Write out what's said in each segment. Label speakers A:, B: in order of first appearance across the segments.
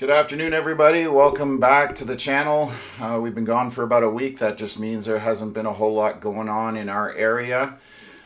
A: Good afternoon, everybody. Welcome back to the channel. We've been gone for about a week. That just means there hasn't been a whole lot going on in our area.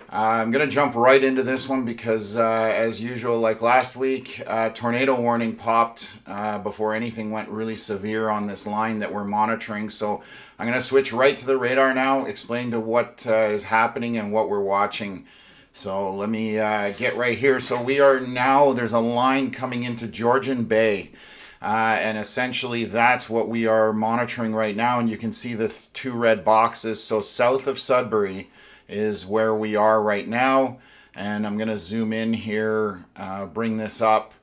A: I'm going to jump right into this one because, as usual, like last week, tornado warning popped before anything went really severe on this line that we're monitoring. So I'm going to switch right to the radar now, explain to what is happening and what we're watching. So let me get right here. So we are now, there's a line coming into Georgian Bay. And essentially that's what we are monitoring right now, and you can see the two red boxes. So south of Sudbury is where we are right now, and I'm going to zoom in here, bring this up,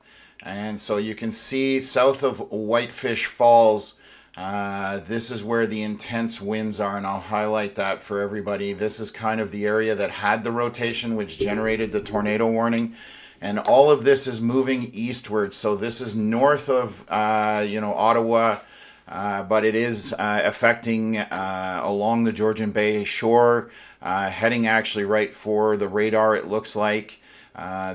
A: and so you can see south of Whitefish Falls, this is where the intense winds are, and I'll highlight that for everybody. This is kind of the area that had the rotation which generated the tornado warning. And all of this is moving eastward. So this is north of, Ottawa, but it is affecting along the Georgian Bay shore, heading actually right for the radar, it looks like.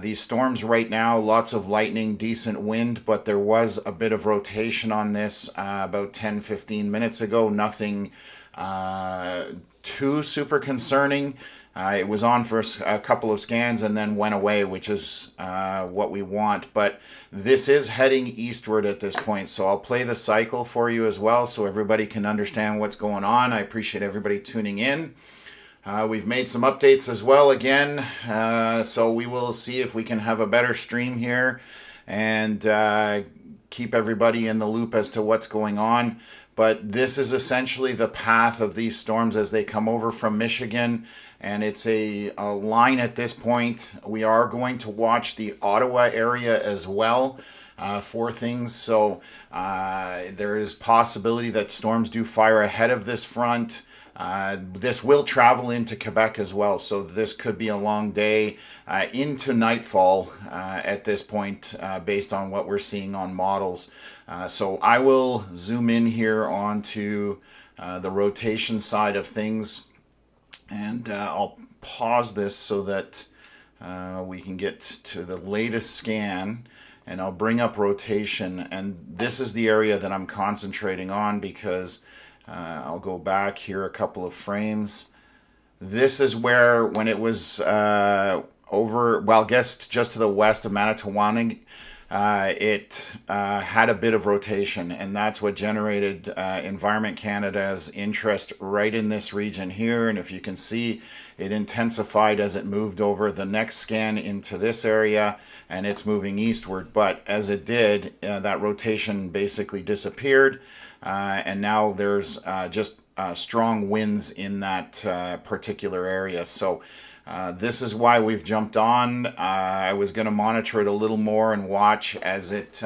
A: These storms right now, lots of lightning, decent wind, but there was a bit of rotation on this about 10-15 minutes ago. Nothing too super concerning. It was on for a couple of scans and then went away, which is what we want. But this is heading eastward at this point. So I'll play the cycle for you as well so everybody can understand what's going on. I appreciate everybody tuning in. We've made some updates as well again. So we will see if we can have a better stream here and keep everybody in the loop as to what's going on. But this is essentially the path of these storms as they come over from Michigan, and it's a line at this point. We are going to watch the Ottawa area as well for things. So there is possibility that storms do fire ahead of this front. This will travel into Quebec as well, so this could be a long day into nightfall at this point based on what we're seeing on models. So I will zoom in here onto the rotation side of things, and I'll pause this so that we can get to the latest scan, and I'll bring up rotation, and this is the area that I'm concentrating on because I'll go back here a couple of frames. This is where, when it was over, well, I guess just to the west of Manitowoc, it had a bit of rotation, and that's what generated Environment Canada's interest right in this region here. And if you can see, it intensified as it moved over the next scan into this area, and it's moving eastward. But as it did, that rotation basically disappeared. And now there's just strong winds in that particular area. So this is why we've jumped on. I was going to monitor it a little more and watch as it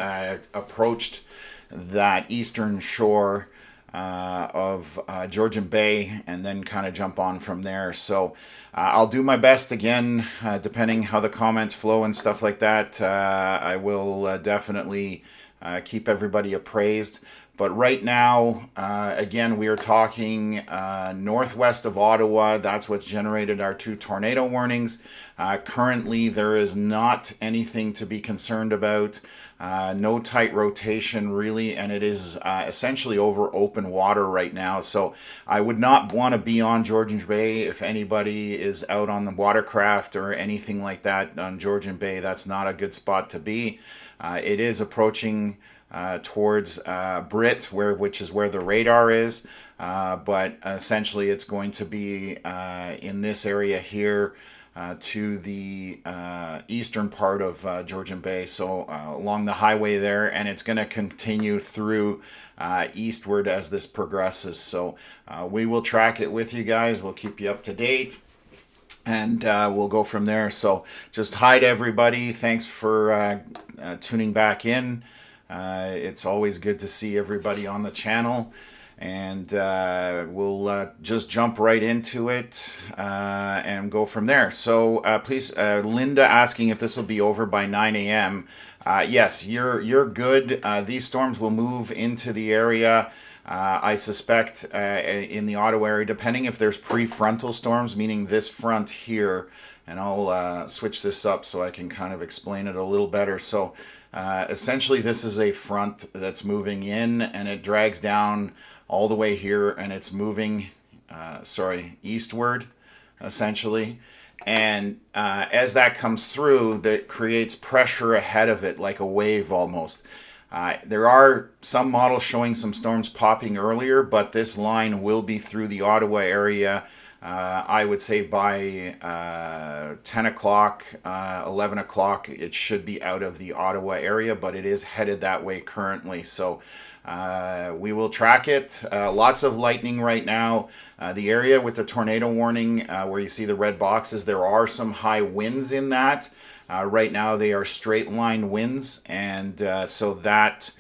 A: approached that eastern shore of Georgian Bay, and then kind of jump on from there. So I'll do my best again, depending how the comments flow and stuff like that. I will definitely keep everybody appraised. But right now, again, we are talking northwest of Ottawa. That's what's generated our two tornado warnings. Currently, there is not anything to be concerned about. No tight rotation, really, and it is essentially over open water right now. So I would not want to be on Georgian Bay. If anybody is out on the watercraft or anything like that on Georgian Bay, that's not a good spot to be. It is approaching towards Brit, which is where the radar is, but essentially it's going to be in this area here to the eastern part of Georgian Bay, so along the highway there, and it's going to continue through eastward as this progresses. So we will track it with you guys. We'll keep you up to date, and we'll go from there. So just hi to everybody. Thanks for tuning back in. It's always good to see everybody on the channel, and we'll just jump right into it and go from there. So please, Linda asking if this will be over by 9 a.m. Yes, you're good. These storms will move into the area I suspect in the Ottawa area, depending if there's prefrontal storms, meaning this front here, and I'll switch this up so I can kind of explain it a little better. So essentially this is a front that's moving in, and it drags down all the way here, and it's moving, eastward, essentially. And as that comes through, that creates pressure ahead of it, like a wave almost. There are some models showing some storms popping earlier, but this line will be through the Ottawa area, I would say by 10 o'clock, 11 o'clock, it should be out of the Ottawa area, but it is headed that way currently. So we will track it. Lots of lightning right now. The area with the tornado warning, where you see the red boxes, there are some high winds in that. Right now they are straight line winds, and so that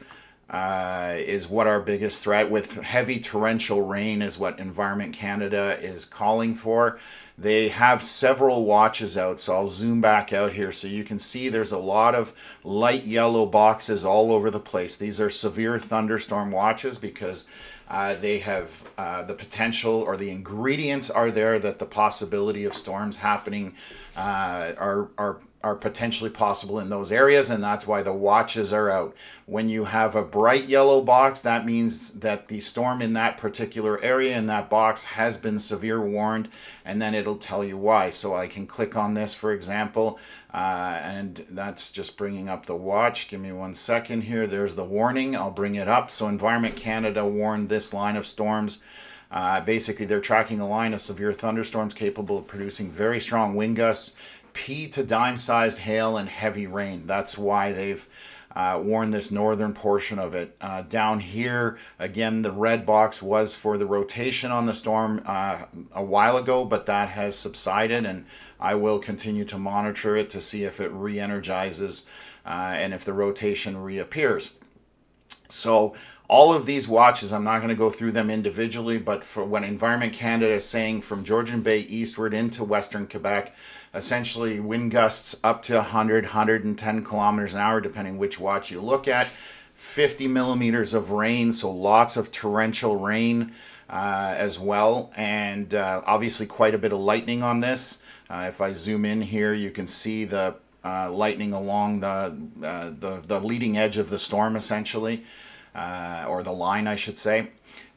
A: is what our biggest threat, with heavy torrential rain, is what Environment Canada is calling for. They have several watches out, so I'll zoom back out here so you can see there's a lot of light yellow boxes all over the place. These are severe thunderstorm watches because they have the potential, or the ingredients are there, that the possibility of storms happening are potentially possible in those areas, and that's why the watches are out. When you have a bright yellow box, that means that the storm in that particular area in that box has been severe warned, and then it'll tell you why. So I can click on this, for example, and that's just bringing up the watch. Give me 1 second here. There's the warning. I'll bring it up. So Environment Canada warned this line of storms. Basically, they're tracking a line of severe thunderstorms capable of producing very strong wind gusts, pea to dime-sized hail, and heavy rain. That's why they've warned this northern portion of it. Down here, again, the red box was for the rotation on the storm a while ago, but that has subsided, and I will continue to monitor it to see if it re-energizes and if the rotation reappears. So all of these watches, I'm not going to go through them individually, but for what Environment Canada is saying, from Georgian Bay eastward into western Quebec, essentially wind gusts up to 100, 110 kilometers an hour, depending which watch you look at. 50 millimeters of rain, so lots of torrential rain as well, and obviously quite a bit of lightning on this. If I zoom in here, you can see the lightning along the leading edge of the storm, essentially, or the line, I should say.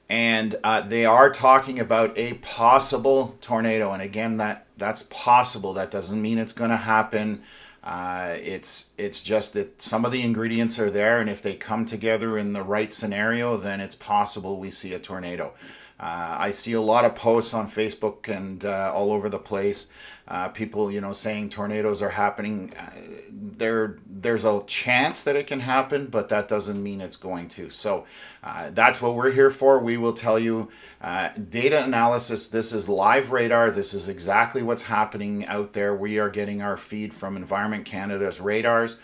A: And they are talking about a possible tornado, and again, that's possible. That doesn't mean it's going to happen. It's just that some of the ingredients are there, and if they come together in the right scenario, then it's possible we see a tornado. I see a lot of posts on Facebook and all over the place. People, saying tornadoes are happening. There's a chance that it can happen, but that doesn't mean it's going to. So that's what we're here for. We will tell you data analysis. This is live radar. This is exactly what's happening out there. We are getting our feed from Environment Canada's radars.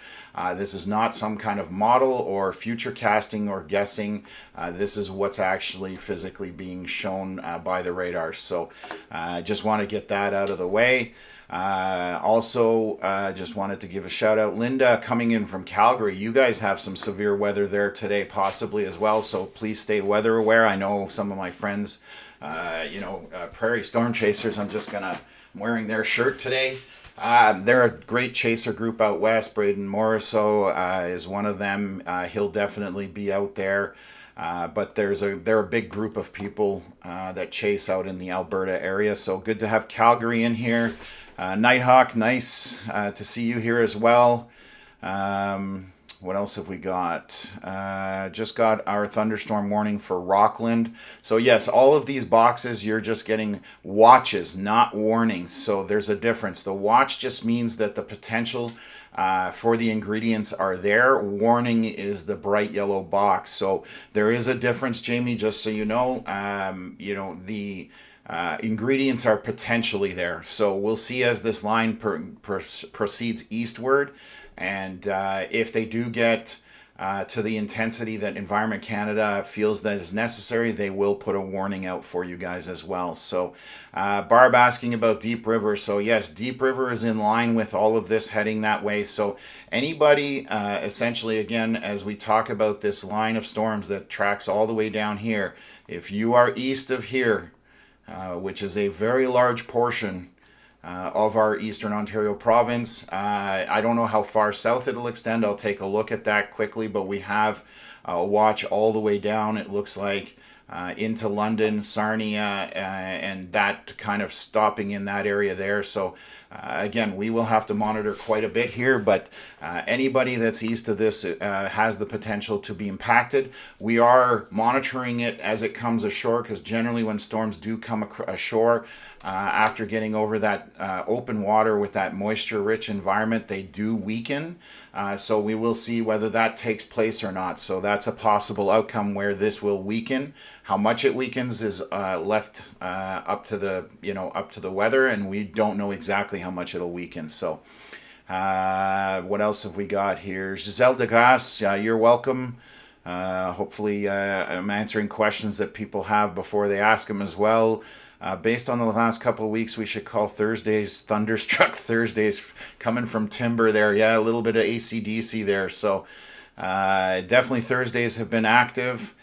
A: This is not some kind of model or future casting or guessing. This is what's actually physically being shown by the radars. So I just want to get that out of the way. Also, just wanted to give a shout out, Linda, coming in from Calgary. You guys have some severe weather there today, possibly as well. So please stay weather aware. I know some of my friends, Prairie Storm Chasers. I'm wearing their shirt today. They're a great chaser group out west. Braden Morriso is one of them. He'll definitely be out there. But they're a big group of people that chase out in the Alberta area. So good to have Calgary in here. Nighthawk, nice to see you here as well. What else have we got? Just got our thunderstorm warning for Rockland. So yes, all of these boxes, you're just getting watches, not warnings. So there's a difference. The watch just means that the potential for the ingredients are there. Warning is the bright yellow box. So there is a difference, Jamie, just so you know. The ingredients are potentially there. So we'll see as this line proceeds eastward. And if they do get to the intensity that Environment Canada feels that is necessary, they will put a warning out for you guys as well. So Barb asking about Deep River. So yes, Deep River is in line with all of this heading that way. So anybody, essentially, again, as we talk about this line of storms that tracks all the way down here, if you are east of here, which is a very large portion of our Eastern Ontario province. I don't know how far south it'll extend. I'll take a look at that quickly, but we have a watch all the way down, it looks like, into London, Sarnia, and that kind of stopping in that area there. So again, we will have to monitor quite a bit here, but anybody that's east of this has the potential to be impacted. We are monitoring it as it comes ashore, because generally when storms do come ashore, after getting over that open water with that moisture-rich environment, they do weaken. So we will see whether that takes place or not. So that's a possible outcome where this will weaken. How much it weakens is left up to the weather, and we don't know exactly how much it'll weaken. So what else have we got here? Giselle DeGrasse, you're welcome. Hopefully I'm answering questions that people have before they ask them as well. Based on the last couple of weeks, we should call Thursdays Thunderstruck Thursdays, coming from Timber there. Yeah, a little bit of AC/DC there. So definitely Thursdays have been active.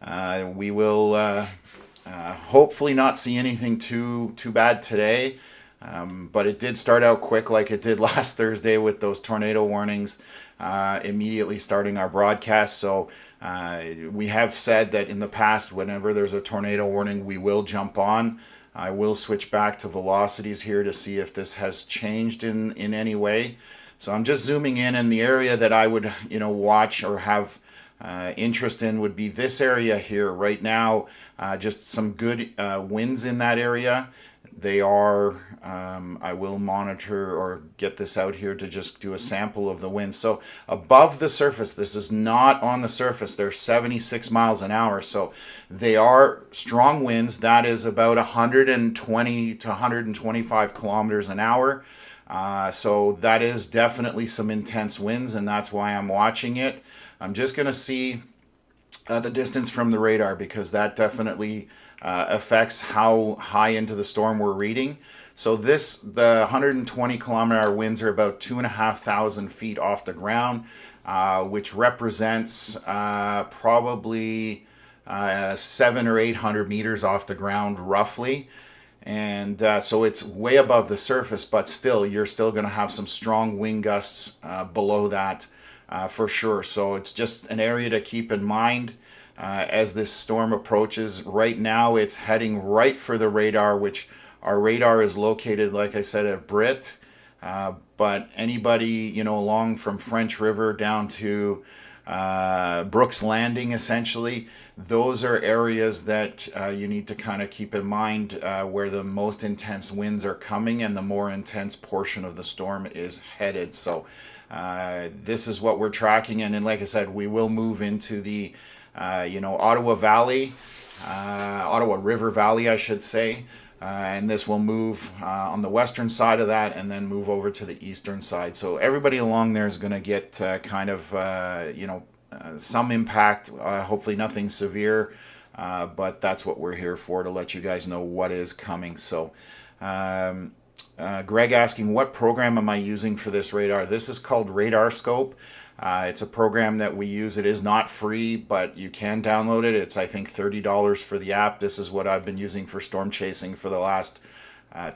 A: We will hopefully not see anything too bad today. But it did start out quick like it did last Thursday with those tornado warnings immediately starting our broadcast. So we have said that in the past, whenever there's a tornado warning, we will jump on. I will switch back to velocities here to see if this has changed in any way. So I'm just zooming in, and the area that I would watch or have interest in would be this area here right now. Just some good winds in that area. They are, I will monitor or get this out here to just do a sample of the wind. So above the surface, this is not on the surface, they're 76 miles an hour. So they are strong winds. That is about 120 to 125 kilometers an hour. So that is definitely some intense winds, and that's why I'm watching it. I'm just going to see the distance from the radar, because that definitely affects how high into the storm we're reading. So the 120 kilometer hour winds are about 2,500 feet off the ground, which represents probably 700 or 800 meters off the ground roughly. And so it's way above the surface, but still, you're still going to have some strong wind gusts below that for sure. So it's just an area to keep in mind as this storm approaches. Right now, it's heading right for the radar, which our radar is located, like I said, at Brit. But anybody, along from French River down to Brooks Landing, essentially, those are areas that you need to kind of keep in mind where the most intense winds are coming and the more intense portion of the storm is headed. So this is what we're tracking. And then, like I said, we will move into the Ottawa Valley, Ottawa River Valley, I should say. And this will move on the western side of that and then move over to the eastern side. So everybody along there is going to get some impact, hopefully nothing severe, but that's what we're here for, to let you guys know what is coming. So Greg asking, what program am I using for this radar? This is called Radar Scope. It's a program that we use. It is not free, but you can download it. It's, I think, $30 for the app. This is what I've been using for storm chasing for the last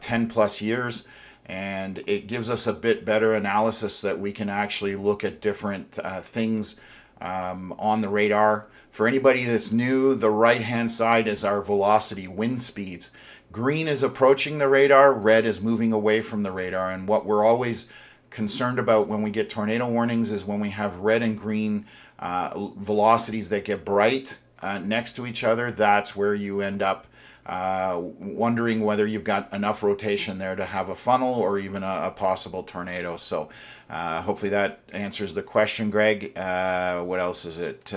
A: 10 plus years. And it gives us a bit better analysis that we can actually look at different things on the radar. For anybody that's new, the right-hand side is our velocity, wind speeds. Green is approaching the radar, red is moving away from the radar. And what we're always concerned about when we get tornado warnings is when we have red and green velocities that get bright next to each other. That's where you end up wondering whether you've got enough rotation there to have a funnel or even a possible tornado. So hopefully that answers the question, Greg. What else is it?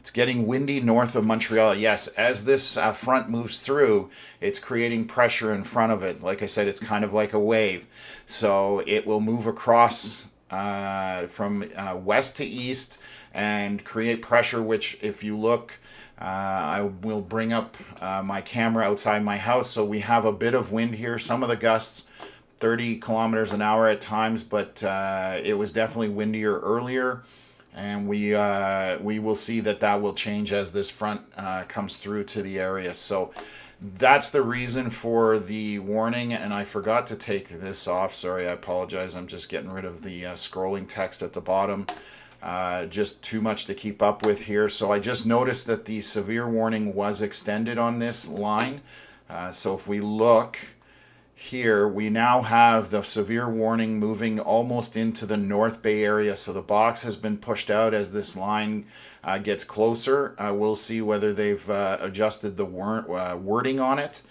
A: It's getting windy north of Montreal. Yes, as this front moves through, it's creating pressure in front of it. Like I said, it's kind of like a wave. So it will move across from west to east and create pressure, which if you look, I will bring up my camera outside my house. So we have a bit of wind here. Some of the gusts 30 kilometers an hour at times, but it was definitely windier earlier. And we will see that will change as this front comes through to the area. So that's the reason for the warning. And I forgot to take this off. Sorry, I apologize. I'm just getting rid of the scrolling text at the bottom. Just too much to keep up with here. So I just noticed that the severe warning was extended on this line. So if we look here, we now have the severe warning moving almost into the North Bay area. So the box has been pushed out as this line gets closer. We'll see whether they've adjusted the wording on it.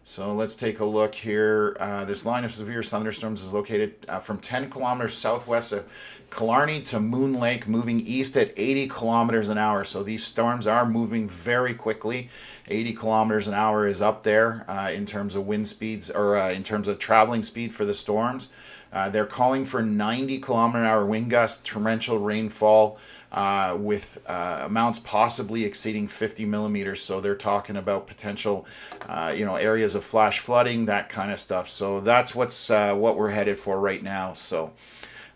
A: So let's take a look here. This line of severe thunderstorms is located from 10 kilometers southwest of Killarney to Moon Lake, moving east at 80 kilometers an hour. So these storms are moving very quickly. 80 kilometers an hour is up there in terms of wind speeds, or in terms of traveling speed for the storms. They're calling for 90 kilometer an hour wind gusts, torrential rainfall, with amounts possibly exceeding 50 millimeters. So they're talking about potential, areas of flash flooding, that kind of stuff. So that's what we're headed for right now. So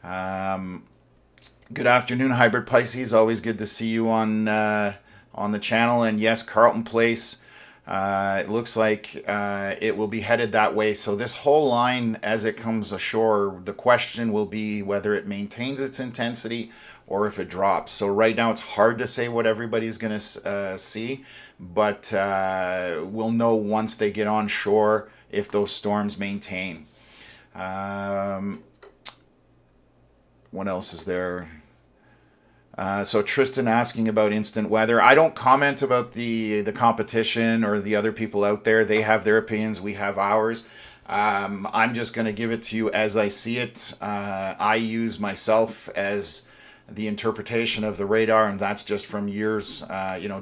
A: good afternoon, Hybrid Pisces. Always good to see you on the channel. And yes, Carlton Place. It looks like it will be headed that way. So this whole line, as it comes ashore, the question will be whether it maintains its intensity or if it drops. So right now it's hard to say what everybody's going to see, but we'll know once they get on shore if those storms maintain. What else is there? So Tristan asking about instant weather. I don't comment about the competition or the other people out there. They have their opinions. We have ours. I'm just going to give it to you as I see it. I use myself as the interpretation of the radar, and that's just from years,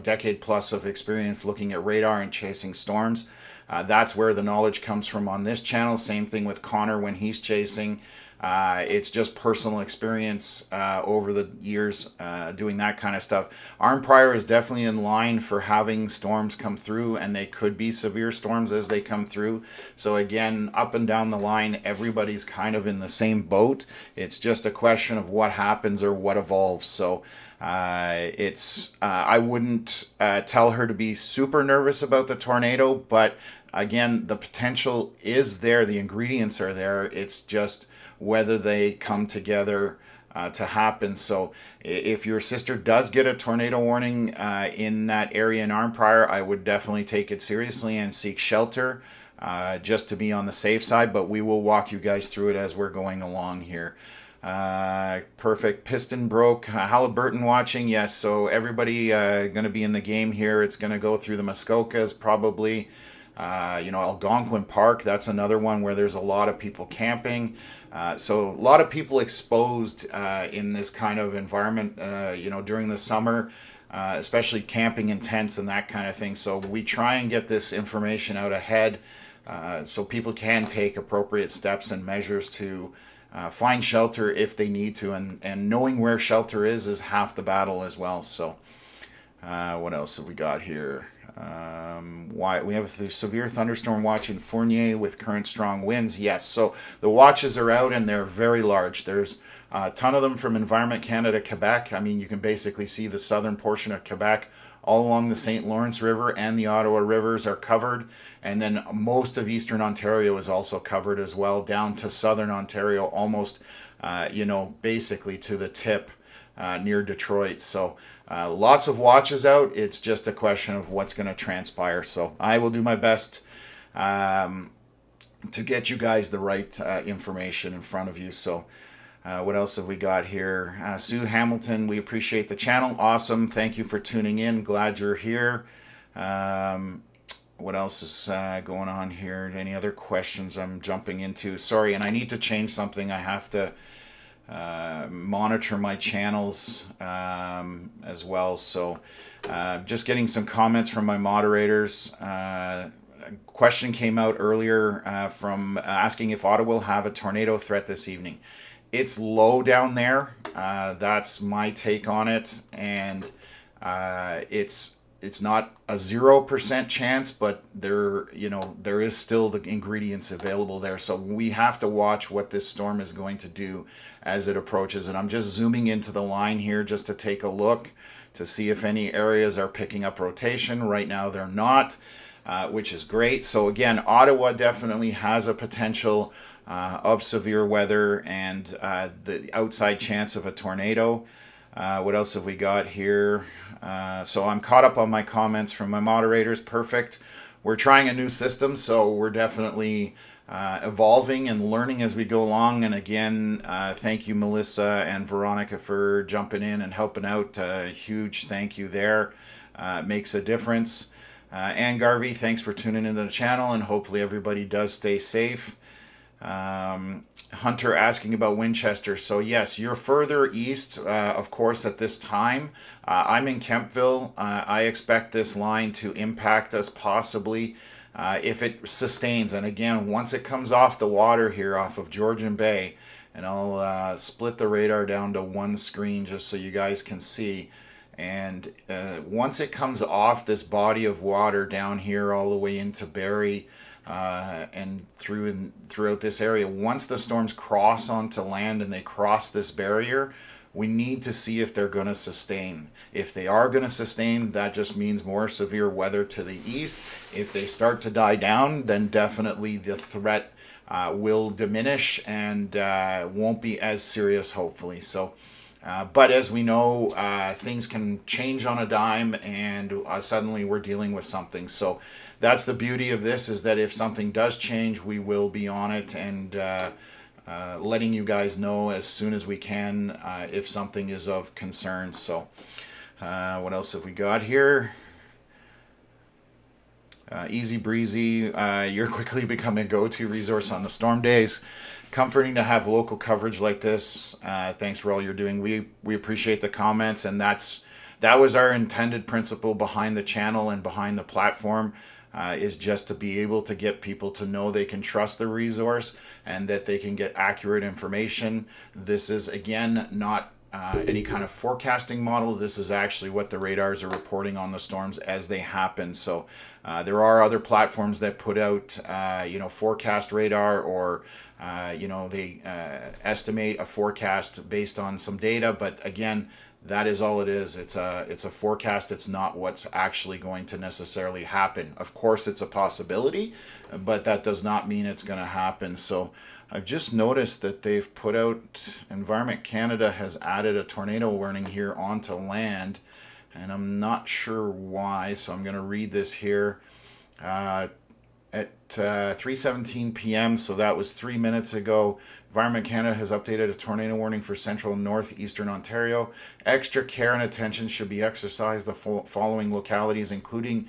A: decade plus of experience looking at radar and chasing storms. That's where the knowledge comes from on this channel. Same thing with Connor when he's chasing. It's just personal experience over the years doing that kind of stuff. Arm Prior is definitely in line for having storms come through, and they could be severe storms as they come through. So again, up and down the line, everybody's kind of in the same boat. It's just a question of what happens or what evolves. So I wouldn't tell her to be super nervous about the tornado, but again, the potential is there. The ingredients are there. It's just whether they come together to happen. So if your sister does get a tornado warning in that area in Arm Prior, I would definitely take it seriously and seek shelter just to be on the safe side. But we will walk you guys through it as we're going along here. Perfect. Piston broke. Halliburton watching. Yes, so everybody going to be in the game here. It's going to go through the Muskokas probably. Algonquin Park, that's another one where there's a lot of people camping. So a lot of people exposed in this kind of environment, during the summer, especially camping in tents and that kind of thing. So we try and get this information out ahead so people can take appropriate steps and measures to find shelter if they need to. And knowing where shelter is half the battle as well. So what else have we got here? Why we have the severe thunderstorm watch in Fournier with current strong winds. Yes, so the watches are out and they're very large. There's a ton of them from Environment Canada, Quebec. I mean, you can basically see the southern portion of Quebec. All along the St. Lawrence River and the Ottawa rivers are covered. And then most of eastern Ontario is also covered as well, down to southern Ontario, almost, basically to the tip near Detroit. So lots of watches out. It's just a question of what's going to transpire. So I will do my best to get you guys the right information in front of you. So what else have we got here? Sue Hamilton, we appreciate the channel. Awesome. Thank you for tuning in. Glad you're here. What else is going on here? Any other questions I'm jumping into? Sorry, and I need to change something. I have to monitor my channels as well. So just getting some comments from my moderators. A question came out earlier from asking if Ottawa will have a tornado threat this evening. it's low down there. That's my take on it, and it's not a 0% chance, but there is still the ingredients available there. So we have to watch what this storm is going to do as it approaches. And I'm just zooming into the line here just to take a look to see if any areas are picking up rotation. Right now they're not, which is great. So again, Ottawa definitely has a potential of severe weather and the outside chance of a tornado. What else have we got here? So I'm caught up on my comments from my moderators. Perfect. We're trying a new system, so we're definitely evolving and learning as we go along. And again, thank you, Melissa and Veronica, for jumping in and helping out. Huge thank you there. Makes a difference. Ann Garvey, thanks for tuning into the channel, and hopefully everybody does stay safe. Hunter asking about Winchester. So yes, you're further east, of course, at this time. I'm in Kemptville. I expect this line to impact us possibly if it sustains. And again, once it comes off the water here off of Georgian Bay, and I'll split the radar down to one screen just so you guys can see. And once it comes off this body of water down here all the way into Barrie, and throughout this area, once the storms cross onto land and they cross this barrier, we need to see if they're going to sustain. If they are going to sustain, that just means more severe weather to the east. If they start to die down, then definitely the threat will diminish and won't be as serious, hopefully. So but as we know, things can change on a dime, and suddenly we're dealing with something. So that's the beauty of this, is that if something does change, we will be on it and letting you guys know as soon as we can if something is of concern. So what else have we got here? Easy breezy, you're quickly becoming a go-to resource on the storm days. Comforting to have local coverage like this. Thanks for all you're doing. We appreciate the comments, and that was our intended principle behind the channel and behind the platform, is just to be able to get people to know they can trust the resource and that they can get accurate information. This is, again, not any kind of forecasting model. This is actually what the radars are reporting on the storms as they happen. So there are other platforms that put out forecast radar, or they estimate a forecast based on some data, but again, that is all it is. It's a forecast. It's not what's actually going to necessarily happen. Of course, it's a possibility, but that does not mean it's going to happen. So I've just noticed that they've put out, Environment Canada has added a tornado warning here onto land, and I'm not sure why, so I'm going to read this here. At 3:17 p.m., so that was 3 minutes ago, Environment Canada has updated a tornado warning for central and northeastern Ontario. Extra care and attention should be exercised. The following localities, included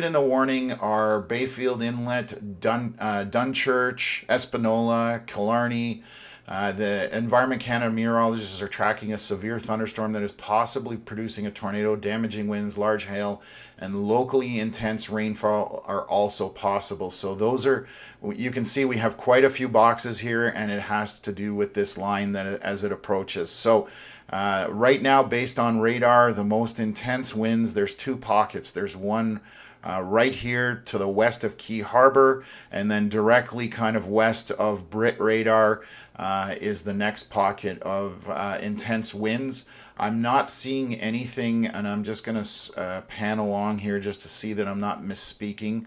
A: in the warning, are Bayfield Inlet, Dunchurch, Espanola, Killarney. The Environment Canada meteorologists are tracking a severe thunderstorm that is possibly producing a tornado. Damaging winds, large hail, and locally intense rainfall are also possible. So those are, you can see we have quite a few boxes here, and it has to do with this line that as it approaches. So right now, based on radar, the most intense winds, there's two pockets. There's one right here to the west of Key Harbor, and then directly kind of west of Brit radar is the next pocket of intense winds. I'm not seeing anything, and I'm just going to pan along here just to see that I'm not misspeaking.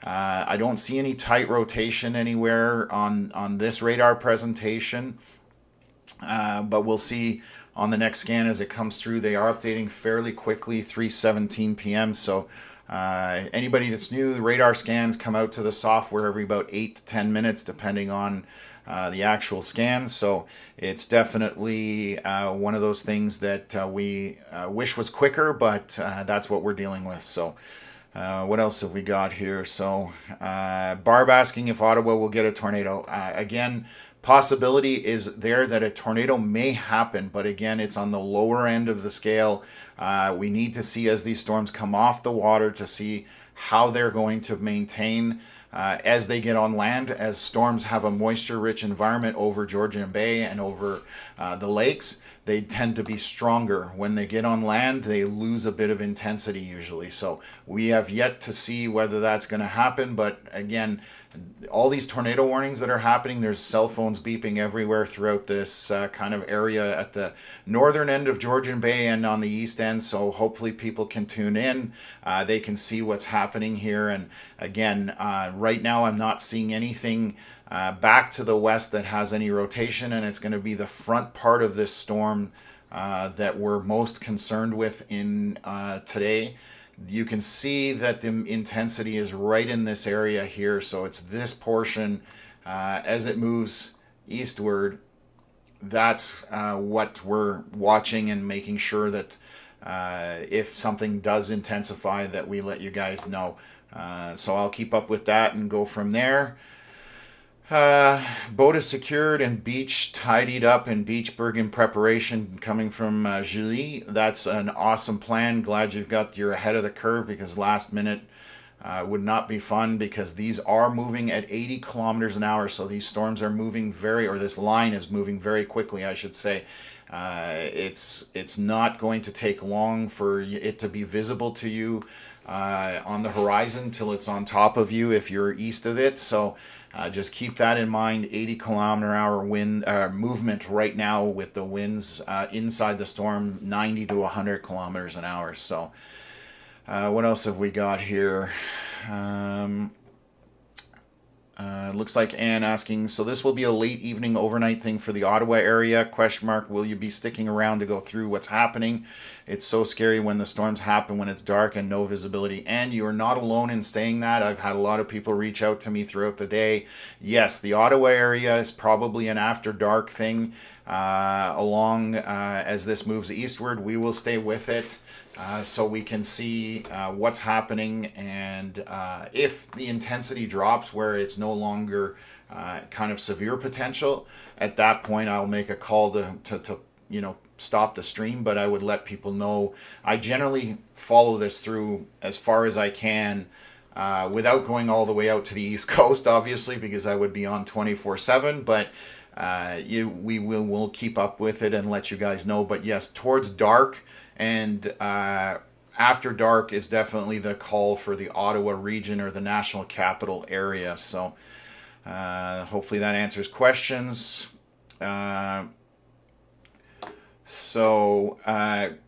A: I don't see any tight rotation anywhere on this radar presentation, but we'll see on the next scan as it comes through. They are updating fairly quickly, 3:17 p.m. So anybody that's new, the radar scans come out to the software every about 8 to 10 minutes, depending on the actual scan. So it's definitely one of those things that we wish was quicker, but that's what we're dealing with. So what else have we got here? So Barb asking if Ottawa will get a tornado. Again, possibility is there that a tornado may happen, but again, it's on the lower end of the scale. We need to see as these storms come off the water to see how they're going to maintain. as they get on land, as storms have a moisture-rich environment over Georgian Bay and over the lakes, they tend to be stronger. When they get on land, they lose a bit of intensity usually. So we have yet to see whether that's going to happen. But again, all these tornado warnings that are happening, there's cell phones beeping everywhere throughout this kind of area at the northern end of Georgian Bay and on the east end. So hopefully people can tune in. They can see what's happening here. And again, right now I'm not seeing anything back to the west that has any rotation, and it's going to be the front part of this storm that we're most concerned with in today. You can see that the intensity is right in this area here, so it's this portion as it moves eastward. That's what we're watching and making sure that if something does intensify, that we let you guys know. So I'll keep up with that and go from there. Boat is secured and beach tidied up in Beachburg in preparation, coming from Julie. That's an awesome plan. Glad you've got you're ahead of the curve, because last minute would not be fun, because these are moving at 80 kilometers an hour. So these storms are moving or this line is moving very quickly, I should say. It's not going to take long for it to be visible to you on the horizon till it's on top of you if you're east of it. So just keep that in mind. 80 kilometer hour wind movement right now, with the winds inside the storm 90 to 100 kilometers an hour. So what else have we got here? Looks like Anne asking, so this will be a late evening overnight thing for the Ottawa area? Question mark. Will you be sticking around to go through what's happening? It's so scary when the storms happen when it's dark and no visibility. And you are not alone in saying that. I've had a lot of people reach out to me throughout the day. Yes, the Ottawa area is probably an after dark thing. Along as this moves eastward, we will stay with it. So we can see what's happening, and if the intensity drops where it's no longer kind of severe potential, at that point I'll make a call to stop the stream. But I would let people know. I generally follow this through as far as I can without going all the way out to the East Coast, obviously, because I would be on 24/7. But we'll keep up with it and let you guys know. But yes, towards dark and after dark is definitely the call for the Ottawa region or the National Capital area. So hopefully that answers questions. Got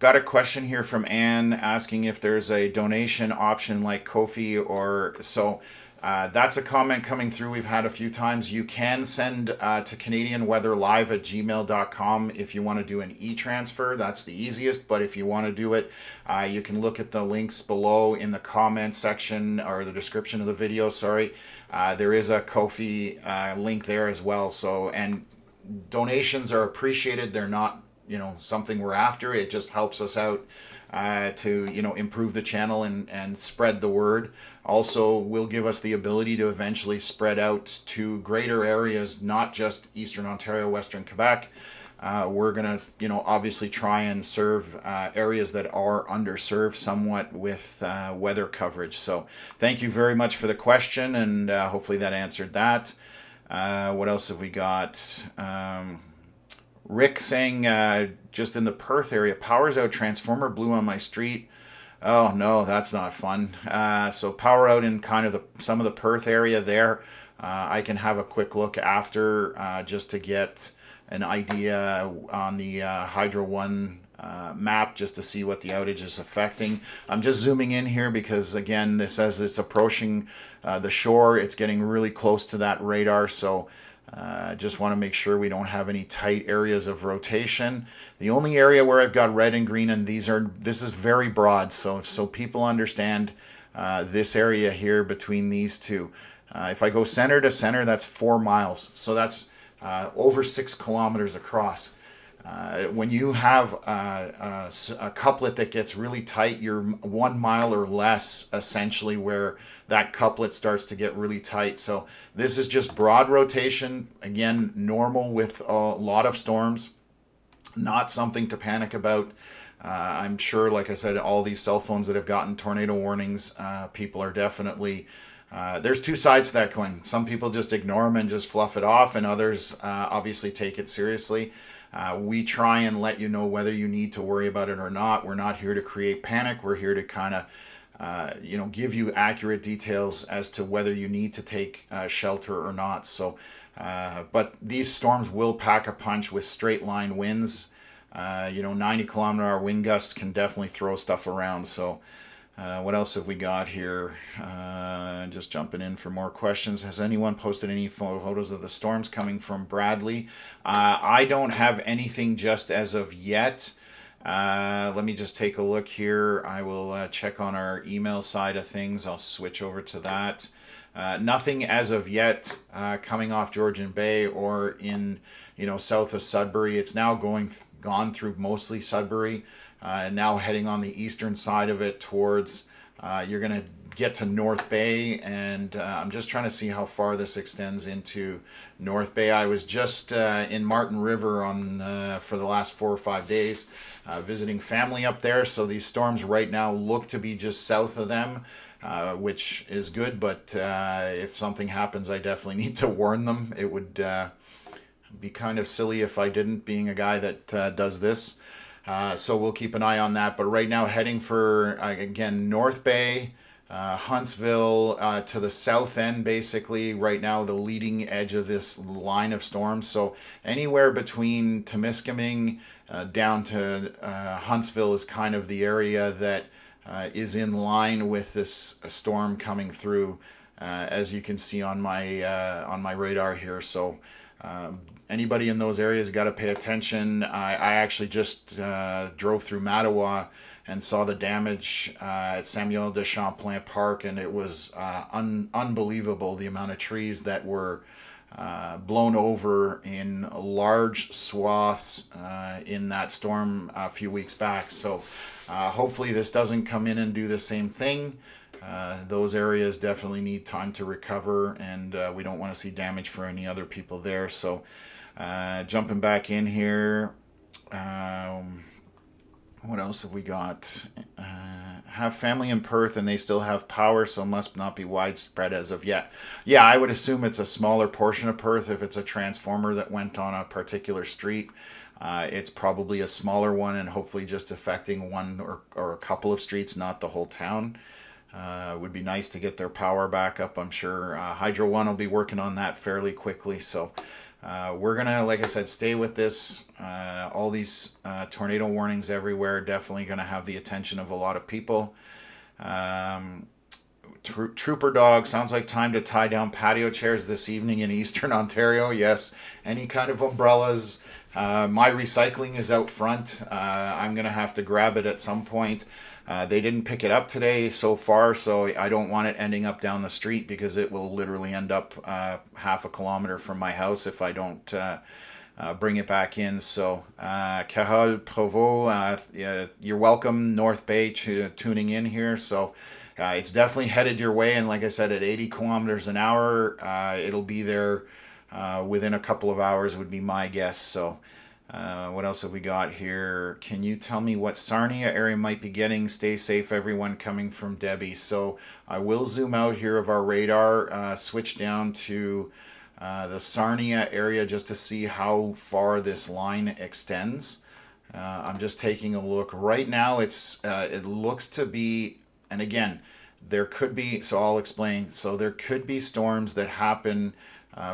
A: a question here from Anne asking if there's a donation option like Ko-fi or so. That's a comment coming through. We've had a few times. You can send to canadianweatherlive@gmail.com if you want to do an e-transfer. That's the easiest. But if you want to do it, you can look at the links below in the comment section or the description of the video. Sorry, there is a Ko-fi link there as well. So, and donations are appreciated. They're not something we're after. It just helps us out to improve the channel and spread the word. Also will give us the ability to eventually spread out to greater areas, not just Eastern Ontario, Western Quebec. We're gonna obviously try and serve areas that are underserved somewhat with weather coverage. So thank you very much for the question, and hopefully that answered that. What else have we got? Rick saying, just in the Perth area, power's out, transformer blew on my street. Oh no, that's not fun. So power out in kind of some of the Perth area there. I can have a quick look after just to get an idea on the Hydro One map, just to see what the outage is affecting. I'm just zooming in here because, again, this as it's approaching the shore, it's getting really close to that radar. So just want to make sure we don't have any tight areas of rotation. The only area where I've got red and green, and this is very broad, so people understand this area here between these two. If I go center to center, that's 4 miles, so that's over 6 kilometers across. When you have a couplet that gets really tight, you're 1 mile or less essentially where that couplet starts to get really tight. So this is just broad rotation. Again, normal with a lot of storms, not something to panic about. I'm sure, like I said, all these cell phones that have gotten tornado warnings, people are definitely there's two sides to that coin. Some people just ignore them and just fluff it off, and others obviously take it seriously. We try and let you know whether you need to worry about it or not. We're not here to create panic. We're here to kind of give you accurate details as to whether you need to take shelter or not. So, but these storms will pack a punch with straight line winds. 90-kilometer-hour wind gusts can definitely throw stuff around. So, what else have we got here? Just jumping in for more questions. Has anyone posted any photos of the storms coming from Bradley? I don't have anything just as of yet. Let me just take a look here. I will check on our email side of things. I'll switch over to that. Nothing as of yet coming off Georgian Bay or in south of Sudbury. It's now gone through mostly Sudbury. Now heading on the eastern side of it towards, you're going to get to North Bay, and I'm just trying to see how far this extends into North Bay. I was just in Martin River for the last 4 or 5 days, visiting family up there, so these storms right now look to be just south of them, which is good, but if something happens, I definitely need to warn them. It would be kind of silly if I didn't, being a guy that does this. So we'll keep an eye on that. But right now, heading for, again, North Bay, Huntsville, to the south end, basically, right now, the leading edge of this line of storms. So anywhere between Temiskaming down to Huntsville is kind of the area that is in line with this storm coming through, as you can see on my radar here. So anybody in those areas got to pay attention. I actually just drove through Mattawa and saw the damage at Samuel de Champlain Park, and it was unbelievable, the amount of trees that were blown over in large swaths in that storm a few weeks back. So hopefully this doesn't come in and do the same thing. Those areas definitely need time to recover, and we don't want to see damage for any other people there. So jumping back in here, what else have we got? Have family in Perth and they still have power, so must not be widespread as of yet. Yeah, I would assume it's a smaller portion of Perth. If it's a transformer that went on a particular street, it's probably a smaller one and hopefully just affecting one or a couple of streets, not the whole town. Would be nice to get their power back up. I'm sure Hydro One will be working on that fairly quickly. So we're going to, like I said, stay with this. All these tornado warnings everywhere, definitely going to have the attention of a lot of people. Trooper Dog, sounds like time to tie down patio chairs this evening in Eastern Ontario. Yes, any kind of umbrellas. My recycling is out front. I'm going to have to grab it at some point. They didn't pick it up today so far, so I don't want it ending up down the street because it will literally end up half a kilometer from my house if I don't bring it back in. So Carole Provost, you're welcome, North Bay, tuning in here. So it's definitely headed your way, and like I said, at 80 kilometers an hour, it'll be there within a couple of hours would be my guess. So what else have we got here? Can you tell me what Sarnia area might be getting? Stay safe, everyone, coming from Debbie. So I will zoom out here of our radar, switch down to the Sarnia area just to see how far this line extends. I'm just taking a look. Right now, it looks to be, and again, there could be, so I'll explain. So there could be storms that happen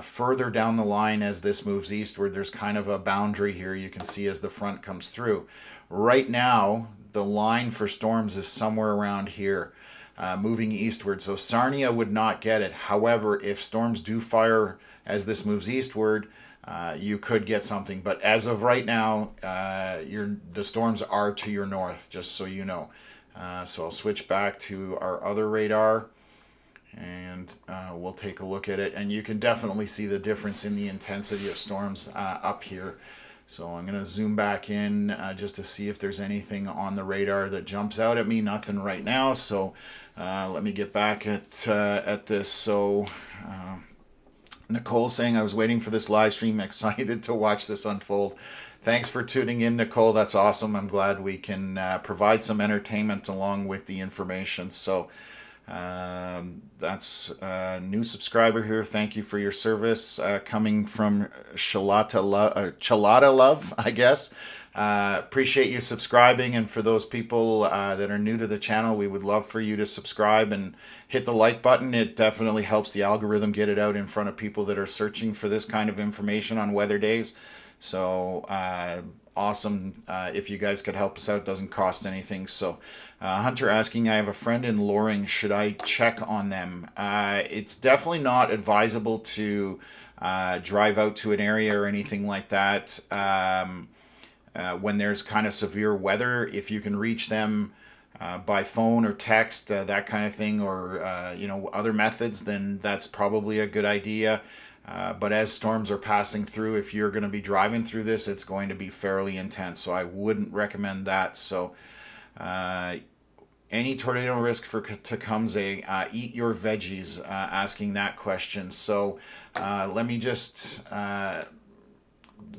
A: further down the line as this moves eastward. There's kind of a boundary here you can see as the front comes through. Right now, the line for storms is somewhere around here, moving eastward. So Sarnia would not get it. However, if storms do fire as this moves eastward, you could get something. But as of right now, the storms are to your north, just so you know. So I'll switch back to our other radar, and we'll take a look at it, and you can definitely see the difference in the intensity of storms up here. So I'm going to zoom back in just to see if there's anything on the radar that jumps out at me. Nothing right now, so let me get back at this. So Nicole saying, I was waiting for this live stream, excited to watch this unfold. Thanks for tuning in, Nicole. That's awesome. I'm glad we can provide some entertainment along with the information. So That's a new subscriber here. Thank you for your service. Coming from Chalada Love, I guess. Appreciate you subscribing, and for those people that are new to the channel, we would love for you to subscribe and hit the like button. It definitely helps the algorithm get it out in front of people that are searching for this kind of information on weather days. So awesome if you guys could help us out. It doesn't cost anything. So Hunter asking, I have a friend in Loring, should I check on them? It's definitely not advisable to drive out to an area or anything like that when there's kind of severe weather. If you can reach them by phone or text, that kind of thing, or other methods, then that's probably a good idea. But as storms are passing through, if you're going to be driving through this, it's going to be fairly intense. So I wouldn't recommend that. So any tornado risk for Tecumseh, eat your veggies, asking that question. So let me just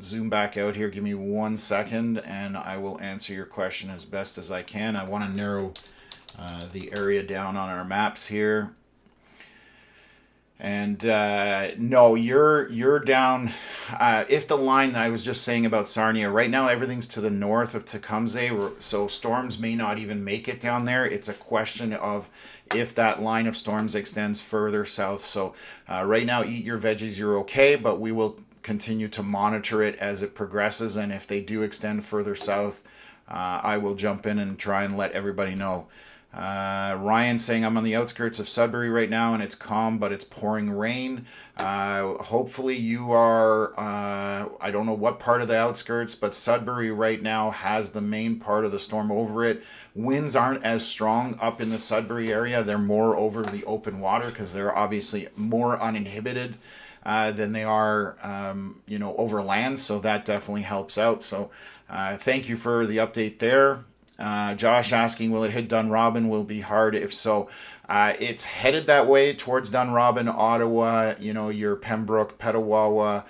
A: zoom back out here. Give me 1 second and I will answer your question as best as I can. I want to narrow the area down on our maps here. And no, you're down. If the line I was just saying about Sarnia, right now everything's to the north of Tecumseh, so storms may not even make it down there. It's a question of if that line of storms extends further south. So right now, eat your veggies, you're okay, but we will continue to monitor it as it progresses. And if they do extend further south, I will jump in and try and let everybody know. Ryan saying, I'm on the outskirts of Sudbury right now and it's calm, but it's pouring rain. Hopefully you are, I don't know what part of the outskirts, but Sudbury right now has the main part of the storm over it. Winds aren't as strong up in the Sudbury area. They're more over the open water because they're obviously more uninhibited than they are, over land. So that definitely helps out. So thank you for the update there. Josh asking, will it hit Dunrobin? Will be hard if so. It's headed that way towards Dunrobin, Ottawa, your Pembroke, Petawawa,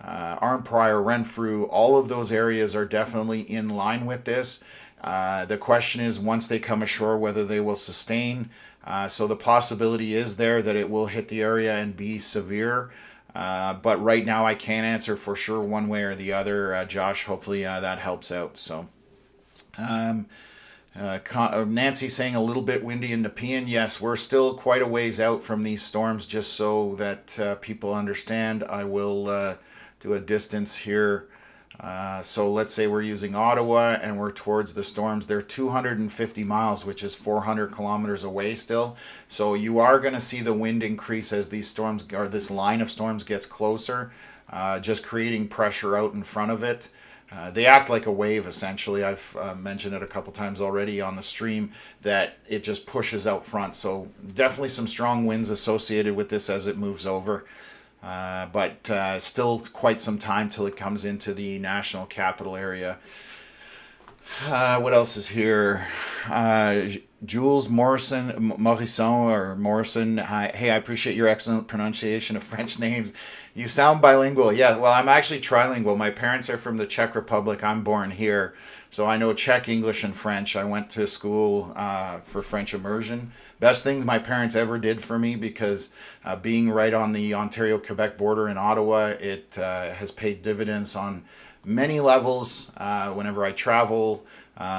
A: Arnprior, Renfrew. All of those areas are definitely in line with this. The question is, once they come ashore, whether they will sustain. So the possibility is there that it will hit the area and be severe. But right now I can't answer for sure one way or the other. Josh, hopefully that helps out. So. Nancy saying a little bit windy in Nepean. Yes, we're still quite a ways out from these storms, just so that people understand. I will do a distance here. So let's say we're using Ottawa and we're towards the storms. They're 250 miles, which is 400 kilometers away still. So you are going to see the wind increase as these storms, or this line of storms, gets closer, just creating pressure out in front of it. They act like a wave, essentially. I've mentioned it a couple times already on the stream that it just pushes out front. So definitely some strong winds associated with this as it moves over. But still quite some time till it comes into the national capital area. What else is here? Jules Morrison, hey, I appreciate your excellent pronunciation of French names. You sound bilingual. Yeah, well, I'm actually trilingual. My parents are from the Czech Republic. I'm born here. So I know Czech, English, and French. I went to school for French immersion. Best thing my parents ever did for me, because being right on the Ontario-Quebec border in Ottawa, it has paid dividends on many levels whenever I travel.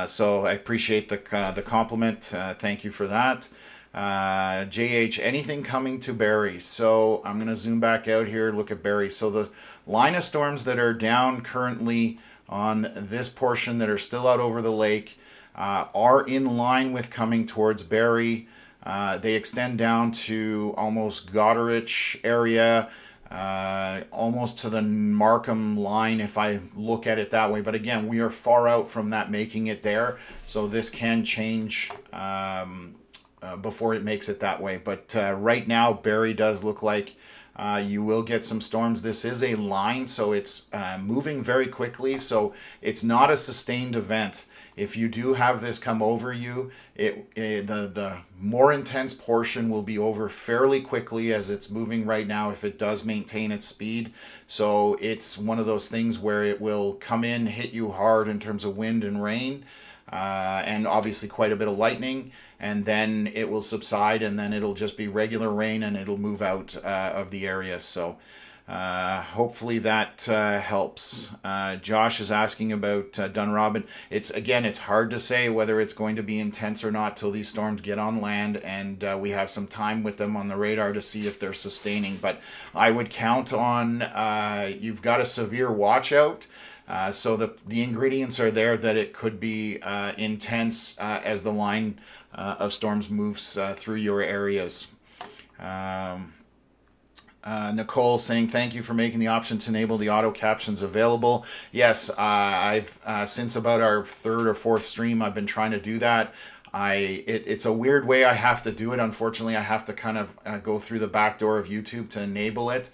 A: So I appreciate the compliment. Thank you for that. JH, anything coming to Barrie? So I'm going to zoom back out here, look at Barrie. So the line of storms that are down currently on this portion that are still out over the lake are in line with coming towards Barrie. They extend down to almost Goderich area, almost to the Markham line if I look at it that way. But again, we are far out from that making it there. So this can change before it makes it that way. But right now, Barrie does look like you will get some storms. This is a line, so it's moving very quickly. So it's not a sustained event. If you do have this come over you, the more intense portion will be over fairly quickly as it's moving right now if it does maintain its speed. So it's one of those things where it will come in, hit you hard in terms of wind and rain. and obviously quite a bit of lightning, and then it will subside, and then it'll just be regular rain, and it'll move out of the area. So hopefully that helps. Josh is asking about Dunrobin. It's hard to say whether it's going to be intense or not till these storms get on land, and we have some time with them on the radar to see if they're sustaining. But I would count on you've got a severe watch out. So the ingredients are there that it could be intense as the line of storms moves through your areas. Nicole saying, thank you for making the option to enable the auto captions available. Yes, I've since about our third or fourth stream, I've been trying to do that. It's a weird way I have to do it. Unfortunately, I have to kind of go through the back door of YouTube to enable it.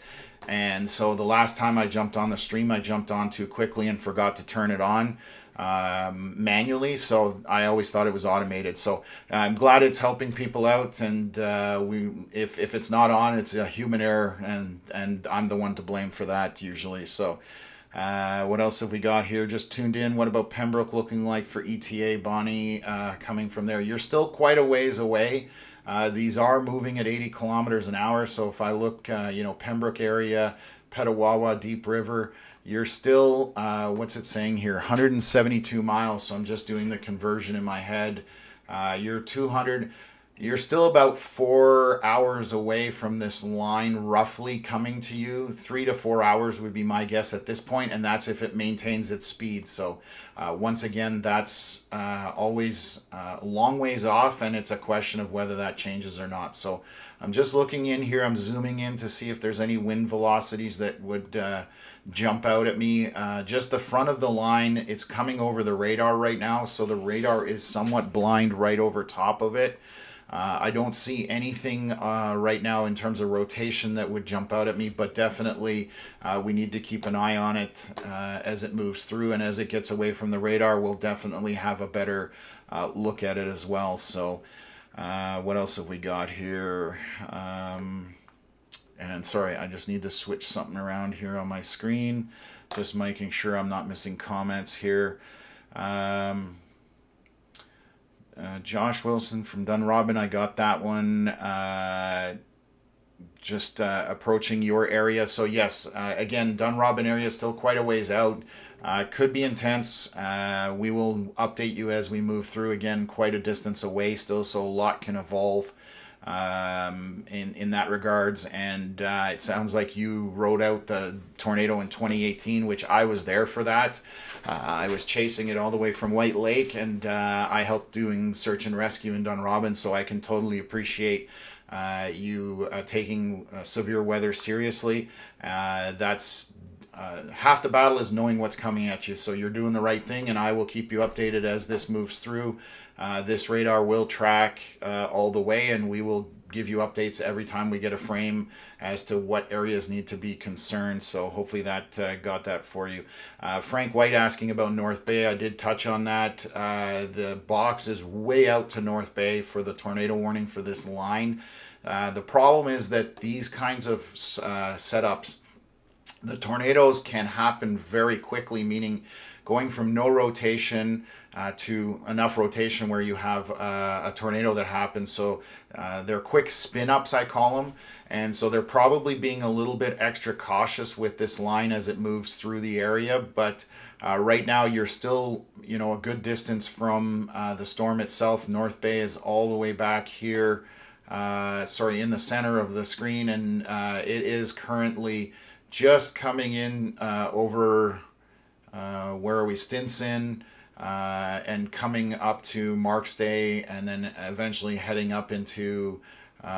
A: And so the last time I jumped on the stream, I jumped on too quickly and forgot to turn it on manually. So I always thought it was automated. So I'm glad it's helping people out. And if it's not on, it's a human error, and I'm the one to blame for that usually. So what else have we got here? Just tuned in. What about Pembroke looking like for ETA, Bonnie, coming from there? You're still quite a ways away. These are moving at 80 kilometers an hour. So if I look, Pembroke area, Petawawa, Deep River, you're still, what's it saying here? 172 miles. So I'm just doing the conversion in my head. You're still about 4 hours away from this line roughly coming to you. 3 to 4 hours would be my guess at this point, and that's if it maintains its speed. So once again, that's always a long ways off, and it's a question of whether that changes or not. So I'm just looking in here. I'm zooming in to see if there's any wind velocities that would jump out at me. Just the front of the line, it's coming over the radar right now, so the radar is somewhat blind right over top of it. I don't see anything right now in terms of rotation that would jump out at me, but definitely we need to keep an eye on it as it moves through, and as it gets away from the radar, we'll definitely have a better look at it as well. So what else have we got here? And sorry, I just need to switch something around here on my screen, just making sure I'm not missing comments here. Josh Wilson from Dunrobin, I got that one. Just approaching your area. So yes, again, Dunrobin area is still quite a ways out. Could be intense. We will update you as we move through. Again, quite a distance away still, so a lot can evolve in that regards. And it sounds like you rode out the tornado in 2018, which I was there for that. I was chasing it all the way from White Lake, and I helped doing search and rescue in Dunrobin, so I can totally appreciate you taking severe weather seriously. That's half the battle is knowing what's coming at you, so you're doing the right thing, and I will keep you updated as this moves through. This radar will track all the way, and we will give you updates every time we get a frame as to what areas need to be concerned. So hopefully that got that for you. Frank White asking about North Bay. I did touch on that. The box is way out to North Bay for the tornado warning for this line. The problem is that these kinds of setups, the tornadoes can happen very quickly, meaning going from no rotation to enough rotation where you have a tornado that happens. So they're quick spin ups, I call them. And so they're probably being a little bit extra cautious with this line as it moves through the area. But right now you're still, a good distance from the storm itself. North Bay is all the way back here, in the center of the screen. And it is currently just coming in over, where are we, Stinson, and coming up to Markstay, and then eventually heading up into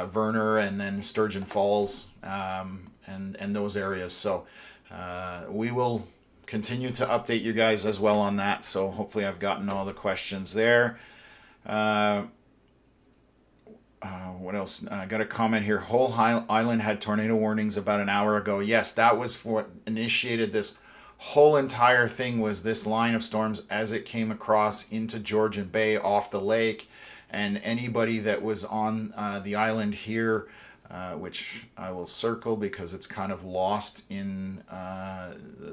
A: Verner and then Sturgeon Falls, and those areas. So we will continue to update you guys as well on that. So hopefully I've gotten all the questions there. What else? I got a comment here. Whole Island had tornado warnings about an hour ago. Yes, that was what initiated this whole entire thing, was this line of storms as it came across into Georgian Bay off the lake. And anybody that was on the island here, which I will circle because it's kind of lost in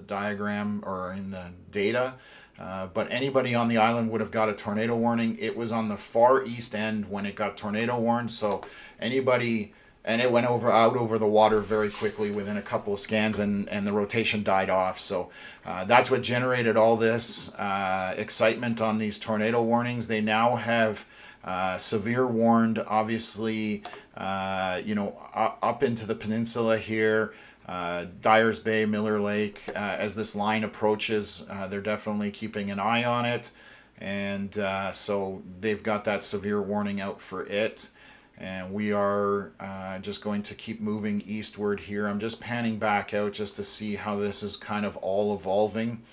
A: diagram or in the data. But anybody on the island would have got a tornado warning. It was on the far east end when it got tornado warned. So anybody, and it went out over the water very quickly within a couple of scans, and the rotation died off. So that's what generated all this excitement on these tornado warnings. They now have severe warned, obviously, up into the peninsula here. Dyers Bay, Miller Lake, as this line approaches, they're definitely keeping an eye on it, and so they've got that severe warning out for it, and we are just going to keep moving eastward here. I'm just panning back out just to see how this is kind of all evolving.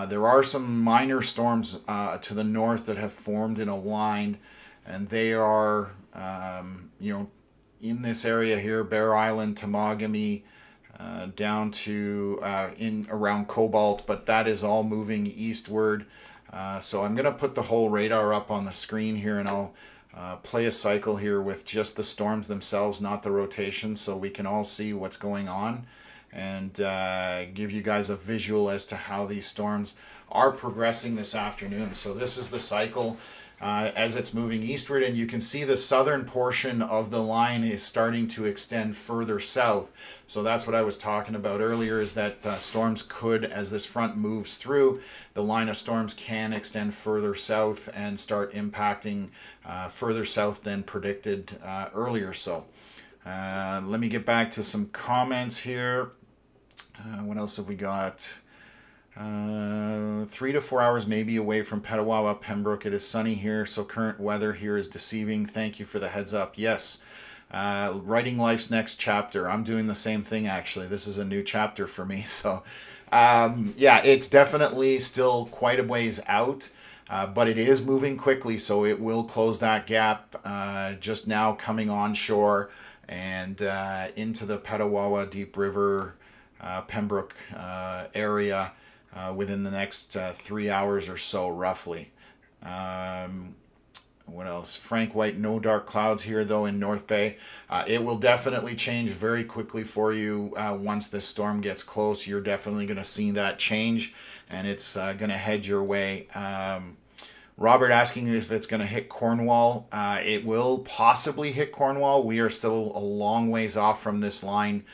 A: There are some minor storms to the north that have formed in a line, and they are in this area here, Bear Island, Temagami, down to in around Cobalt, but that is all moving eastward. So I'm going to put the whole radar up on the screen here, and I'll play a cycle here with just the storms themselves, not the rotation, so we can all see what's going on, and give you guys a visual as to how these storms are progressing this afternoon. So this is the cycle as it's moving eastward, and you can see the southern portion of the line is starting to extend further south. So that's what I was talking about earlier, is that storms could, as this front moves through, the line of storms can extend further south and start impacting further south than predicted earlier. So let me get back to some comments here. What else have we got? 3 to 4 hours maybe away from Petawawa, Pembroke. It is sunny here, so current weather here is deceiving. Thank you for the heads up. Yes, writing life's next chapter. I'm doing the same thing, actually. This is a new chapter for me. So yeah, it's definitely still quite a ways out, but it is moving quickly, so it will close that gap just now coming onshore and into the Petawawa, Deep River, Pembroke area within the next 3 hours or so, roughly. What else? Frank White, no dark clouds here, though, in North Bay. It will definitely change very quickly for you once this storm gets close. You're definitely going to see that change, and it's going to head your way. Robert asking if it's going to hit Cornwall. It will possibly hit Cornwall. We are still a long ways off from this line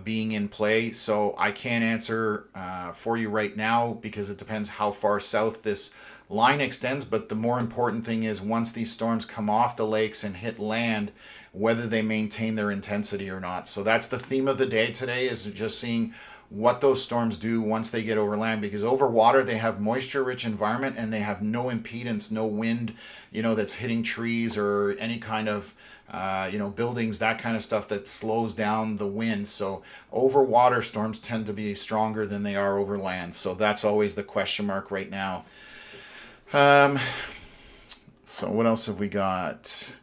A: being in play, so I can't answer for you right now because it depends how far south this line extends. But the more important thing is, once these storms come off the lakes and hit land, whether they maintain their intensity or not. So that's the theme of the day today, is just seeing what those storms do once they get over land, because over water they have moisture rich environment and they have no impedance, no wind, that's hitting trees or any kind of buildings, that kind of stuff that slows down the wind. So over water storms tend to be stronger than they are over land. So that's always the question mark right now. So what else have we got?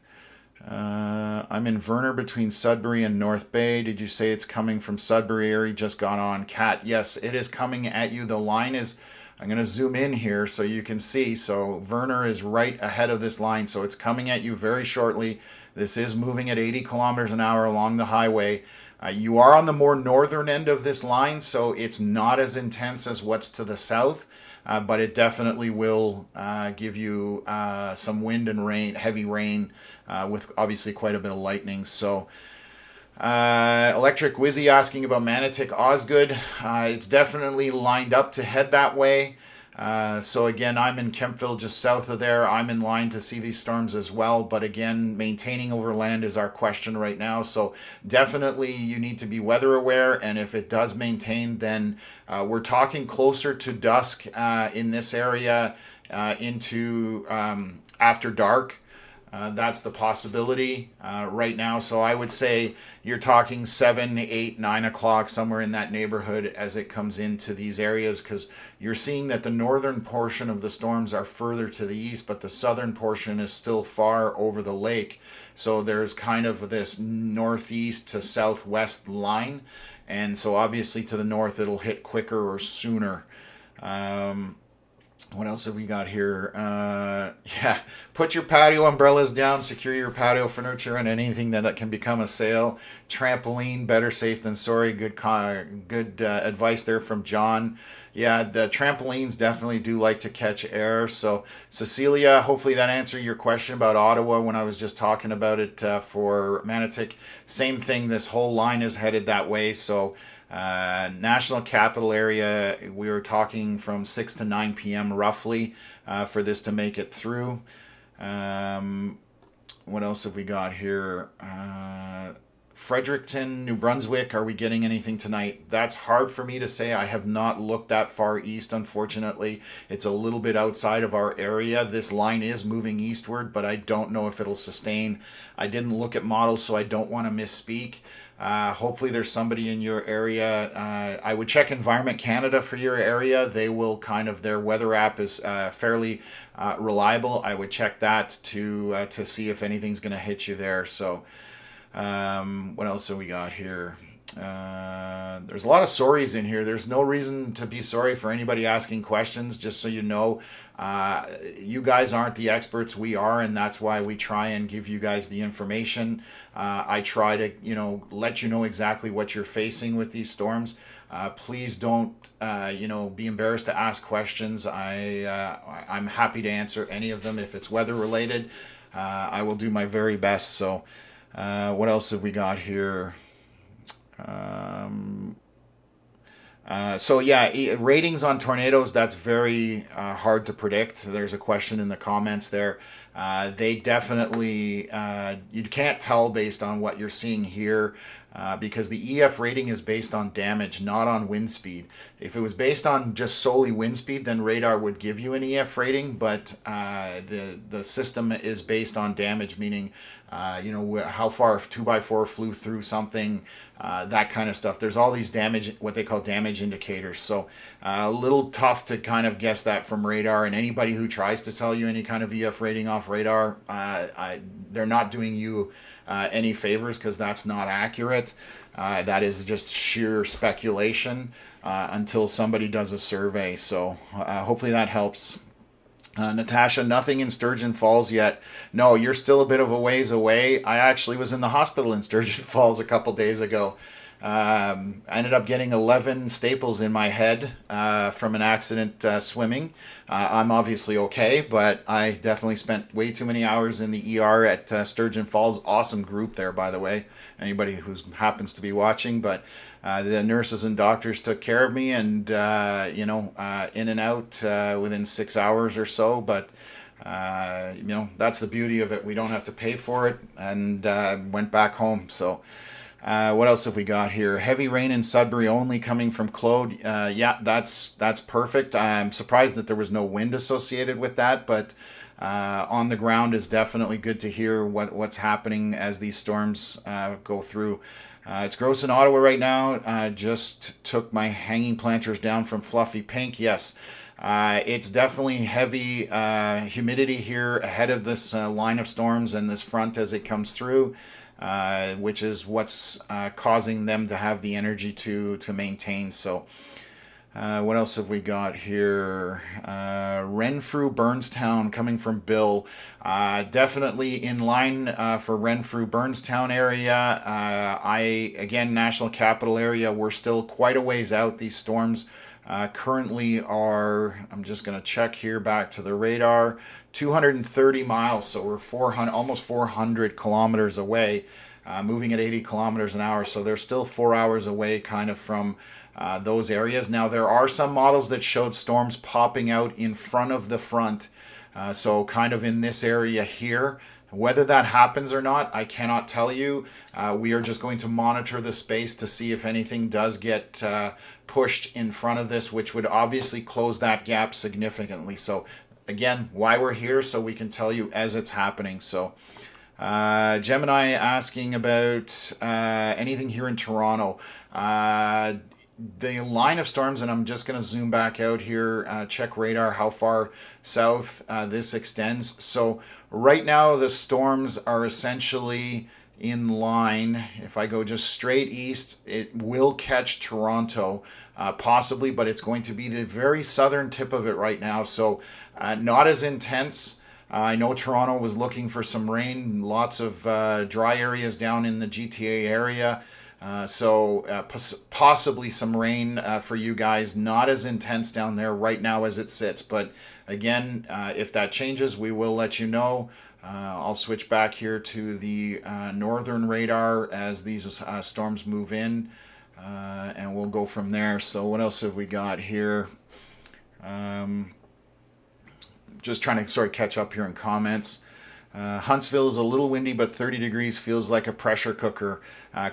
A: I'm in Verner between Sudbury and North Bay. Did you say it's coming from Sudbury area? Just got on. Cat, yes, it is coming at you. The line is, I'm going to zoom in here so you can see. So Verner is right ahead of this line. So it's coming at you very shortly. This is moving at 80 kilometers an hour along the highway. You are on the more northern end of this line, so it's not as intense as what's to the south. But it definitely will give you some wind and rain, heavy rain, with obviously quite a bit of lightning. So Electric Wizzy asking about Manotick Osgood. It's definitely lined up to head that way. So again, I'm in Kempville, just south of there. I'm in line to see these storms as well. But again, maintaining over land is our question right now. So definitely you need to be weather aware. And if it does maintain, then we're talking closer to dusk in this area into after dark. That's the possibility right now. So I would say you're talking 7, 8, 9 o'clock, somewhere in that neighborhood as it comes into these areas, because you're seeing that the northern portion of the storms are further to the east, but the southern portion is still far over the lake. So there's kind of this northeast to southwest line. And so obviously to the north, it'll hit quicker or sooner. What else have we got here? Yeah, put your patio umbrellas down, secure your patio furniture, and anything that can become a sail. Trampoline, better safe than sorry. Good advice there from John. Yeah, the trampolines definitely do like to catch air. So, Cecilia, hopefully that answered your question about Ottawa when I was just talking about it for Manotick. Same thing, this whole line is headed that way. So, National Capital Area, we were talking from 6 to 9 p.m. roughly for this to make it through. What else have we got here? Fredericton, New Brunswick, are we getting anything tonight? That's hard for me to say. I have not looked that far east, unfortunately. It's a little bit outside of our area. This line is moving eastward, but I don't know if it'll sustain. I didn't look at models, so I don't want to misspeak. Hopefully there's somebody in your area. I would check Environment Canada for your area. They will their weather app is fairly reliable. I would check that to see if anything's going to hit you there. So what else have we got here? There's a lot of sorries in here. There's no reason to be sorry for anybody asking questions, just so you know. You guys aren't the experts, we are, and that's why we try and give you guys the information. I try to, let you know exactly what you're facing with these storms. Please don't, be embarrassed to ask questions. I'm happy to answer any of them if it's weather related. I will do my very best. So, what else have we got here? Ratings on tornadoes, that's very hard to predict. There's a question in the comments there. They definitely, you can't tell based on what you're seeing here because the EF rating is based on damage, not on wind speed. If it was based on just solely wind speed, then radar would give you an EF rating, but the system is based on damage, meaning how far a 2x4 flew through something, that kind of stuff. There's all these damage, what they call damage indicators. So a little tough to kind of guess that from radar, and anybody who tries to tell you any kind of EF rating off radar, they're not doing you any favors, because that's not accurate. That is just sheer speculation until somebody does a survey. So hopefully that helps. Natasha, nothing in Sturgeon Falls yet. No, you're still a bit of a ways away. I actually was in the hospital in Sturgeon Falls a couple days ago. I ended up getting 11 staples in my head from an accident swimming. I'm obviously okay, but I definitely spent way too many hours in the ER at Sturgeon Falls. Awesome group there, by the way. Anybody who happens to be watching, but the nurses and doctors took care of me, and in and out within 6 hours or so. But that's the beauty of it. We don't have to pay for it, and went back home. So. What else have we got here? Heavy rain in Sudbury only coming from Claude. Yeah, that's perfect. I'm surprised that there was no wind associated with that, but on the ground is definitely good to hear what's happening as these storms go through. It's gross in Ottawa right now. Just took my hanging planters down from Fluffy Pink. Yes, it's definitely heavy humidity here ahead of this line of storms and this front as it comes through. Which is what's causing them to have the energy to maintain. So what else have we got here? Renfrew Burnstown coming from Bill. Definitely in line for Renfrew Burnstown area. Again, National Capital Area, we're still quite a ways out. These storms currently are, I'm just going to check here back to the radar, 230 miles, so we're almost 400 kilometers away, moving at 80 kilometers an hour, so they're still 4 hours away kind of from those areas. Now, there are some models that showed storms popping out in front of the front, so kind of in this area here. Whether that happens or not, I cannot tell you. We are just going to monitor the space to see if anything does get pushed in front of this, which would obviously close that gap significantly. So again, why we're here, so we can tell you as it's happening. So Gemini asking about anything here in Toronto. The line of storms, and I'm just going to zoom back out here, check radar, how far south this extends. So right now the storms are essentially in line. If I go just straight east, it will catch Toronto, possibly, but it's going to be the very southern tip of it right now, so not as intense. I know Toronto was looking for some rain, lots of dry areas down in the GTA area. Possibly some rain for you guys, not as intense down there right now as it sits. But again, if that changes, we will let you know. I'll switch back here to the northern radar as these storms move in, and we'll go from there. So what else have we got here? Just trying to catch up here in comments. Huntsville is a little windy, but 30 degrees feels like a pressure cooker,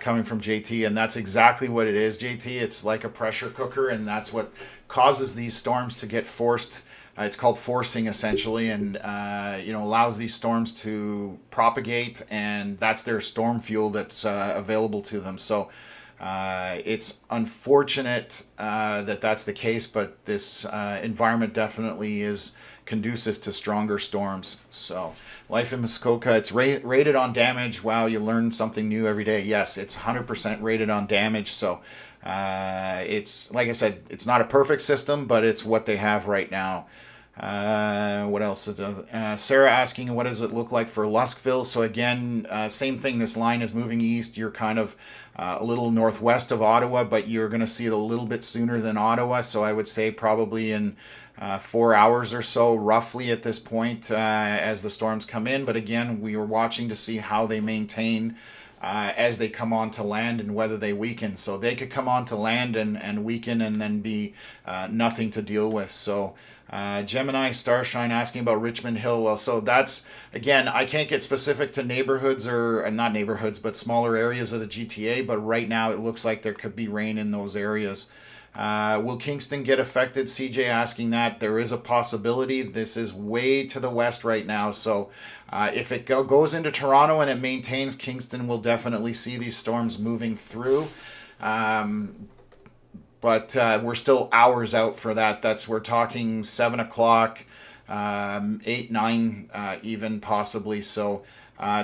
A: coming from JT. And that's exactly what it is, JT. It's like a pressure cooker, and that's what causes these storms to get forced. It's called forcing, essentially, and allows these storms to propagate, and that's their storm fuel that's available to them. So it's unfortunate that that's the case, but this environment definitely is conducive to stronger storms. So life in Muskoka, it's rated on damage. Wow, you learn something new every day. Yes, it's 100% rated on damage. So it's, like I said, it's not a perfect system, but it's what they have right now. What else? Sarah asking, what does it look like for Luskville? So again, same thing. This line is moving east. You're kind of a little northwest of Ottawa, but you're going to see it a little bit sooner than Ottawa. So I would say probably in 4 hours or so, roughly at this point, as the storms come in. But again, we are watching to see how they maintain as they come onto land and whether they weaken. So they could come onto land and weaken and then be nothing to deal with. So Gemini Starshine asking about Richmond Hill. Well, so that's, again, I can't get specific to neighborhoods or not neighborhoods, but smaller areas of the GTA. But right now it looks like there could be rain in those areas. Will Kingston get affected? CJ asking that. There is a possibility. This is way to the west right now. So if it goes into Toronto and it maintains, Kingston will definitely see these storms moving through. But we're still hours out for that. We're talking 7 o'clock, 8, 9 even possibly. So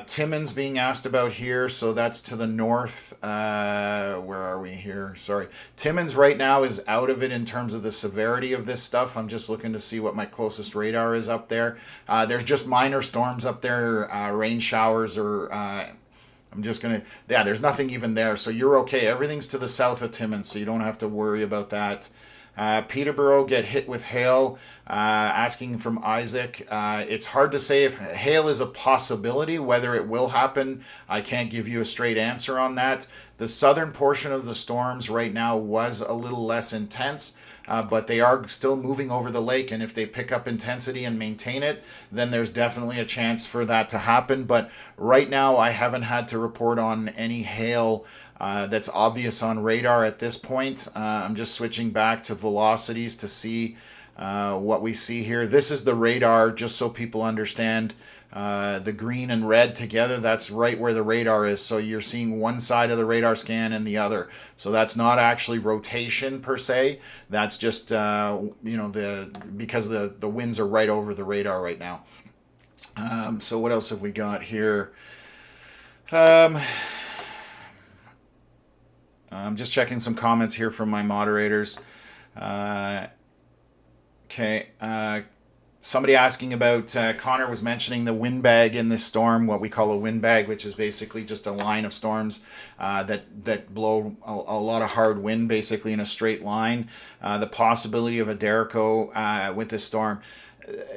A: Timmins being asked about here. So that's to the north. Where are we here? Sorry. Timmins right now is out of it in terms of the severity of this stuff. I'm just looking to see what my closest radar is up there. There's just minor storms up there, rain showers or... I'm just going to, there's nothing even there. So you're okay. Everything's to the south of Timmins, so you don't have to worry about that. Peterborough get hit with hail, asking from Isaac. It's hard to say if hail is a possibility, whether it will happen. I can't give you a straight answer on that. The southern portion of the storms right now was a little less intense, but they are still moving over the lake, and if they pick up intensity and maintain it, then there's definitely a chance for that to happen. But right now, I haven't had to report on any hail that's obvious on radar at this point. I'm just switching back to velocities to see what we see here. This is the radar, just so people understand. The green and red together, that's right where the radar is. So you're seeing one side of the radar scan and the other. So that's not actually rotation per se. That's just because the winds are right over the radar right now. So what else have we got here? I'm just checking some comments here from my moderators. Okay. Somebody asking about, Connor was mentioning the windbag in this storm, what we call a windbag, which is basically just a line of storms that blow a lot of hard wind basically in a straight line. The possibility of a Derico with this storm.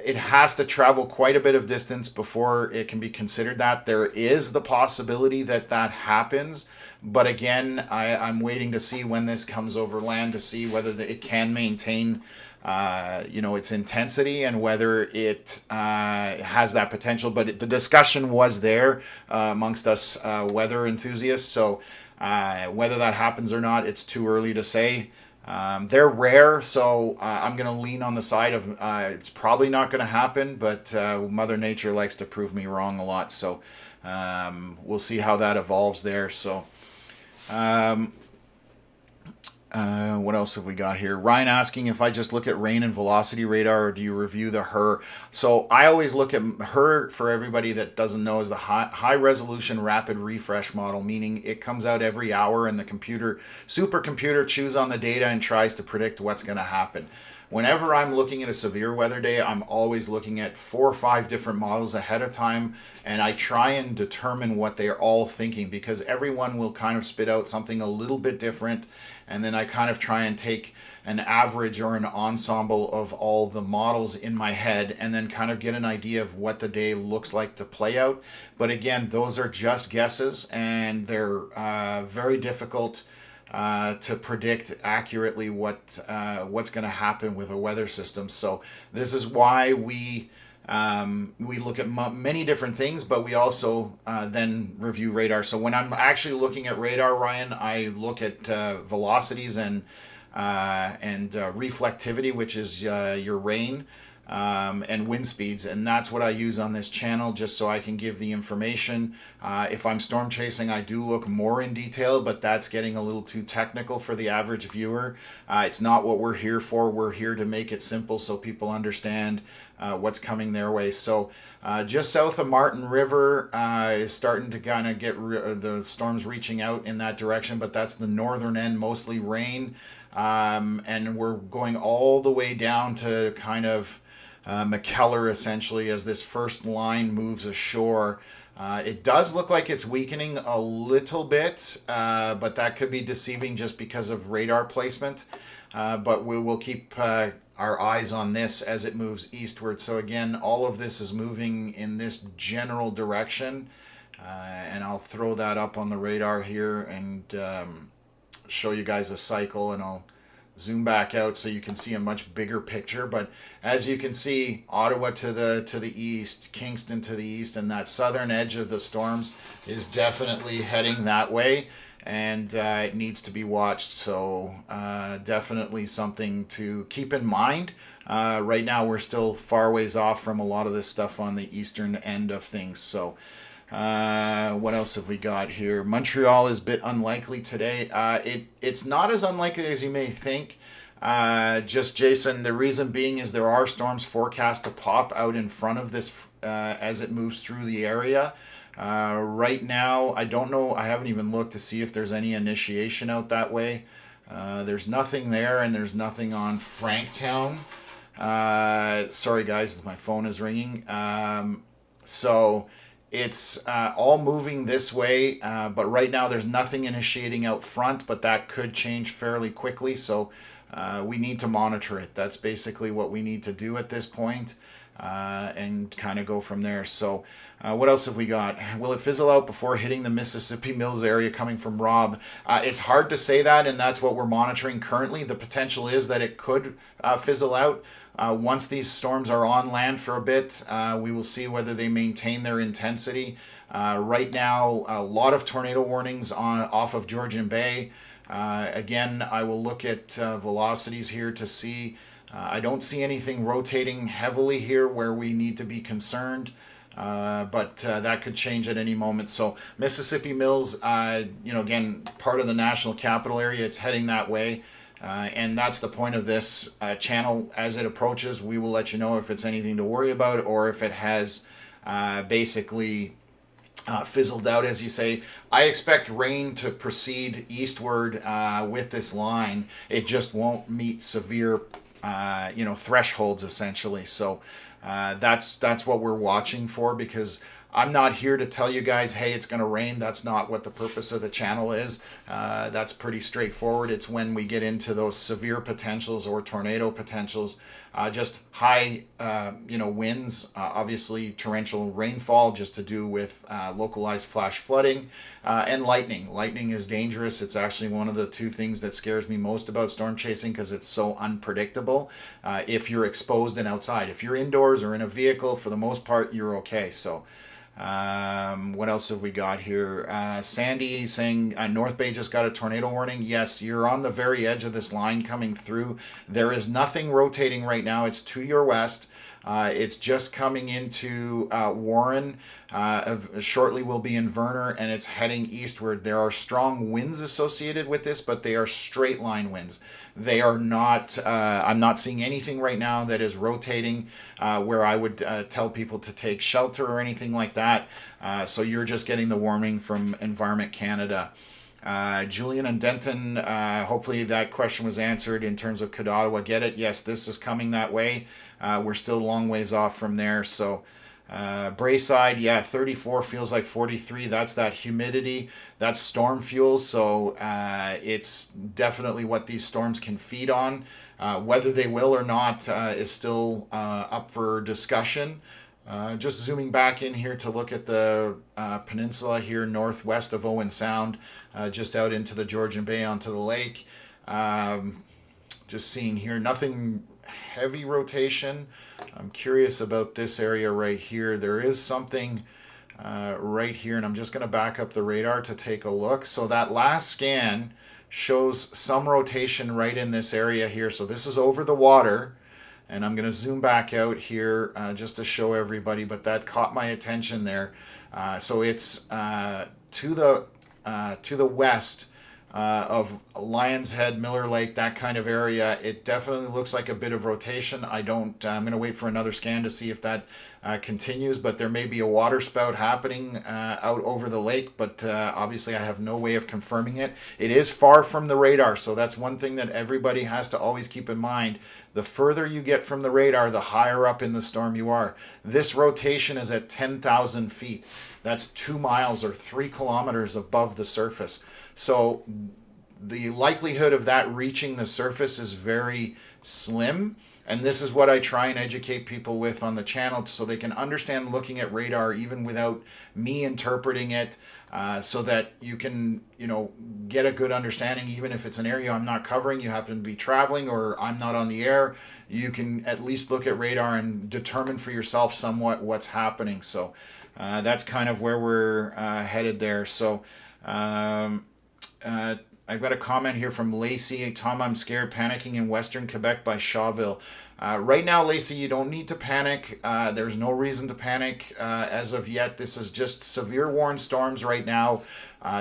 A: It has to travel quite a bit of distance before it can be considered that. There is the possibility that happens, but again, I'm waiting to see when this comes over land to see whether it can maintain its intensity and whether it has that potential. But the discussion was there amongst us weather enthusiasts. So whether that happens or not, it's too early to say. They're rare, so I'm going to lean on the side of it's probably not going to happen, but Mother Nature likes to prove me wrong a lot. So we'll see how that evolves there. So What else have we got here? Ryan asking if I just look at rain and velocity radar or do you review the HER? So I always look at HER, for everybody that doesn't know, is the high resolution rapid refresh model, meaning it comes out every hour and the supercomputer chews on the data and tries to predict what's going to happen. Whenever I'm looking at a severe weather day, I'm always looking at 4 or 5 different models ahead of time, and I try and determine what they're all thinking, because everyone will kind of spit out something a little bit different, and then I kind of try and take an average or an ensemble of all the models in my head and then kind of get an idea of what the day looks like to play out. But again, those are just guesses, and they're very difficult to predict accurately what's going to happen with a weather system. So this is why we look at many different things, but we also then review radar. So when I'm actually looking at radar, Ryan, I look at velocities and reflectivity, which is your rain. And wind speeds, and that's what I use on this channel, just so I can give the information. If I'm storm chasing, I do look more in detail, but that's getting a little too technical for the average viewer. It's not what we're here for. We're here to make it simple so people understand what's coming their way. So just south of Martin River is starting to kind of get the storms reaching out in that direction, but that's the northern end, mostly rain. And we're going all the way down to kind of McKellar, essentially, as this first line moves ashore. It does look like it's weakening a little bit, but that could be deceiving just because of radar placement. But we will keep our eyes on this as it moves eastward. So again, all of this is moving in this general direction. And I'll throw that up on the radar here and show you guys a cycle, and I'll zoom back out so you can see a much bigger picture. But as you can see, Ottawa to the east, Kingston to the east, and that southern edge of the storms is definitely heading that way, and it needs to be watched. So definitely something to keep in mind. Right now we're still far ways off from a lot of this stuff on the eastern end of things. So what else have we got here? Montreal is a bit unlikely today. It's not as unlikely as you may think. Just Jason, the reason being is there are storms forecast to pop out in front of this as it moves through the area. Right now, I don't know. I haven't even looked to see if there's any initiation out that way. There's nothing there, and there's nothing on Franktown. Sorry, guys, my phone is ringing. So it's all moving this way, but right now there's nothing initiating out front, but that could change fairly quickly. So we need to monitor it. That's basically what we need to do at this point, and kind of go from there. So what else have we got? Will it fizzle out before hitting the Mississippi Mills area, coming from Rob? It's hard to say that, and that's what we're monitoring currently. The potential is that it could fizzle out. Once these storms are on land for a bit, we will see whether they maintain their intensity. Right now, a lot of tornado warnings off of Georgian Bay. Again, I will look at velocities here to see. I don't see anything rotating heavily here where we need to be concerned, but that could change at any moment. So Mississippi Mills, again, part of the national capital area, it's heading that way. And that's the point of this channel. As it approaches, we will let you know if it's anything to worry about, or if it has basically fizzled out, as you say. I expect rain to proceed eastward with this line. It just won't meet severe thresholds, essentially. So that's what we're watching for, because I'm not here to tell you guys, hey, it's going to rain. That's not what the purpose of the channel is. That's pretty straightforward. It's when we get into those severe potentials or tornado potentials, just high, winds, obviously torrential rainfall, just to do with localized flash flooding, and lightning. Lightning is dangerous. It's actually one of the two things that scares me most about storm chasing, because it's so unpredictable. If you're exposed and outside, if you're indoors or in a vehicle, for the most part, you're okay. So What else have we got here? Sandy saying North Bay just got a tornado warning. Yes, you're on the very edge of this line coming through. There is nothing rotating right now. It's to your west. It's just coming into Warren. Shortly will be in Verner, and it's heading eastward. There are strong winds associated with this, but they are straight line winds. They are not, I'm not seeing anything right now that is rotating where I would tell people to take shelter or anything like that. So you're just getting the warning from Environment Canada. Julian and Denton, hopefully that question was answered in terms of could Ottawa get it? Yes, this is coming that way. We're still a long ways off from there. So Brayside, yeah, 34 feels like 43. That's that humidity. That's storm fuel. So it's definitely what these storms can feed on. Whether they will or not is still up for discussion. Just zooming back in here to look at the peninsula here northwest of Owen Sound, just out into the Georgian Bay onto the lake. Just seeing here, nothing heavy rotation. I'm curious about this area right here. There is something right here, and I'm just going to back up the radar to take a look. So that last scan shows some rotation right in this area here. So this is over the water. And I'm going to zoom back out here just to show everybody, but that caught my attention there. So it's to the west of Lions Head, Miller Lake, that kind of area. It definitely looks like a bit of rotation. I'm going to wait for another scan to see if that continues, but there may be a water spout happening out over the lake, but obviously I have no way of confirming it. It is far from the radar, so that's one thing that everybody has to always keep in mind. The further you get from the radar, the higher up in the storm you are. This rotation is at 10,000 feet. That's 2 miles or 3 kilometers above the surface. So the likelihood of that reaching the surface is very slim. And this is what I try and educate people with on the channel so they can understand looking at radar even without me interpreting it, so that you can, get a good understanding. Even if it's an area I'm not covering, you happen to be traveling or I'm not on the air, you can at least look at radar and determine for yourself somewhat what's happening. So that's kind of where we're headed there. So I've got a comment here from Lacey. Tom, I'm scared, panicking in Western Quebec by Shawville. Right now, Lacey, you don't need to panic. There's no reason to panic as of yet. This is just severe warned storms right now.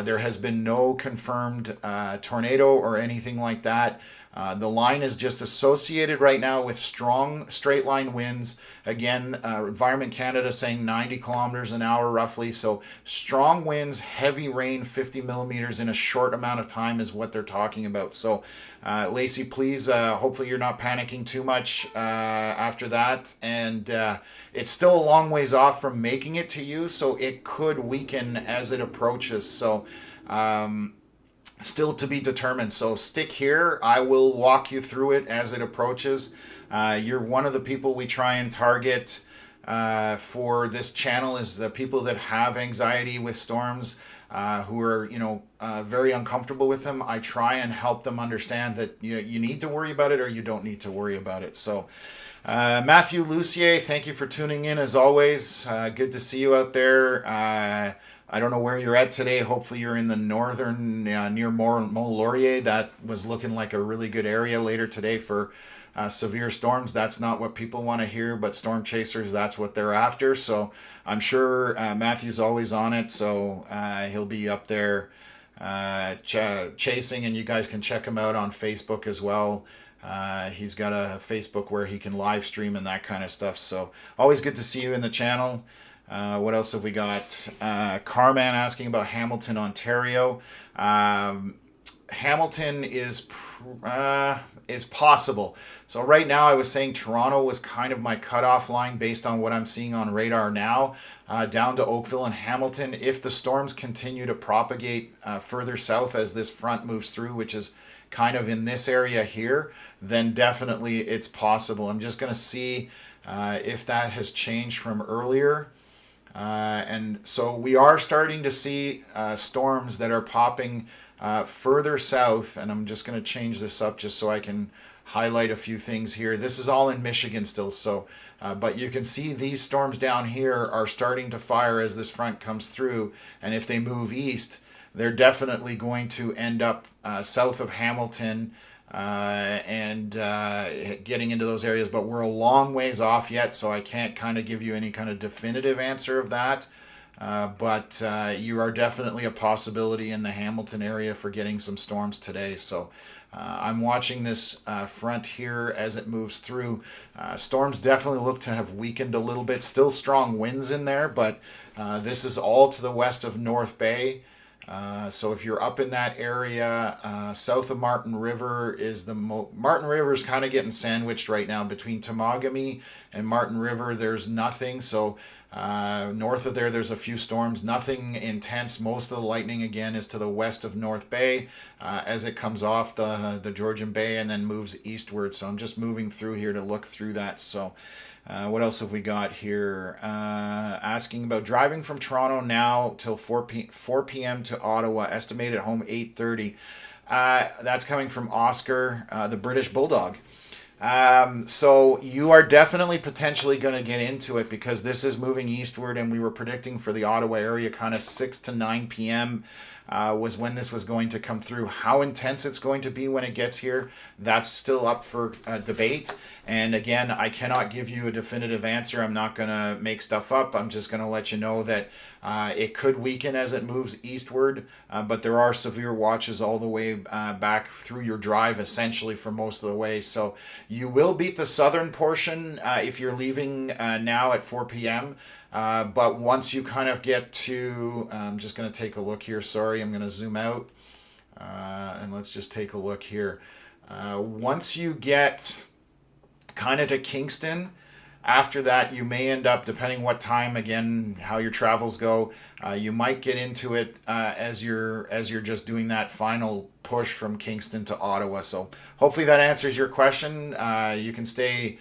A: There has been no confirmed tornado or anything like that. The line is just associated right now with strong straight line winds. Again, Environment Canada saying 90 kilometers an hour roughly. So strong winds, heavy rain, 50 millimeters in a short amount of time is what they're talking about. So Lacey, please, hopefully you're not panicking too much after that. And it's still a long ways off from making it to you, so it could weaken as it approaches. So still to be determined. So stick here. I will walk you through it as it approaches. You're one of the people we try and target for this channel, is the people that have anxiety with storms, who are very uncomfortable with them. I try and help them understand that you need to worry about it or you don't need to worry about it. So Matthew Lucier, thank you for tuning in as always. Good to see you out there. I don't know where you're at today. Hopefully you're in the northern, near Mont-Laurier. That was looking like a really good area later today for severe storms. That's not what people want to hear, but storm chasers, that's what they're after. So I'm sure Matthew's always on it. So he'll be up there chasing, and you guys can check him out on Facebook as well. He's got a Facebook where he can live stream and that kind of stuff. So always good to see you in the channel. What else have we got? Carman asking about Hamilton, Ontario. Hamilton is possible. So right now I was saying Toronto was kind of my cutoff line based on what I'm seeing on radar now, down to Oakville and Hamilton. If the storms continue to propagate further south as this front moves through, which is kind of in this area here, then definitely it's possible. I'm just going to see if that has changed from earlier. And so we are starting to see storms that are popping further south, and I'm just going to change this up just so I can highlight a few things here. This is all in Michigan still, so but you can see these storms down here are starting to fire as this front comes through, and if they move east, they're definitely going to end up south of Hamilton and getting into those areas, but we're a long ways off yet, so I can't kind of give you any kind of definitive answer of that. But you are definitely a possibility in the Hamilton area for getting some storms today. So I'm watching this front here as it moves through. Storms definitely look to have weakened a little bit. Still strong winds in there, but this is all to the west of North Bay. So if you're up in that area, south of Martin River is Martin River is kind of getting sandwiched right now between Temagami and Martin River. There's nothing. So north of there's a few storms, nothing intense. Most of the lightning again is to the west of North Bay as it comes off the Georgian Bay and then moves eastward. So I'm just moving through here to look through that. So what else have we got here? Asking about driving from Toronto now till 4 p.m. to Ottawa. Estimated home 8:30. That's coming from Oscar, the British Bulldog. So you are definitely potentially going to get into it because this is moving eastward, and we were predicting for the Ottawa area kind of 6 to 9 p.m. Was when this was going to come through. How intense it's going to be when it gets here, that's still up for debate. And again, I cannot give you a definitive answer. I'm not going to make stuff up. I'm just going to let you know that it could weaken as it moves eastward, but there are severe watches all the way back through your drive, essentially for most of the way. So you will beat the southern portion if you're leaving now at 4 p.m. But once you kind of get to, I'm just going to take a look here. Sorry, I'm going to zoom out and let's just take a look here. Once you get kind of to Kingston, after that you may end up, depending what time, again, how your travels go, you might get into it as you're just doing that final push from Kingston to Ottawa. So hopefully that answers your question. You can stay.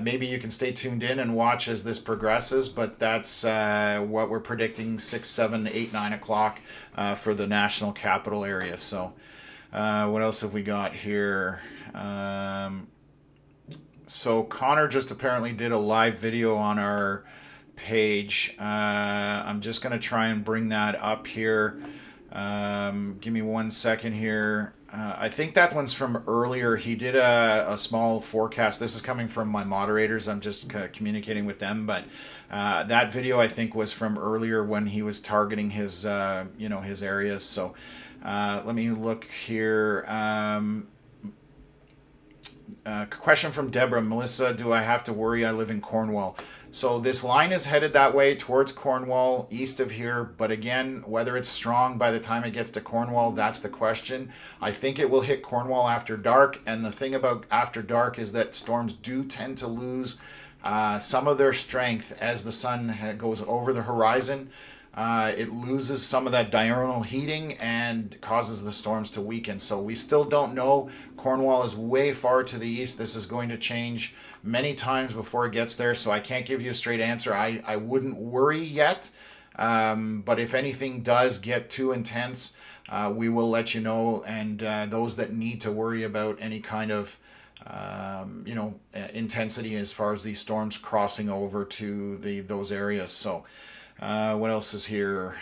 A: Maybe you can stay tuned in and watch as this progresses, but that's what we're predicting 6, 7, 8, 9 o'clock for the national capital area. So what else have we got here? So Connor just apparently did a live video on our page. I'm just going to try and bring that up here. Give me 1 second here. I think that one's from earlier. He did a small forecast. This is coming from my moderators. I'm just communicating with them. But that video, I think, was from earlier when he was targeting his, his areas. So let me look here. Question from Deborah. Melissa, do I have to worry? I live in Cornwall. So this line is headed that way towards Cornwall, east of here. But again, whether it's strong by the time it gets to Cornwall, that's the question. I think it will hit Cornwall after dark. And the thing about after dark is that storms do tend to lose some of their strength as the sun goes over the horizon. It loses some of that diurnal heating and causes the storms to weaken. So we still don't know. Cornwall is way far to the east. This is going to change many times before it gets there. So I can't give you a straight answer. I wouldn't worry yet. But if anything does get too intense, we will let you know. And those that need to worry about any kind of intensity as far as these storms crossing over to those areas. So what else is here?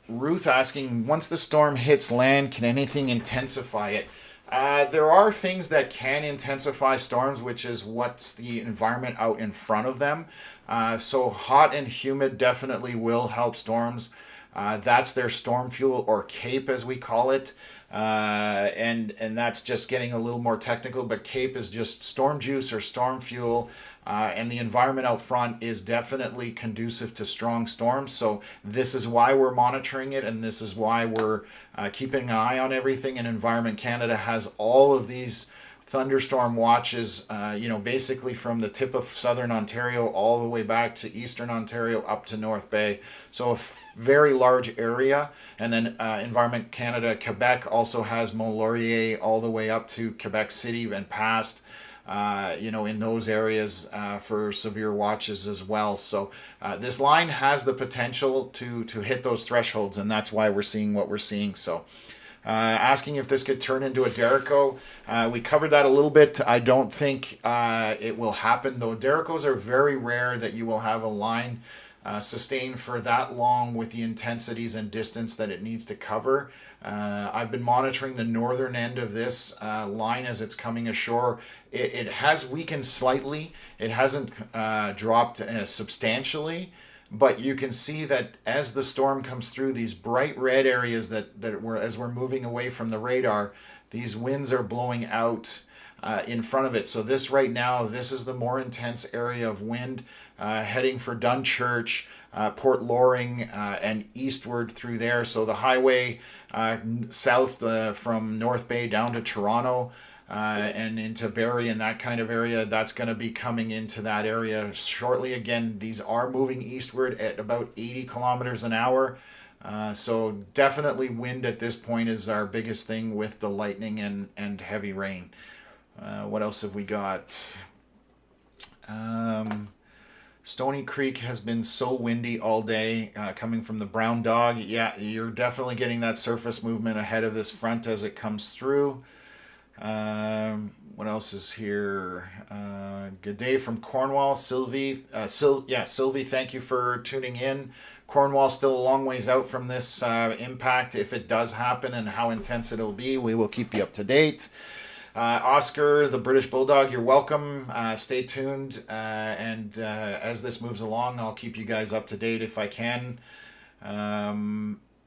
A: Ruth asking, once the storm hits land, can anything intensify it? There are things that can intensify storms, which is what's the environment out in front of them. So hot and humid definitely will help storms. That's their storm fuel, or CAPE as we call it. And that's just getting a little more technical, but CAPE is just storm juice or storm fuel. And the environment out front is definitely conducive to strong storms. So this is why we're monitoring it, and this is why we're keeping an eye on everything. And Environment Canada has all of these thunderstorm watches, basically from the tip of southern Ontario all the way back to eastern Ontario up to North Bay. So a very large area. And then Environment Canada Quebec also has Mont Laurier all the way up to Quebec City and past. In those areas for severe watches as well. So this line has the potential to hit those thresholds, and that's why we're seeing what we're seeing. So asking if this could turn into a Derico. We covered that a little bit. I don't think it will happen, though. Dericos are very rare that you will have a line sustained for that long with the intensities and distance that it needs to cover. I've been monitoring the northern end of this line as it's coming ashore. It has weakened slightly. It hasn't dropped substantially. But you can see that as the storm comes through, these bright red areas as we're moving away from the radar, these winds are blowing out in front of it. So this right now, this is the more intense area of wind heading for Dunchurch, Port Loring, and eastward through there. So the highway south from North Bay down to Toronto, and into Barrie and that kind of area, that's going to be coming into that area shortly. Again, these are moving eastward at about 80 kilometers an hour. So definitely wind at this point is our biggest thing with the lightning and heavy rain. What else have we got? Stony Creek has been so windy all day, coming from the Brown Dog. Yeah, you're definitely getting that surface movement ahead of this front as it comes through. What else is here? Good day from Cornwall, Sylvie. Sylvie, thank you for tuning in. Cornwall still a long ways out from this impact. If it does happen and how intense it'll be, we will keep you up to date. Oscar, the British Bulldog, you're welcome. Stay tuned, and as this moves along, I'll keep you guys up to date if I can.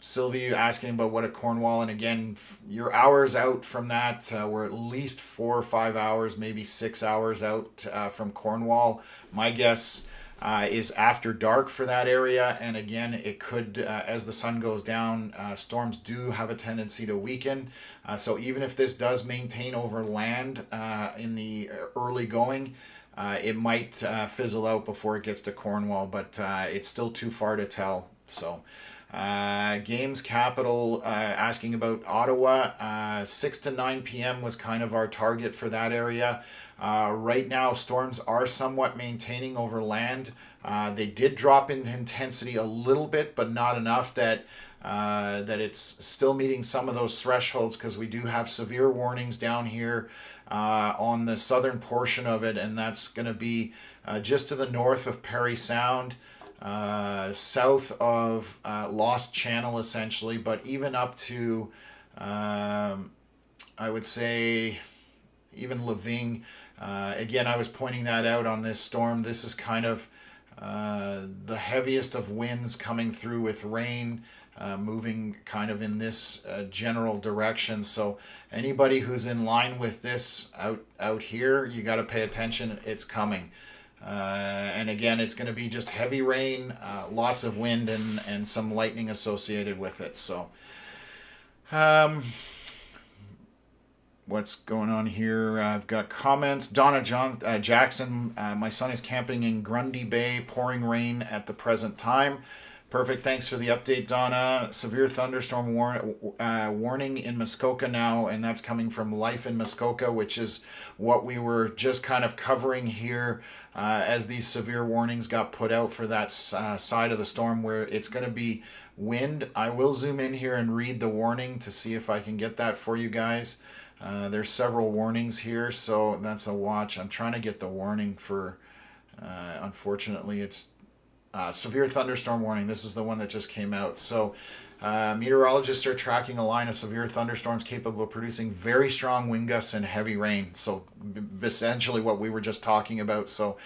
A: Sylvie asking about what a Cornwall, and again, you're hours out from that. We're at least 4 or 5 hours, maybe 6 hours out from Cornwall. My guess is after dark for that area, and again, it could, as the sun goes down, storms do have a tendency to weaken. So even if this does maintain over land in the early going, it might fizzle out before it gets to Cornwall, but it's still too far to tell. So. Games Capital asking about Ottawa. 6 to 9 p.m. was kind of our target for that area. Right now, storms are somewhat maintaining over land. They did drop in intensity a little bit, but not enough that it's still meeting some of those thresholds, because we do have severe warnings down here on the southern portion of it, and that's going to be just to the north of Parry Sound. South of Lost Channel, essentially, but even up to, I would say, even Living. Again, I was pointing that out on this storm. This is kind of the heaviest of winds coming through with rain, moving kind of in this general direction. So anybody who's in line with this out here, you got to pay attention. It's coming. And again, it's going to be just heavy rain, lots of wind, and some lightning associated with it. So, what's going on here? I've got comments. Donna Jackson, my son is camping in Grundy Bay, pouring rain at the present time. Perfect. Thanks for the update, Donna. Severe thunderstorm warning in Muskoka now, and that's coming from Life in Muskoka, which is what we were just kind of covering here as these severe warnings got put out for that side of the storm where it's going to be wind. I will zoom in here and read the warning to see if I can get that for you guys. There's several warnings here, so that's a watch. I'm trying to get the warning for, unfortunately, it's severe thunderstorm warning. This is the one that just came out. So meteorologists are tracking a line of severe thunderstorms capable of producing very strong wind gusts and heavy rain. So essentially what we were just talking about. So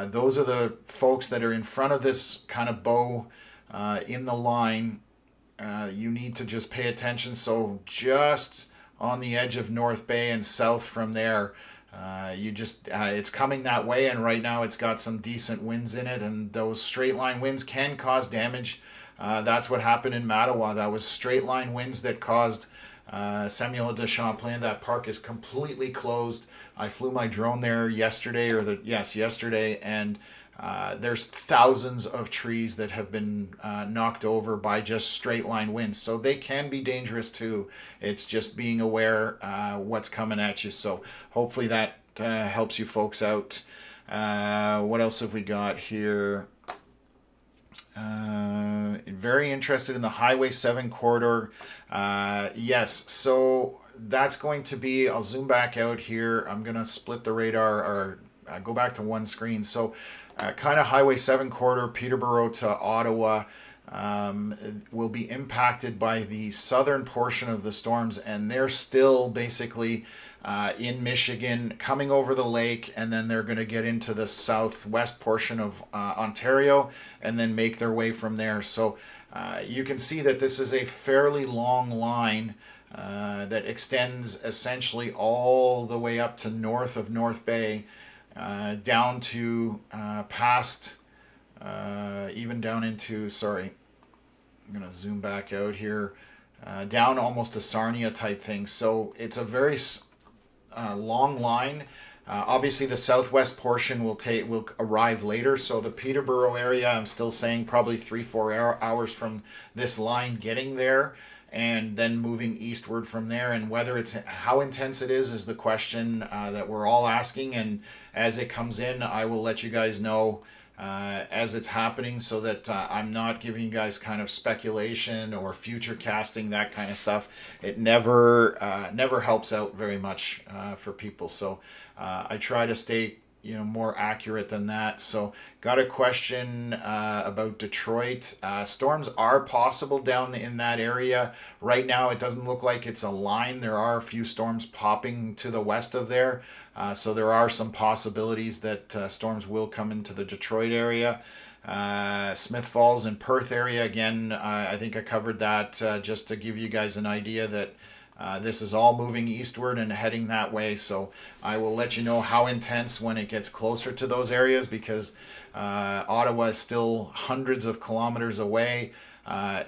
A: those are the folks that are in front of this kind of bow in the line. You need to just pay attention. So just on the edge of North Bay and south from there, it's coming that way, and right now it's got some decent winds in it, and those straight line winds can cause damage. That's what happened in Mattawa. That was straight line winds that caused Samuel de Champlain. That park is completely closed. I flew my drone there yesterday, and there's thousands of trees that have been knocked over by just straight line winds. So they can be dangerous too. It's just being aware what's coming at you. So hopefully that helps you folks out. What else have we got here? Very interested in the Highway 7 corridor. Yes, so that's going to be, I'll zoom back out here. I'm going to split the radar or go back to one screen. So kind of Highway 7 corridor, Peterborough to Ottawa, will be impacted by the southern portion of the storms, and they're still basically in Michigan, coming over the lake, and then they're going to get into the southwest portion of Ontario and then make their way from there. So you can see that this is a fairly long line that extends essentially all the way up to north of North Bay, down to past, even down into, sorry, I'm going to zoom back out here, down almost to Sarnia type thing. So it's a very long line. Obviously, the southwest portion will arrive later. So the Peterborough area, I'm still saying probably 3-4 hours from this line getting there, and then moving eastward from there. And whether it's how intense it is the question that we're all asking. And as it comes in, I will let you guys know as it's happening, so that I'm not giving you guys kind of speculation or future casting, that kind of stuff. It never helps out very much for people. So I try to stay more accurate than that. So got a question about Detroit. Storms are possible down in that area. Right now it doesn't look like it's a line. There are a few storms popping to the west of there. So there are some possibilities that storms will come into the Detroit area. Smith Falls and Perth area, again, I think I covered that just to give you guys an idea that this is all moving eastward and heading that way. So I will let you know how intense when it gets closer to those areas, because Ottawa is still hundreds of kilometers away.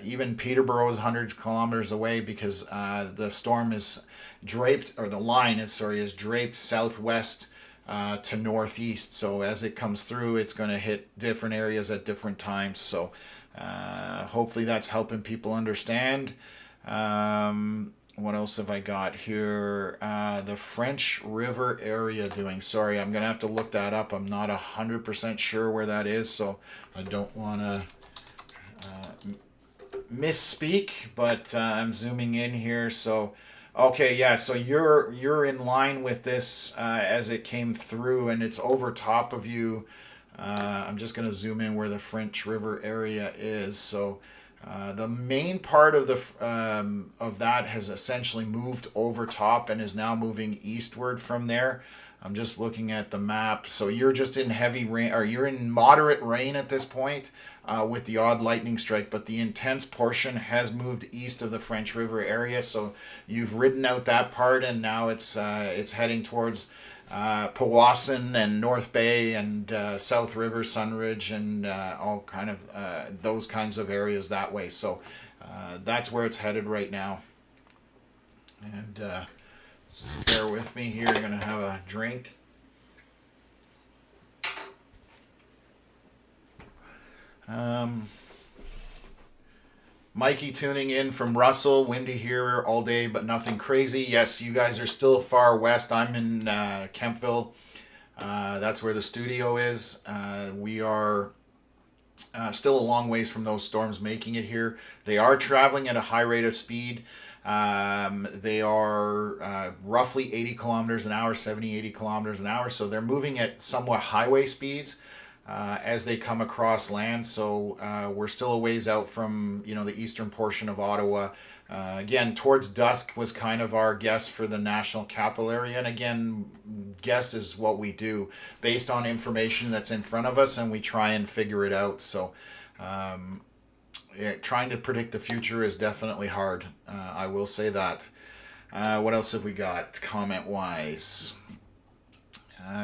A: Even Peterborough is hundreds of kilometers away, because the storm is draped, or the line is draped southwest to northeast. So as it comes through, it's going to hit different areas at different times. So hopefully that's helping people understand. What else have I got here? The French River area doing. Sorry, I'm going to have to look that up. I'm not 100% sure where that is, so I don't want to misspeak, but I'm zooming in here. So, okay, yeah, so you're in line with this as it came through, and it's over top of you. I'm just going to zoom in where the French River area is. So the main part of that has essentially moved over top and is now moving eastward from there. I'm just looking at the map. So you're just in heavy rain, or you're in moderate rain at this point, with the odd lightning strike, but the intense portion has moved east of the French River area. So you've ridden out that part, and now it's heading towards Powassan and North Bay and South River, Sunridge, and all kind of those kinds of areas that way. So that's where it's headed right now. And just bear with me here. I'm going to have a drink. Mikey tuning in from Russell. Windy here all day, but nothing crazy. Yes, you guys are still far west. I'm in Kemptville. That's where the studio is. We are still a long ways from those storms making it here. They are traveling at a high rate of speed. They are roughly 80 kilometers an hour, 70, 80 kilometers an hour. So they're moving at somewhat highway speeds as they come across land. So we're still a ways out from, the eastern portion of Ottawa. Again, towards dusk was kind of our guess for the national capital area. And again, guess is what we do based on information that's in front of us, and we try and figure it out. So trying to predict the future is definitely hard. I will say that. What else have we got comment-wise?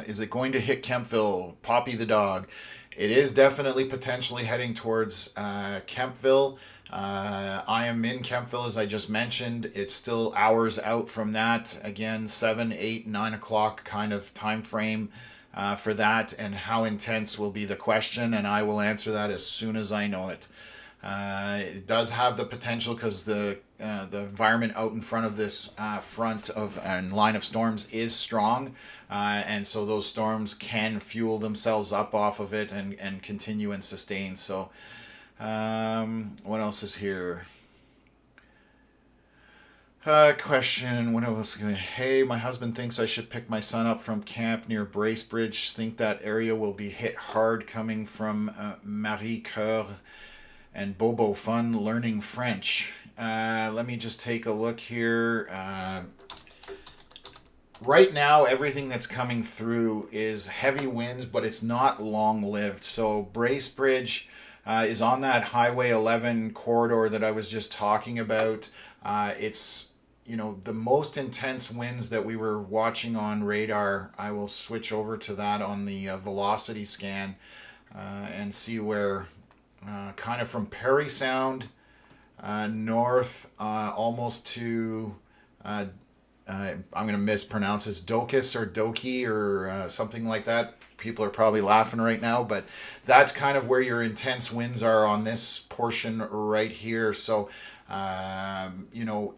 A: Is it going to hit Kemptville? Poppy the dog. It is definitely potentially heading towards Kemptville. I am in Kemptville, as I just mentioned. It's still hours out from that. Again, 7, 8, 9 o'clock kind of time frame for that. And how intense will be the question, and I will answer that as soon as I know it. It does have the potential, because the environment out in front of this front of and line of storms is strong, and so those storms can fuel themselves up off of it and continue and sustain. So What else is here? Question. What else? Hey, my husband thinks I should pick my son up from camp near Bracebridge. Think that area will be hit hard coming from Marie Coeur and Bobo Fun learning French. Let me just take a look here. Right now, everything that's coming through is heavy winds, but it's not long lived. So Bracebridge is on that Highway 11 corridor that I was just talking about. It's the most intense winds that we were watching on radar. I will switch over to that on the velocity scan and see where kind of from Parry Sound north almost to I'm going to mispronounce this, Dokis or Doki or something like that. People are probably laughing right now, but that's kind of where your intense winds are on this portion right here. So,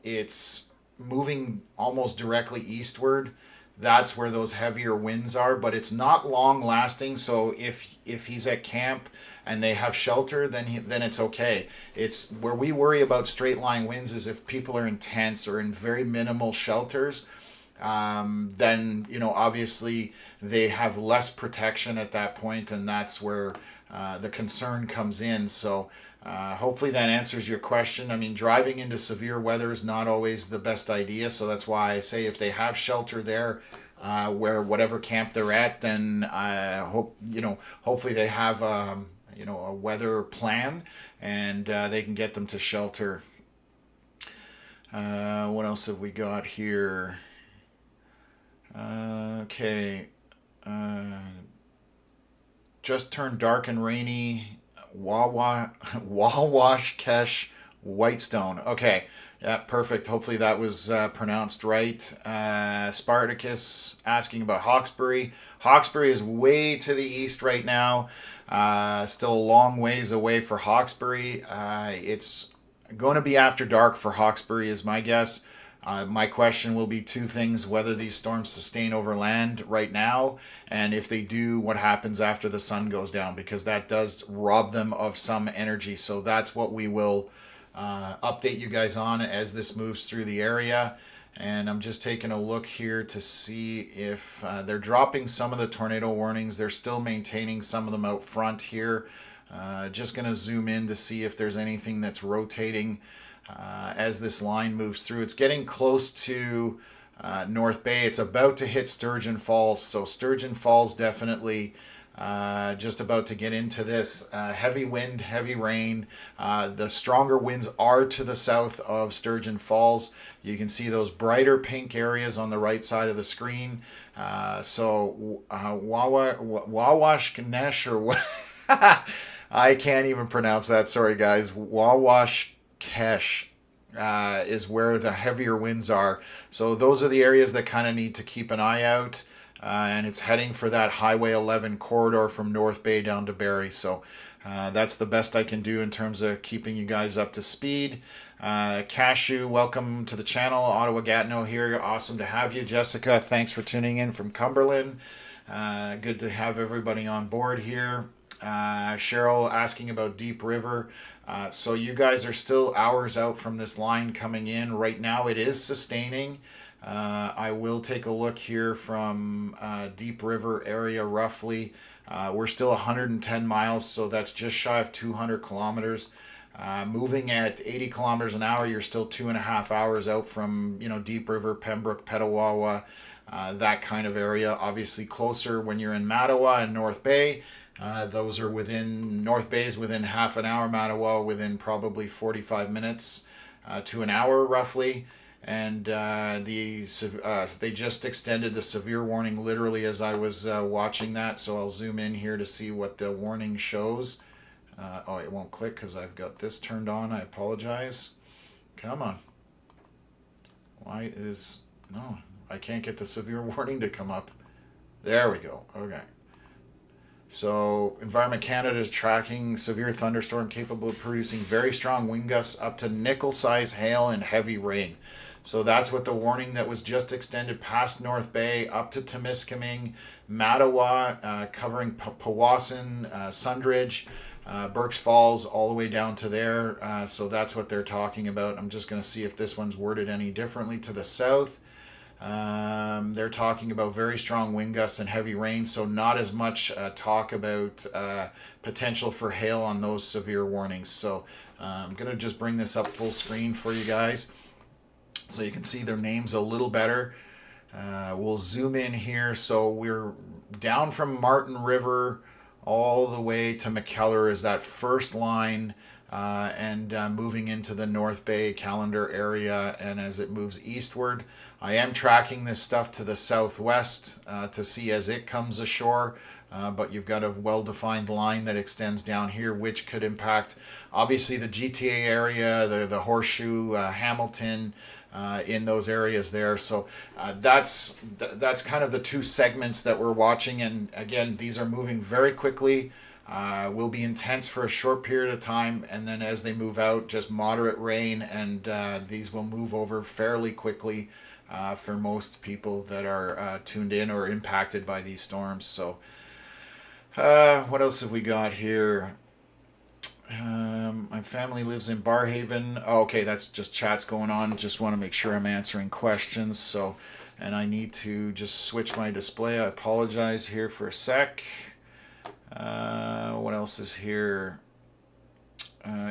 A: it's moving almost directly eastward. That's where those heavier winds are, but it's not long lasting. So if he's at camp and they have shelter, then it's okay. It's where we worry about straight line winds is if people are in tents or in very minimal shelters. Then obviously they have less protection at that point, and that's where the concern comes in. So hopefully that answers your question. I mean, driving into severe weather is not always the best idea, so that's why I say if they have shelter there, where whatever camp they're at, then I hopefully they have a weather plan, and they can get them to shelter. What else have we got here? Okay. Just turned dark and rainy. Wawash Kesh Whitestone. Okay. Yeah, perfect. Hopefully that was pronounced right. Spartacus asking about Hawkesbury. Hawkesbury is way to the east right now. Still a long ways away for Hawkesbury. It's going to be after dark for Hawkesbury is my guess. My question will be two things: whether these storms sustain over land right now, and if they do, what happens after the sun goes down, because that does rob them of some energy. So that's what we will update you guys on as this moves through the area. And I'm just taking a look here to see if they're dropping some of the tornado warnings. They're still maintaining some of them out front here. Just going to zoom in to see if there's anything that's rotating as this line moves through. It's getting close to North Bay. It's about to hit Sturgeon Falls. So Sturgeon Falls definitely just about to get into this. Heavy wind, heavy rain. The stronger winds are to the south of Sturgeon Falls. You can see those brighter pink areas on the right side of the screen. Wawash Ganesh or what? I can't even pronounce that. Sorry, guys. Wawash Kesh is where the heavier winds are. So those are the areas that kind of need to keep an eye out. And it's heading for that Highway 11 corridor from North Bay down to Barrie. So that's the best I can do in terms of keeping you guys up to speed. Cashew, welcome to the channel. Ottawa Gatineau here. Awesome to have you. Jessica, thanks for tuning in from Cumberland. Good to have everybody on board here. Cheryl asking about Deep River. So you guys are still hours out from this line coming in. Right now it is sustaining. I will take a look here from Deep River area roughly. We're still 110 miles, so that's just shy of 200 kilometers. Moving at 80 kilometers an hour, you're still 2.5 hours out from Deep River, Pembroke, Petawawa, that kind of area. Obviously closer when you're in Mattawa and North Bay. Those are North Bay is within half an hour, Mattawa within probably 45 minutes to an hour roughly. And they just extended the severe warning literally as I was watching that. So I'll zoom in here to see what the warning shows. It won't click because I've got this turned on. I apologize. Come on. No, I can't get the severe warning to come up. There we go. Okay. So Environment Canada is tracking severe thunderstorm capable of producing very strong wind gusts up to nickel-size hail and heavy rain. So that's what the warning that was just extended past North Bay up to Temiskaming, Mattawa, covering Powassan, Sundridge. Burkes Falls all the way down to there. So that's what they're talking about. I'm just going to see if this one's worded any differently to the south. They're talking about very strong wind gusts and heavy rain, so not as much talk about potential for hail on those severe warnings. So I'm going to just bring this up full screen for you guys so you can see their names a little better. We'll zoom in here. So we're down from Martin River all the way to McKellar is that first line, and moving into the North Bay Calendar area. And as it moves eastward, I am tracking this stuff to the southwest to see as it comes ashore. But you've got a well-defined line that extends down here, which could impact obviously the GTA area, the Horseshoe, Hamilton, in those areas there. So that's kind of the two segments that we're watching. And again, these are moving very quickly. Will be intense for a short period of time, and then as they move out, just moderate rain, and these will move over fairly quickly for most people that are tuned in or impacted by these storms. So what else have we got here? My family lives in Barhaven. Oh, okay, that's just chats going on. Just want to make sure I'm answering questions. So, and I need to just switch my display. I apologize here for a sec. What else is here?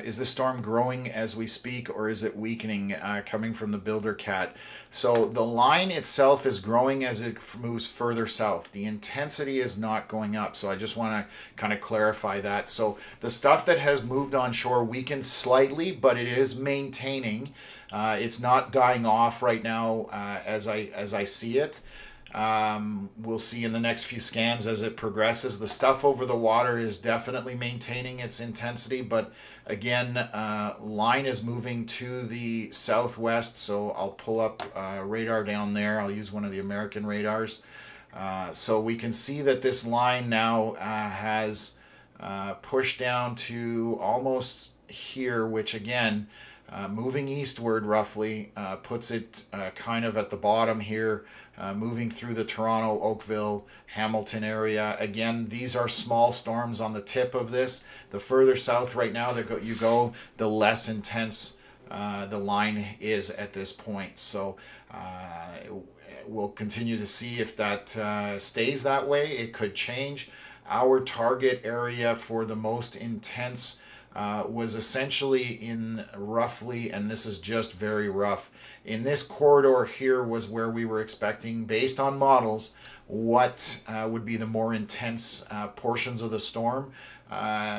A: Is the storm growing as we speak, or is it weakening coming from the Builder Cat? So the line itself is growing as it moves further south. The intensity is not going up. So I just want to kind of clarify that. So the stuff that has moved on shore weakened slightly, but it is maintaining. It's not dying off right now as I see it. We'll see in the next few scans as it progresses. The stuff over the water is definitely maintaining its intensity, but again, line is moving to the southwest, so I'll pull up radar down there. I'll use one of the American radars. So we can see that this line now has pushed down to almost here, which again, moving eastward roughly, puts it kind of at the bottom here, moving through the Toronto, Oakville, Hamilton area. Again, these are small storms on the tip of this. The further south right now that you go, the less intense the line is at this point. So we'll continue to see if that stays that way. It could change. Our target area for the most intense was essentially in roughly, and this is just very rough, in this corridor here was where we were expecting, based on models, what would be the more intense portions of the storm.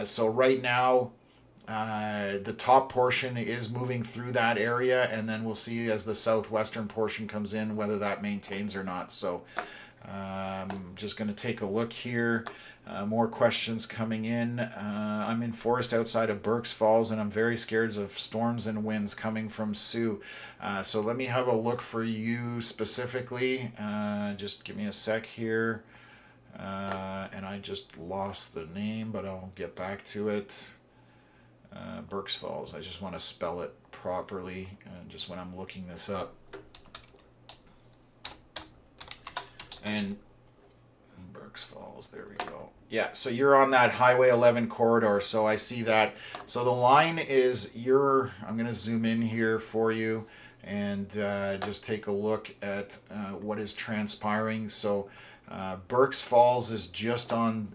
A: So right now, the top portion is moving through that area, and then we'll see as the southwestern portion comes in whether that maintains or not. So just going to take a look here. More questions coming in. I'm in forest outside of Burkes Falls, and I'm very scared of storms and winds coming from Sioux. So let me have a look for you specifically. Just give me a sec here. And I just lost the name, but I'll get back to it. Burkes Falls. I just want to spell it properly just when I'm looking this up. And Burkes Falls, there we go. Yeah, so you're on that Highway 11 corridor, so I see that. So the line is I'm going to zoom in here for you and just take a look at what is transpiring. So Burkes Falls is just on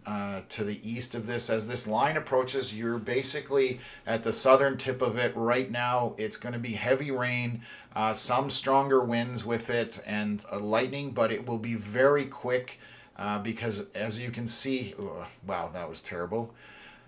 A: to the east of this. As this line approaches, you're basically at the southern tip of it right now. It's going to be heavy rain, some stronger winds with it, and lightning, but it will be very quick. Because as you can see, wow, that was terrible.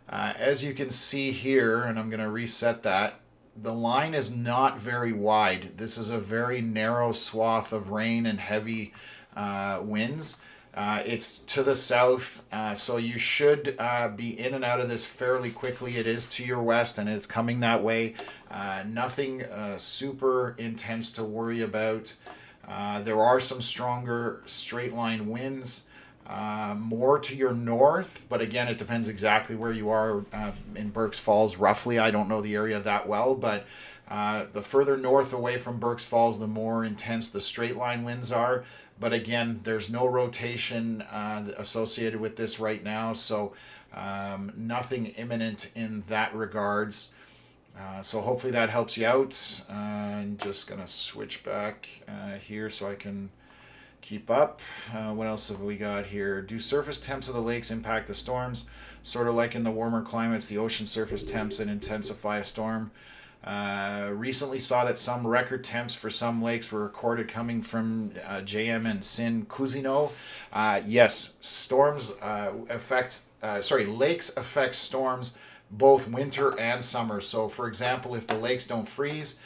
A: As you can see here, and I'm going to reset that, the line is not very wide. This is a very narrow swath of rain and heavy winds. It's to the south, so you should be in and out of this fairly quickly. It is to your west, and it's coming that way. Nothing super intense to worry about. There are some stronger straight line winds. More to your north, but again, it depends exactly where you are in Burkes Falls, roughly. I don't know the area that well, but the further north away from Burkes Falls, the more intense the straight line winds are. but again, there's no rotation associated with this right now, so nothing imminent in that regards. So hopefully that helps you out. I'm just going to switch back here so I can keep up. What else have we got here? Do surface temps of the lakes impact the storms? Sort of like in the warmer climates, the ocean surface temps that intensify a storm. Recently saw that some record temps for some lakes were recorded coming from JM and Sin Kuzino. Yes, lakes affect storms both winter and summer. So for example, if the lakes don't freeze,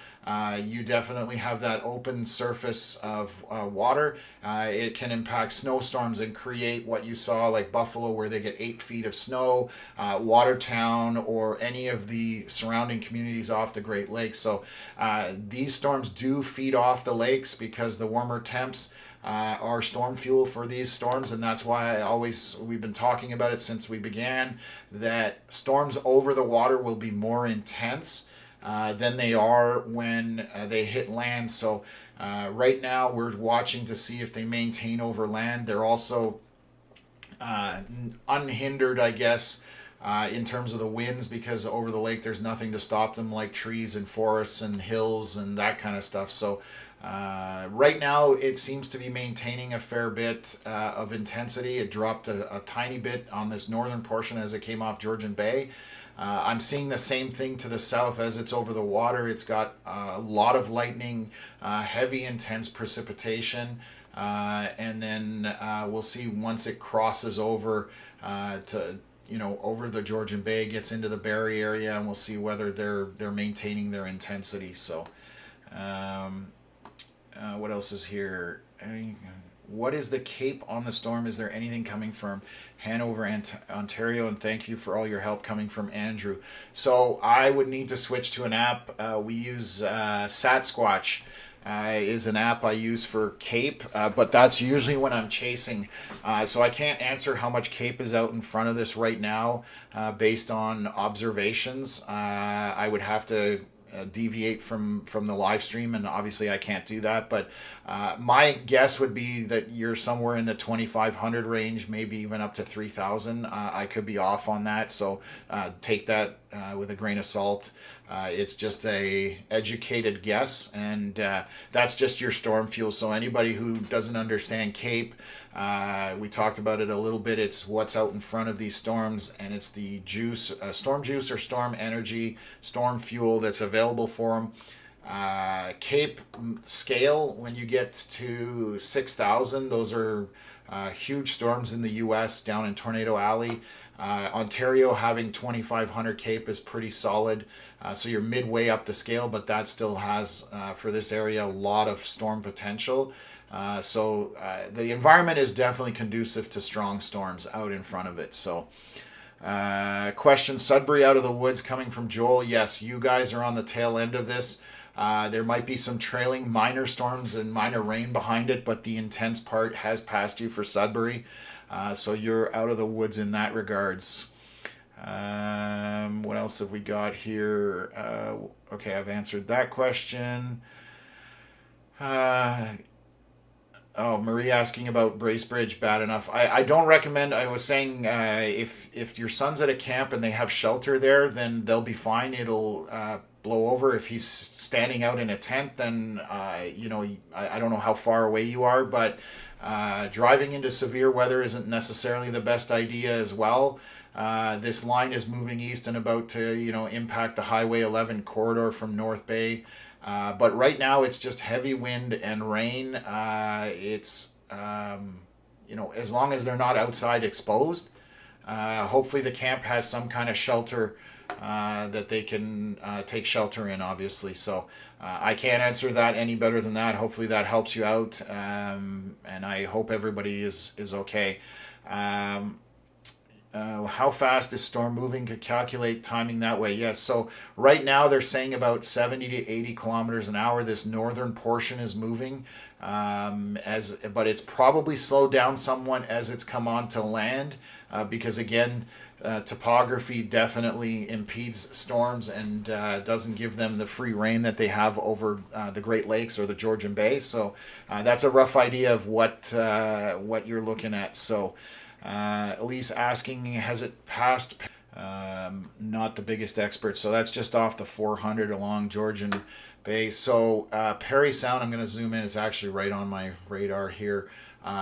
A: you definitely have that open surface of water. It can impact snowstorms and create what you saw like Buffalo, where they get 8 feet of snow, Watertown, or any of the surrounding communities off the Great Lakes. So these storms do feed off the lakes because the warmer temps are storm fuel for these storms, and that's why we've been talking about it since we began, that storms over the water will be more intense than they are when they hit land. So right now we're watching to see if they maintain over land. They're also unhindered, I guess, in terms of the winds, because over the lake there's nothing to stop them like trees and forests and hills and that kind of stuff. So right now it seems to be maintaining a fair bit of intensity. It dropped a tiny bit on this northern portion as it came off Georgian Bay. I'm seeing the same thing to the south as it's over the water. It's got a lot of lightning, heavy intense precipitation, and then we'll see once it crosses over over the Georgian Bay, gets into the Barrie area, and we'll see whether they're maintaining their intensity. So what else is here? What is the cape on the storm? Is there anything coming from Hanover, Ontario? And thank you for all your help, coming from Andrew. So I would need to switch to an app. We use SatSquatch. Is an app I use for cape, but that's usually when I'm chasing. So I can't answer how much cape is out in front of this right now based on observations. I would have to deviate from the live stream, and obviously I can't do that, but my guess would be that you're somewhere in the 2,500 range, maybe even up to 3,000. I could be off on that, so take that with a grain of salt. It's just a educated guess, and that's just your storm fuel. So anybody who doesn't understand CAPE, we talked about it a little bit. It's what's out in front of these storms, and it's the storm juice or storm energy, storm fuel that's available for them. CAPE scale, when you get to 6,000, those are huge storms in the U.S. down in Tornado Alley. Ontario having 2,500 CAPE is pretty solid. So you're midway up the scale, but that still has, for this area, a lot of storm potential. So the environment is definitely conducive to strong storms out in front of it. So question, Sudbury out of the woods, coming from Joel. Yes, you guys are on the tail end of this. There might be some trailing minor storms and minor rain behind it, but the intense part has passed you for Sudbury. So you're out of the woods in that regards. What else have we got here? Okay, I've answered that question. Marie asking about Bracebridge, bad enough. I don't recommend. I was saying if your son's at a camp and they have shelter there, then they'll be fine. It'll blow over. If he's standing out in a tent, then I don't know how far away you are, but driving into severe weather isn't necessarily the best idea as well. This line is moving east and about to impact the Highway 11 corridor from North Bay. But right now it's just heavy wind and rain. It's as long as they're not outside exposed, hopefully the camp has some kind of shelter that they can take shelter in, obviously. So I can't answer that any better than that. Hopefully that helps you out, and I hope everybody is okay. How fast is storm moving? Could calculate timing that way. Yes. So right now they're saying about 70 to 80 kilometers an hour. This northern portion is moving. but it's probably slowed down somewhat as it's come onto land, because again, topography definitely impedes storms and doesn't give them the free reign that they have over the Great Lakes or the Georgian Bay. So that's a rough idea of what you're looking at. So Elise asking, has it passed? Not the biggest expert, so that's just off the 400 along Georgian Bay. So Parry Sound, I'm going to zoom in. It's actually right on my radar here.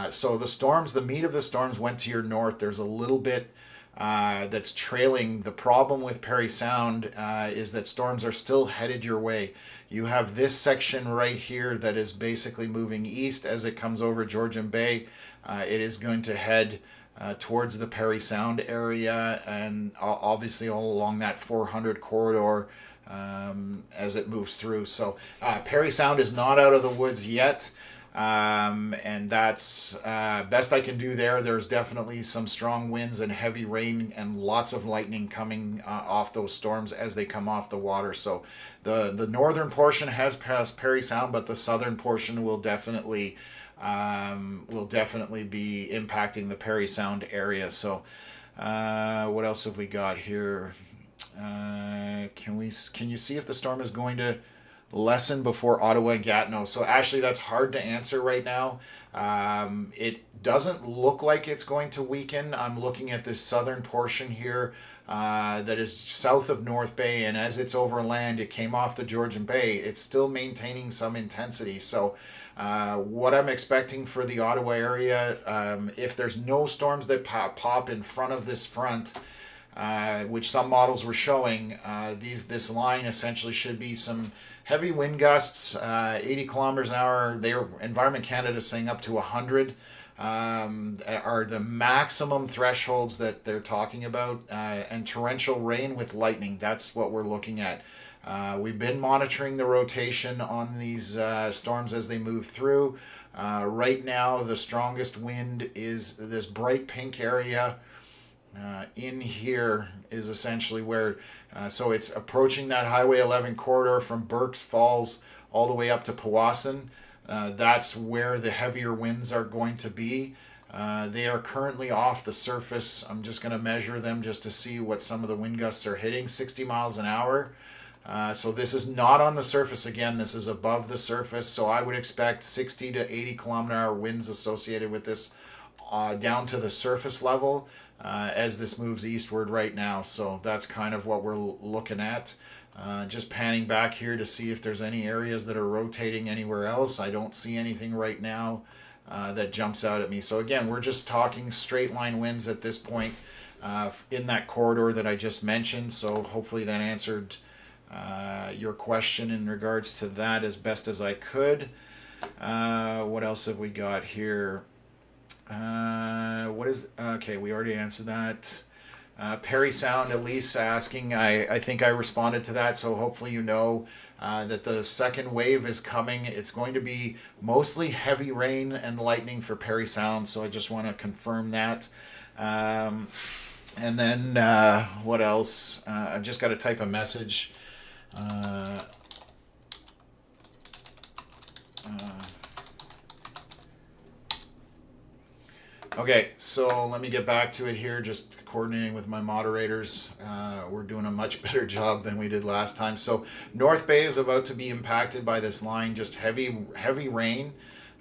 A: So the storms, the meat of the storms went to your north. There's a little bit that's trailing. The problem with Parry Sound is that storms are still headed your way. You have this section right here that is basically moving east as it comes over Georgian Bay. It is going to head towards the Parry Sound area, and obviously all along that 400 corridor as it moves through. So Parry Sound is not out of the woods yet. And that's best I can do there. There's definitely some strong winds and heavy rain and lots of lightning coming off those storms as they come off the water. So the northern portion has passed Parry Sound, but the southern portion will definitely be impacting the Parry Sound area. So what else have we got here? Can you see if the storm is going to lessen before Ottawa and Gatineau? So actually that's hard to answer right now. It doesn't look like it's going to weaken. I'm looking at this southern portion here that is south of North Bay, and as it's overland, it came off the Georgian Bay. It's still maintaining some intensity. So what I'm expecting for the Ottawa area, if there's no storms that pop in front of this front, which some models were showing, this line essentially should be some heavy wind gusts, 80 kilometers an hour. Environment Canada is saying up to 100 are the maximum thresholds that they're talking about, and torrential rain with lightning. That's what we're looking at. We've been monitoring the rotation on these storms as they move through. Right now, the strongest wind is this bright pink area. In here is essentially where, so it's approaching that Highway 11 corridor from Burke's Falls all the way up to Powassan. That's where the heavier winds are going to be. They are currently off the surface. I'm just going to measure them just to see what some of the wind gusts are hitting, 60 miles an hour. So this is not on the surface again. This is above the surface. So I would expect 60 to 80 kilometer an hour winds associated with this down to the surface level as this moves eastward right now. So that's kind of what we're looking at. Just panning back here to see if there's any areas that are rotating anywhere else. I don't see anything right now that jumps out at me. So again, we're just talking straight line winds at this point in that corridor that I just mentioned. So hopefully that answered your question in regards to that as best as I could. What else have we got here? Okay, we already answered that. Parry Sound, Elise asking, I think I responded to that, so hopefully you know that the second wave is coming. It's going to be mostly heavy rain and lightning for Parry Sound, so I just want to confirm that. And then what else? I've just got to type a message. Okay, so let me get back to it here, just coordinating with my moderators. We're doing a much better job than we did last time. So North Bay is about to be impacted by this line, just heavy rain,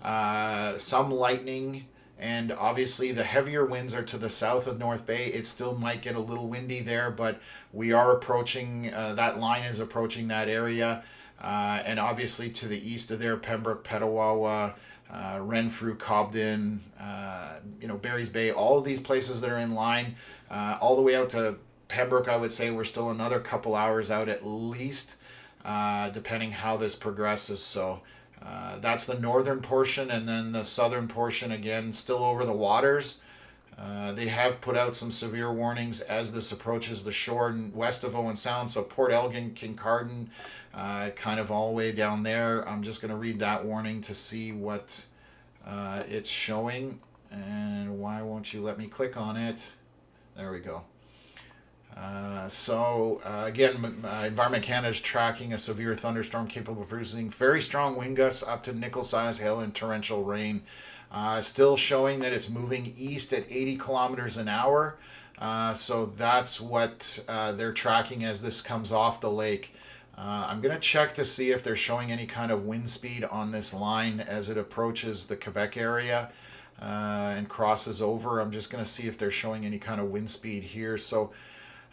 A: some lightning, and obviously the heavier winds are to the south of North Bay. It still might get a little windy there, but we are approaching, that line is approaching that area. And obviously to the east of there, Pembroke, Petawawa, Renfrew, Cobden, Barry's Bay, all of these places that are in line, all the way out to Pembroke, I would say we're still another couple hours out at least, depending how this progresses. So that's the northern portion, and then the southern portion, again, still over the waters. They have put out some severe warnings as this approaches the shore west of Owen Sound, so Port Elgin, Kincardine, kind of all the way down there. I'm just going to read that warning to see what it's showing. And why won't you let me click on it? There we go. Again, Environment Canada is tracking a severe thunderstorm capable of producing very strong wind gusts up to nickel-sized hail and torrential rain. Still showing that it's moving east at 80 kilometers an hour. So that's what they're tracking as this comes off the lake. I'm going to check to see if they're showing any kind of wind speed on this line as it approaches the Quebec area and crosses over. I'm just going to see if they're showing any kind of wind speed here. So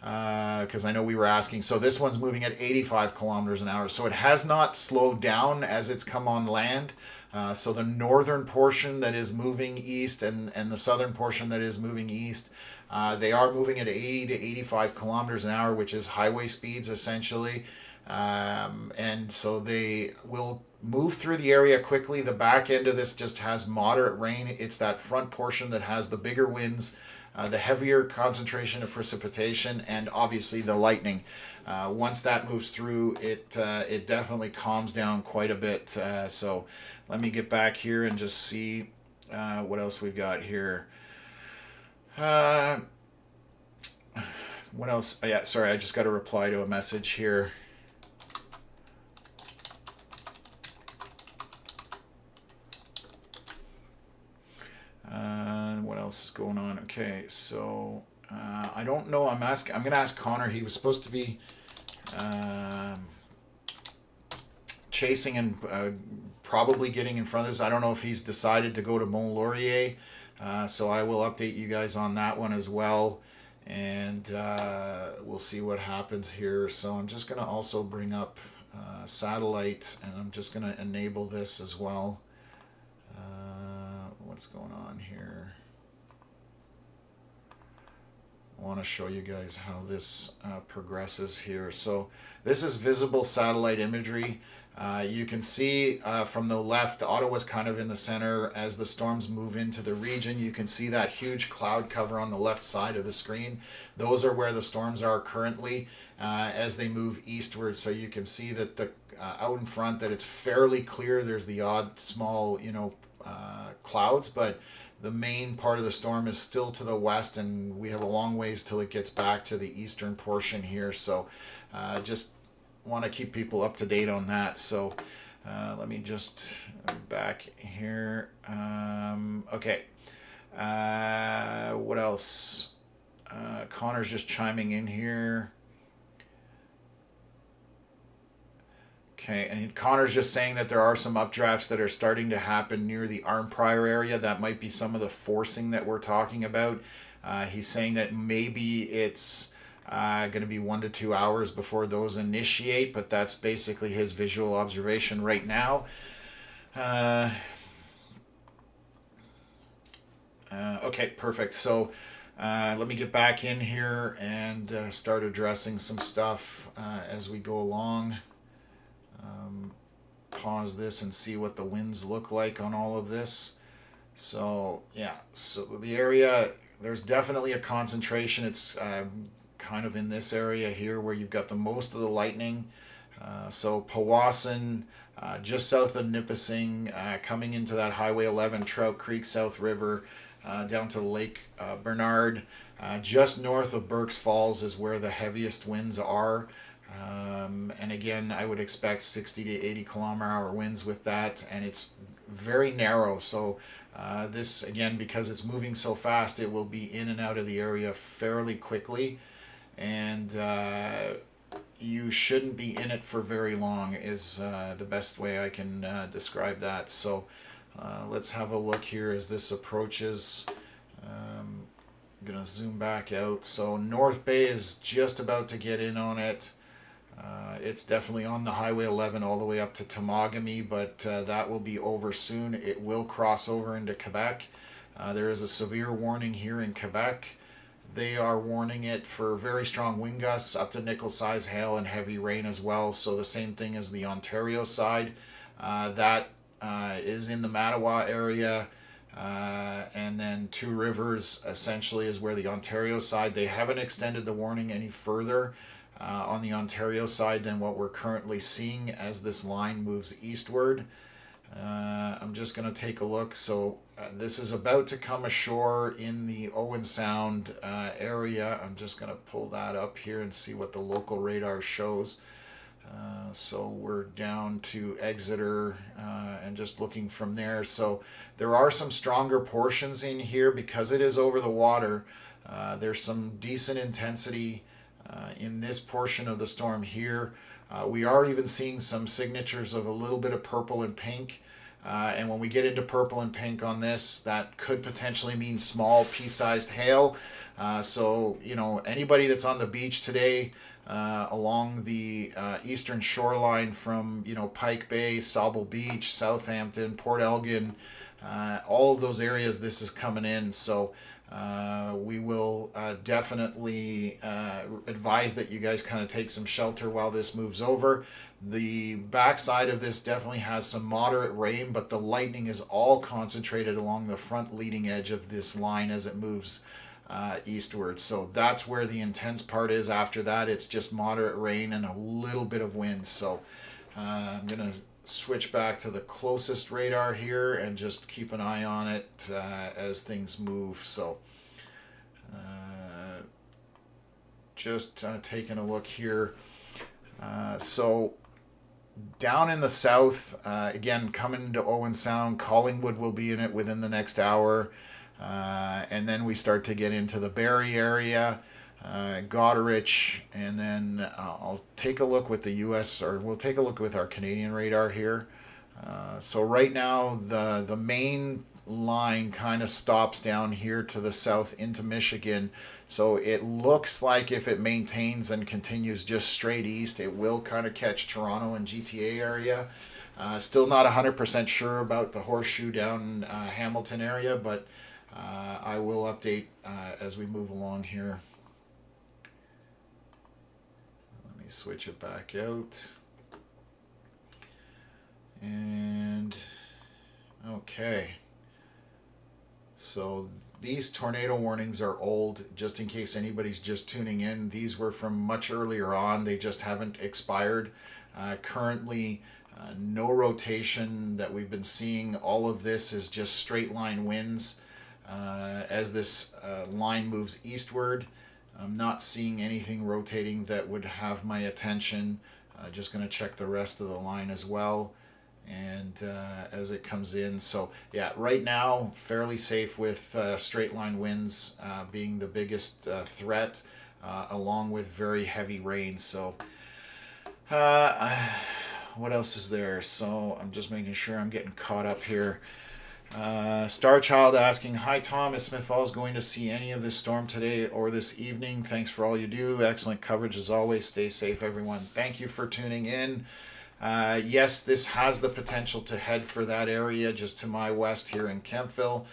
A: because I know we were asking. So this one's moving at 85 kilometers an hour. So it has not slowed down as it's come on land. So the northern portion that is moving east and the southern portion that is moving east, they are moving at 80 to 85 kilometers an hour, which is highway speeds essentially. And so they will move through the area quickly. The back end of this just has moderate rain. It's that front portion that has the bigger winds, the heavier concentration of precipitation, and obviously the lightning. Once that moves through, it definitely calms down quite a bit. So let me get back here and just see what else we've got here. What else? Oh, yeah, sorry, I just got a reply to a message here. What else is going on? Okay, so I don't know. I'm going to ask Connor. He was supposed to be chasing and probably getting in front of this. I don't know if he's decided to go to Mont Laurier. So I will update you guys on that one as well. And we'll see what happens here. So I'm just going to also bring up satellite, and I'm just going to enable this as well. What's going on here? I want to show you guys how this progresses here. So this is visible satellite imagery. You can see from the left, Ottawa's kind of in the center. As the storms move into the region, you can see that huge cloud cover on the left side of the screen. Those are where the storms are currently as they move eastward. So you can see that the out in front that it's fairly clear. There's the odd small, clouds, but the main part of the storm is still to the west, and we have a long ways till it gets back to the eastern portion here. So just want to keep people up to date on that. So let me just back here. Okay. What else? Connor's just chiming in here. Okay, and Connor's just saying that there are some updrafts that are starting to happen near the Arnprior area. That might be some of the forcing that we're talking about. He's saying that maybe it's going to be 1 to 2 hours before those initiate, but that's basically his visual observation right now. Okay, perfect. So let me get back in here and start addressing some stuff as we go along. Pause this and see what the winds look like on all of this. So yeah, so the area, there's definitely a concentration. It's kind of in this area here where you've got the most of the lightning. So Powassan, just south of Nipissing, coming into that Highway 11, Trout Creek, South River, down to Lake Bernard. Just north of Burke's Falls is where the heaviest winds are. And again, I would expect 60 to 80 kilometer hour winds with that, and it's very narrow. So this, again, because it's moving so fast, it will be in and out of the area fairly quickly, and you shouldn't be in it for very long is the best way I can describe that. So let's have a look here as this approaches. I'm going to zoom back out. So North Bay is just about to get in on it. It's definitely on the Highway 11 all the way up to Temagami, but that will be over soon. It will cross over into Quebec. There is a severe warning here in Quebec. They are warning it for very strong wind gusts, up to nickel-sized hail and heavy rain as well. So the same thing as the Ontario side. That is in the Mattawa area. And then Two Rivers essentially is where the Ontario side. They haven't extended the warning any further on the Ontario side than what we're currently seeing as this line moves eastward. I'm just going to take a look. So this is about to come ashore in the Owen Sound area. I'm just going to pull that up here and see what the local radar shows. So we're down to Exeter and just looking from there. So there are some stronger portions in here because it is over the water. There's some decent intensity in this portion of the storm here. We are even seeing some signatures of a little bit of purple and pink. And when we get into purple and pink on this, that could potentially mean small pea-sized hail. So, you know, anybody that's on the beach today along the eastern shoreline from, you know, Pike Bay, Sauble Beach, Southampton, Port Elgin, all of those areas, this is coming in. So we will definitely advise that you guys kind of take some shelter while this moves over. The backside of this definitely has some moderate rain, but the lightning is all concentrated along the front leading edge of this line as it moves eastward. So that's where the intense part is. After that, it's just moderate rain and a little bit of wind. So I'm going to switch back to the closest radar here and just keep an eye on it as things move. So just taking a look here. So down in the south, again, coming to Owen Sound, Collingwood will be in it within the next hour. And then we start to get into the Barrie area, Goderich, and then I'll take a look with the US, or we'll take a look with our Canadian radar here. So right now the main line kind of stops down here to the south into Michigan. So it looks like if it maintains and continues just straight east, it will kind of catch Toronto and GTA area. Still not 100% sure about the horseshoe down Hamilton area, but I will update as we move along here. Let me switch it back out. And okay. So these tornado warnings are old, just in case anybody's just tuning in. These were from much earlier on. They just haven't expired. Currently, no rotation that we've been seeing. All of this is just straight line winds. As this line moves eastward, I'm not seeing anything rotating that would have my attention. Just going to check the rest of the line as well. And as it comes in, so yeah, right now fairly safe with straight line winds being the biggest threat, along with very heavy rain. So what else is there? So I'm just making sure I'm getting caught up here. Starchild asking, hi Tom, is Smith Falls going to see any of this storm today or this evening? Thanks for all you do. Excellent coverage as always. Stay safe, everyone. Thank you for tuning in. Yes, this has the potential to head for that area just to my west here in Kempville.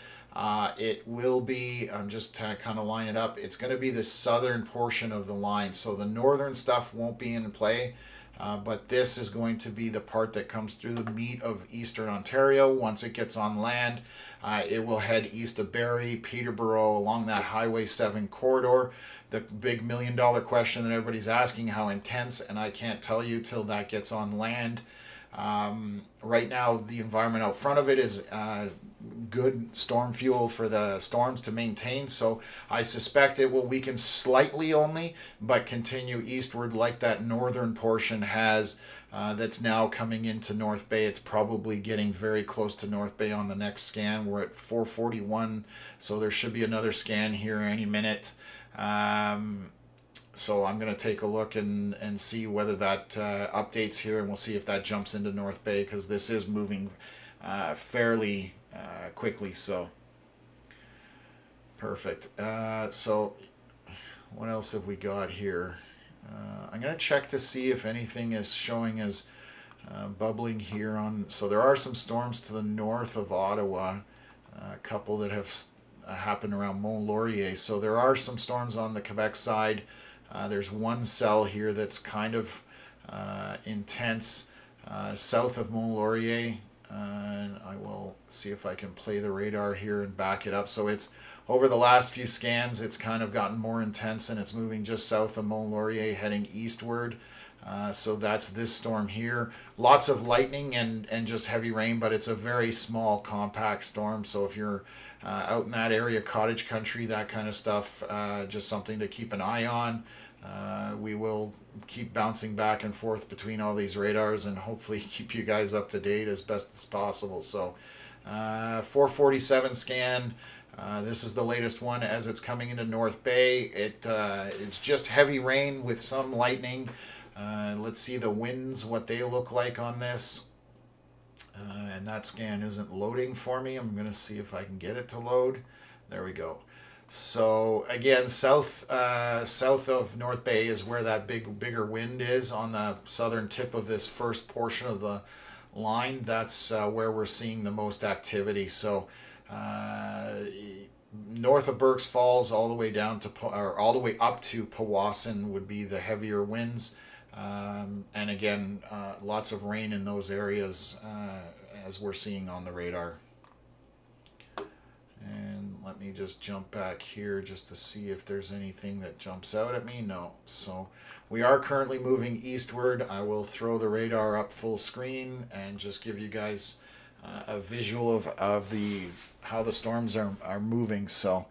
A: It will be, I'm just kind of lining it up, it's going to be the southern portion of the line. So the northern stuff won't be in play, but this is going to be the part that comes through the meat of eastern Ontario. Once it gets on land, it will head east of Barrie, Peterborough, along that Highway 7 corridor. The big $1 million question that everybody's asking, how intense, and I can't tell you till that gets on land. Right now, the environment out front of it is good storm fuel for the storms to maintain, so I suspect it will weaken slightly only, but continue eastward like that northern portion has. That's now coming into North Bay. It's probably getting very close to North Bay on the next scan. We're at 441, so there should be another scan here any minute. So I'm going to take a look and see whether that updates here, and we'll see if that jumps into North Bay, because this is moving fairly quickly. So perfect. So what else have we got here? I'm going to check to see if anything is showing as bubbling here on. So there are some storms to the north of Ottawa, a couple that have happened around Mont Laurier. So there are some storms on the Quebec side. There's one cell here that's kind of intense south of Mont Laurier. And I will see if I can play the radar here and back it up. So it's over the last few scans, it's kind of gotten more intense, and it's moving just south of Mont Laurier, heading eastward. So that's this storm here. Lots of lightning and just heavy rain, but it's a very small, compact storm. So if you're out in that area, cottage country, that kind of stuff, just something to keep an eye on. We will keep bouncing back and forth between all these radars and hopefully keep you guys up to date as best as possible. So 447 scan. This is the latest one as it's coming into North Bay. It's just heavy rain with some lightning. Let's see the winds, what they look like on this. And that scan isn't loading for me. I'm going to see if I can get it to load. There we go. So again, south of North Bay is where that bigger wind is on the southern tip of this first portion of the line. That's where we're seeing the most activity. So north of Burkes Falls, all the way down to all the way up to Powassan would be the heavier winds. And again, lots of rain in those areas as we're seeing on the radar. And let me just jump back here just to see if there's anything that jumps out at me. No. So we are currently moving eastward. I will throw the radar up full screen and just give you guys a visual of how the storms are moving. So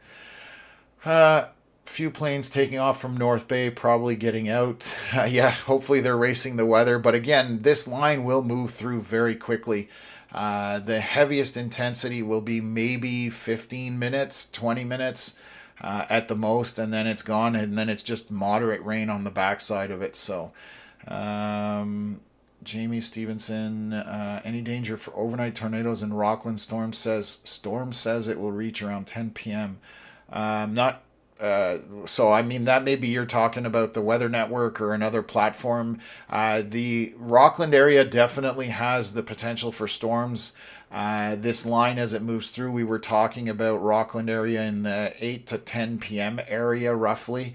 A: few planes taking off from North Bay, probably getting out. Yeah, hopefully they're racing the weather. But again, this line will move through very quickly. The heaviest intensity will be maybe 15 minutes, 20 minutes at the most, and then it's gone, and then it's just moderate rain on the backside of it. So, Jamie Stevenson, any danger for overnight tornadoes in Rockland? Storm says it will reach around 10 p.m. Not so I mean that maybe you're talking about the Weather Network or another platform. The Rockland area definitely has the potential for storms. This line as it moves through, we were talking about Rockland area in the 8 to 10 p.m. area roughly.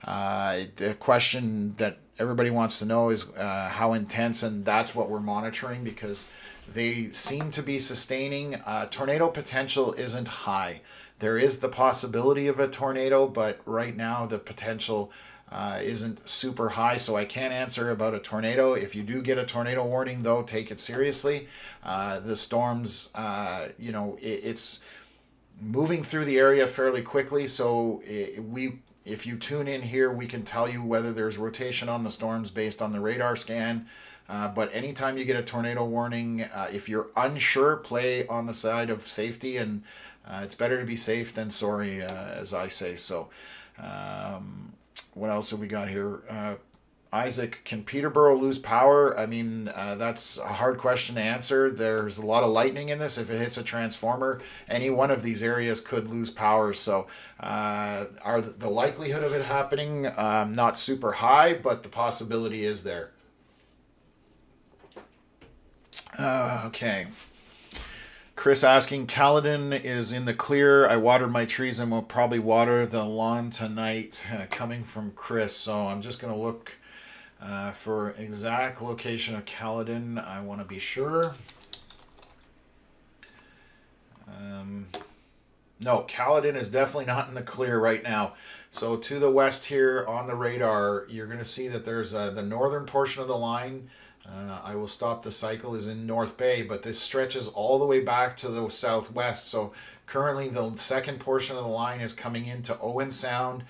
A: The question that everybody wants to know is how intense, and that's what we're monitoring because they seem to be sustaining. Tornado potential isn't high. There is the possibility of a tornado, but right now the potential isn't super high, so I can't answer about a tornado. If you do get a tornado warning, though, take it seriously. The storms, it's moving through the area fairly quickly, so if you tune in here, we can tell you whether there's rotation on the storms based on the radar scan. But anytime you get a tornado warning, if you're unsure, play on the side of safety, and it's better to be safe than sorry, as I say. So what else have we got here? Isaac, can Peterborough lose power? I mean, that's a hard question to answer. There's a lot of lightning in this. If it hits a transformer, any one of these areas could lose power. So are the likelihood of it happening not super high, but the possibility is there. Okay. Chris asking, Caledon is in the clear. I watered my trees and will probably water the lawn tonight. Coming from Chris. So I'm just going to look for exact location of Caledon. I want to be sure. No, Caledon is definitely not in the clear right now. So to the west here on the radar, you're going to see that there's the northern portion of the line. I will stop the cycle is in North Bay, but this stretches all the way back to the southwest. So currently the second portion of the line is coming into Owen Sound,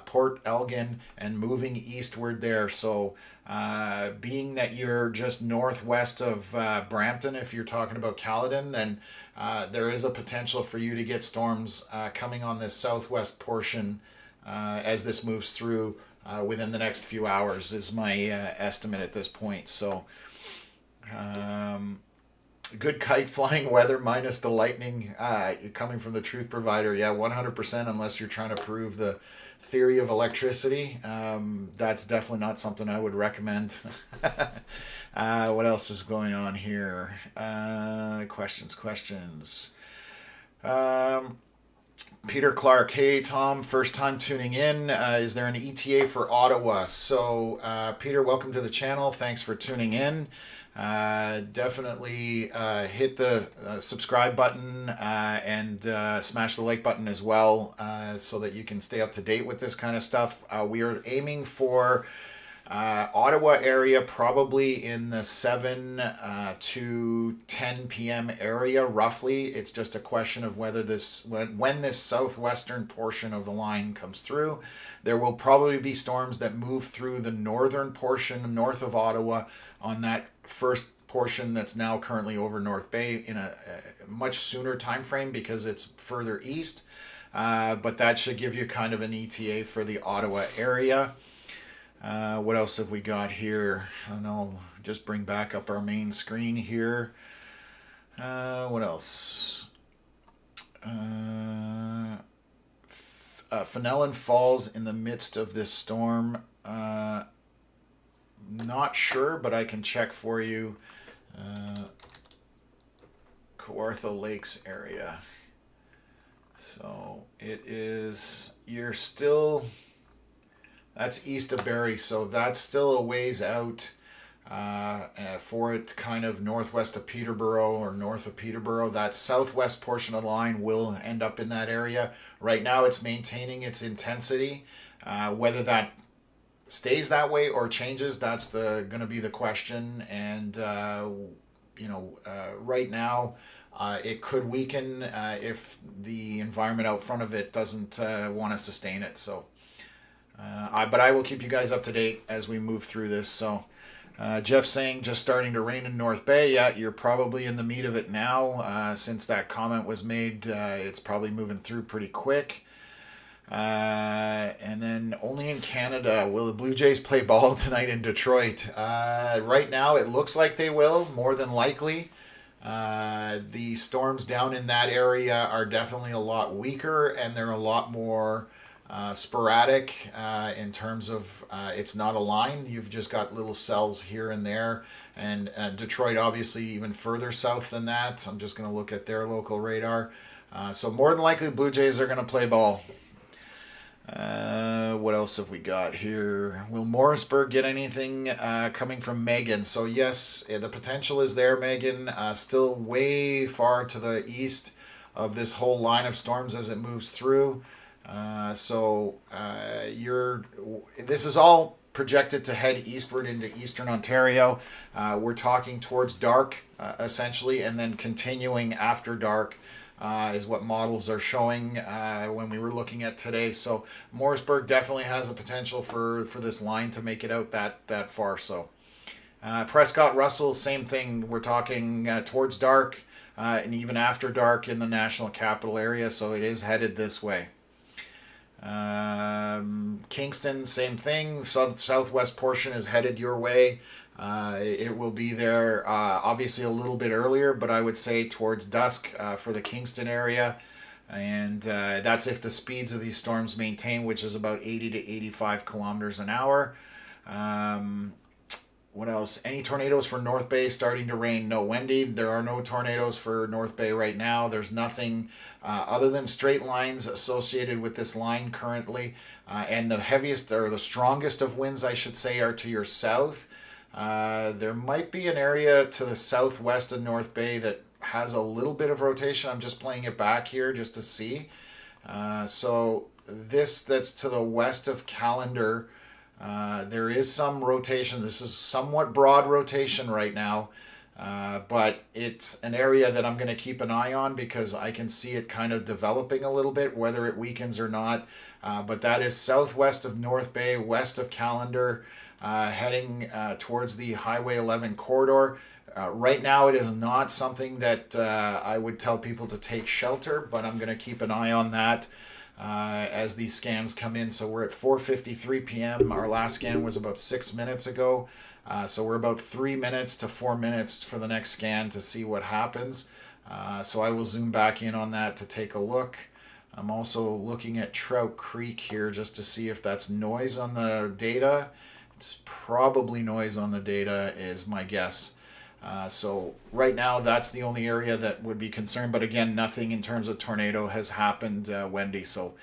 A: Port Elgin, and moving eastward there. So being that you're just northwest of Brampton, if you're talking about Caledon, then there is a potential for you to get storms coming on this southwest portion as this moves through within the next few hours is my estimate at this point. So good kite flying weather minus the lightning coming from the truth provider. Yeah, 100%, unless you're trying to prove the theory of electricity. That's definitely not something I would recommend. What else is going on here? Questions. Peter Clark, hey Tom, first time tuning in. Is there an ETA for Ottawa? So Peter, welcome to the channel. Thanks for tuning in. Definitely hit the subscribe button and smash the like button as well so that you can stay up to date with this kind of stuff. We are aiming for Ottawa area probably in the 7 to 10 p.m. area roughly. It's just a question of whether when this southwestern portion of the line comes through. There will probably be storms that move through the northern portion north of Ottawa on that first portion that's now currently over North Bay in a much sooner time frame because it's further east. But that should give you kind of an ETA for the Ottawa area. What else have we got here? I don't know. Just bring back up our main screen here. What else? Fenelon Falls in the midst of this storm. Not sure, but I can check for you. Kawartha Lakes area. So it is, that's east of Barrie, so that's still a ways out for it kind of northwest of Peterborough or north of Peterborough. That southwest portion of the line will end up in that area. Right now it's maintaining its intensity. Whether that stays that way or changes, that's going to be the question. And, right now it could weaken if the environment out front of it doesn't want to sustain it. So. But I will keep you guys up to date as we move through this. So, Jeff saying just starting to rain in North Bay. Yeah, you're probably in the meat of it now. Since that comment was made, it's probably moving through pretty quick. And then only in Canada will the Blue Jays play ball tonight in Detroit. Right now, it looks like they will, more than likely. The storms down in that area are definitely a lot weaker, and they're a lot more sporadic in terms of it's not a line. You've just got little cells here and there. And Detroit, obviously, even further south than that. I'm just going to look at their local radar. So more than likely, Blue Jays are going to play ball. What else have we got here? Will Morrisburg get anything coming from Megan? So yes, the potential is there, Megan. Still way far to the east of this whole line of storms as it moves through. This is all projected to head eastward into eastern Ontario. We're talking towards dark, essentially, and then continuing after dark is what models are showing when we were looking at today. So Morrisburg definitely has a potential for this line to make it out that far. So Prescott, Russell, same thing. We're talking towards dark and even after dark in the National Capital area. So it is headed this way. Kingston, same thing. Southwest portion is headed your way. It will be there obviously a little bit earlier, but I would say towards dusk for the Kingston area. And that's if the speeds of these storms maintain, which is about 80 to 85 kilometers an hour. What else? Any tornadoes for North Bay starting to rain? No, Wendy, there are no tornadoes for North Bay right now. There's nothing other than straight lines associated with this line currently. And the heaviest or the strongest of winds, I should say, are to your south. There might be an area to the southwest of North Bay that has a little bit of rotation. I'm just playing it back here just to see. So this that's to the west of Callender, there is some rotation. This is somewhat broad rotation right now, but it's an area that I'm going to keep an eye on because I can see it kind of developing a little bit, whether it weakens or not. But that is southwest of North Bay, west of Callender, heading towards the Highway 11 corridor. Right now, it is not something that I would tell people to take shelter, but I'm going to keep an eye on that as these scans come in. So we're at 4:53 p.m. Our last scan was about 6 minutes ago. So we're about 3 minutes to 4 minutes for the next scan to see what happens. So I will zoom back in on that to take a look. I'm also looking at Trout Creek here just to see if that's noise on the data. It's probably noise on the data is my guess. So right now, that's the only area that would be concerned. But again, nothing in terms of tornado has happened, Wendy. So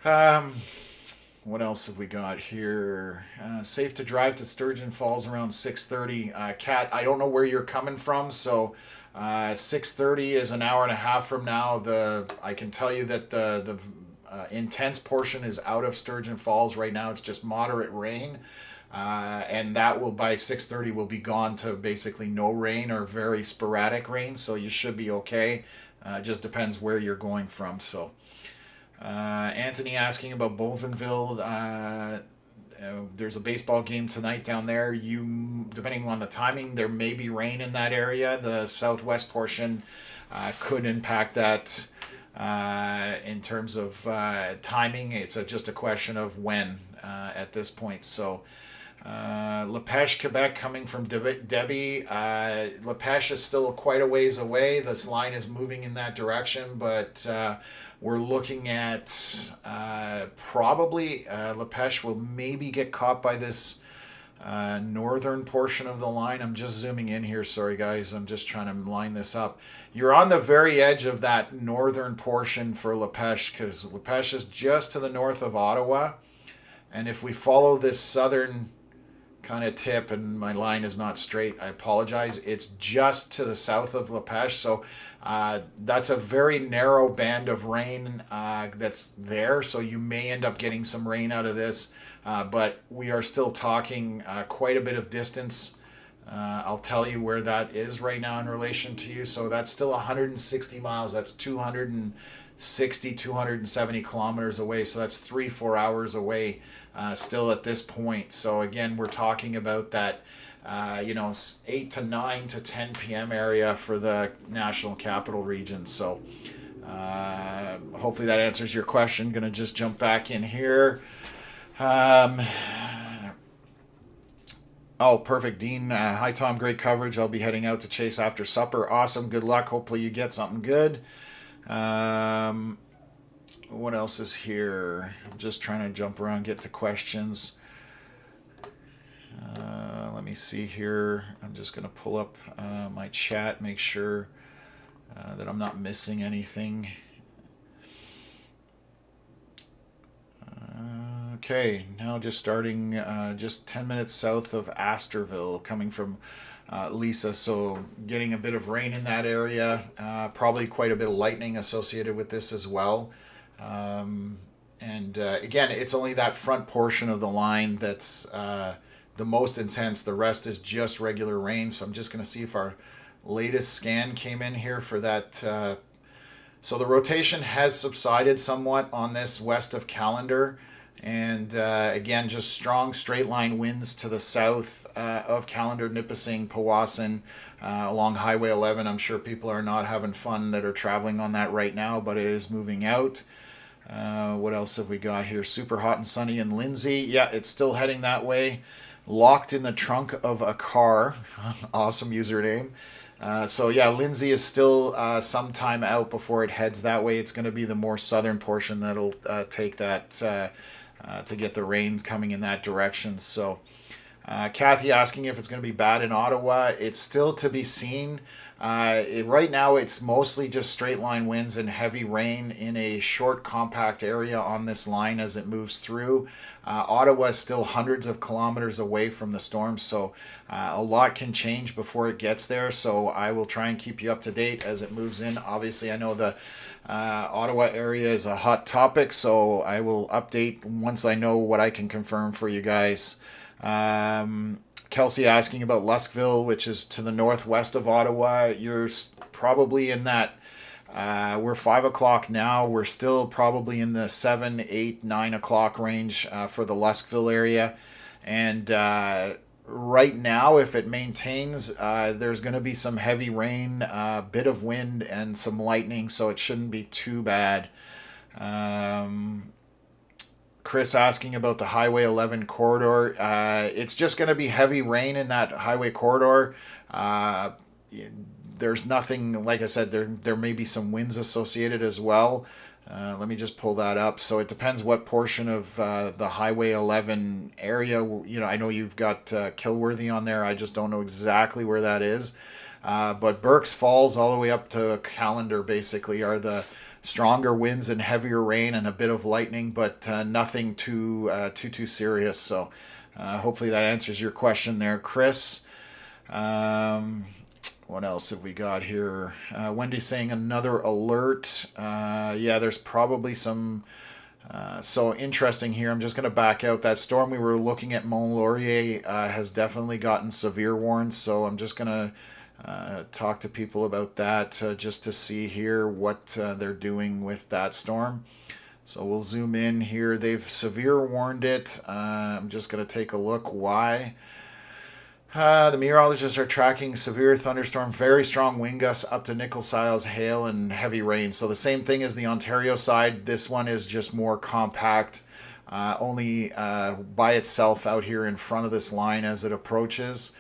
A: what else have we got here? Safe to drive to Sturgeon Falls around 6:30. Kat, I don't know where you're coming from. So 6:30 is an hour and a half from now. I can tell you that the intense portion is out of Sturgeon Falls right now. It's just moderate rain. And that will, by 6:30, will be gone to basically no rain or very sporadic rain, so you should be okay. Just depends where you're going from. So Anthony asking about Bougainville. There's a baseball game tonight down there. Depending on the timing, there may be rain in that area. The southwest portion could impact that in terms of timing. It's just a question of when at this point. So Lepage, Quebec, coming from Debbie. Lepage is still quite a ways away. This line is moving in that direction, but we're looking at probably Lepage will maybe get caught by this northern portion of the line. I'm just zooming in here. Sorry, guys. I'm just trying to line this up. You're on the very edge of that northern portion for Lepage, because Lepage is just to the north of Ottawa. And if we follow this southern kind of tip, and my line is not straight, I apologize, it's just to the south of Lepage. So that's a very narrow band of rain that's there. So you may end up getting some rain out of this. But we are still talking quite a bit of distance. I'll tell you where that is right now in relation to you. So that's still 160 miles. That's 260, 270 kilometers away. So that's 3-4 hours away still at this point. So again, we're talking about that, 8 to 9 to 10 p.m. area for the National Capital Region. So hopefully that answers your question. Going to just jump back in here. Oh, perfect, Dean. Hi, Tom. Great coverage. I'll be heading out to Chase after supper. Awesome. Good luck. Hopefully you get something good. What else is here? I'm just trying to jump around, get to questions. Let me see here. I'm just going to pull up my chat, make sure that I'm not missing anything. Okay, now just starting just 10 minutes south of Astorville, coming from Lisa. So getting a bit of rain in that area, probably quite a bit of lightning associated with this as well. Again, it's only that front portion of the line that's the most intense. The rest is just regular rain. So I'm just going to see if our latest scan came in here for that. So the rotation has subsided somewhat on this west of Callander. And again, just strong straight line winds to the south of Callander, Nipissing, Powassan, along Highway 11. I'm sure people are not having fun that are traveling on that right now, but it is moving out. What else have we got here? Super hot and sunny in Lindsay. Yeah, it's still heading that way. Locked in the trunk of a car. Awesome username. So yeah, Lindsay is still some time out before it heads that way. It's going to be the more southern portion that'll take that to get the rain coming in that direction. So Kathy asking if it's going to be bad in Ottawa. It's still to be seen. Right now, it's mostly just straight line winds and heavy rain in a short, compact area on this line as it moves through. Ottawa is still hundreds of kilometers away from the storm, so a lot can change before it gets there. So I will try and keep you up to date as it moves in. Obviously, I know the Ottawa area is a hot topic, so I will update once I know what I can confirm for you guys. Kelsey asking about Luskville, which is to the northwest of Ottawa. You're probably in that, we're 5 o'clock now. We're still probably in the 7, 8, 9 o'clock range for the Luskville area. And right now, if it maintains, there's going to be some heavy rain, a bit of wind, and some lightning, so it shouldn't be too bad. Chris asking about the Highway 11 corridor. It's just going to be heavy rain in that highway corridor. There's nothing, like I said, there may be some winds associated as well. Let me just pull that up. So it depends what portion of the Highway 11 area. I know you've got Kilworthy on there. I just don't know exactly where that is. But Berks Falls all the way up to Callander basically are the stronger winds and heavier rain and a bit of lightning, but nothing too serious. So hopefully that answers your question there, Chris. What else have we got here? Wendy saying another alert. Yeah, there's probably some So interesting here. I'm just going to back out. That storm we were looking at, Mont Laurier, has definitely gotten severe warns. So I'm just going to talk to people about that just to see here what they're doing with that storm. So we'll zoom in here. They've severe warned it. I'm just going to take a look why. The meteorologists are tracking severe thunderstorm, very strong wind gusts up to nickel siles, hail, and heavy rain. So the same thing as the Ontario side. This one is just more compact, only by itself out here in front of this line as it approaches.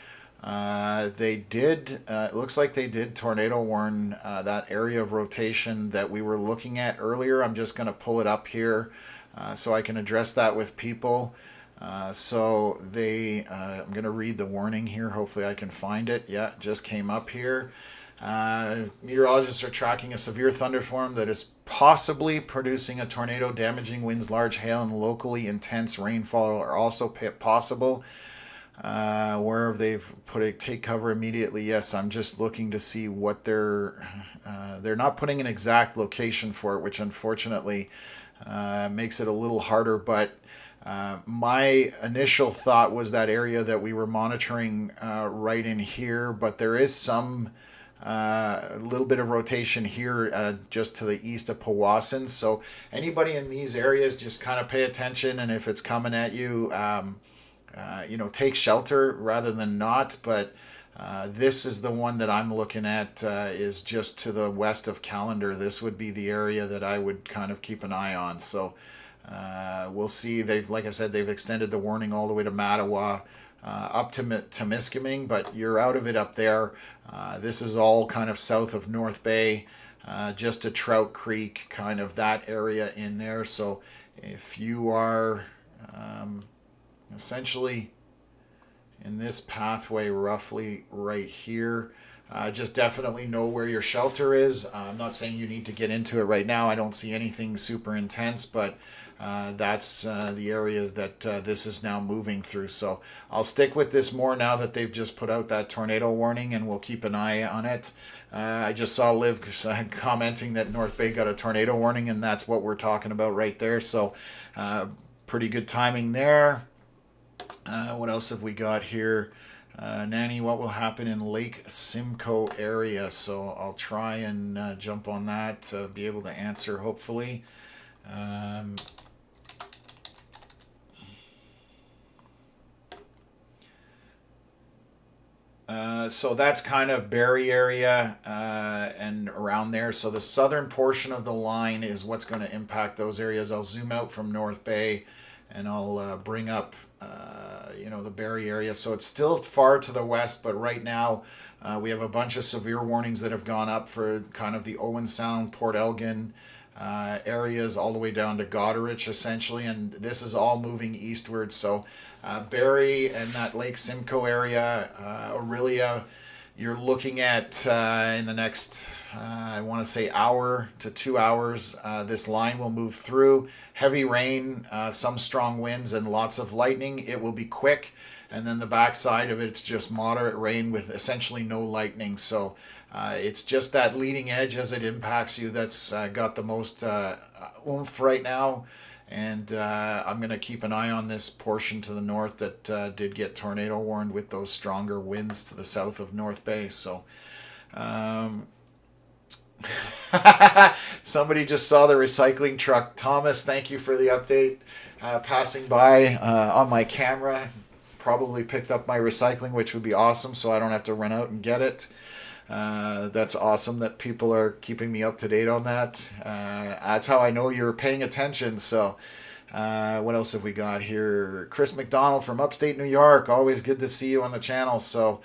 A: It looks like they did tornado warn that area of rotation that we were looking at earlier. I'm just going to pull it up here so I can address that with people. I'm going to read the warning here. Hopefully I can find it. Yeah, it just came up here. Meteorologists are tracking a severe thunderstorm that is possibly producing a tornado. Damaging winds, large hail, and locally intense rainfall are also possible. Where they've put a take cover immediately. Yes, I'm just looking to see what they're not putting an exact location for it, which unfortunately makes it a little harder, but my initial thought was that area that we were monitoring right in here, but there is some a little bit of rotation here just to the east of Powassan. So anybody in these areas, just kind of pay attention, and if it's coming at you, take shelter rather than not. But this is the one that I'm looking at is just to the west of Callander. This would be the area that I would kind of keep an eye on. So we'll see. Like I said, they've extended the warning all the way to Mattawa, up to Temiskaming, but you're out of it up there. This is all kind of south of North Bay, just to Trout Creek, kind of that area in there. So if you are essentially in this pathway roughly right here, just definitely know where your shelter is. I'm not saying you need to get into it right now. I don't see anything super intense, but that's the areas that this is now moving through. So I'll stick with this more now that they've just put out that tornado warning, and we'll keep an eye on it. I just saw Liv commenting that North Bay got a tornado warning, and that's what we're talking about right there. So pretty good timing there. What else have we got here? Nanny, what will happen in Lake Simcoe area? So I'll try and jump on that, be able to answer hopefully. So that's kind of Barrie area and around there. So the southern portion of the line is what's going to impact those areas. I'll zoom out from North Bay and I'll bring up the Barrie area. So it's still far to the west, but right now we have a bunch of severe warnings that have gone up for kind of the Owen Sound, Port Elgin areas all the way down to Goderich essentially, and this is all moving eastward. So Barrie and that Lake Simcoe area, Orillia, you're looking at in the next, I want to say hour to 2 hours, this line will move through. Heavy rain, some strong winds, and lots of lightning. It will be quick. And then the backside of it's just moderate rain with essentially no lightning. So it's just that leading edge as it impacts you that's got the most oomph right now. And I'm going to keep an eye on this portion to the north that did get tornado warned with those stronger winds to the south of North Bay. So somebody just saw the recycling truck. Thomas, thank you for the update. Passing by on my camera, probably picked up my recycling, which would be awesome, so I don't have to run out and get it. That's awesome that people are keeping me up to date on that. That's how I know you're paying attention. So what else have we got here? Chris McDonald from upstate New York. Always good to see you on the channel. So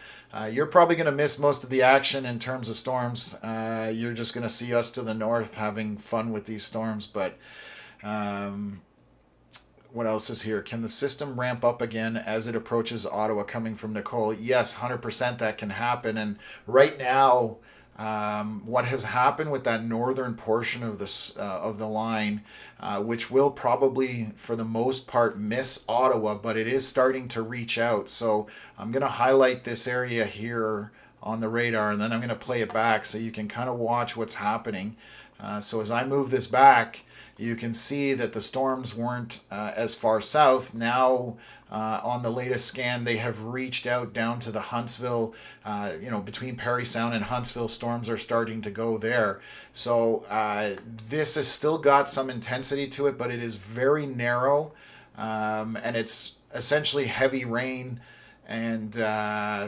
A: you're probably going to miss most of the action in terms of storms. You're just going to see us to the north having fun with these storms. But what else is here? Can the system ramp up again as it approaches Ottawa coming from Nicole? Yes, 100% that can happen. And right now, what has happened with that northern portion of the line, which will probably for the most part miss Ottawa, but it is starting to reach out. So I'm going to highlight this area here on the radar, and then I'm going to play it back so you can kind of watch what's happening. So as I move this back, you can see that the storms weren't as far south. Now, on the latest scan, they have reached out down to the Huntsville, between Parry Sound and Huntsville, storms are starting to go there. So this has still got some intensity to it, but it is very narrow, and it's essentially heavy rain and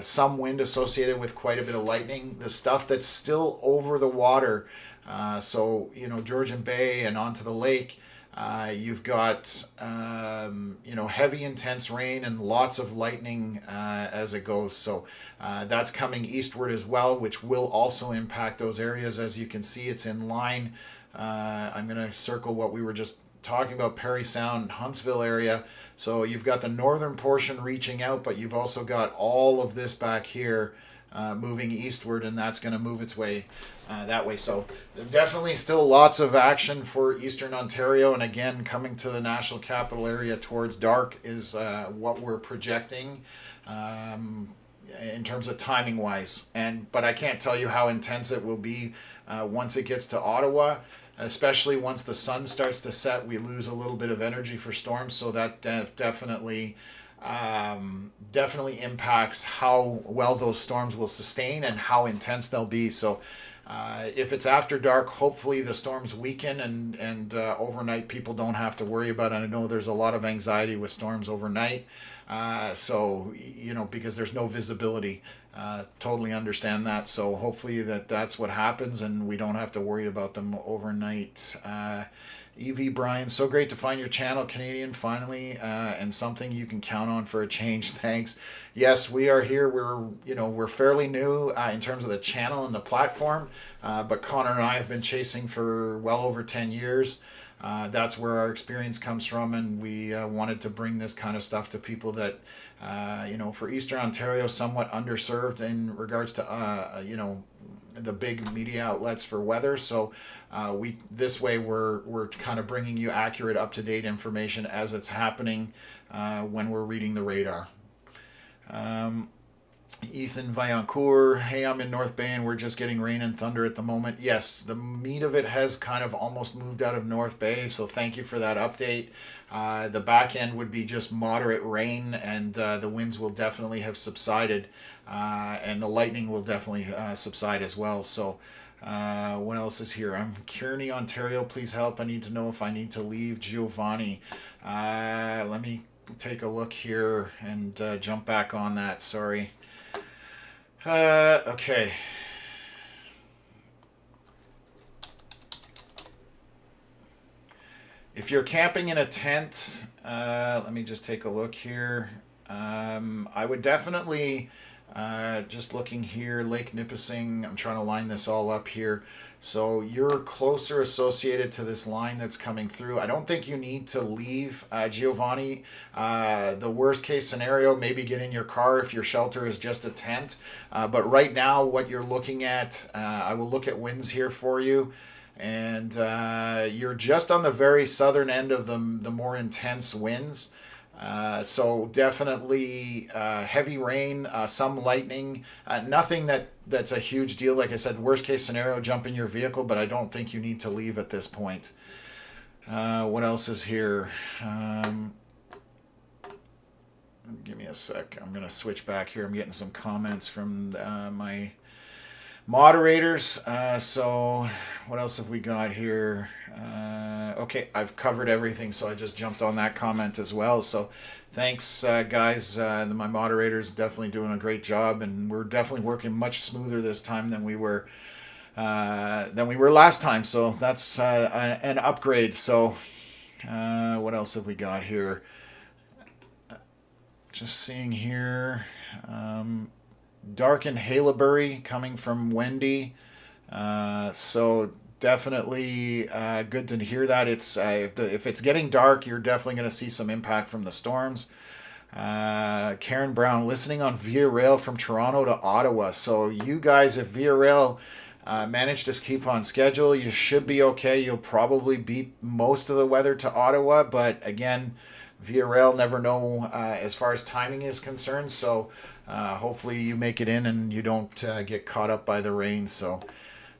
A: some wind associated with quite a bit of lightning. The stuff that's still over the water, Georgian Bay and onto the lake, you've got heavy intense rain and lots of lightning as it goes. So that's coming eastward as well, which will also impact those areas. As you can see, it's in line. I'm going to circle what we were just talking about, Parry Sound, Huntsville area. So you've got the northern portion reaching out, but you've also got all of this back here moving eastward, and that's going to move its way that way. So definitely still lots of action for Eastern Ontario, and again, coming to the National Capital area towards dark is what we're projecting in terms of timing wise. But I can't tell you how intense it will be once it gets to Ottawa. Especially once the sun starts to set, we lose a little bit of energy for storms, so that definitely impacts how well those storms will sustain and how intense they'll be. So if it's after dark, hopefully the storms weaken and overnight people don't have to worry about it. I know there's a lot of anxiety with storms overnight, because there's no visibility. Totally understand that. So hopefully that's what happens and we don't have to worry about them overnight. EV Brian, so great to find your channel, Canadian, finally, and something you can count on for a change. Thanks. Yes, we are here. We're fairly new in terms of the channel and the platform, but Connor and I have been chasing for well over 10 years. That's where our experience comes from, and we wanted to bring this kind of stuff to people that, for Eastern Ontario, somewhat underserved in regards to, the big media outlets for weather. So we're kind of bringing you accurate, up-to-date information as it's happening when we're reading the radar. Ethan Vaillancourt, hey, I'm in North Bay and we're just getting rain and thunder at the moment. Yes, the meat of it has kind of almost moved out of North Bay, so thank you for that update. The back end would be just moderate rain, and the winds will definitely have subsided, and the lightning will definitely subside as well. So what else is here? I'm Kearney, Ontario. Please help. I need to know if I need to leave. Giovanni. Let me take a look here and jump back on that. Sorry. Okay. If you're camping in a tent, let me just take a look here. I would definitely, just looking here, Lake Nipissing, I'm trying to line this all up here. So you're closer associated to this line that's coming through. I don't think you need to leave, Giovanni. The worst case scenario, maybe get in your car if your shelter is just a tent. But right now, what you're looking at, I will look at winds here for you. And you're just on the very southern end of the more intense winds. So definitely heavy rain, some lightning, nothing that's a huge deal. Like I said, worst case scenario, jump in your vehicle, but I don't think you need to leave at this point. What else is here? Give me a sec. I'm going to switch back here. I'm getting some comments from my moderators. So what else have we got here? Okay, I've covered everything, so I just jumped on that comment as well. So thanks, guys. My moderators definitely doing a great job, and we're definitely working much smoother this time than we were last time. So that's an upgrade. So what else have we got here? Just seeing here. Dark in Haileybury coming from Wendy. So definitely good to hear that. It's if it's getting dark, you're definitely going to see some impact from the storms. Karen Brown, listening on Via Rail from Toronto to Ottawa. So you guys, if Via Rail manage to keep on schedule, you should be okay. You'll probably beat most of the weather to Ottawa, but again, Via Rail never know as far as timing is concerned. So hopefully you make it in and you don't get caught up by the rain. So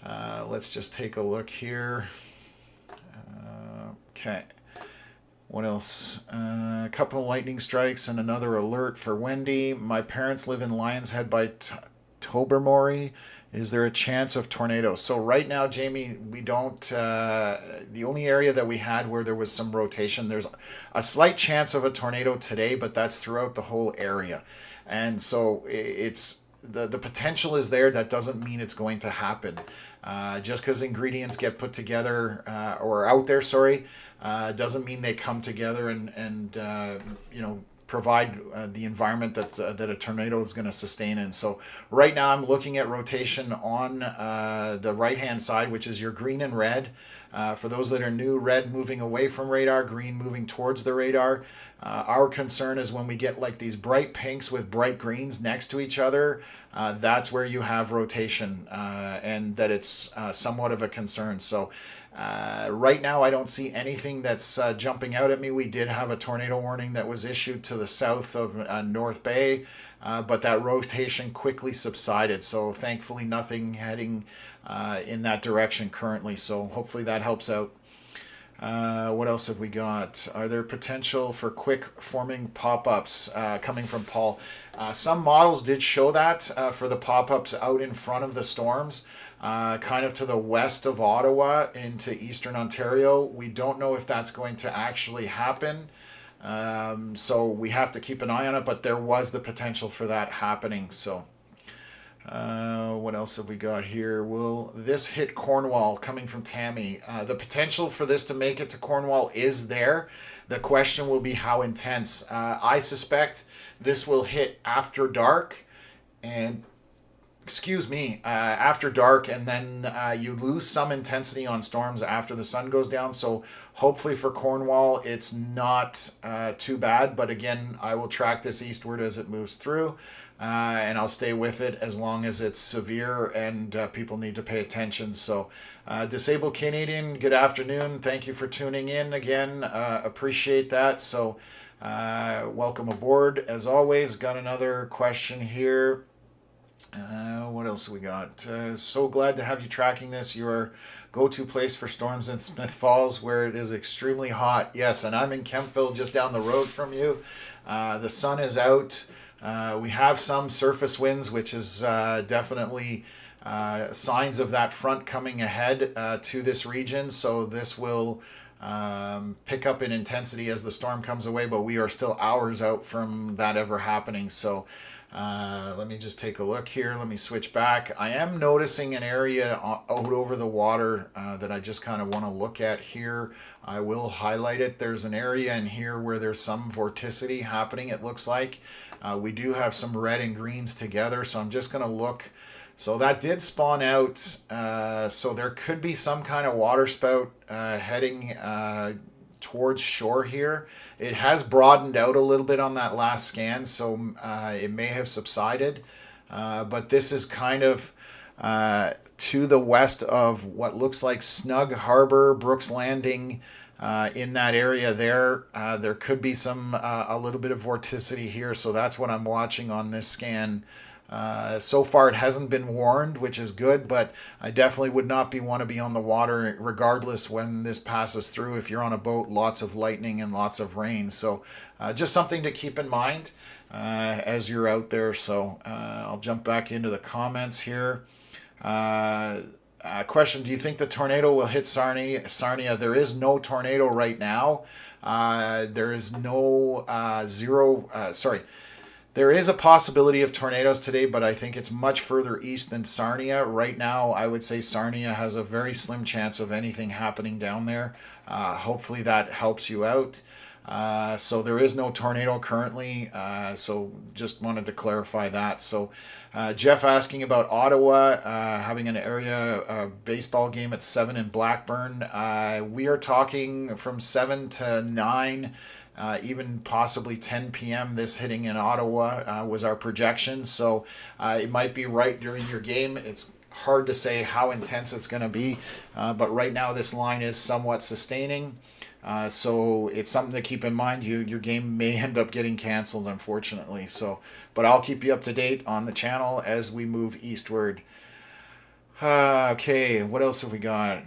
A: let's just take a look here. Okay. What else? A couple of lightning strikes and another alert for Wendy. My parents live in Lions Head by Tobermory. Is there a chance of tornadoes? So right now, Jamie, we don't. The only area that we had where there was some rotation, there's a slight chance of a tornado today, but that's throughout the whole area, and so it's the potential is there. That doesn't mean it's going to happen. Just because ingredients get put together or out there, sorry, doesn't mean they come together and provide the environment that a tornado is going to sustain in. So right now I'm looking at rotation on the right hand side, which is your green and red. For those that are new, red moving away from radar, green moving towards the radar. Our concern is when we get like these bright pinks with bright greens next to each other, that's where you have rotation and that it's somewhat of a concern. So right now I don't see anything that's jumping out at me. We did have a tornado warning that was issued to the south of North Bay, but that rotation quickly subsided. So thankfully nothing heading in that direction currently. So hopefully that helps out. What else have we got? Are there potential for quick forming pop-ups coming from Paul? Some models did show that for the pop-ups out in front of the storms, kind of to the west of Ottawa into eastern Ontario. We don't know if that's going to actually happen. So we have to keep an eye on it, but there was the potential for that happening. So what else have we got here? Will this hit Cornwall? Coming from Tammy. The potential for this to make it to Cornwall is there. The question will be how intense. I suspect this will hit after dark and after dark, and then you lose some intensity on storms after the sun goes down. So hopefully for Cornwall, it's not too bad. But again, I will track this eastward as it moves through, and I'll stay with it as long as it's severe and people need to pay attention. So Disabled Canadian, good afternoon. Thank you for tuning in again. Appreciate that. So welcome aboard. As always, got another question here. What else we got? So glad to have you tracking this. Your go-to place for storms in Smith Falls, where it is extremely hot. Yes, and I'm in Kempville, just down the road from you. The sun is out. We have some surface winds, which is definitely signs of that front coming ahead to this region. So this will pick up in intensity as the storm comes away, but we are still hours out from that ever happening. So let me just take a look here. Let me switch back. I am noticing an area out over the water that I just kind of want to look at here. I will highlight it. There's an area in here where there's some vorticity happening, it looks like. We do have some red and greens together, so I'm just going to look. So that did spawn out. So there could be some kind of water spout heading towards shore here. It has broadened out a little bit on that last scan, so it may have subsided. But this is kind of to the west of what looks like Snug Harbor, Brooks Landing. In that area there, there could be some a little bit of vorticity here, so that's what I'm watching on this scan. So far it hasn't been warned, which is good, but I definitely would not want to be on the water regardless when this passes through. If you're on a boat, lots of lightning and lots of rain. So just something to keep in mind as you're out there. So I'll jump back into the comments here. Question, do you think the tornado will hit Sarnia? There is no tornado right now. There is no There is a possibility of tornadoes today, but I think it's much further east than Sarnia. Right now, I would say Sarnia has a very slim chance of anything happening down there. Hopefully that helps you out. So there is no tornado currently, so just wanted to clarify that. So Jeff asking about Ottawa, having an area baseball game at 7 in Blackburn. We are talking from 7 to 9, even possibly 10 p.m. This hitting in Ottawa was our projection. So it might be right during your game. It's hard to say how intense it's going to be, but right now this line is somewhat sustaining. So it's something to keep in mind. Your game may end up getting canceled, unfortunately. So, but I'll keep you up to date on the channel as we move eastward. Okay, what else have we got?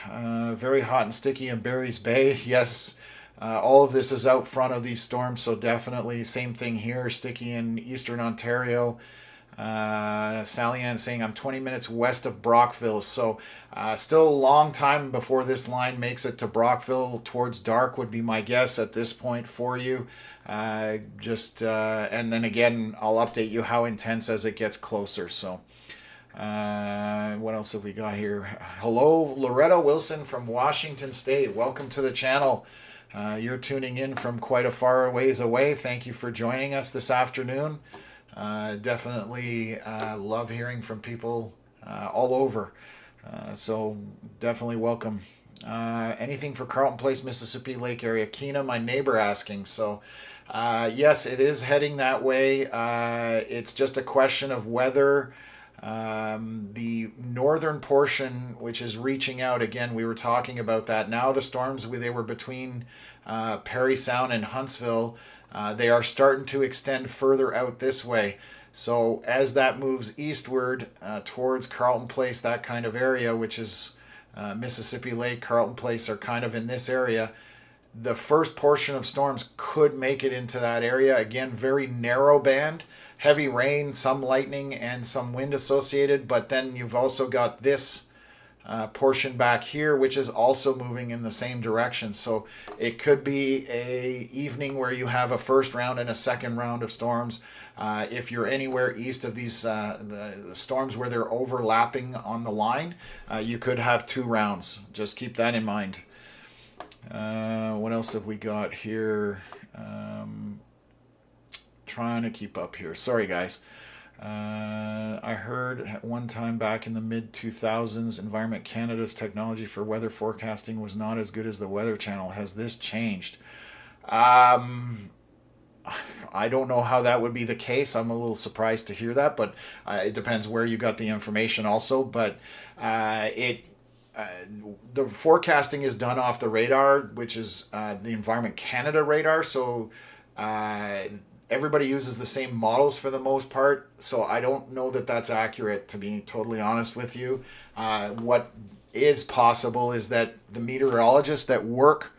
A: Very hot and sticky in Barry's Bay. Yes, all of this is out front of these storms, so definitely same thing here. Sticky in eastern Ontario. Sally Ann saying I'm 20 minutes west of Brockville, so still a long time before this line makes it to Brockville. Towards dark would be my guess at this point for you. And then again, I'll update you how intense as it gets closer. So what else have we got here? Hello, Loretta Wilson from Washington State. Welcome to the channel. You're tuning in from quite a far ways away. Thank you for joining us this afternoon. Definitely love hearing from people all over. So definitely welcome. Anything for Carleton Place, Mississippi Lake area? Keena, my neighbor, asking. So yes, it is heading that way. It's just a question of whether the northern portion, which is reaching out again, we were talking about that. Now the storms, they were between Parry Sound and Huntsville. They are starting to extend further out this way. So as that moves eastward towards Carleton Place, that kind of area, which is Mississippi Lake, Carleton Place are kind of in this area. The first portion of storms could make it into that area. Again, very narrow band, heavy rain, some lightning, and some wind associated. But then you've also got this portion back here, which is also moving in the same direction. So it could be a evening where you have a first round and a second round of storms. If you're anywhere east of these the storms where they're overlapping on the line, you could have 2 rounds. Just keep that in mind. What else have we got here? Trying to keep up here. Sorry, guys. I heard at one time back in the mid-2000s, Environment Canada's technology for weather forecasting was not as good as the Weather Channel. Has this changed? I don't know how that would be the case. I'm a little surprised to hear that, but it depends where you got the information also. But the forecasting is done off the radar, which is the Environment Canada radar. So everybody uses the same models for the most part. So I don't know that that's accurate, to be totally honest with you. What is possible is that the meteorologists that work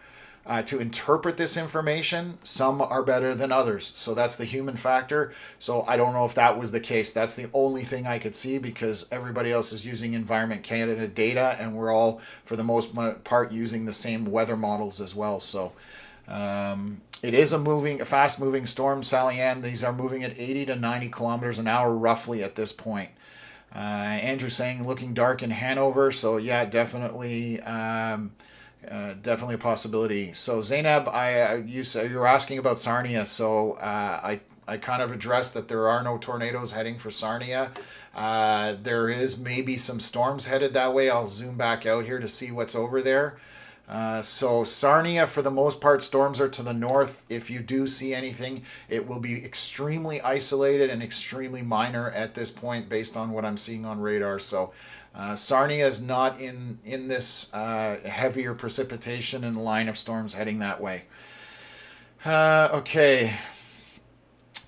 A: to interpret this information, some are better than others. So that's the human factor. So I don't know if that was the case. That's the only thing I could see, because everybody else is using Environment Canada data, and we're all, for the most part, using the same weather models as well. So it is a fast-moving storm, Sally Ann. These are moving at 80 to 90 kilometers an hour roughly at this point. Andrew saying looking dark in Hanover. So yeah, definitely. Definitely a possibility. So Zainab, you were asking about Sarnia. So I kind of addressed that there are no tornadoes heading for Sarnia. There is maybe some storms headed that way. I'll zoom back out here to see what's over there. So Sarnia, for the most part, storms are to the north. If you do see anything, it will be extremely isolated and extremely minor at this point based on what I'm seeing on radar. So Sarnia is not in this heavier precipitation in the line of storms heading that way. Okay.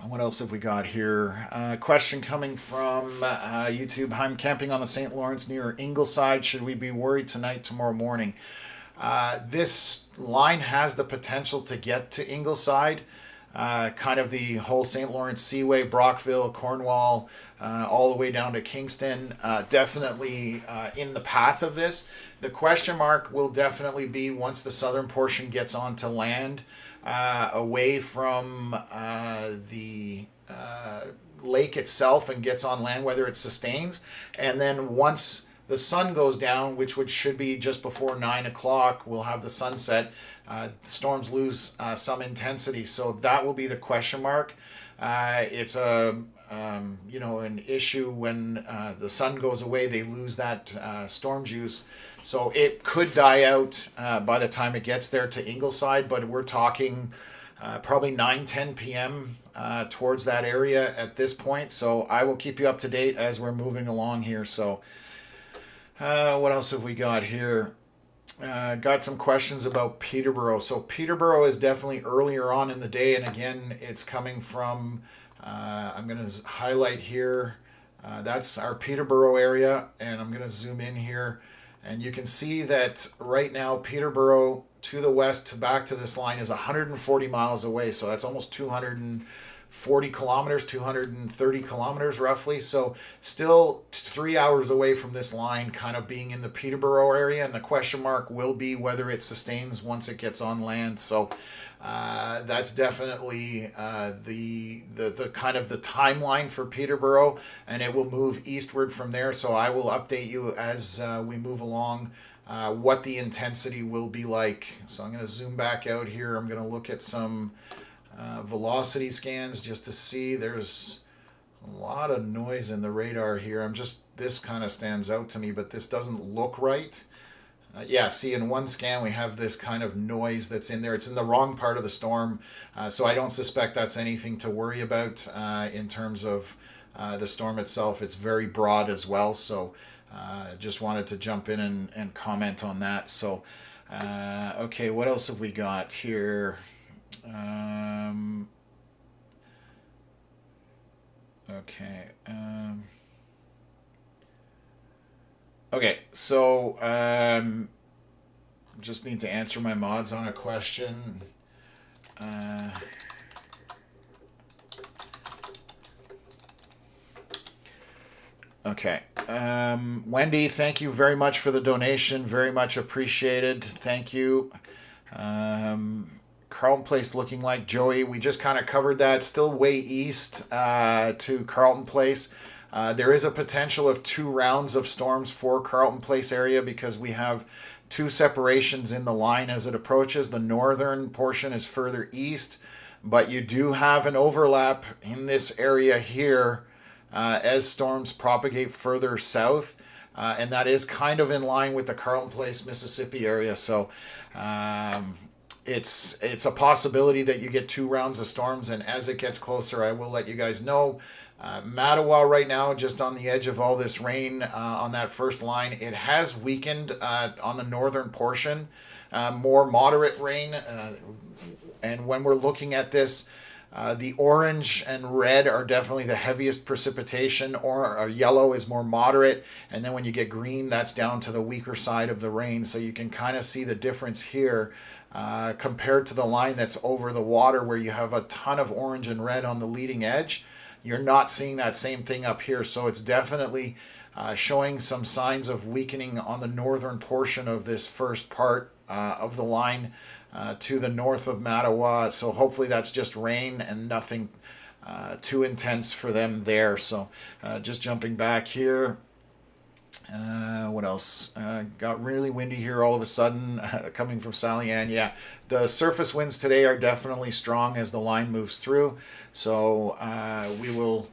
A: What else have we got here? Question coming from YouTube. I'm camping on the St. Lawrence near Ingleside. Should we be worried tonight, tomorrow morning? This line has the potential to get to Ingleside. Kind of the whole St. Lawrence Seaway, Brockville, Cornwall, all the way down to Kingston, definitely in the path of this. The question mark will definitely be once the southern portion gets onto land, away from the lake itself and gets on land, whether it sustains. And then once the sun goes down, which should be just before 9 o'clock, we'll have the sunset. Storms lose some intensity, so that will be the question mark. It's an issue when the sun goes away. They lose that storm juice, so it could die out by the time it gets there to Ingleside. But we're talking probably 9-10 p.m. Towards that area at this point. So I will keep you up to date as we're moving along here. So. What else have we got here? Got some questions about Peterborough. So Peterborough is definitely earlier on in the day, and again, it's coming from, I'm going to highlight here, that's our Peterborough area, and I'm going to zoom in here And you can see that right now Peterborough to the west to back to this line is 140 miles away. So that's almost 240 kilometers, 230 kilometers roughly. So still 3 hours away from this line kind of being in the Peterborough area. And the question mark will be whether it sustains once it gets on land. So that's definitely the kind of the timeline for Peterborough, and it will move eastward from there. So I will update you as we move along what the intensity will be like. So I'm going to zoom back out here. I'm going to look at some velocity scans just to see. There's a lot of noise in the radar here. This kind of stands out to me, but this doesn't look right. Yeah, see, in one scan we have this kind of noise that's in there. It's in the wrong part of the storm, so I don't suspect that's anything to worry about in terms of the storm itself. It's very broad as well, so just wanted to jump in and comment on that. So, okay, what else have we got here? Okay. Okay, so just need to answer my mods on a question. Okay. Wendy, thank you very much for the donation. Very much appreciated. Thank you. Carleton Place looking like Joey. We just kind of covered that. Still way east to Carleton Place. There is a potential of 2 rounds of storms for Carleton Place area because we have 2 separations in the line as it approaches. The northern portion is further east, but you do have an overlap in this area here as storms propagate further south. And that is kind of in line with the Carleton Place, Mississippi area. So it's a possibility that you get 2 rounds of storms, and as it gets closer, I will let you guys know. Mattawa right now, just on the edge of all this rain on that first line. It has weakened on the northern portion, more moderate rain. And when we're looking at this, the orange and red are definitely the heaviest precipitation, or yellow is more moderate. And then when you get green, that's down to the weaker side of the rain. So you can kind of see the difference here compared to the line that's over the water where you have a ton of orange and red on the leading edge. You're not seeing that same thing up here. So it's definitely showing some signs of weakening on the northern portion of this first part of the line to the north of Mattawa. So hopefully that's just rain and nothing too intense for them there. So just jumping back here. What else? Got really windy here all of a sudden coming from Sally Ann. Yeah, the surface winds today are definitely strong as the line moves through. So we will,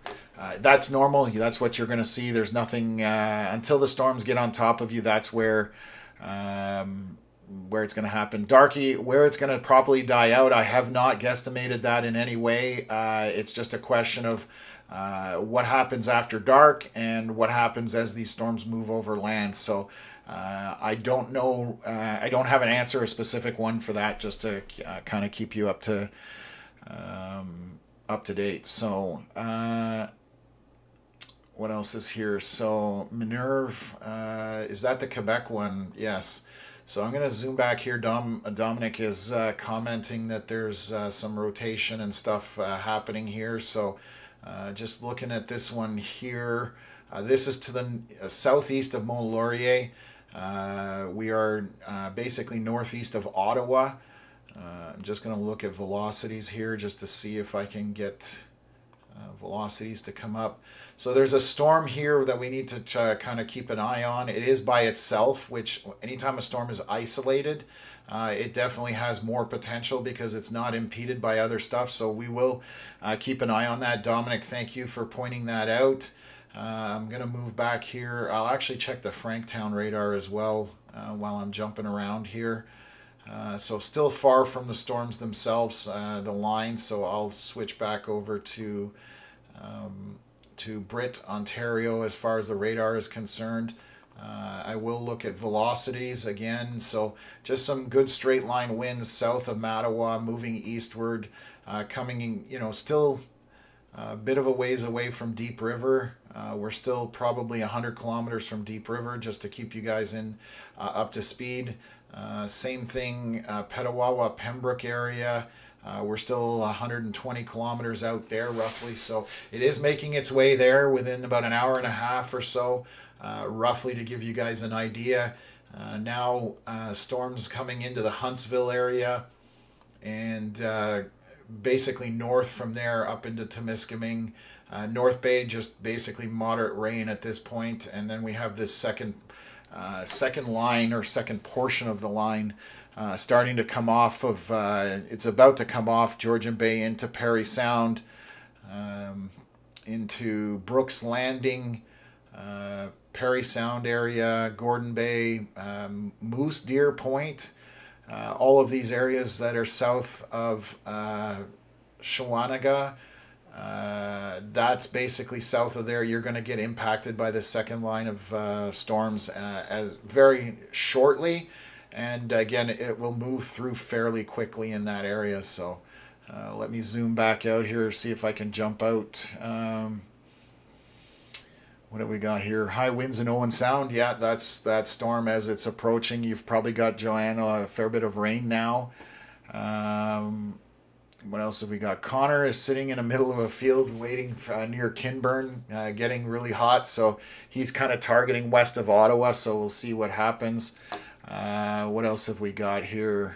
A: that's normal. That's what you're going to see. There's nothing, until the storms get on top of you, that's where it's going to happen. Darky, where it's going to probably die out, I have not guesstimated that in any way. It's just a question of what happens after dark and what happens as these storms move over land. So I don't know. I don't have an answer, a specific one for that, just to kind of keep you up to date. So what else is here? So Minerve, is that the Quebec one? Yes. So I'm going to zoom back here. Dominic is commenting that there's some rotation and stuff happening here. So just looking at this one here. This is to the southeast of Mont Laurier. We are basically northeast of Ottawa. I'm just going to look at velocities here just to see if I can get velocities to come up. So there's a storm here that we need to kind of keep an eye on. It is by itself, which anytime a storm is isolated, it definitely has more potential because it's not impeded by other stuff. So we will keep an eye on that. Dominic, thank you for pointing that out. I'm going to move back here. I'll actually check the Franktown radar as well while I'm jumping around here. So still far from the storms themselves, the line. So I'll switch back over to Britt, Ontario, as far as the radar is concerned. I will look at velocities again. So just some good straight line winds south of Mattawa, moving eastward, coming in, still A bit of a ways away from Deep River. We're still probably 100 kilometers from Deep River, just to keep you guys up to speed. Same thing, Petawawa, Pembroke area. We're still 120 kilometers out there roughly, so it is making its way there within about an hour and a half or so, roughly, to give you guys an idea. Now storms coming into the Huntsville area, and basically north from there up into Temiskaming. North Bay, just basically moderate rain at this point, and then we have this second line, or second portion of the line, starting to come off of, it's about to come off Georgian Bay into Parry Sound, into Brooks Landing, Parry Sound area, Gordon Bay, Moose Deer Point, all of these areas that are south of Shawanaga. That's basically south of there. You're going to get impacted by the second line of storms as very shortly, and again, it will move through fairly quickly in that area. So let me zoom back out here, see if I can jump out. What have we got here? High winds in Owen Sound. Yeah, that's that storm as it's approaching. You've probably got, Joanna, a fair bit of rain now. What else have we got? Connor is sitting in the middle of a field waiting near Kinburn, getting really hot. So he's kind of targeting west of Ottawa. So we'll see what happens. What else have we got here?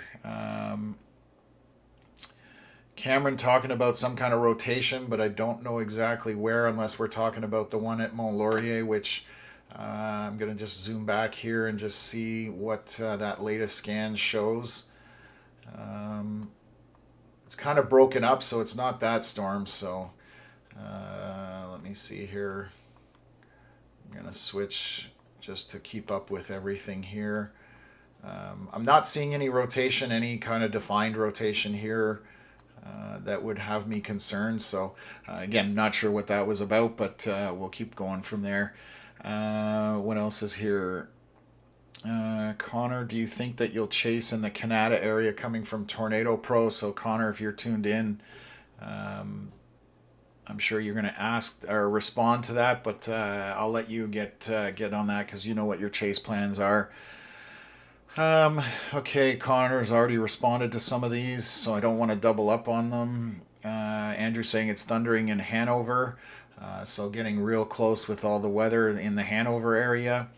A: Cameron talking about some kind of rotation, but I don't know exactly where, unless we're talking about the one at Mont Laurier, which I'm going to just zoom back here and just see what that latest scan shows. It's kind of broken up, so it's not that storm. So let me see here. I'm going to switch just to keep up with everything here. I'm not seeing any rotation, any kind of defined rotation here that would have me concerned. So again, not sure what that was about, but we'll keep going from there. What else is here? Connor, do you think that you'll chase in the Canada area coming from Tornado Pro? So Connor, if you're tuned in, I'm sure you're going to ask or respond to that, but I'll let you get on that, because you know what your chase plans are. Okay, Connor's already responded to some of these, so I don't want to double up on them. Andrew saying it's thundering in Hanover, so getting real close with all the weather in the Hanover area.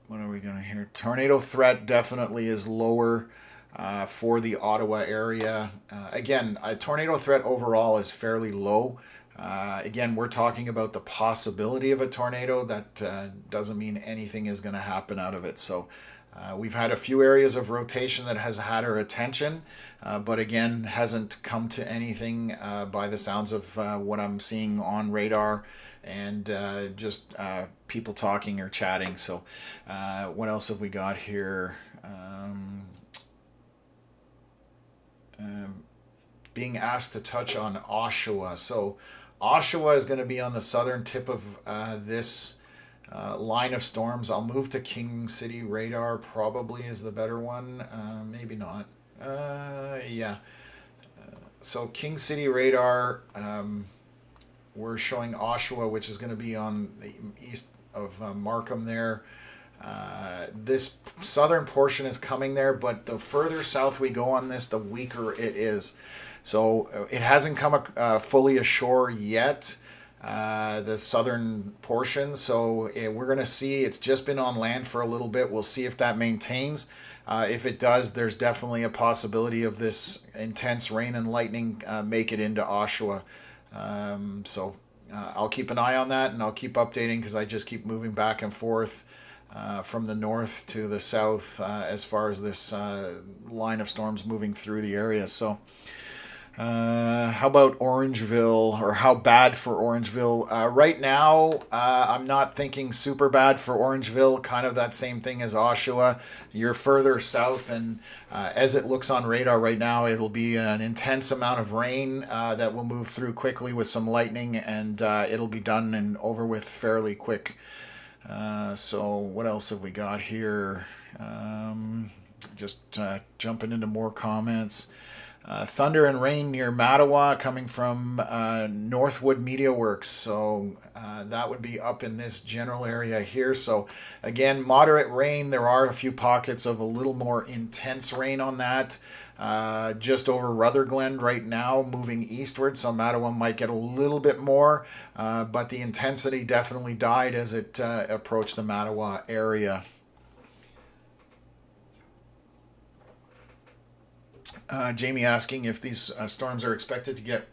A: What are we going to hear? Tornado threat definitely is lower for the Ottawa area. Again, a tornado threat overall is fairly low. Again, we're talking about the possibility of a tornado. That doesn't mean anything is going to happen out of it. So we've had a few areas of rotation that has had our attention, but again, hasn't come to anything by the sounds of what I'm seeing on radar and just people talking or chatting. So what else have we got here? Being asked to touch on Oshawa. So Oshawa is going to be on the southern tip of this line of storms. I'll move to King City radar, probably is the better one. Maybe not. Yeah. So King City radar, we're showing Oshawa, which is going to be on the east of Markham there. This southern portion is coming there, but the further south we go on this, the weaker it is. So it hasn't come fully ashore yet, the southern portion. So we're going to see, it's just been on land for a little bit. We'll see if that maintains. If it does, there's definitely a possibility of this intense rain and lightning make it into Oshawa. So I'll keep an eye on that, and I'll keep updating, because I just keep moving back and forth from the north to the south as far as this line of storms moving through the area. So how about Orangeville, or how bad for Orangeville? Right now, I'm not thinking super bad for Orangeville, kind of that same thing as Oshawa. You're further south, and as it looks on radar right now, it'll be an intense amount of rain that will move through quickly with some lightning, and it'll be done and over with fairly quick. So what else have we got here? Just jumping into more comments. Thunder and rain near Mattawa coming from Northwood Media Works. So that would be up in this general area here. So again, moderate rain. There are a few pockets of a little more intense rain on that. Just over Rutherglen right now, moving eastward. So Mattawa might get a little bit more, but the intensity definitely died as it approached the Mattawa area. Jamie asking if these storms are expected to get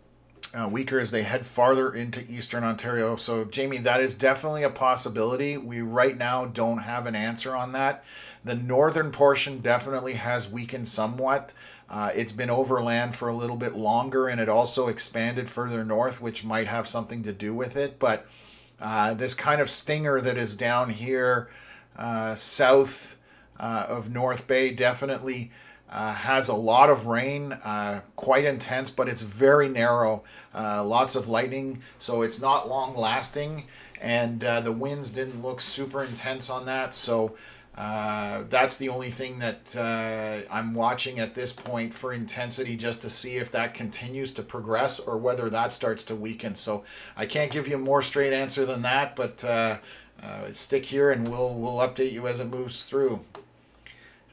A: weaker as they head farther into eastern Ontario. So, Jamie, that is definitely a possibility. We right now don't have an answer on that. The northern portion definitely has weakened somewhat. It's been overland for a little bit longer, and it also expanded further north, which might have something to do with it. But this kind of stinger that is down here south of North Bay definitely has a lot of rain, quite intense, but it's very narrow. Lots of lightning, so it's not long lasting, and the winds didn't look super intense on that. So that's the only thing that I'm watching at this point for intensity, just to see if that continues to progress or whether that starts to weaken. So I can't give you a more straight answer than that, but stick here and we'll update you as it moves through.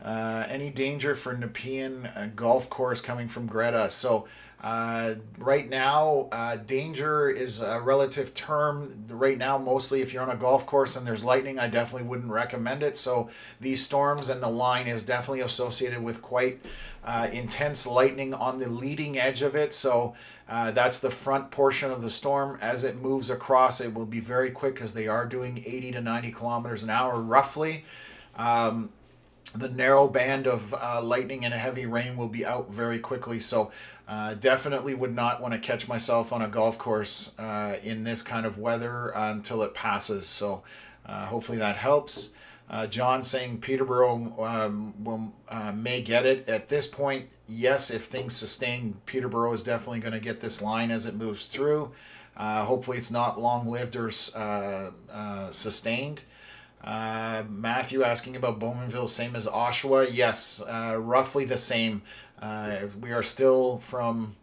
A: Any danger for Nepean golf course coming from Greta? So right now, danger is a relative term. Right now, mostly if you're on a golf course and there's lightning, I definitely wouldn't recommend it. So these storms and the line is definitely associated with quite intense lightning on the leading edge of it. So that's the front portion of the storm. As it moves across, it will be very quick because they are doing 80 to 90 kilometers an hour roughly. The narrow band of lightning and heavy rain will be out very quickly. So definitely would not want to catch myself on a golf course in this kind of weather until it passes. So hopefully that helps. John saying Peterborough may get it. At this point, yes, if things sustain, Peterborough is definitely going to get this line as it moves through. Hopefully it's not long-lived or sustained. Matthew asking about Bowmanville, same as Oshawa. Yes, roughly the same. We are still from,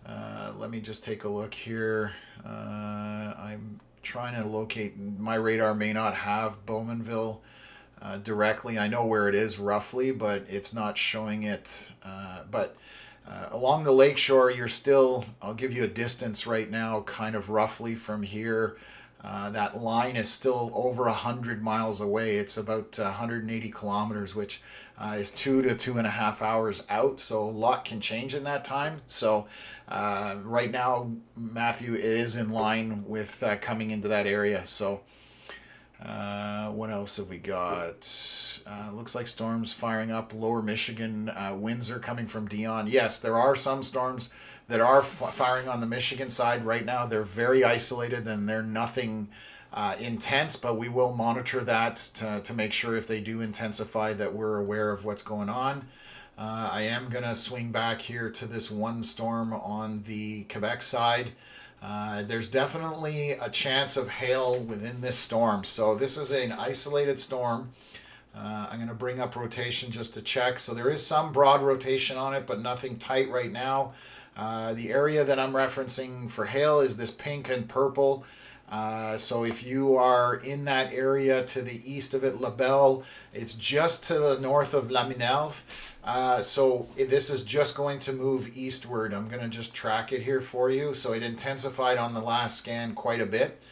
A: let me just take a look here. I'm trying to locate, my radar may not have Bowmanville directly. I know where it is roughly, but it's not showing it. But along the lakeshore, you're still, I'll give you a distance right now, kind of roughly from here. That line is still over 100 miles away. It's about 180 kilometers, which is 2 to 2.5 hours out. So a lot can change in that time. So right now, Matthew, it is in line with coming into that area. So what else have we got? Looks like storms firing up lower Michigan. Winds are coming from Dion. Yes, there are some storms that are firing on the Michigan side right now. They're very isolated and they're nothing intense, but we will monitor that to make sure if they do intensify that we're aware of what's going on. I am going to swing back here to this one storm on the Quebec side. There's definitely a chance of hail within this storm. So this is an isolated storm. I'm going to bring up rotation just to check. So there is some broad rotation on it, but nothing tight right now. The area that I'm referencing for hail is this pink and purple. So if you are in that area to the east of it, La Belle, it's just to the north of La Minerve. So this is just going to move eastward. I'm going to just track it here for you. So it intensified on the last scan quite a bit.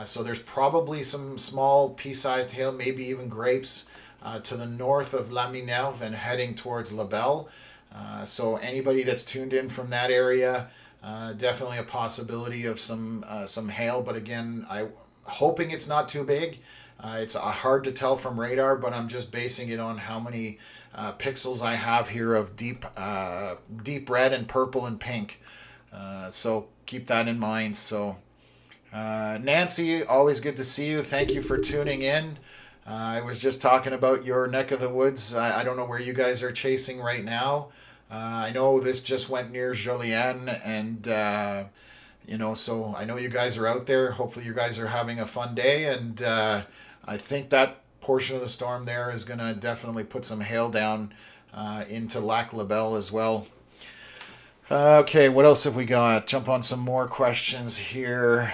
A: So there's probably some small pea-sized hail, maybe even grapes, to the north of La Minerve and heading towards La Belle. So anybody that's tuned in from that area, definitely a possibility of some hail. But again, I'm hoping it's not too big. It's hard to tell from radar, but I'm just basing it on how many pixels I have here of deep red and purple and pink. So keep that in mind. So Nancy, always good to see you. Thank you for tuning in. I was just talking about your neck of the woods. I don't know where you guys are chasing right now. I know this just went near Jolienne, and so I know you guys are out there. Hopefully you guys are having a fun day, and I think that portion of the storm there is going to definitely put some hail down into Lac La Belle as well. Okay, what else have we got? Jump on some more questions here.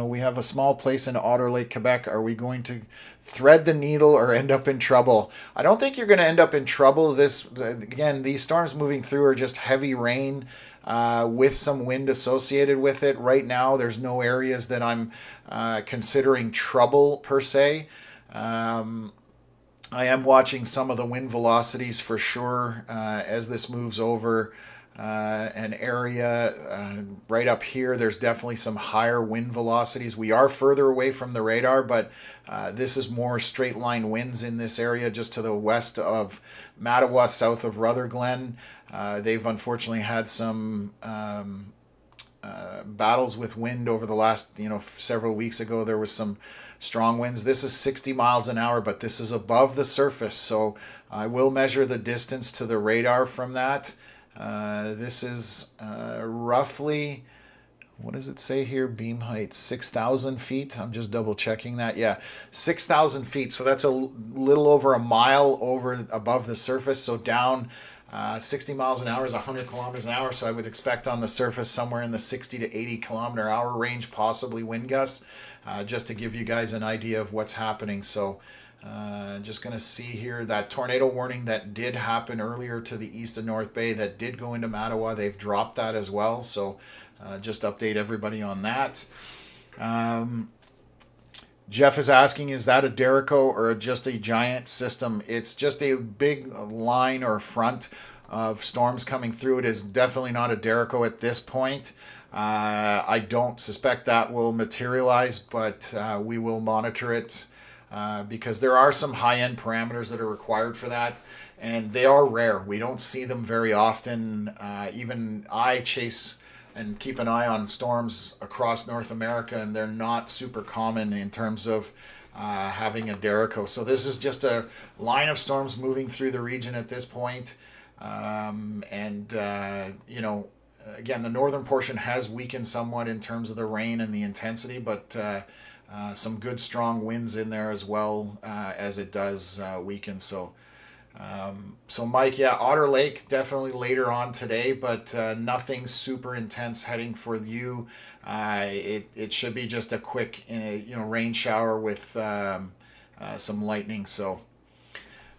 A: We have a small place in Otter Lake, Quebec. Are we going to thread the needle or end up in trouble? I don't think you're going to end up in trouble. This again, these storms moving through are just heavy rain with some wind associated with it. Right now, there's no areas that I'm considering trouble per se. I am watching some of the wind velocities for sure as this moves over an area right up here. There's definitely some higher wind velocities. We are further away from the radar, but this is more straight line winds in this area just to the west of Mattawa, south of Rutherglen. They've unfortunately had some battles with wind over the last, several weeks ago. There was some strong winds. This is 60 miles an hour, but this is above the surface, so I will measure the distance to the radar from that. This is roughly, what does it say here? Beam height 6,000 feet. I'm just double checking that. Yeah, 6,000 feet. So that's a little over a mile over above the surface. So down 60 miles an hour is 100 kilometers an hour. So I would expect on the surface somewhere in the 60 to 80 kilometer hour range, possibly wind gusts, just to give you guys an idea of what's happening. So just going to see here that tornado warning that did happen earlier to the east of North Bay that did go into Mattawa. They've dropped that as well. So just update everybody on that. Jeff is asking, is that a Derico or just a giant system? It's just a big line or front of storms coming through. It is definitely not a Derico at this point. I don't suspect that will materialize, but we will monitor it. Because there are some high-end parameters that are required for that, and they are rare. We don't see them very often. Even I chase and keep an eye on storms across North America, and they're not super common in terms of having a Derico. So this is just a line of storms moving through the region at this point. Again, the northern portion has weakened somewhat in terms of the rain and the intensity, but some good strong winds in there as well as it does weaken. So Mike, yeah, Otter Lake definitely later on today, but nothing super intense heading for you. It should be just a quick rain shower with some lightning. So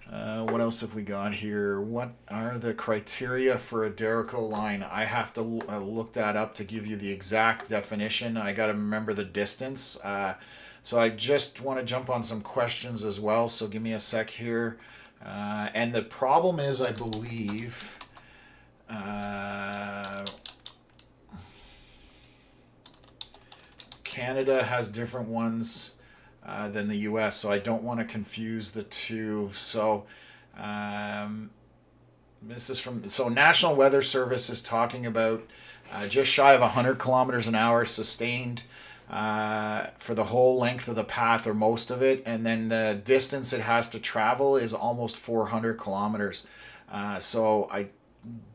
A: what else have we got here? What are the criteria for a Derico line? I have to look that up to give you the exact definition. I got to remember the distance. So I just want to jump on some questions as well. So give me a sec here. And the problem is, I believe, Canada has different ones than the US, so I don't want to confuse the two. So this is National Weather Service is talking about just shy of 100 kilometers an hour sustained for the whole length of the path or most of it, and then the distance it has to travel is almost 400 kilometers. So I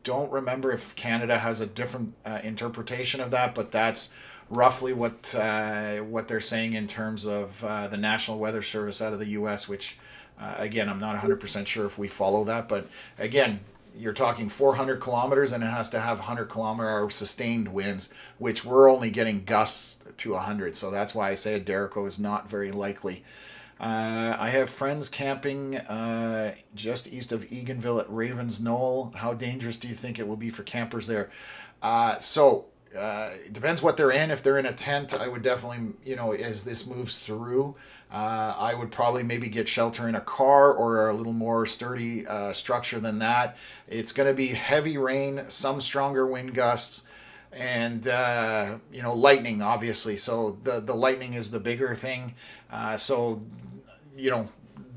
A: don't remember if Canada has a different interpretation of that, but that's roughly what they're saying in terms of the National Weather Service out of the U.S., which again, I'm not 100% sure if we follow that, but again, you're talking 400 kilometers and it has to have 100-kilometer sustained winds, which we're only getting gusts to 100. So that's why I say a Derico is not very likely. I have friends camping just east of Eganville at Ravens Knoll. How dangerous do you think it will be for campers there? It depends what they're in. If they're in a tent, I would definitely, as this moves through, I would probably maybe get shelter in a car or a little more sturdy structure than that. It's going to be heavy rain, some stronger wind gusts, and lightning, obviously. So the lightning is the bigger thing.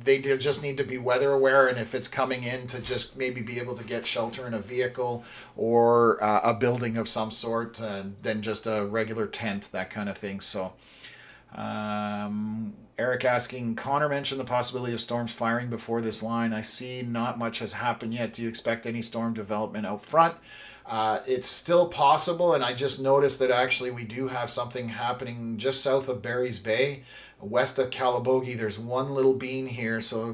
A: They just need to be weather aware, and if it's coming in, to just maybe be able to get shelter in a vehicle or a building of some sort, than just a regular tent, that kind of thing. So Eric asking, Connor mentioned the possibility of storms firing before this line. I see not much has happened yet. Do you expect any storm development out front? It's still possible, and I just noticed that actually we do have something happening just south of Barry's Bay, west of Calabogie. There's one little bean here, so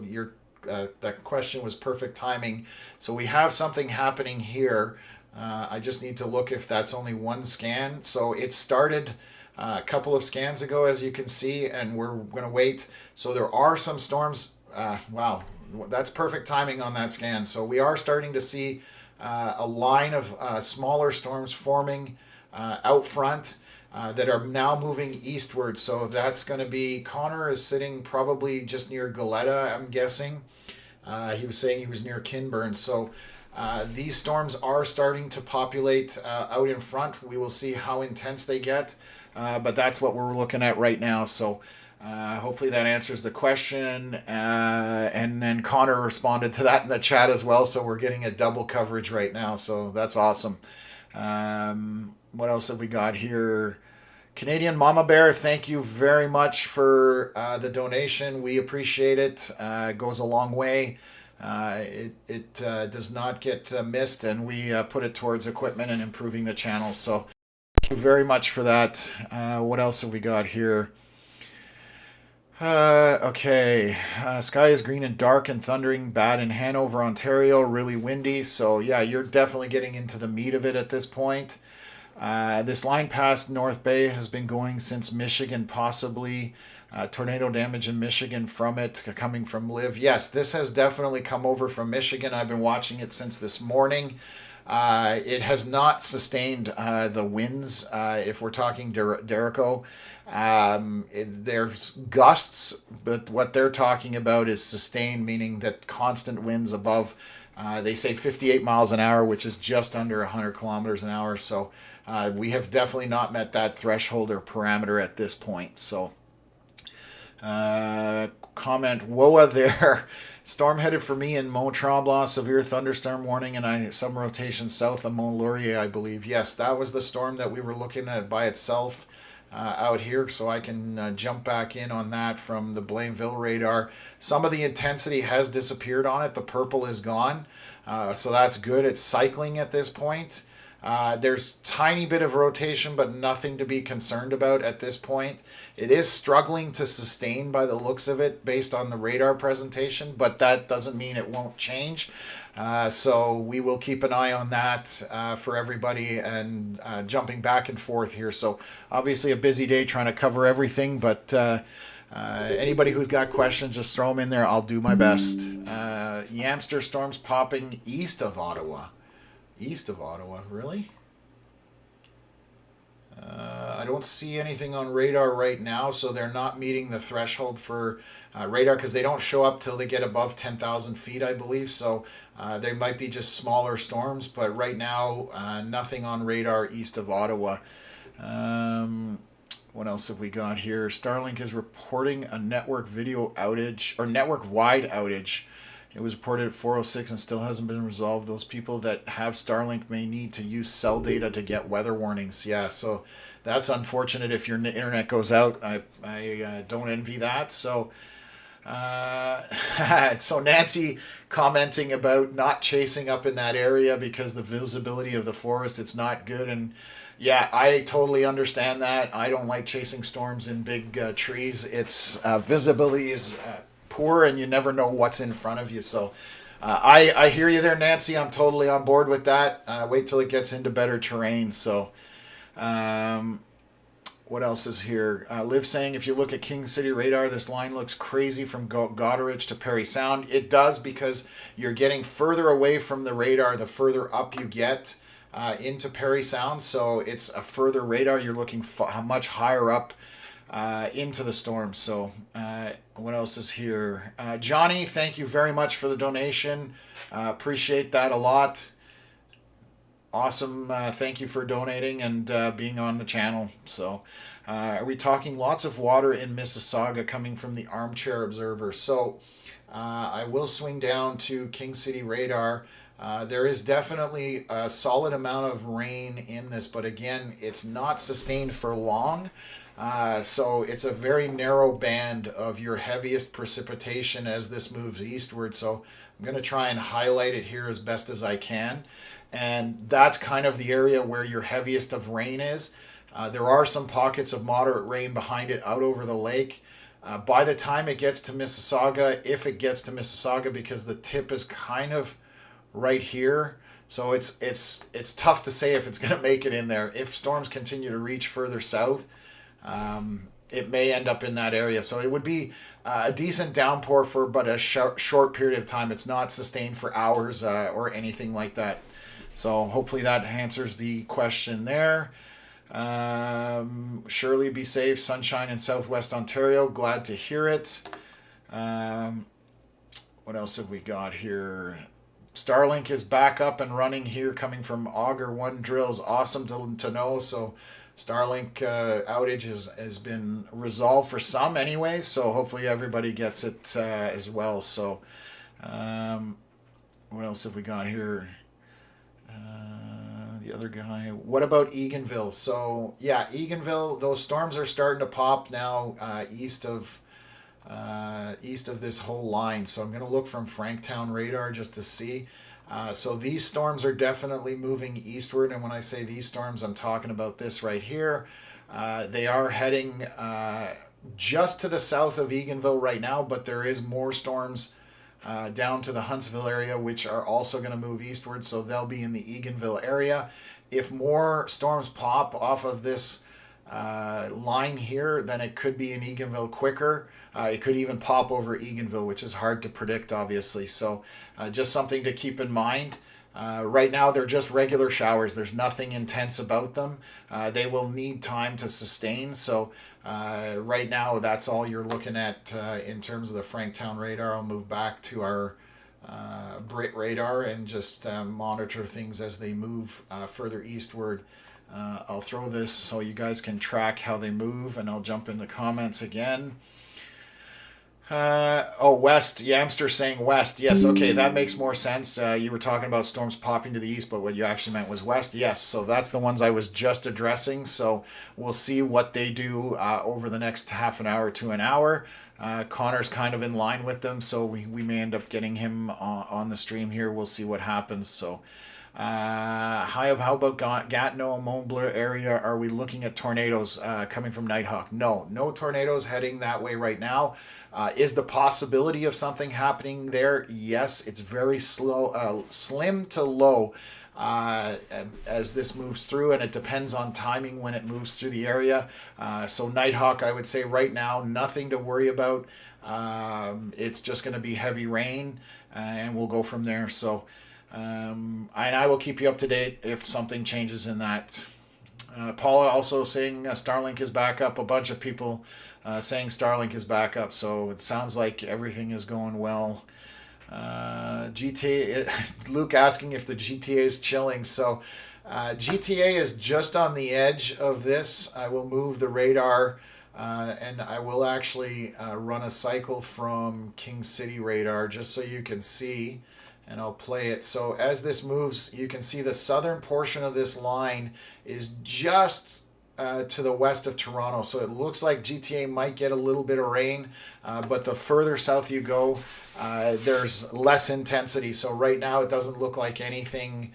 A: that question was perfect timing. So we have something happening here I just need to look if that's only one scan. So it started a couple of scans ago, as you can see, and we're going to wait. So there are some storms. Wow, that's perfect timing on that scan. So we are starting to see a line of smaller storms forming out front that are now moving eastward. So that's going to be, Connor is sitting probably just near Goleta, I'm guessing. He was saying he was near Kinburn. So these storms are starting to populate out in front. We will see how intense they get, but that's what we're looking at right now. So hopefully that answers the question. And then Connor responded to that in the chat as well. So we're getting a double coverage right now. So that's awesome. What else have we got here? Canadian Mama Bear, thank you very much for the donation. We appreciate it. It goes a long way. It does not get missed, and we put it towards equipment and improving the channel. So thank you very much for that. What else have we got here? Okay. Sky is green and dark and thundering bad in Hanover, Ontario. Really windy. So yeah, you're definitely getting into the meat of it at this point. This line past North Bay has been going since Michigan, possibly. Tornado damage in Michigan from it, coming from Liv. Yes, this has definitely come over from Michigan. I've been watching it since this morning. It has not sustained the winds, if we're talking Derico. There's gusts, but what they're talking about is sustained, meaning that constant winds above, they say 58 miles an hour, which is just under 100 kilometers an hour. So we have definitely not met that threshold or parameter at this point. So comment, WOA there. Storm headed for me in Mont Tremblant, severe thunderstorm warning, and some rotation south of Mont Laurier, I believe. Yes, that was the storm that we were looking at by itself out here, so I can jump back in on that from the Blainville radar. Some of the intensity has disappeared on it. The purple is gone, so that's good. It's cycling at this point. There's tiny bit of rotation, but nothing to be concerned about at this point. It is struggling to sustain by the looks of it based on the radar presentation, but that doesn't mean it won't change. So we will keep an eye on that for everybody, and jumping back and forth here. So obviously a busy day trying to cover everything, but anybody who's got questions, just throw them in there. I'll do my best. Yamster storms popping east of Ottawa. East of Ottawa, really? I don't see anything on radar right now, so they're not meeting the threshold for radar, because they don't show up till they get above 10,000 feet, I believe. So they might be just smaller storms, but right now, nothing on radar east of Ottawa. What else have we got here? Starlink is reporting a network video outage, or network-wide outage. It was reported at 4:06 and still hasn't been resolved. Those people that have Starlink may need to use cell data to get weather warnings. Yeah, so that's unfortunate if your internet goes out. I don't envy that. So, so Nancy commenting about not chasing up in that area because the visibility of the forest, it's not good. And yeah, I totally understand that. I don't like chasing storms in big trees. It's visibility is poor, and you never know what's in front of you. So I hear you there, Nancy. I'm totally on board with that. Wait till it gets into better terrain. So what else is here? Liv saying, if you look at King City radar, this line looks crazy from Goderich to Parry Sound. It does, because you're getting further away from the radar the further up you get into Parry Sound. So it's a further radar. You're looking much higher up into the storm. So what else is here? Johnny, thank you very much for the donation. Appreciate that a lot. Awesome. Thank you for donating and being on the channel. So are we talking lots of water in Mississauga coming from the Armchair Observer? So I will swing down to King City radar. There is definitely a solid amount of rain in this, but again, it's not sustained for long. So it's a very narrow band of your heaviest precipitation as this moves eastward. So I'm going to try and highlight it here as best as I can. And that's kind of the area where your heaviest of rain is. There are some pockets of moderate rain behind it out over the lake. By the time it gets to Mississauga, if it gets to Mississauga, because the tip is kind of right here, So it's tough to say if it's going to make it in there. If storms continue to reach further south, it may end up in that area. So it would be a decent downpour for but a short period of time. It's not sustained for hours or anything like that. So hopefully that answers the question there. Surely be safe. Sunshine in southwest Ontario. Glad to hear it. What else have we got here? Starlink is back up and running here, coming from Auger 1 drills. Awesome to know. So Starlink outage has been resolved for some anyway. So hopefully everybody gets it as well. So what else have we got here? The other guy. What about Eganville? So yeah, Eganville. Those storms are starting to pop now east of this whole line. So I'm going to look from Franktown radar just to see. So these storms are definitely moving eastward. And when I say these storms, I'm talking about this right here. They are heading just to the south of Eganville right now, but there is more storms down to the Huntsville area, which are also going to move eastward. So they'll be in the Eganville area. If more storms pop off of this line here, then it could be in Eganville quicker. It could even pop over Eganville, which is hard to predict, obviously. So just something to keep in mind. Right now, they're just regular showers. There's nothing intense about them. They will need time to sustain. So right now, that's all you're looking at in terms of the Franktown radar. I'll move back to our Brit radar and just monitor things as they move further eastward. I'll throw this so you guys can track how they move, and I'll jump into comments again. West. Yamster saying west. Yes, okay, that makes more sense. You were talking about storms popping to the east, but what you actually meant was west. Yes, so that's the ones I was just addressing. So we'll see what they do over the next half an hour to an hour. Connor's kind of in line with them, so we may end up getting him on the stream here. We'll see what happens. So how about Gatineau, Montbler area? Are we looking at tornadoes coming from Nighthawk? No tornadoes heading that way right now. Is the possibility of something happening there? Yes, it's very slim to low as this moves through, and it depends on timing when it moves through the area. So Nighthawk, I would say right now, nothing to worry about. It's just going to be heavy rain, and we'll go from there. So. And I will keep you up to date if something changes in that. Paula also saying Starlink is back up. A bunch of people saying Starlink is back up. So it sounds like everything is going well. GTA, Luke asking if the GTA is chilling. So GTA is just on the edge of this. I will move the radar and I will actually run a cycle from King City radar just so you can see. And I'll play it. So as this moves, you can see the southern portion of this line is just to the west of Toronto. So it looks like GTA might get a little bit of rain, but the further south you go, there's less intensity. So right now it doesn't look like anything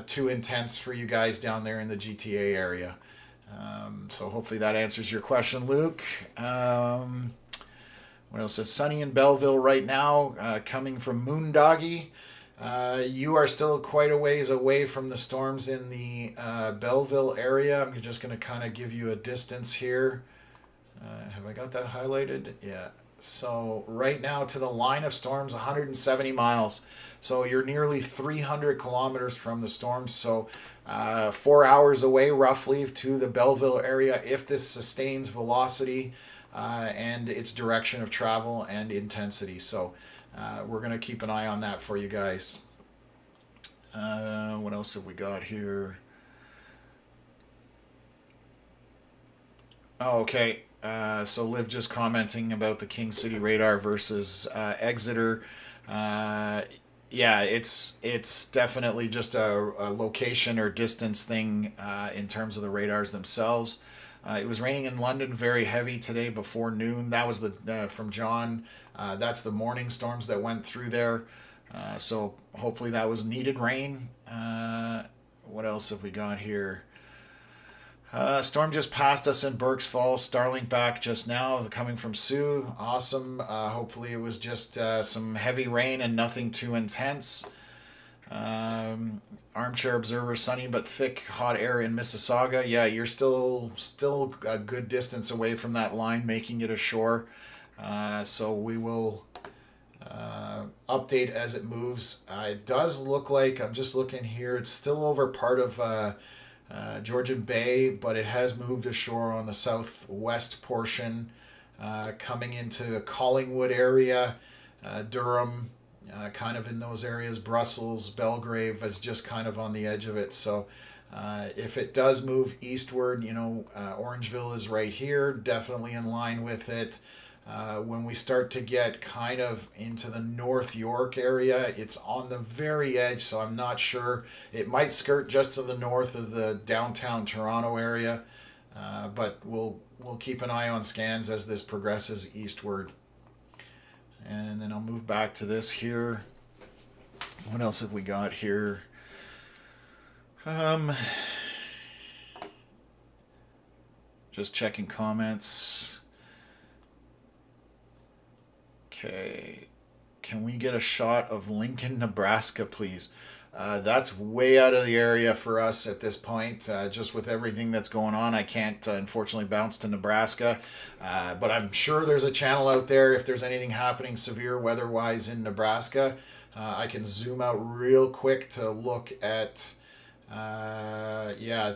A: too intense for you guys down there in the GTA area. So hopefully that answers your question, Luke. What else? It's sunny in Belleville right now, coming from Moondoggy. You are still quite a ways away from the storms in the Belleville area. I'm just going to kind of give you a distance here. Have I got that highlighted? Yeah. So right now to the line of storms, 170 miles. So you're nearly 300 kilometers from the storms. So 4 hours away roughly to the Belleville area if this sustains velocity. And its direction of travel and intensity. So we're going to keep an eye on that for you guys. What else have we got here? Oh, okay. So Liv just commenting about the King City radar versus Exeter. Yeah, it's definitely just a location or distance thing in terms of the radars themselves. It was raining in London very heavy today before noon. That was from John. That's the morning storms that went through there. So hopefully that was needed rain. What else have we got here? Storm just passed us in Burke's Falls. Starlink back just now, coming from Sue. Awesome. Hopefully it was just some heavy rain and nothing too intense. Armchair Observer, sunny but thick, hot air in Mississauga. Yeah, you're still a good distance away from that line, making it ashore. So we will update as it moves. It does look like, I'm just looking here, it's still over part of Georgian Bay, but it has moved ashore on the southwest portion, coming into Collingwood area, Durham, kind of in those areas. Brussels, Belgrave is just kind of on the edge of it. So if it does move eastward, Orangeville is right here, definitely in line with it. When we start to get kind of into the North York area, it's on the very edge, so I'm not sure. It might skirt just to the north of the downtown Toronto area, but we'll keep an eye on scans as this progresses eastward. And then I'll move back to this here. What else have we got here? Just checking comments. Okay. Can we get a shot of Lincoln, Nebraska, please? That's way out of the area for us at this point. Just with everything that's going on, I can't unfortunately bounce to Nebraska. But I'm sure there's a channel out there if there's anything happening severe weather-wise in Nebraska. I can zoom out real quick to look at,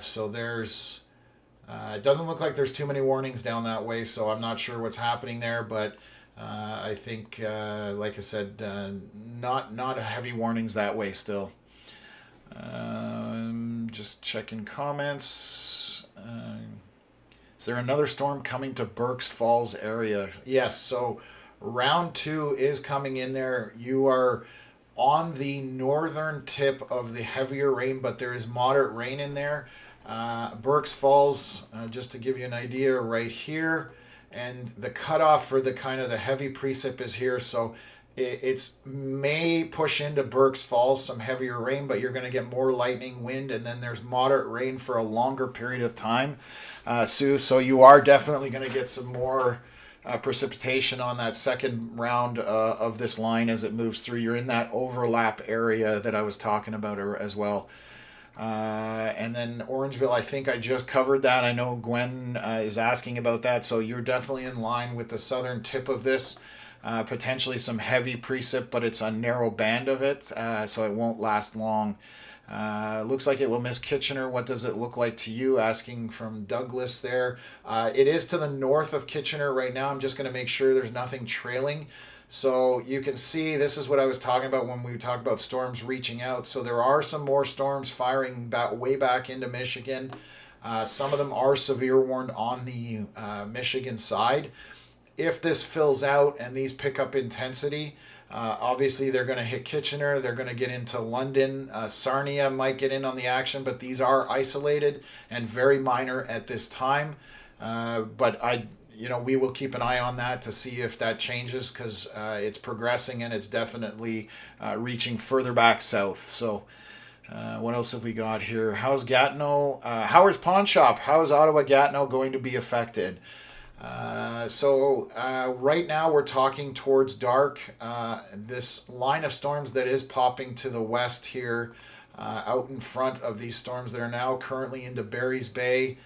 A: so there's, it doesn't look like there's too many warnings down that way, so I'm not sure what's happening there, but I think, like I said, not heavy warnings that way still. Just checking comments. Is there another storm coming to Berks Falls area? Yes, so round 2 is coming in there. You are on the northern tip of the heavier rain, but there is moderate rain in there. Berks Falls, just to give you an idea, right here. And the cutoff for the kind of the heavy precip is here, so it's may push into Berks Falls some heavier rain, but you're going to get more lightning, wind, and then there's moderate rain for a longer period of time, Sue. So you are definitely going to get some more precipitation on that second round of this line as it moves through. You're in that overlap area that I was talking about as well. And then Orangeville, I think I just covered that. I know Gwen is asking about that. So you're definitely in line with the southern tip of this. Potentially some heavy precip, but it's a narrow band of it, so it won't last long. Looks like it will miss Kitchener. What does it look like to you? Asking from Douglas there. It is to the north of Kitchener right now. I'm just going to make sure there's nothing trailing. So you can see this is what I was talking about when we talked about storms reaching out. So there are some more storms firing way back into Michigan. Some of them are severe warned on the Michigan side. If this fills out and these pick up intensity, obviously they're going to hit Kitchener. They're going to get into London. Sarnia might get in on the action, but these are isolated and very minor at this time. But we will keep an eye on that to see if that changes, because it's progressing and it's definitely reaching further back south. So what else have we got here? How's Gatineau? Howard's Pawn Shop. How is Ottawa Gatineau going to be affected? Right now we're talking towards dark. This line of storms that is popping to the west here, out in front of these storms that are now currently into Barry's Bay,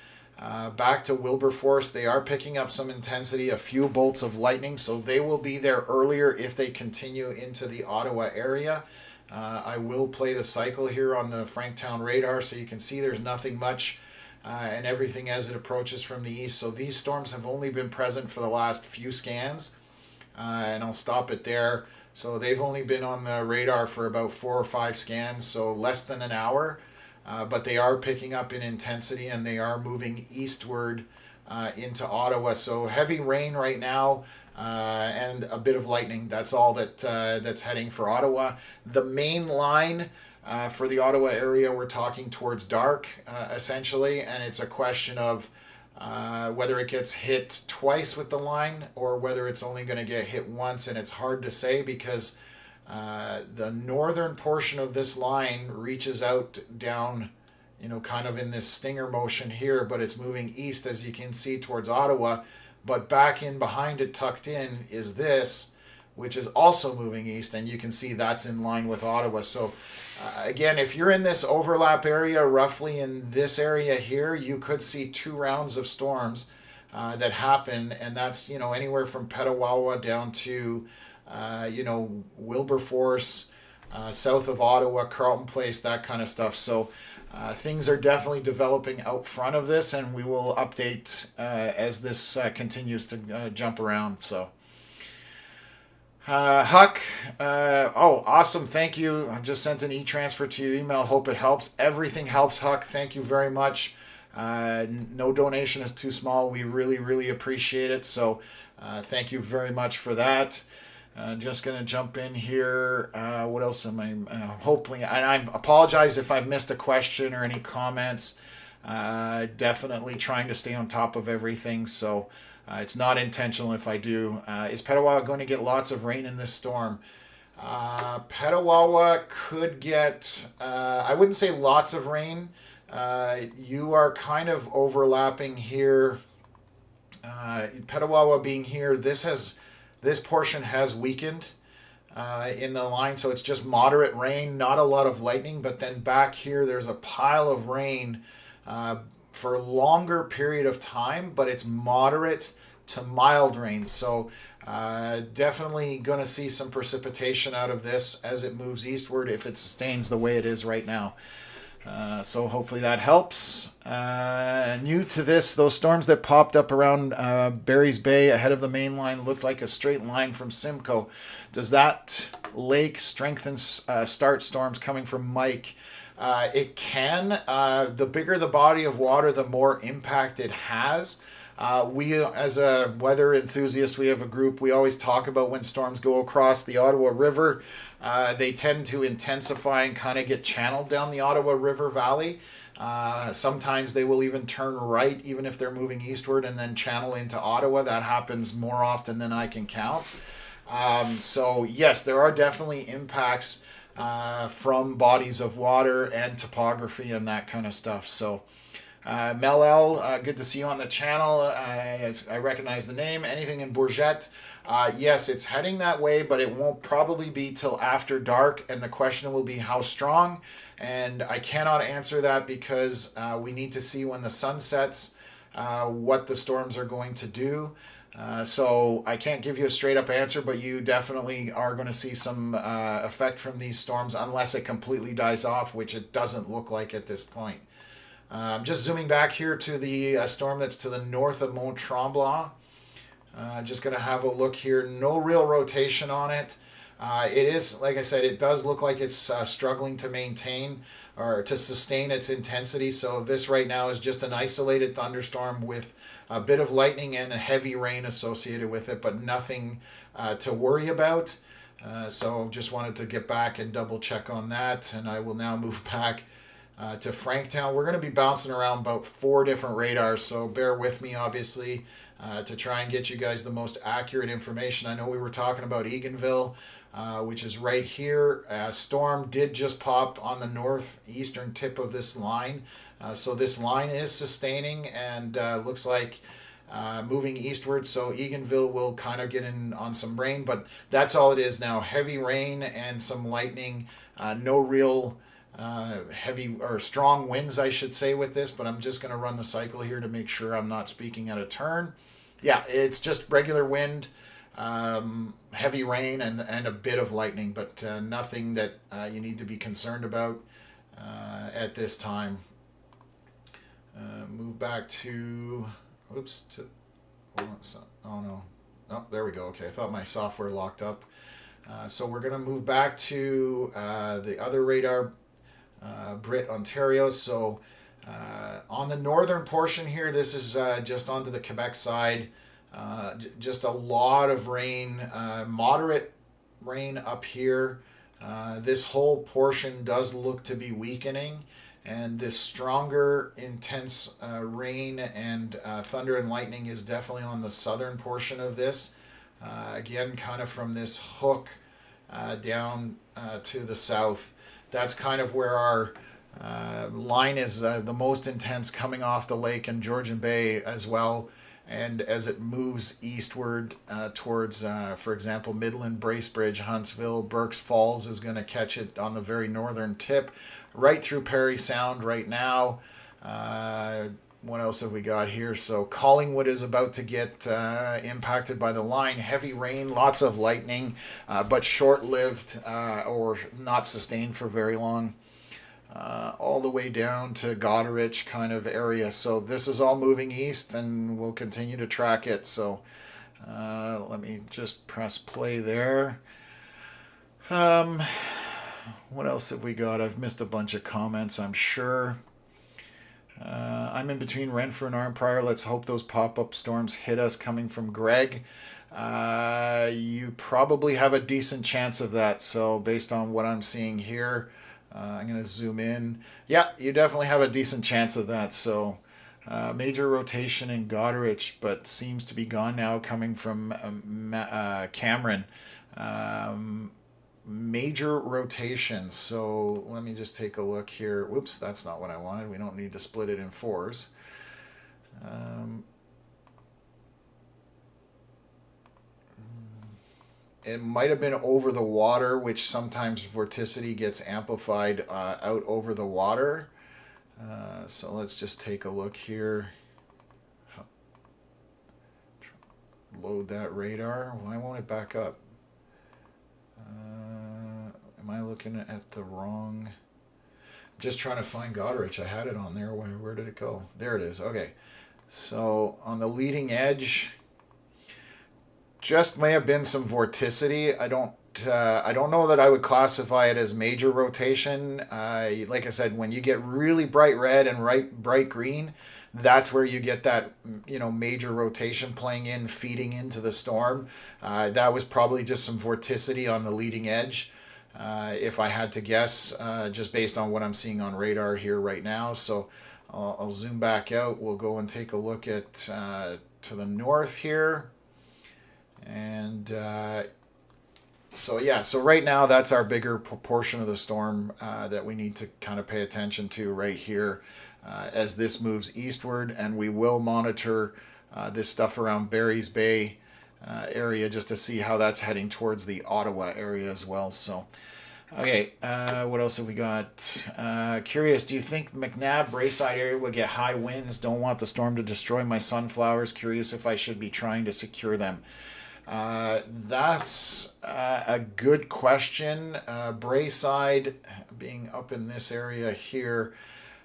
A: back to Wilberforce. They are picking up some intensity, a few bolts of lightning, so they will be there earlier if they continue into the Ottawa area. I will play the cycle here on the Franktown radar so you can see there's nothing much. And everything as it approaches from the east. So these storms have only been present for the last few scans, and I'll stop it there. So they've only been on the radar for about 4 or 5 scans, so less than an hour, but they are picking up in intensity and they are moving eastward into Ottawa. So heavy rain right now, and a bit of lightning. That's all that's heading for Ottawa. The main line for the Ottawa area, we're talking towards dark, essentially, and it's a question of whether it gets hit twice with the line or whether it's only going to get hit once, and it's hard to say because the northern portion of this line reaches out down, kind of in this stinger motion here, but it's moving east, as you can see, towards Ottawa, but back in behind it, tucked in, is this, which is also moving east, and you can see that's in line with Ottawa. So again, if you're in this overlap area, roughly in this area here, you could see 2 rounds of storms that happen, and that's, anywhere from Petawawa down to Wilberforce, south of Ottawa, Carleton Place, that kind of stuff. So things are definitely developing out front of this, and we will update as this continues to jump around. So Huck, awesome, thank you. I just sent an e-transfer to your email. Hope it helps. Everything helps, Huck. Thank you very much. No donation is too small. We really, really appreciate it. So thank you very much for that. Just going to jump in here. What else am I hopefully, and I apologize if I missed a question or any comments. Definitely trying to stay on top of everything. So it's not intentional if I do. Is Petawawa going to get lots of rain in this storm? Petawawa could get, I wouldn't say lots of rain. You are kind of overlapping here. Petawawa being here, this portion has weakened in the line, so it's just moderate rain, not a lot of lightning. But then back here, there's a pile of rain for a longer period of time, but it's moderate to mild rain. So definitely going to see some precipitation out of this as it moves eastward if it sustains the way it is right now. So hopefully that helps. New to this, those storms that popped up around Barry's Bay ahead of the main line looked like a straight line from Simcoe. Does that lake strengthen start storms coming from Mike? It can. The bigger the body of water, the more impact it has. We, as a weather enthusiast, we have a group, we always talk about when storms go across the Ottawa River. They tend to intensify and kind of get channeled down the Ottawa River Valley. Sometimes they will even turn right, even if they're moving eastward, and then channel into Ottawa. That happens more often than I can count. So yes, there are definitely impacts from bodies of water and topography and that kind of stuff. So Mel L, good to see you on the channel. I recognize the name. Anything in Bourget? Yes, it's heading that way, but it won't probably be till after dark, and the question will be how strong. And I cannot answer that because we need to see when the sun sets what the storms are going to do. So I can't give you a straight up answer, but you definitely are going to see some effect from these storms unless it completely dies off, which it doesn't look like at this point. Just zooming back here to the storm that's to the north of Mont Tremblant. Just going to have a look here. No real rotation on it. It is, like I said, it does look like it's struggling to maintain or to sustain its intensity. So this right now is just an isolated thunderstorm with a bit of lightning and a heavy rain associated with it, but nothing to worry about. So just wanted to get back and double check on that. And I will now move back to Franktown. We're going to be bouncing around about 4 different radars, so bear with me, obviously, to try and get you guys the most accurate information. I know we were talking about Eganville, which is right here. Storm did just pop on the northeastern tip of this line, so this line is sustaining and looks like moving eastward, so Eganville will kind of get in on some rain, but that's all it is now. Heavy rain and some lightning, no real heavy or strong winds, I should say, with this, but I'm just going to run the cycle here to make sure I'm not speaking out of turn. Yeah, it's just regular wind, heavy rain, and a bit of lightning, but nothing that you need to be concerned about at this time. Move back to, oh no, oh, there we go. Okay, I thought my software locked up. So we're going to move back to the other radar, Brit, Ontario. So on the northern portion here, this is just onto the Quebec side. Just a lot of rain, moderate rain up here. This whole portion does look to be weakening, and this stronger, intense rain and thunder and lightning is definitely on the southern portion of this. Again, kind of from this hook down to the south. That's kind of where our line is the most intense, coming off the lake and Georgian Bay as well. And as it moves eastward towards, for example, Midland, Bracebridge, Huntsville, Berks Falls is going to catch it on the very northern tip, right through Parry Sound right now. What else have we got here? So Collingwood is about to get impacted by the line. Heavy rain, lots of lightning, but short-lived or not sustained for very long. All the way down to Goderich kind of area. So this is all moving east, and we'll continue to track it. So let me just press play there. What else have we got? I've missed a bunch of comments, I'm sure. I'm in between Renfrew and Arnprior. Let's hope those pop-up storms hit us, coming from Greg. You probably have a decent chance of that. So based on what I'm seeing here, I'm going to zoom in. Yeah, you definitely have a decent chance of that. So major rotation in Goderich, but seems to be gone now, coming from Cameron. Major rotation. So let me just take a look here. Whoops, that's not what I wanted. We don't need to split it in fours. It might have been over the water, which sometimes vorticity gets amplified out over the water. So let's just take a look here. Load that radar. Why won't it back up? Am I looking at the wrong? I'm just trying to find Goderich. I had it on there. Where did it go? There it is. Okay. So on the leading edge, just may have been some vorticity. I don't know that I would classify it as major rotation. Like I said, when you get really bright red and bright green, that's where you get that, major rotation playing in, feeding into the storm. That was probably just some vorticity on the leading edge, if I had to guess, just based on what I'm seeing on radar here right now. So I'll zoom back out. We'll go and take a look at to the north here. And so right now that's our bigger proportion of the storm that we need to kind of pay attention to right here as this moves eastward. And we will monitor this stuff around Barry's Bay area just to see how that's heading towards the Ottawa area as well. So okay, what else have we got? Curious, do you think McNabb, Braeside area will get high winds? Don't want the storm to destroy my sunflowers. Curious if I should be trying to secure them. That's a good question. Braeside being up in this area here.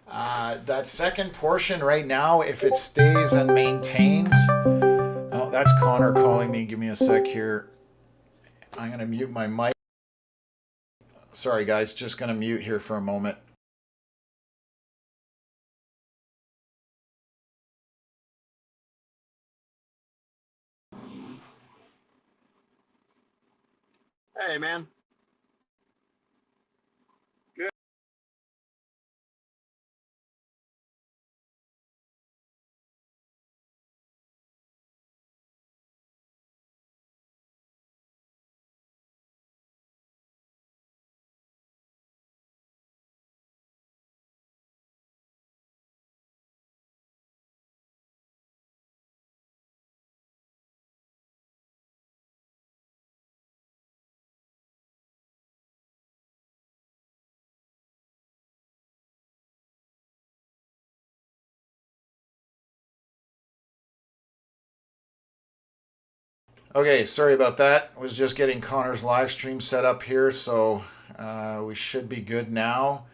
A: That second portion right now, if it stays and maintains... Oh, that's Connor calling me. Give me a sec here. I'm going to mute my mic. Sorry, guys. Just going to mute here for a moment.
B: Hey, man. Good.
A: Okay, sorry about that. I was just getting Connor's live stream set up here, so we should be good now.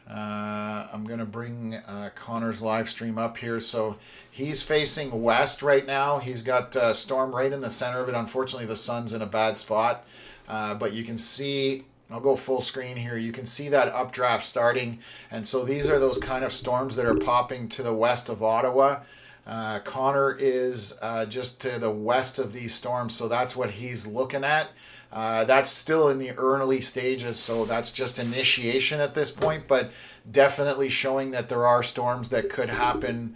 A: I'm going to bring Connor's live stream up here. So he's facing west right now. He's got storm right in the center of it. Unfortunately, the sun's in a bad spot. But you can see, I'll go full screen here. You can see that updraft starting. And so these are those kind of storms that are popping to the west of Ottawa. Connor is just to the west of these storms, so that's what he's looking at. That's still in the early stages, so that's just initiation at this point, but definitely showing that there are storms that could happen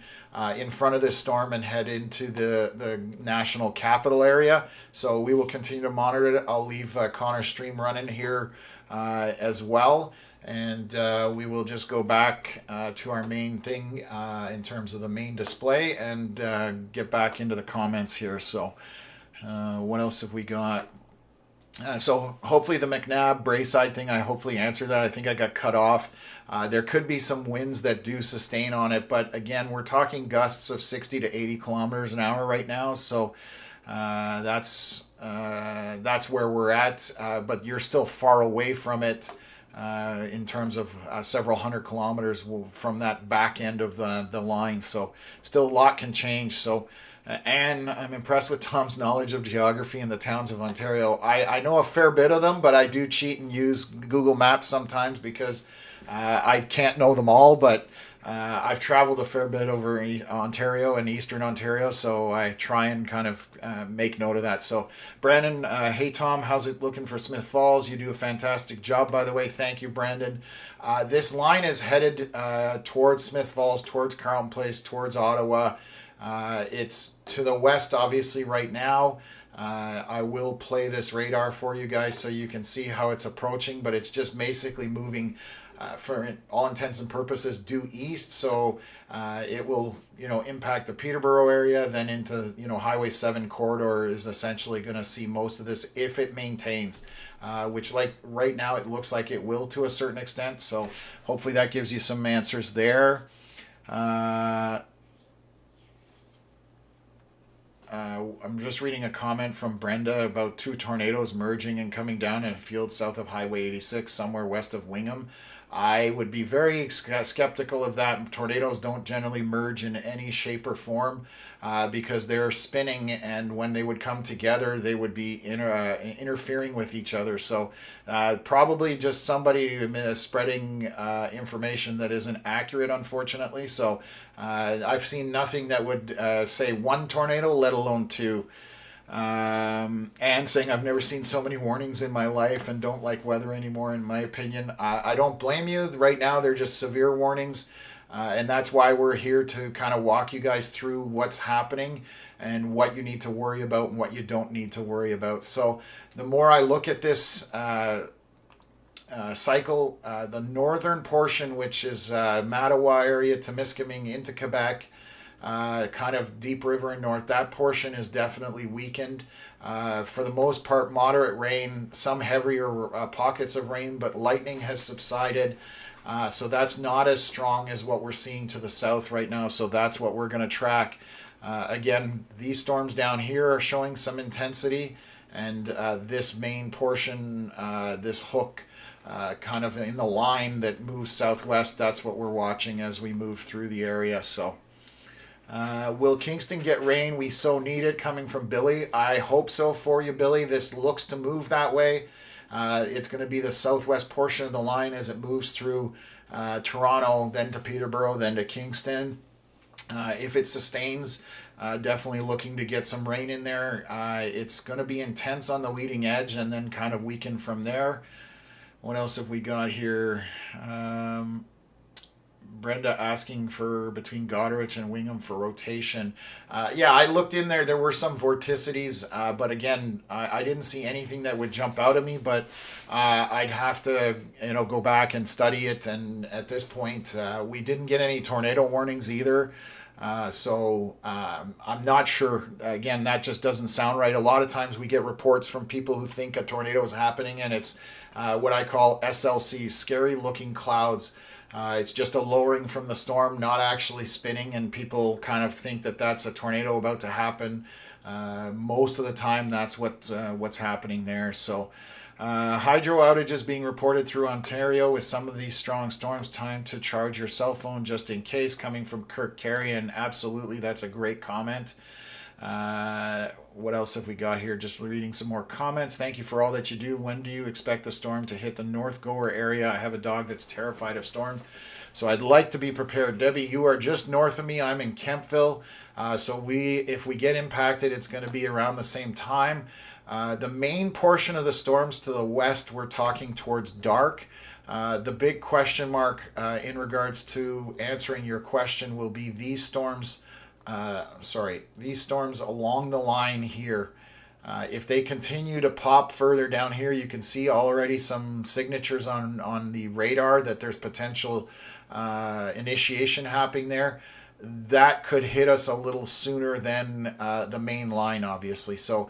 A: in front of this storm and head into the national capital area. So we will continue to monitor it. I'll leave Connor's stream running here as well. and we will just go back to our main thing in terms of the main display and get back into the comments here. So what else have we got? So hopefully the McNabb Braeside thing, I hopefully answered that. I think I got cut off. There could be some winds that do sustain on it, but again, we're talking gusts of 60 to 80 kilometers an hour right now. So that's where we're at, but you're still far away from it in terms of several hundred kilometers from that back end of the line. So still a lot can change. So and I'm impressed with Tom's knowledge of geography in the towns of Ontario. I know a fair bit of them, but I do cheat and use Google Maps sometimes because I can't know them all. But I've traveled a fair bit over Ontario and Eastern Ontario, so I try and kind of make note of that. So, Brandon, hey Tom, how's it looking for Smith Falls? You do a fantastic job, by the way. Thank you, Brandon. This line is headed towards Smith Falls, towards Carleton Place, towards Ottawa. It's to the west, obviously, right now. I will play this radar for you guys so you can see how it's approaching, but it's just basically moving for all intents and purposes due east. So it will, impact the Peterborough area, then into, Highway 7 corridor is essentially going to see most of this if it maintains, which like right now it looks like it will to a certain extent. So hopefully that gives you some answers there. I'm just reading a comment from Brenda about two tornadoes merging and coming down in a field south of Highway 86, somewhere west of Wingham. I would be very skeptical of that. Tornadoes don't generally merge in any shape or form because they're spinning, and when they would come together, they would be interfering with each other. So probably just somebody spreading information that isn't accurate, unfortunately. So I've seen nothing that would say one tornado, let alone two. And saying I've never seen so many warnings in my life and don't like weather anymore, in my opinion. I don't blame you. Right now, they're just severe warnings. And that's why we're here to kind of walk you guys through what's happening and what you need to worry about and what you don't need to worry about. So the more I look at this cycle, the northern portion, which is Mattawa area, Temiskaming into Quebec, kind of Deep River and north, that portion is definitely weakened. For the most part, moderate rain, some heavier pockets of rain, but lightning has subsided. So that's not as strong as what we're seeing to the south right now. So that's what we're going to track. Again, these storms down here are showing some intensity, and this main portion, this hook, kind of in the line that moves southwest, that's what we're watching as we move through the area. So will Kingston get rain? We so need it, coming from Billy. I hope so for you, Billy. This looks to move that way. It's going to be the southwest portion of the line as it moves through Toronto, then to Peterborough, then to Kingston. If it sustains, definitely looking to get some rain in there. It's going to be intense on the leading edge and then kind of weaken from there. What else have we got here? Brenda asking for between Goderich and Wingham for rotation. Yeah, I looked in there. There were some vorticities, but again, I didn't see anything that would jump out at me. But I'd have to, go back and study it. And at this point, we didn't get any tornado warnings either. So I'm not sure. Again, that just doesn't sound right. A lot of times we get reports from people who think a tornado is happening, and it's what I call SLC, scary looking clouds. It's just a lowering from the storm, not actually spinning, and people kind of think that that's a tornado about to happen. Most of the time, that's what's happening there. So hydro outages being reported through Ontario with some of these strong storms. Time to charge your cell phone just in case, coming from Kirk Carey, and absolutely, that's a great comment. What else have we got here? Just reading some more comments. Thank you for all that you do. When do you expect the storm to hit the North Gower area? I have a dog that's terrified of storms, so I'd like to be prepared. Debbie, you are just north of me. I'm in Kempville. So if we get impacted, it's going to be around the same time. The main portion of the storms to the west, we're talking towards dark. The big question mark in regards to answering your question will be these storms. These storms along the line here. If they continue to pop further down here, you can see already some signatures on the radar that there's potential initiation happening there. That could hit us a little sooner than the main line, obviously. So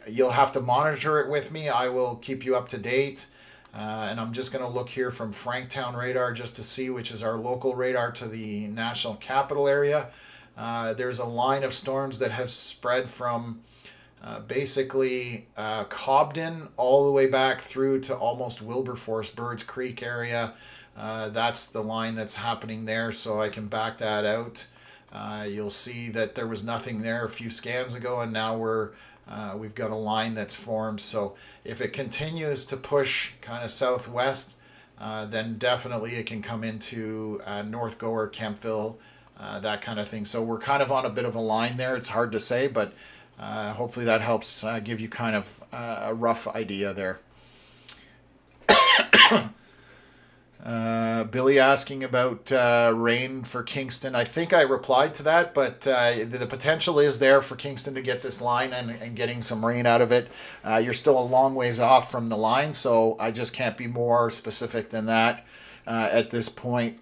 A: you'll have to monitor it with me. I will keep you up to date. And I'm just going to look here from Franktown radar just to see which is our local radar to the national capital area. There's a line of storms that have spread from basically Cobden all the way back through to almost Wilberforce, Birds Creek area. That's the line that's happening there, so I can back that out. You'll see that there was nothing there a few scans ago, and now we've got a line that's formed. So if it continues to push kind of southwest, then definitely it can come into North Gower, Kempville, that kind of thing. So we're kind of on a bit of a line there. It's hard to say, but hopefully that helps give you kind of a rough idea there. Billy asking about rain for Kingston. I think I replied to that, but the potential is there for Kingston to get this line and getting some rain out of it. You're still a long ways off from the line, so I just can't be more specific than that at this point.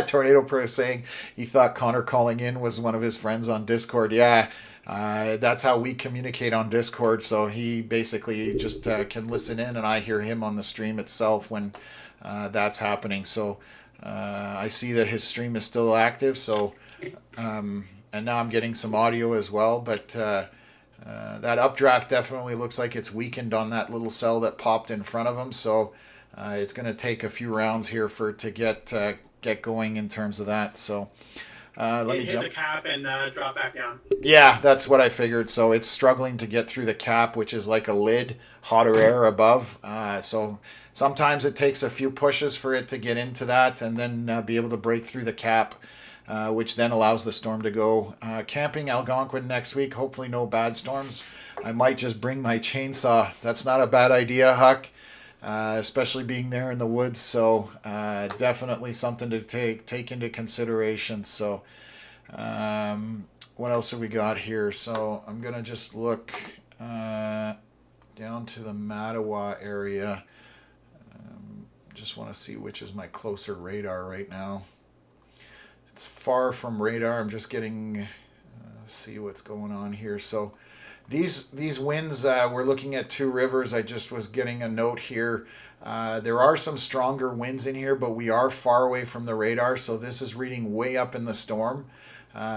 A: Tornado Pro saying he thought Connor calling in was one of his friends on Discord. Yeah, that's how we communicate on Discord. So he basically just can listen in, and I hear him on the stream itself when that's happening. So I see that his stream is still active. So and now I'm getting some audio as well. But that updraft definitely looks like it's weakened on that little cell that popped in front of him. So it's going to take a few rounds here for it to get going in terms of that. So let me jump.
C: Hit the cap and drop back down.
A: Yeah, that's what I figured. So it's struggling to get through the cap, which is like a lid, hotter air above. So sometimes it takes a few pushes for it to get into that and then be able to break through the cap, which then allows the storm to go. Camping Algonquin next week. Hopefully no bad storms. I might just bring my chainsaw. That's not a bad idea, Huck. Especially being there in the woods, so definitely something to take into consideration. So what else have we got here? So I'm gonna just look down to the Mattawa area. Just want to see which is my closer radar right now. It's far from radar. I'm just getting see what's going on here. So these winds, we're looking at Two Rivers. I just was getting a note here. There are some stronger winds in here, but we are far away from the radar, so this is reading way up in the storm.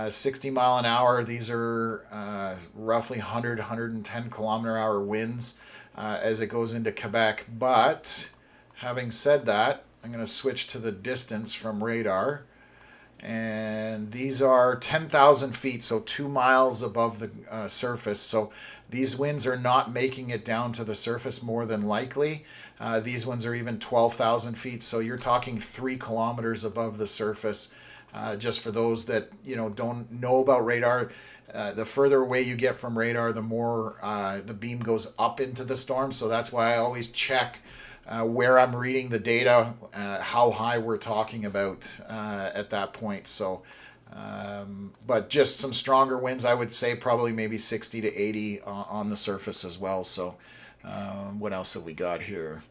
A: 60 mile an hour. These are roughly 110 kilometer hour winds as it goes into Quebec. But having said that, I'm going to switch to the distance from radar. And these are 10,000 feet, so 2 miles above the surface. So these winds are not making it down to the surface more than likely. These ones are even 12,000 feet, so you're talking 3 kilometers above the surface. Just for those that don't know about radar, the further away you get from radar, the more the beam goes up into the storm. So that's why I always check where I'm reading the data, how high we're talking about at that point. So, but just some stronger winds, I would say probably maybe 60 to 80 on the surface as well. So what else have we got here?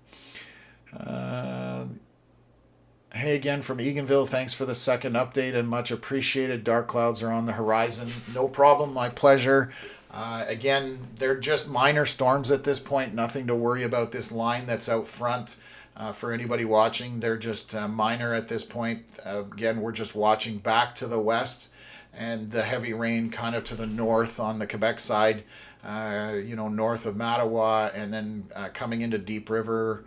A: Hey again from Eganville, thanks for the second update and much appreciated. Dark clouds are on the horizon. No problem, my pleasure. Again, they're just minor storms at this point. Nothing to worry about. This line that's out front for anybody watching. They're just minor at this point. Again, we're just watching back to the west and the heavy rain kind of to the north on the Quebec side, north of Mattawa, and then coming into Deep River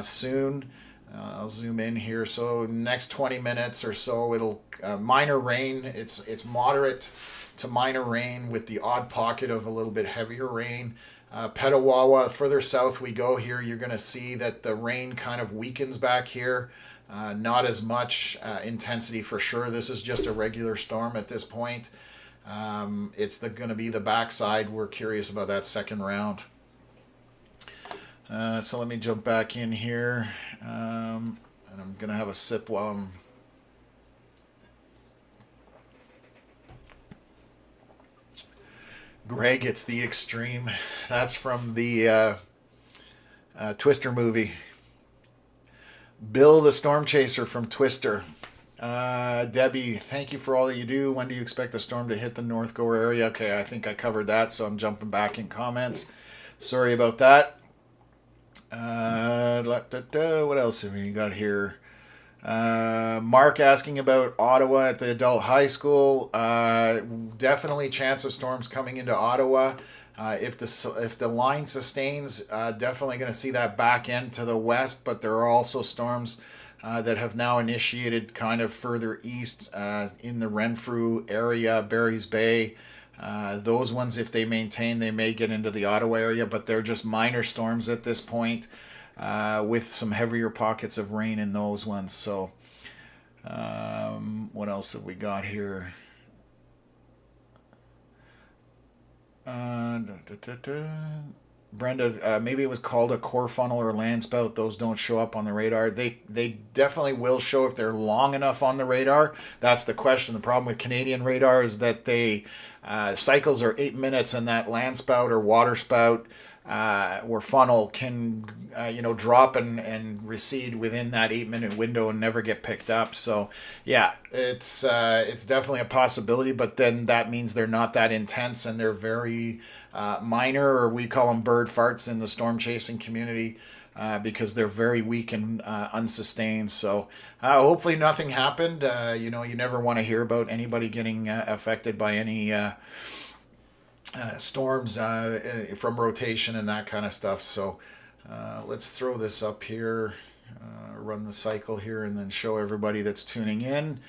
A: soon. I'll zoom in here. So next 20 minutes or so, it'll minor rain. It's moderate to minor rain with the odd pocket of a little bit heavier rain. Petawawa, further south we go here, you're going to see that the rain kind of weakens back here. Not as much intensity for sure. This is just a regular storm at this point. It's going to be the backside. We're curious about that second round. So let me jump back in here. And I'm going to have a sip while I'm Greg, it's the extreme. That's from the Twister movie. Bill the Storm Chaser from Twister. Debbie, thank you for all that you do. When do you expect the storm to hit the North Gower area? Okay, I think I covered that, so I'm jumping back in comments. Sorry about that. What else have we got here? Mark asking about Ottawa at the adult high school. Definitely chance of storms coming into Ottawa. If the line sustains, definitely going to see that back end to the west. But there are also storms that have now initiated kind of further east in the Renfrew area, Barry's Bay. Those ones, if they maintain, they may get into the Ottawa area, but they're just minor storms at this point, with some heavier pockets of rain in those ones. So, what else have we got here? Brenda, maybe it was called a core funnel or land spout. Those don't show up on the radar. They definitely will show if they're long enough on the radar. That's the question. The problem with Canadian radar is that they cycles are 8 minutes, and that land spout or water spout or funnel can drop and recede within that 8 minute window and never get picked up. So yeah, it's definitely a possibility, but then that means they're not that intense and they're very minor, or we call them bird farts in the storm chasing community, because they're very weak and unsustained. So hopefully nothing happened. You never want to hear about anybody getting affected by any storms from rotation and that kind of stuff. So let's throw this up here, run the cycle here, and then show everybody that's tuning in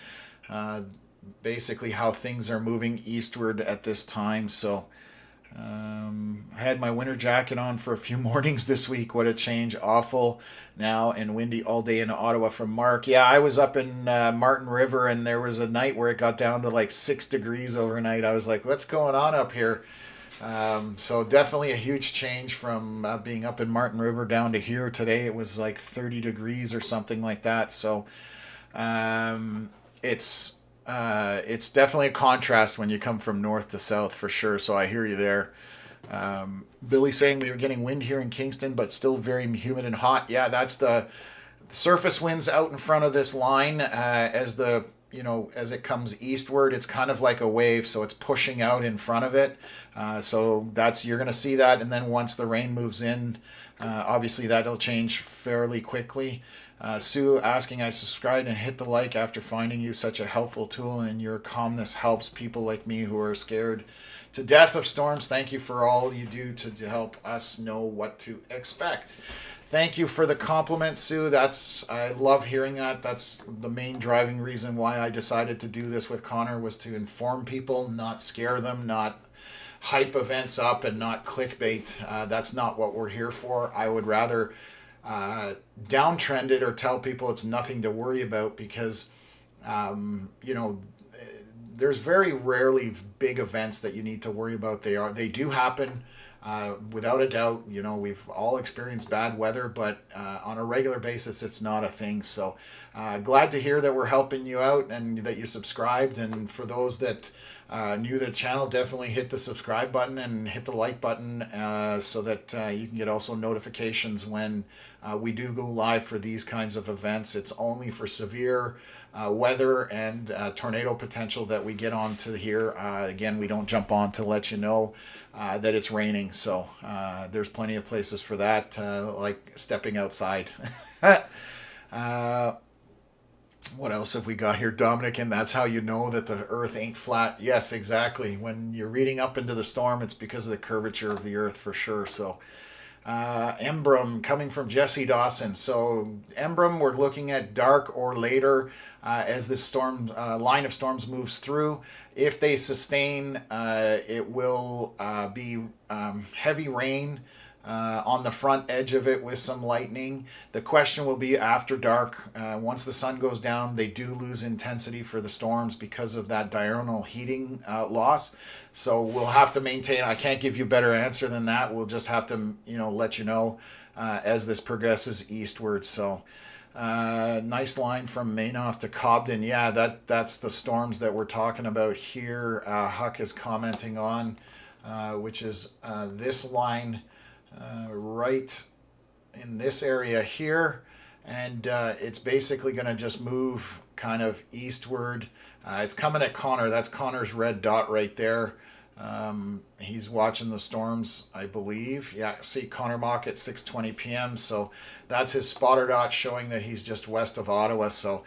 A: basically how things are moving eastward at this time. So I had my winter jacket on for a few mornings this week. What a change. Awful now and windy all day in Ottawa from Mark. Yeah, I was up in Martin River, and there was a night where it got down to like 6 degrees overnight. I was like, what's going on up here? So definitely a huge change from being up in Martin River down to here. Today it was like 30 degrees or something like that. So it's definitely a contrast when you come from north to south, for sure. So I hear you there. Billy saying we were getting wind here in Kingston, but still very humid and hot. Yeah, that's the surface winds out in front of this line. As it comes eastward, it's kind of like a wave, so it's pushing out in front of it. So you're going to see that, and then once the rain moves in, obviously that'll change fairly quickly. Sue asking, I subscribed and hit the like after finding you such a helpful tool, and your calmness helps people like me who are scared to death of storms. Thank you for all you do to help us know what to expect. Thank you for the compliment, Sue. I love hearing that. That's the main driving reason why I decided to do this with Connor, was to inform people, not scare them, not hype events up, and not clickbait. That's not what we're here for. I would rather downtrend it or tell people it's nothing to worry about, because there's very rarely big events that you need to worry about. They do happen, without a doubt. We've all experienced bad weather, but on a regular basis it's not a thing. So glad to hear that we're helping you out and that you subscribed. And for those that new to the channel, definitely hit the subscribe button and hit the like button, so that you can get also notifications when we do go live for these kinds of events. It's only for severe weather and tornado potential that we get onto here. Again, we don't jump on to let you know that it's raining. So there's plenty of places for that, like stepping outside. What else have we got here, Dominic? And that's how you know that the earth ain't flat. Yes, exactly. When you're reading up into the storm, it's because of the curvature of the earth, for sure. So Embrum coming from Jesse Dawson. So Embrum, we're looking at dark or later as this storm line of storms moves through. If they sustain, it will be heavy rain on the front edge of it with some lightning. The question will be after dark. Once the sun goes down, they do lose intensity for the storms because of that diurnal heating loss. So we'll have to maintain. I can't give you a better answer than that. We'll just have to, let you know as this progresses eastward. So nice line from Maynooth to Cobden. Yeah, that's the storms that we're talking about here. Huck is commenting on. which is this line right in this area here. And it's basically going to just move kind of eastward. It's coming at Connor. That's Connor's red dot right there. He's watching the storms, I believe. Yeah, see Connor Mock at 6:20 p.m. So that's his spotter dot showing that he's just west of Ottawa. So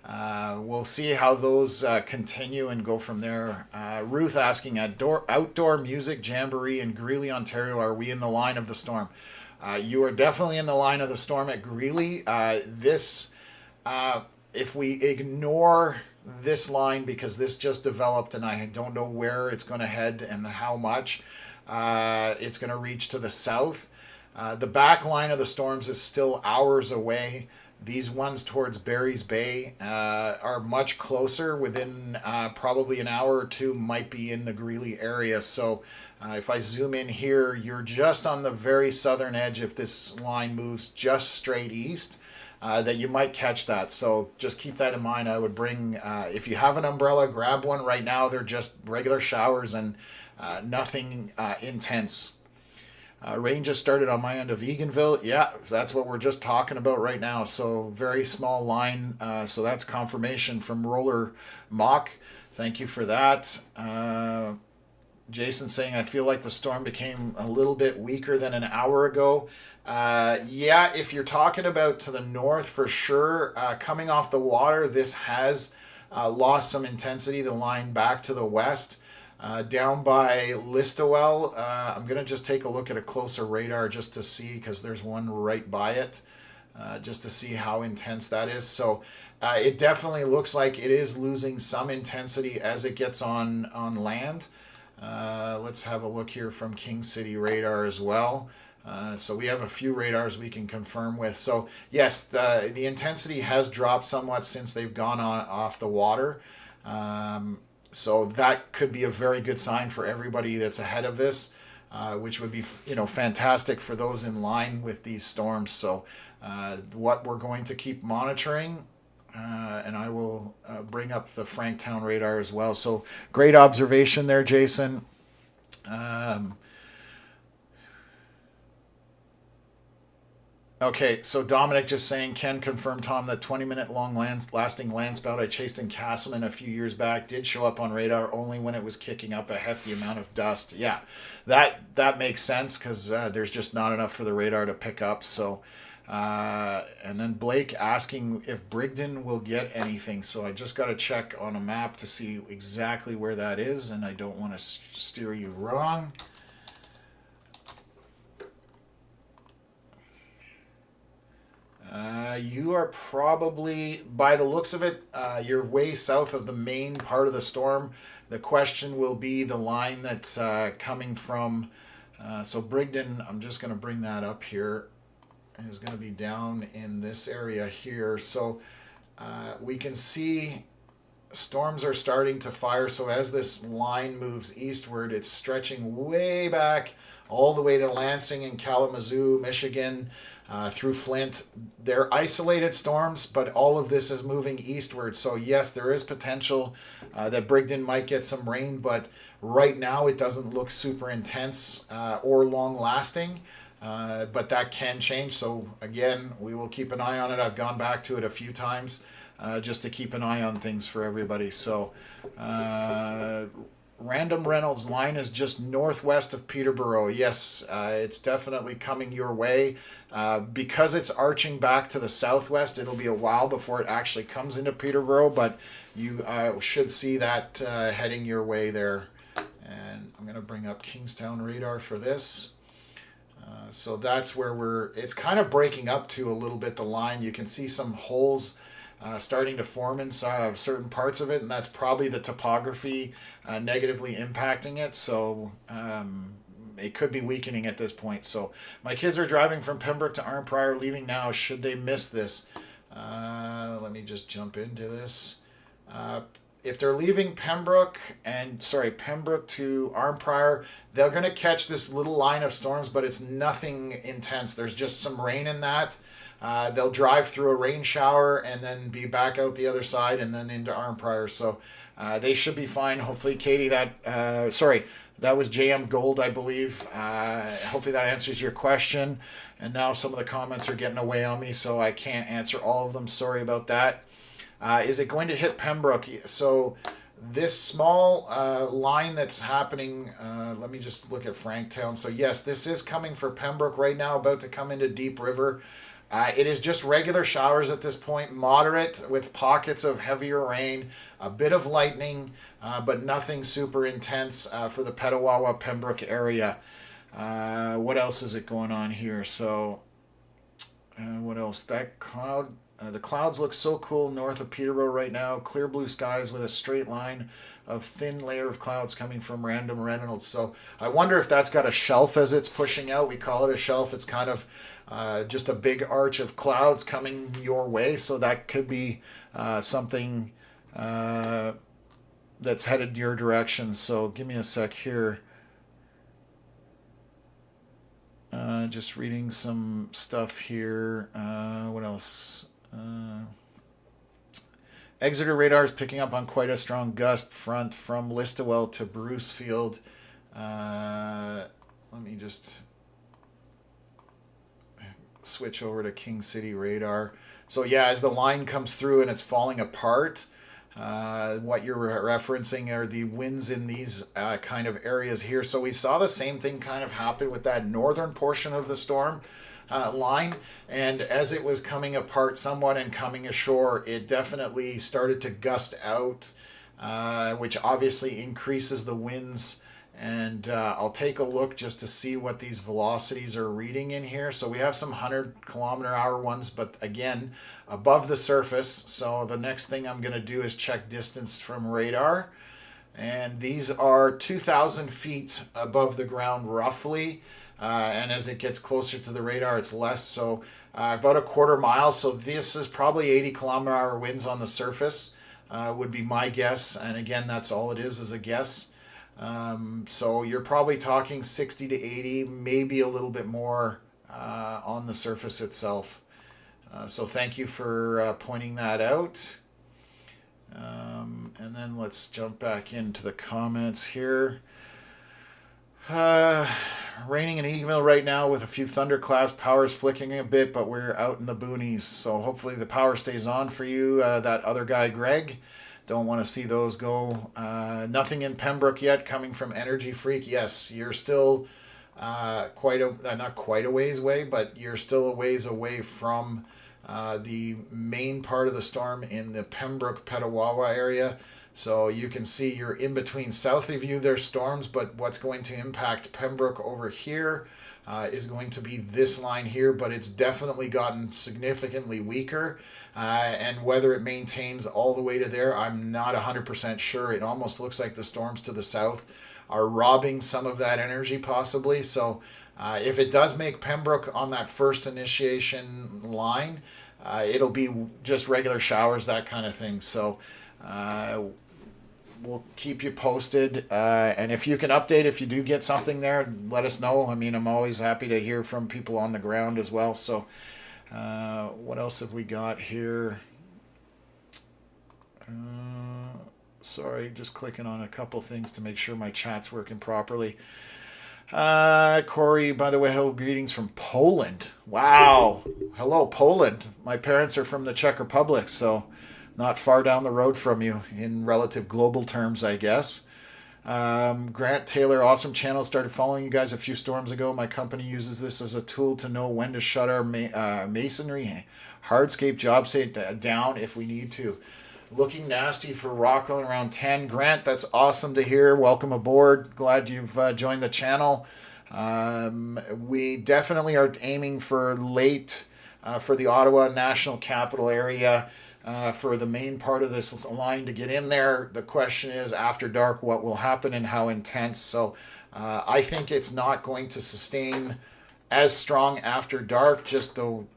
A: we'll see how those continue and go from there. Ruth asking, outdoor music jamboree in Greeley, Ontario, are we in the line of the storm? You are definitely in the line of the storm at Greeley. If we ignore this line, because this just developed and I don't know where it's going to head and how much it's going to reach to the south. The back line of the storms is still hours away. These ones towards Barry's Bay are much closer. Within probably an hour or two, might be in the Greeley area. So if I zoom in here, you're just on the very southern edge. If this line moves just straight east, that you might catch that. So just keep that in mind. I would bring, if you have an umbrella, grab one right now. They're just regular showers and nothing intense. Rain just started on my end of Eganville. Yeah, that's what we're just talking about right now. So very small line. So that's confirmation from Roller Mock. Thank you for that. Jason saying, I feel like the storm became a little bit weaker than an hour ago. Yeah, if you're talking about to the north, for sure, coming off the water, this has lost some intensity, the line back to the west. Down by Listowel, I'm going to just take a look at a closer radar just to see, because there's one right by it, just to see how intense that is. So it definitely looks like it is losing some intensity as it gets on land. Let's have a look here from King City radar as well. So we have a few radars we can confirm with. So yes, the intensity has dropped somewhat since they've gone off the water. So that could be a very good sign for everybody that's ahead of this, which would be, fantastic for those in line with these storms. So what we're going to keep monitoring, and I will bring up the Franktown radar as well. So great observation there, Jason. Okay, so Dominic just saying, can confirm, Tom, that 20-minute lasting land spout I chased in Castleman a few years back did show up on radar only when it was kicking up a hefty amount of dust. Yeah, that makes sense, because there's just not enough for the radar to pick up. So, and then Blake asking if Brigden will get anything. So I just got to check on a map to see exactly where that is, and I don't want to steer you wrong. You are probably, by the looks of it, you're way south of the main part of the storm. The question will be the line that's coming from, so Brigden, I'm just going to bring that up here, is going to be down in this area here. So we can see storms are starting to fire. So as this line moves eastward, it's stretching way back all the way to Lansing and Kalamazoo, Michigan, through Flint. They're isolated storms, but all of this is moving eastward. So yes, there is potential that Brigden might get some rain, but right now it doesn't look super intense or long lasting. But that can change. So again, we will keep an eye on it. I've gone back to it a few times just to keep an eye on things for everybody. So Random Reynolds, line is just northwest of Peterborough. Yes, it's definitely coming your way. Because it's arching back to the southwest, it'll be a while before it actually comes into Peterborough, but you should see that heading your way there. And I'm going to bring up Kingstown radar for this. So that's where it's kind of breaking up to a little bit, the line. You can see some holes starting to form in certain parts of it, and that's probably the topography negatively impacting it. So it could be weakening at this point. So my kids are driving from Pembroke to Arnprior, leaving now. Should they miss this? Let me just jump into this. If they're leaving Pembroke to Arnprior, they're going to catch this little line of storms, but it's nothing intense. There's just some rain in that. They'll drive through a rain shower and then be back out the other side and then into Arnprior. So they should be fine. Hopefully, Katie, That was JM Gold, I believe. Hopefully that answers your question. And now some of the comments are getting away on me, so I can't answer all of them. Sorry about that. Is it going to hit Pembroke? So this small line that's happening, let me just look at Franktown. So yes, this is coming for Pembroke right now, about to come into Deep River. It is just regular showers at this point, moderate with pockets of heavier rain, a bit of lightning, but nothing super intense for the Petawawa, Pembroke area. What else is it going on here? So, what else? That cloud, the clouds look so cool north of Peterborough right now. Clear blue skies with a straight line of thin layer of clouds coming from random Reynolds. So I wonder if that's got a shelf as it's pushing out. We call it a shelf. It's kind of just a big arch of clouds coming your way. So that could be something that's headed your direction. So give me a sec here. Just reading some stuff here. What else? Exeter radar is picking up on quite a strong gust front from Listowel to Brucefield. Let me just switch over to King City radar. So yeah, as the line comes through and it's falling apart, what you're referencing are the winds in these kind of areas here. So we saw the same thing kind of happen with that northern portion of the storm line, and as it was coming apart somewhat and coming ashore, it definitely started to gust out, which obviously increases the winds. And I'll take a look just to see what these velocities are reading in here. So we have some 100-kilometer-hour ones, but again, above the surface. So the next thing I'm going to do is check distance from radar. And these are 2,000 feet above the ground roughly. And as it gets closer to the radar, it's less. So about a quarter mile. So this is probably 80-kilometer-hour winds on the surface would be my guess. And again, that's all it is a guess. So you're probably talking 60 to 80, maybe a little bit more on the surface itself. So thank you for pointing that out. And then let's jump back into the comments here. Raining in Eagville right now with a few thunderclaps. Power's flicking a bit, but we're out in the boonies. So hopefully the power stays on for you. That other guy, Greg. Don't want to see those go. Nothing in Pembroke yet coming from Energy Freak. Yes, you're still not quite a ways away, but you're still a ways away from the main part of the storm in the Pembroke Petawawa area. So you can see you're in between. South of you there's storms, but what's going to impact Pembroke over here is going to be this line here, but it's definitely gotten significantly weaker. And whether it maintains all the way to there, I'm not 100% sure. It almost looks like the storms to the south are robbing some of that energy possibly. So if it does make Pembroke on that first initiation line, it'll be just regular showers, that kind of thing. So we'll keep you posted. And if you can update, if you do get something there, let us know. I mean, I'm always happy to hear from people on the ground as well. So what else have we got here? Sorry, just clicking on a couple things to make sure my chat's working properly. Corey, by the way, hello, greetings from Poland. Wow. Hello, Poland. My parents are from the Czech Republic, so not far down the road from you in relative global terms, I guess. Grant Taylor, awesome channel. Started following you guys a few storms ago. My company uses this as a tool to know when to shut our masonry hardscape job site down if we need to. Looking nasty for Rockland around 10. Grant, that's awesome to hear. Welcome aboard. Glad you've joined the channel. We definitely are aiming for late for the Ottawa National Capital area for the main part of this line to get in there. The question is, after dark, what will happen and how intense? So I think it's not going to sustain as strong after dark, just though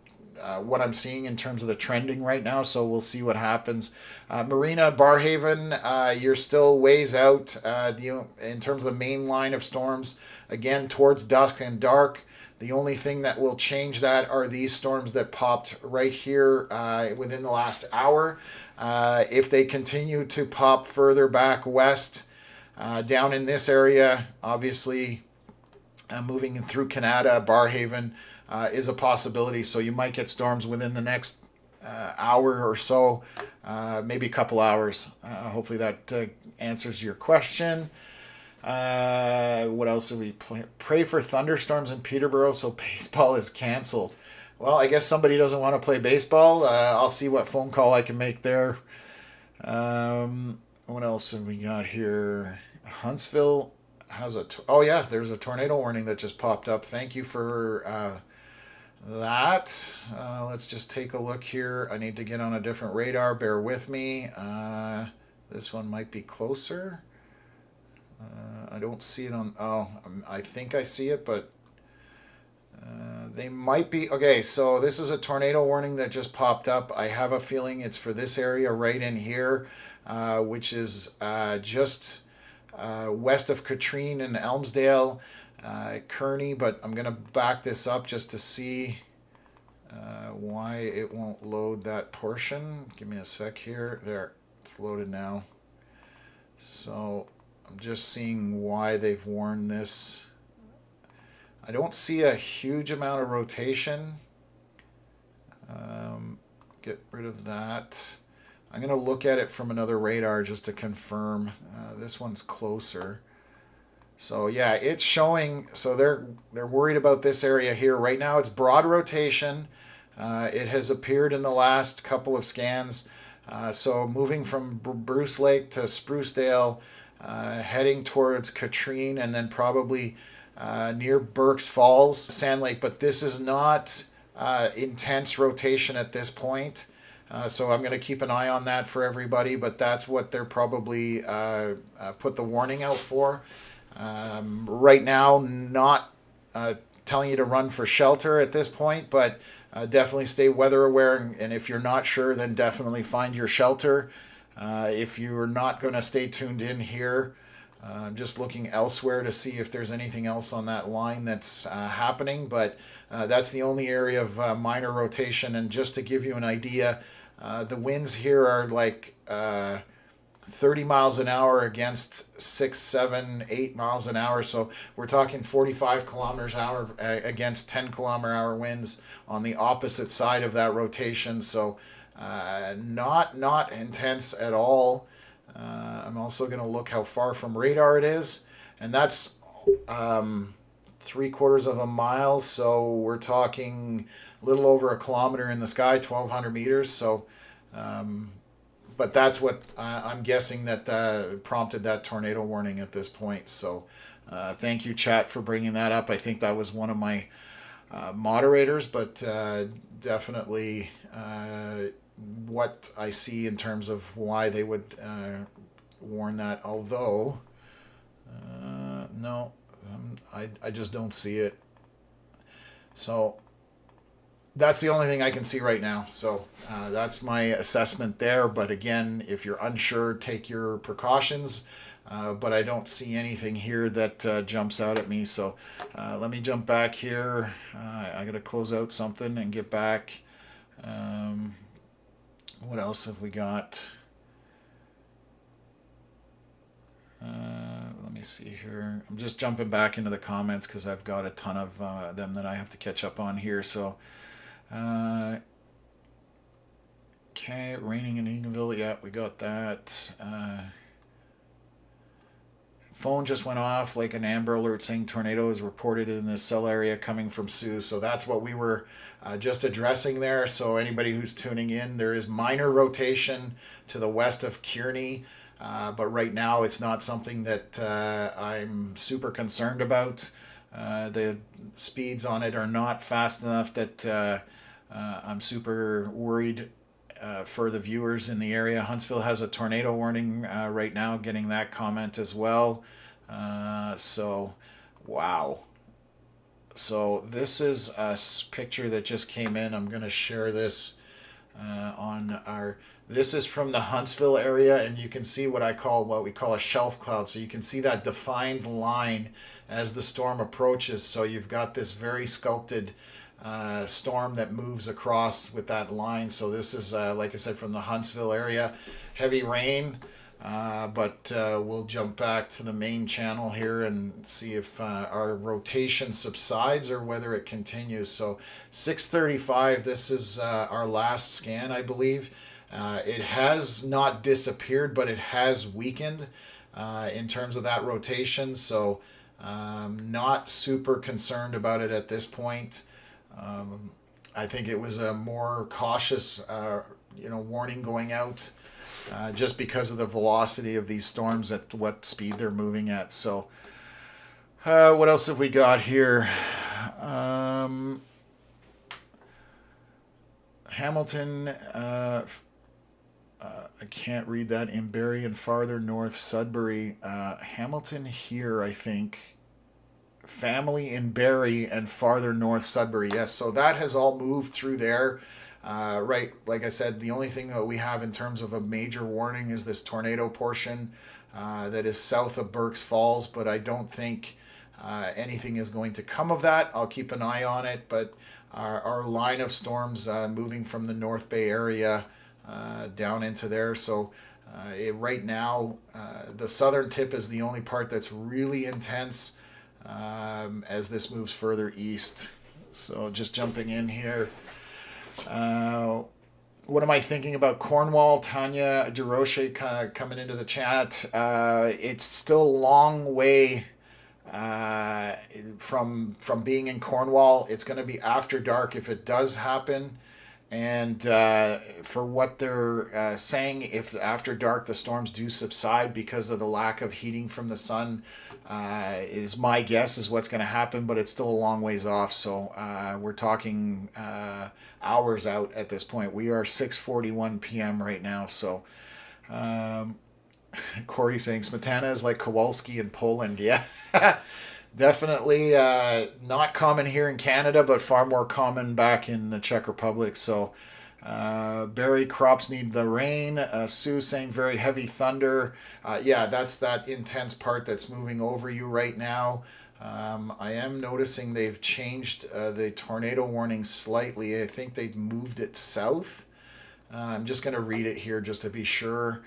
A: what I'm seeing in terms of the trending right now. So we'll see what happens. Marina, Barhaven, you're still ways out in terms of the main line of storms. Again, towards dusk and dark. The only thing that will change that are these storms that popped right here within the last hour. If they continue to pop further back west, Down in this area, obviously, moving through Canada, Barhaven is a possibility. So you might get storms within the next hour or so, maybe a couple hours. Hopefully that answers your question. What else do we pray for thunderstorms in Peterborough so baseball is canceled? Well, I guess somebody doesn't want to play baseball. I'll see what phone call I can make there. What else have we got here? Huntsville has oh yeah, there's a tornado warning that just popped up. Thank you for that. Let's just take a look here. I need to get on a different radar. Bear with me. This one might be closer. I don't see it on. Oh, I think I see it, but they might be. Okay, so this is a tornado warning that just popped up. I have a feeling it's for this area right in here, which is just west of Katrine and Elmsdale, Kearney. But I'm going to back this up just to see why it won't load that portion. Give me a sec here. There, it's loaded now. So I'm just seeing why they've warned this. I don't see a huge amount of rotation. Get rid of that. I'm going to look at it from another radar just to confirm. This one's closer. So yeah, it's showing. So they're worried about this area here. Right now it's broad rotation. It has appeared in the last couple of scans. So moving from Bruce Lake to Sprucedale, heading towards Katrine, and then probably near Burke's Falls, Sand Lake. But this is not intense rotation at this point. So I'm going to keep an eye on that for everybody, but that's what they're probably put the warning out for. Right now, not telling you to run for shelter at this point, but definitely stay weather aware. And if you're not sure, then definitely find your shelter. If you're not going to stay tuned in here, I'm just looking elsewhere to see if there's anything else on that line that's happening. But that's the only area of minor rotation. And just to give you an idea, the winds here are like 30 miles an hour against 6, 7, 8 miles an hour. So we're talking 45 kilometers an hour against 10 kilometer an hour winds on the opposite side of that rotation. So not intense at all. I'm also going to look how far from radar it is, and that's 3/4 of a mile. So we're talking a little over a kilometer in the sky, 1,200 meters. So, but that's what I'm guessing that prompted that tornado warning at this point. So, thank you, chat, for bringing that up. I think that was one of my moderators, but definitely what I see in terms of why they would warn that. Although, no, I just don't see it. So that's the only thing I can see right now. So that's my assessment there. But again, if you're unsure, take your precautions. But I don't see anything here that jumps out at me. So let me jump back here. I got to close out something and get back. What else have we got? Let me see here. I'm just jumping back into the comments because I've got a ton of them that I have to catch up on here. So, okay, raining in Eganville. Yeah, we got that. Phone just went off like an Amber Alert saying tornado is reported in this cell area coming from Sioux. So that's what we were just addressing there. So anybody who's tuning in, there is minor rotation to the west of Kearney. But right now it's not something that I'm super concerned about. The speeds on it are not fast enough that I'm super worried for the viewers in the area. Huntsville has a tornado warning right now, getting that comment as well. So, wow. So this is a picture that just came in. I'm going to share this on our... This is from the Huntsville area, and you can see what we call a shelf cloud. So you can see that defined line as the storm approaches. So you've got this very sculpted storm that moves across with that line. So this is, like I said, from the Huntsville area. Heavy rain. But we'll jump back to the main channel here and see if our rotation subsides or whether it continues. So 6:35, this is our last scan, I believe. It has not disappeared, but it has weakened in terms of that rotation. So not super concerned about it at this point. I think it was a more cautious, warning going out. Just because of the velocity of these storms at what speed they're moving at. So, what else have we got here? Hamilton, I can't read that. In Barrie and farther north, Sudbury. Hamilton here, I think. Family in Barrie and farther north, Sudbury. Yes, so that has all moved through there. Right, like I said, the only thing that we have in terms of a major warning is this tornado portion that is south of Burke's Falls, but I don't think anything is going to come of that. I'll keep an eye on it, but our line of storms moving from the North Bay area down into there. So right now, the southern tip is the only part that's really intense as this moves further east. So just jumping in here. What am I thinking about Cornwall? Tanya DeRoche coming into the chat. It's still a long way from being in Cornwall. It's going to be after dark if it does happen. And for what they're saying, if after dark the storms do subside because of the lack of heating from the sun, is my guess is what's going to happen, but it's still a long ways off. So we're talking hours out at this point. We are 6:41 p.m. right now. So Corey saying Smetana is like Kowalski in Poland. Yeah, definitely not common here in Canada, but far more common back in the Czech Republic. So Barry, crops need the rain. Sue saying very heavy thunder. Yeah, that's that intense part that's moving over you right now. I am noticing they've changed the tornado warning slightly. I think they've moved it south. I'm just going to read it here just to be sure.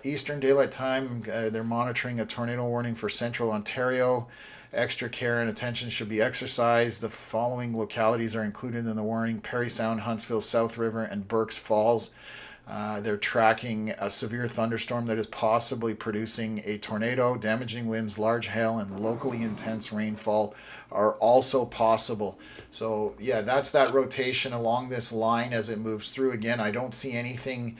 A: Eastern Daylight Time, they're monitoring a tornado warning for central Ontario. Extra care and attention should be exercised. The following localities are included in the warning: Parry Sound, Huntsville, South River, and Burke's Falls. They're tracking a severe thunderstorm that is possibly producing a tornado. Damaging winds, large hail, and locally intense rainfall are also possible. So yeah, that's that rotation along this line as it moves through. Again, I don't see anything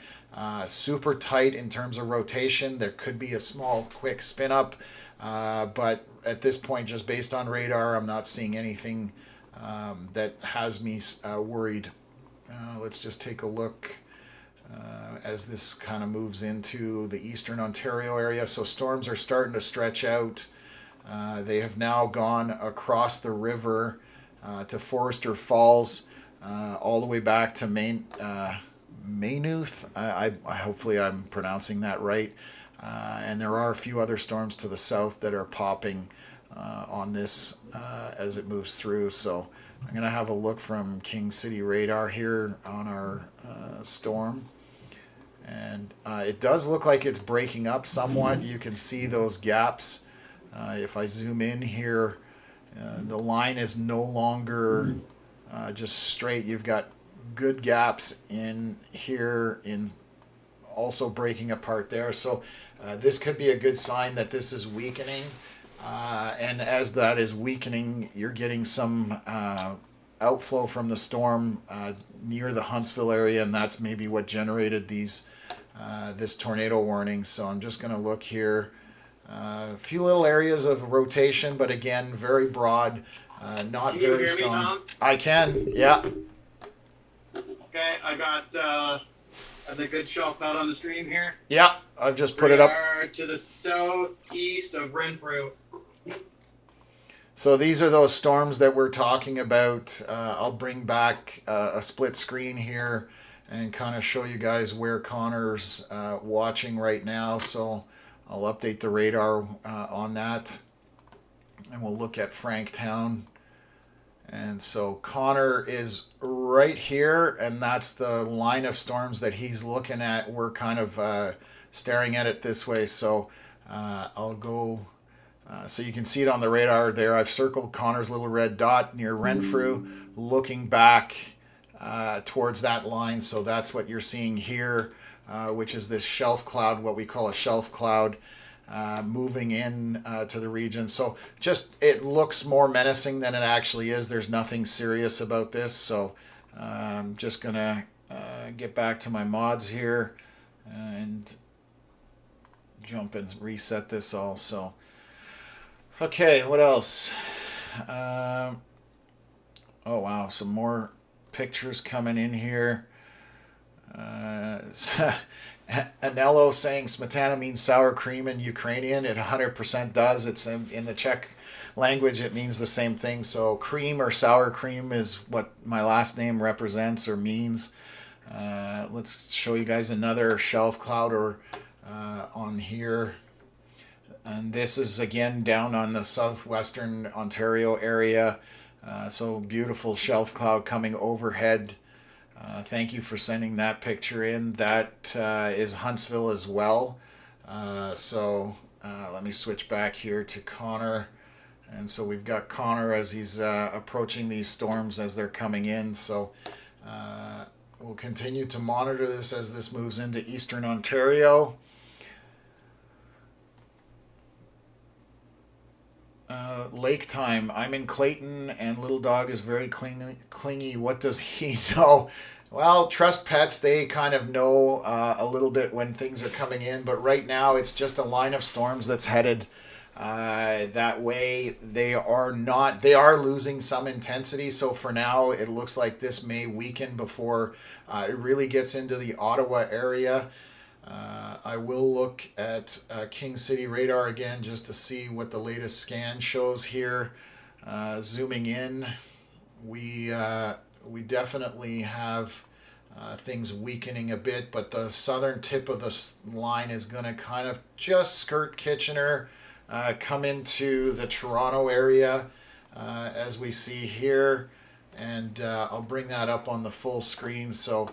A: super tight in terms of rotation. There could be a small quick spin up, but at this point, just based on radar, I'm not seeing anything that has me worried. Let's just take a look as this kind of moves into the eastern Ontario area. So storms are starting to stretch out. They have now gone across the river to Forester Falls, all the way back to Maynooth. I hopefully I'm pronouncing that right. And there are a few other storms to the south that are popping on this as it moves through. So I'm going to have a look from King City radar here on our storm. And it does look like it's breaking up somewhat. You can see those gaps. If I zoom in here, the line is no longer just straight. You've got good gaps in here, in also breaking apart there. So this could be a good sign that this is weakening. And as that is weakening, you're getting some outflow from the storm near the Huntsville area, and that's maybe what generated this tornado warning. So I'm just going to look here. A few little areas of rotation, but again, very broad, not
B: Can you
A: very
B: hear me,
A: strong.
B: Tom?
A: I can, yeah.
B: Okay, I got the good shelf out on the stream here.
A: Yeah, I've just put
B: We
A: it up.
B: are to the southeast of Renfrew.
A: So these are those storms that we're talking about. I'll bring back a split screen here and kind of show you guys where Connor's watching right now. So I'll update the radar on that, and we'll look at Franktown. And so Connor is right here, and that's the line of storms that he's looking at. We're kind of staring at it this way. So I'll go, so you can see it on the radar there. I've circled Connor's little red dot near Renfrew, looking back towards that line. So that's what you're seeing here, which is this shelf cloud, what we call a shelf cloud, moving in to the region. So just, it looks more menacing than it actually is. There's nothing serious about this. So I'm just gonna get back to my mods here and jump and reset this all. So okay, what else? Oh wow, some more pictures coming in here. Anello saying smetana means sour cream in Ukrainian. It 100% does. It's in the Czech language, it means the same thing. So cream or sour cream is what my last name represents or means. Let's show you guys another shelf cloud or on here. And this is again down on the southwestern Ontario area. So beautiful shelf cloud coming overhead. Thank you for sending that picture in. That is Huntsville as well. Let me switch back here to Connor. And so we've got Connor as he's approaching these storms as they're coming in. So we'll continue to monitor this as this moves into eastern Ontario. Lake time. I'm in Clayton and little dog is very clingy. What does he know? Well, trust pets. They kind of know a little bit when things are coming in, but right now it's just a line of storms that's headed that way. They are losing some intensity. So for now, it looks like this may weaken before it really gets into the Ottawa area. I will look at King City radar again just to see what the latest scan shows here. Zooming in, we definitely have things weakening a bit, but the southern tip of the line is going to kind of just skirt Kitchener, come into the Toronto area as we see here, and I'll bring that up on the full screen. So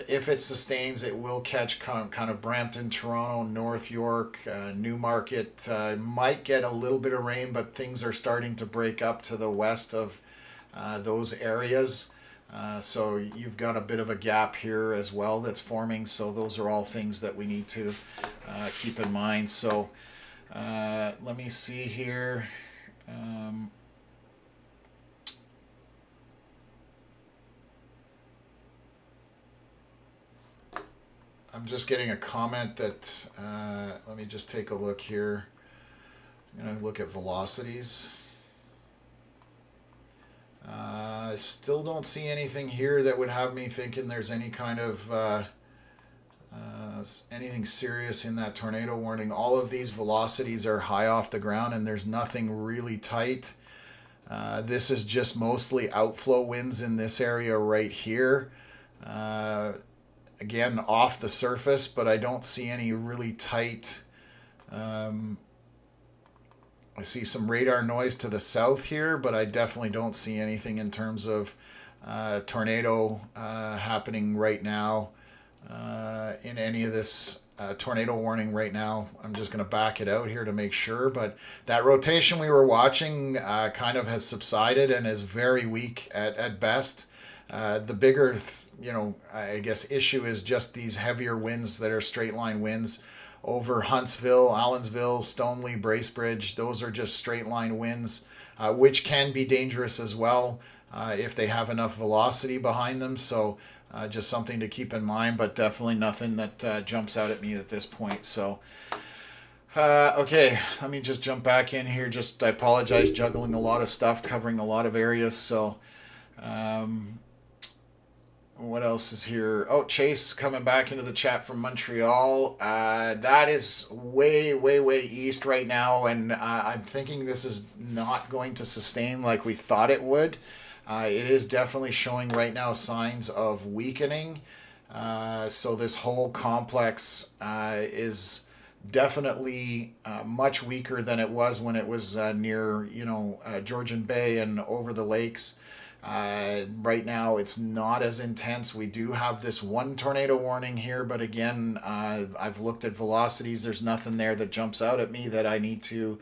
A: if it sustains, it will catch kind of Brampton, Toronto, North York, Newmarket. Might get a little bit of rain, but things are starting to break up to the west of those areas. So you've got a bit of a gap here as well that's forming. So those are all things that we need to keep in mind. So let me see here. I'm just getting a comment that, let me just take a look here. I'm going to look at velocities. I still don't see anything here that would have me thinking there's any kind of anything serious in that tornado warning. All of these velocities are high off the ground and there's nothing really tight. This is just mostly outflow winds in this area right here. Again, off the surface, but I don't see any really tight. I see some radar noise to the south here, but I definitely don't see anything in terms of tornado happening right now in any of this tornado warning right now. I'm just going to back it out here to make sure, but that rotation we were watching kind of has subsided and is very weak at best. The bigger, I guess, issue is just these heavier winds that are straight line winds over Huntsville, Allensville, Stoneleigh, Bracebridge. Those are just straight line winds, which can be dangerous as well if they have enough velocity behind them. So just something to keep in mind, but definitely nothing that jumps out at me at this point. So, okay, let me just jump back in here. I apologize, juggling a lot of stuff, covering a lot of areas. So, what else is here? Oh, Chase coming back into the chat from Montreal. That is way, way, way east right now, and I'm thinking this is not going to sustain like we thought it would. It is definitely showing right now signs of weakening. So this whole complex is definitely much weaker than it was when it was near, Georgian Bay and over the lakes. Right now, it's not as intense. We do have this one tornado warning here, but again, I've looked at velocities. There's nothing there that jumps out at me that I need to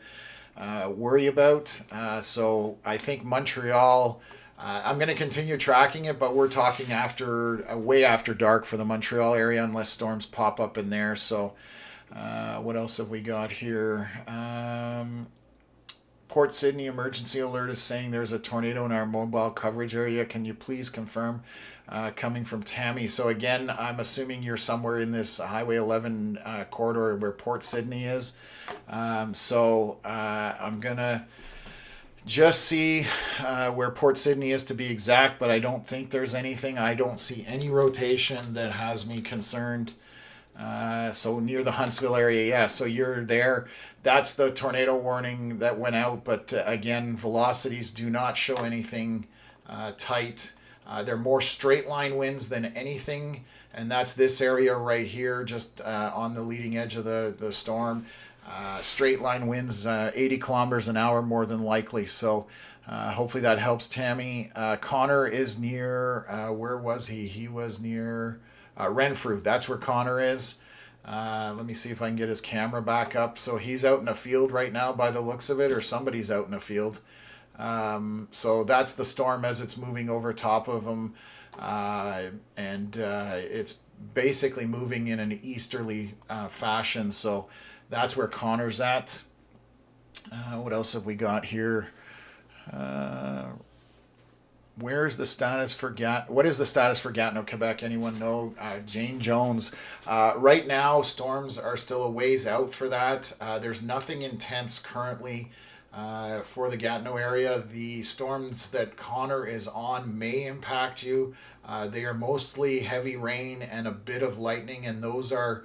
A: worry about. So I think Montreal, I'm going to continue tracking it, but we're talking after way after dark for the Montreal area unless storms pop up in there. So what else have we got here? Port Sydney emergency alert is saying there's a tornado in our mobile coverage area. Can you please confirm? Coming from Tammy. So again, I'm assuming you're somewhere in this Highway 11 corridor where Port Sydney is. I'm gonna just see where Port Sydney is to be exact, but I don't think there's anything. I don't see any rotation that has me concerned. So near the Huntsville area, yeah. So you're there. That's the tornado warning that went out. But again, velocities do not show anything tight. They're more straight line winds than anything. And that's this area right here, just on the leading edge of the storm. Straight line winds, 80 kilometers an hour more than likely. So hopefully that helps Tammy. Connor is near, where was he? He was near Renfrew. That's where Connor is. Let me see if I can get his camera back up. So he's out in a field right now by the looks of it, or somebody's out in a field. So that's the storm as it's moving over top of him. It's basically moving in an easterly fashion. So that's where Connor's at. What else have we got here? Where's the status for what is the status for Gatineau, Quebec? Anyone know? Jane Jones. Right now, storms are still a ways out for that. There's nothing intense currently for the Gatineau area. The storms that Connor is on may impact you. They are mostly heavy rain and a bit of lightning, and those are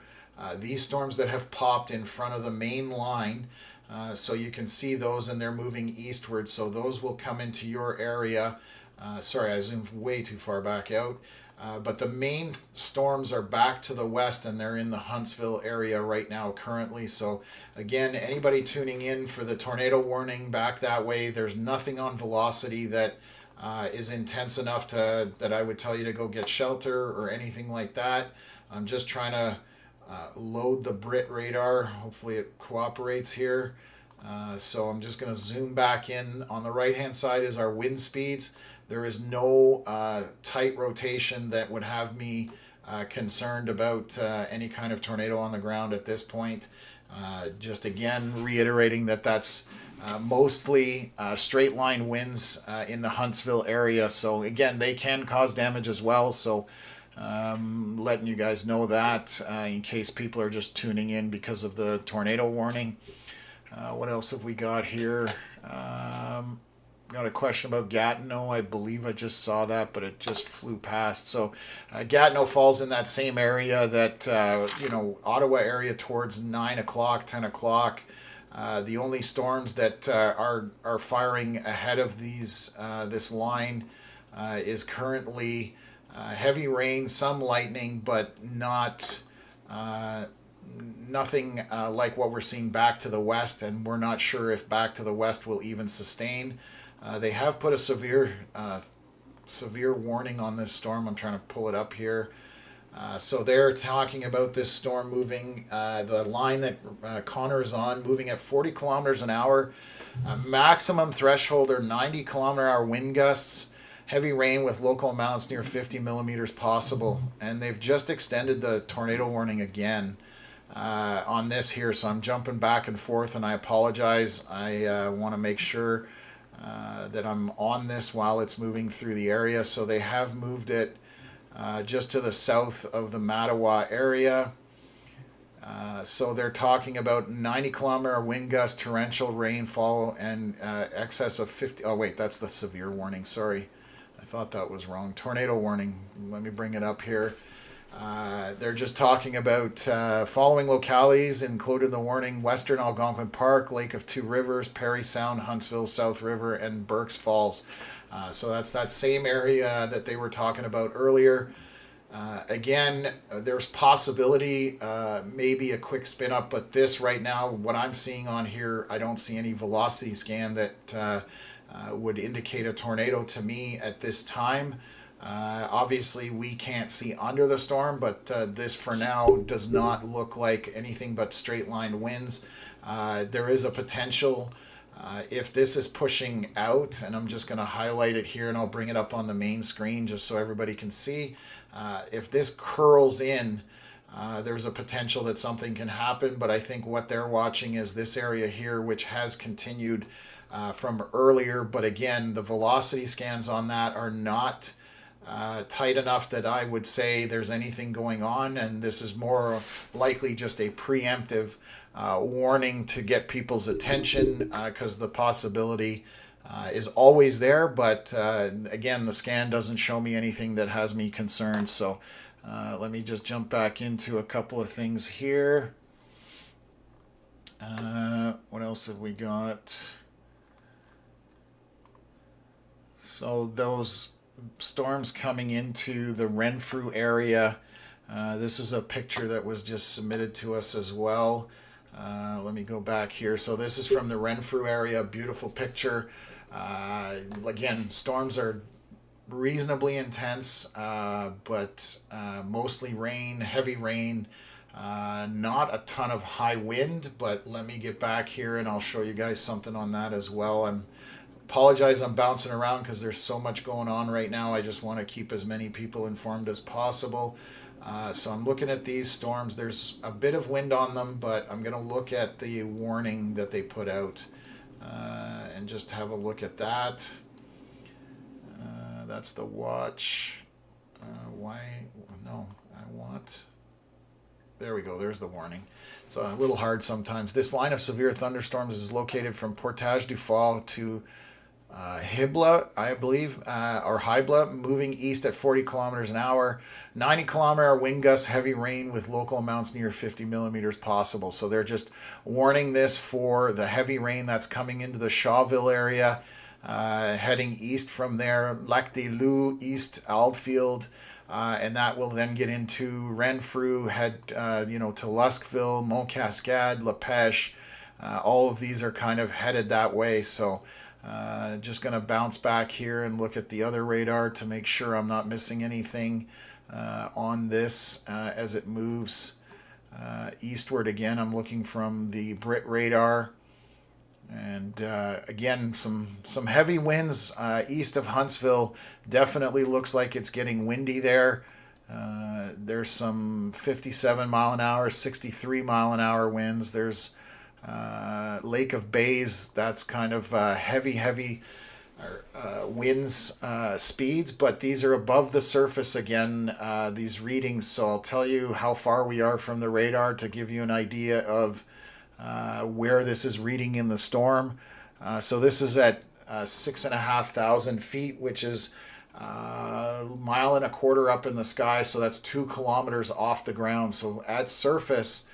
A: these storms that have popped in front of the main line. So you can see those, and they're moving eastward. So those will come into your area. Sorry, I zoomed way too far back out. But the main storms are back to the west, and they're in the Huntsville area right now currently. So again, anybody tuning in for the tornado warning back that way, there's nothing on velocity that is intense enough that I would tell you to go get shelter or anything like that. I'm just trying to load the Brit radar. Hopefully it cooperates here. So I'm just going to zoom back in. On the right hand side is our wind speeds. There is no tight rotation that would have me concerned about any kind of tornado on the ground at this point. Just again reiterating that that's mostly straight line winds in the Huntsville area. So again, they can cause damage as well. So letting you guys know that in case people are just tuning in because of the tornado warning. What else have we got here? Got a question about Gatineau. I believe I just saw that, but it just flew past. So Gatineau falls in that same area that, Ottawa area towards 9 o'clock, 10 o'clock. The only storms that are firing ahead of this line is currently heavy rain, some lightning, but nothing like what we're seeing back to the west, and we're not sure if back to the west will even sustain. They have put a severe warning on this storm. I'm trying to pull it up here. So they're talking about this storm moving, the line that Connor is on, moving at 40 kilometers an hour. Maximum threshold are 90 kilometer hour wind gusts. Heavy rain with local amounts near 50 millimeters possible. And they've just extended the tornado warning again on this here. So I'm jumping back and forth, and I apologize. I want to make sure that I'm on this while it's moving through the area. So they have moved it just to the south of the Mattawa area. So they're talking about 90 kilometer wind gust, torrential rainfall, and excess of 50. Oh, wait, that's the severe warning. Sorry. I thought that was wrong. Tornado warning. Let me bring it up here. They're just talking about following localities included in the warning: Western Algonquin Park, Lake of Two Rivers, Parry Sound, Huntsville, South River, and Berks Falls. So that's that same area that they were talking about earlier. Again, there's possibility, maybe a quick spin up, but this right now, what I'm seeing on here, I don't see any velocity scan that would indicate a tornado to me at this time. Obviously, we can't see under the storm, but this for now does not look like anything but straight line winds. There is a potential if this is pushing out, and I'm just going to highlight it here and I'll bring it up on the main screen just so everybody can see. If this curls in, there's a potential that something can happen, but I think what they're watching is this area here, which has continued from earlier. But again, the velocity scans on that are not tight enough that I would say there's anything going on, and this is more likely just a preemptive warning to get people's attention, because the possibility is always there, but again, the scan doesn't show me anything that has me concerned. So let me just jump back into a couple of things here. What else have we got? So those storms coming into the Renfrew area, this is a picture that was just submitted to us as well. Let me go back here. So this is from the Renfrew area, beautiful picture. Again, storms are reasonably intense, but mostly rain, heavy rain, not a ton of high wind. But let me get back here and I'll show you guys something on that as well. Apologize, I'm bouncing around because there's so much going on right now. I just want to keep as many people informed as possible. So I'm looking at these storms. There's a bit of wind on them, but I'm going to look at the warning that they put out and just have a look at that. That's the watch. Why? No, I want... There we go. There's the warning. It's a little hard sometimes. This line of severe thunderstorms is located from Portage du Fall to Hibla, I believe, or Hybla, moving east at 40 kilometers an hour, 90 kilometer wind gusts, heavy rain with local amounts near 50 millimeters possible. So they're just warning this for the heavy rain that's coming into the Shawville area, heading east from there, Lac des Loups, East Aldfield, and that will then get into Renfrew, head to Luskville, Mont Cascade, La Pêche. All of these are kind of headed that way. So just going to bounce back here and look at the other radar to make sure I'm not missing anything on this as it moves eastward. Again, I'm looking from the Brit radar. And again, some heavy winds east of Huntsville. Definitely looks like it's getting windy there. There's some 57 mile an hour, 63 mile an hour winds. There's Lake of Bays, that's kind of heavy winds speeds, but these are above the surface again, these readings. So I'll tell you how far we are from the radar to give you an idea of where this is reading in the storm. So this is at 6,500 feet, which is a mile and a quarter up in the sky. So that's 2 kilometers off the ground. So at surface,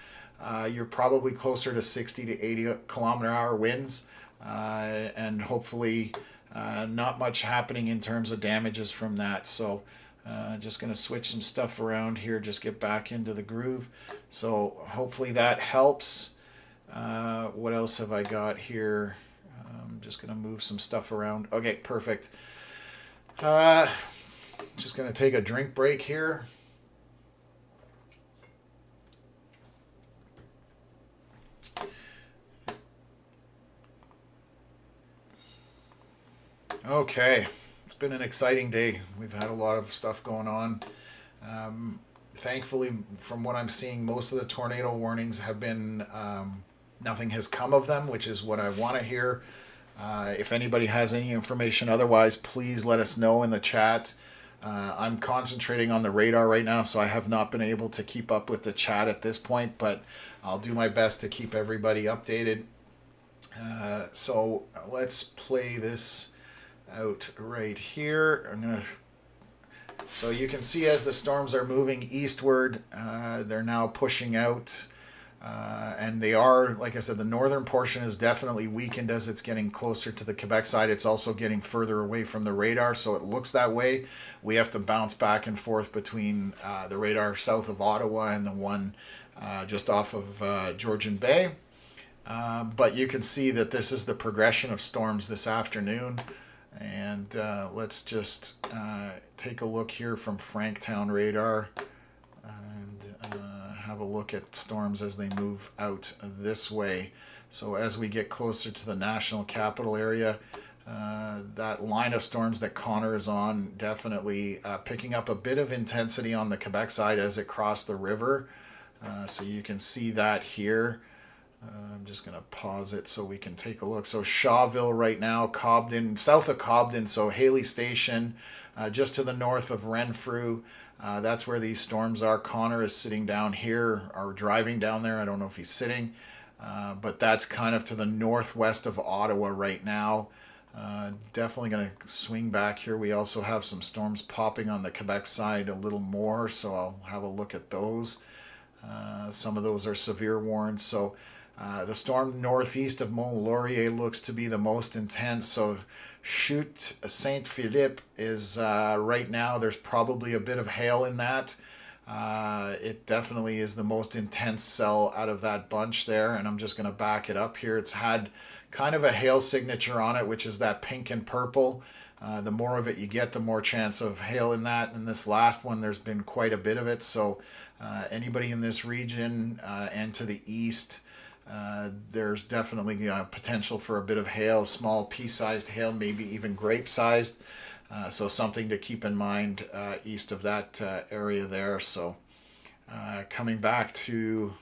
A: you're probably closer to 60 to 80 kilometer hour winds, and hopefully not much happening in terms of damages from that. So just going to switch some stuff around here, just get back into the groove. So hopefully that helps. What else have I got here? I'm just going to move some stuff around. Okay, perfect. Just going to take a drink break here. Okay, it's been an exciting day. We've had a lot of stuff going on. Thankfully, from what I'm seeing, most of the tornado warnings have been, nothing has come of them, which is what I want to hear. If anybody has any information otherwise, please let us know in the chat. I'm concentrating on the radar right now, so I have not been able to keep up with the chat at this point, but I'll do my best to keep everybody updated. So let's play this out right here. So you can see as the storms are moving eastward, they're now pushing out, and they are, like I said, the northern portion is definitely weakened as it's getting closer to the Quebec side. It's also getting further away from the radar, so it looks that way. We have to bounce back and forth between the radar south of Ottawa and the one just off of Georgian Bay. But you can see that this is the progression of storms this afternoon. And let's just take a look here from Franktown radar and have a look at storms as they move out this way. So as we get closer to the national capital area, that line of storms that Connor is on definitely picking up a bit of intensity on the Quebec side as it crossed the river. So you can see that here. I'm just going to pause it so we can take a look. So Shawville right now, Cobden, south of Cobden, so Haley Station, just to the north of Renfrew. That's where these storms are. Connor is sitting down here or driving down there. I don't know if he's sitting, but that's kind of to the northwest of Ottawa right now. Definitely going to swing back here. We also have some storms popping on the Quebec side a little more, so I'll have a look at those. Some of those are severe warns. So the storm northeast of Mont Laurier looks to be the most intense. So Chute Saint Philippe is right now, there's probably a bit of hail in that. It definitely is the most intense cell out of that bunch there. And I'm just going to back it up here. It's had kind of a hail signature on it, which is that pink and purple. The more of it you get, the more chance of hail in that. And this last one, there's been quite a bit of it. So anybody in this region and to the east, there's definitely potential for a bit of hail, small pea-sized hail, maybe even grape-sized. So something to keep in mind east of that area there. So coming back to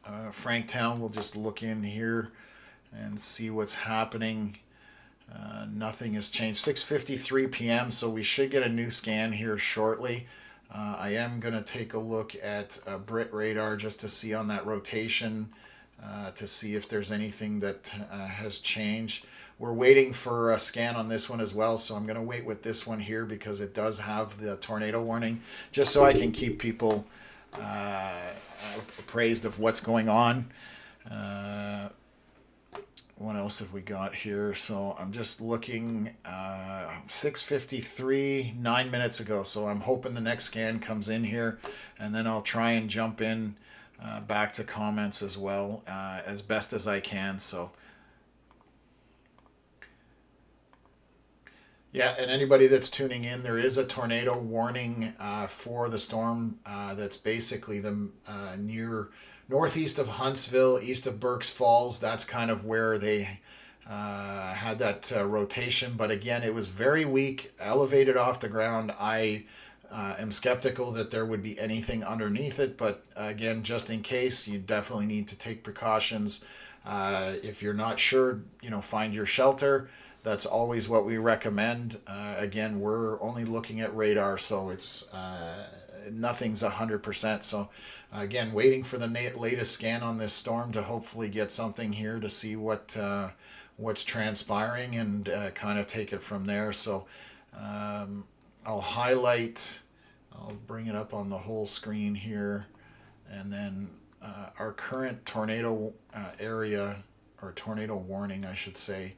A: Franktown, we'll just look in here and see what's happening. Nothing has changed. 6:53 p.m. So we should get a new scan here shortly. I am going to take a look at Brit radar just to see on that rotation to see if there's anything that has changed. We're waiting for a scan on this one as well, so I'm going to wait with this one here because it does have the tornado warning, just so I can keep people appraised of what's going on. What else have we got here? So I'm just looking, 6:53, 9 minutes ago. So I'm hoping the next scan comes in here, and then I'll try and jump in back to comments as well as best as I can. So yeah, and anybody that's tuning in, there is a tornado warning for the storm that's basically the near northeast of Huntsville, east of Berks Falls. That's kind of where they had that rotation. But again, it was very weak, elevated off the ground. I am skeptical that there would be anything underneath it. But again, just in case, you definitely need to take precautions. If you're not sure, find your shelter. That's always what we recommend. Again, we're only looking at radar, so it's nothing's 100%. So again, waiting for the latest scan on this storm to hopefully get something here to see what's transpiring and kind of take it from there. So I'll bring it up on the whole screen here, and then our current tornado area, or tornado warning I should say,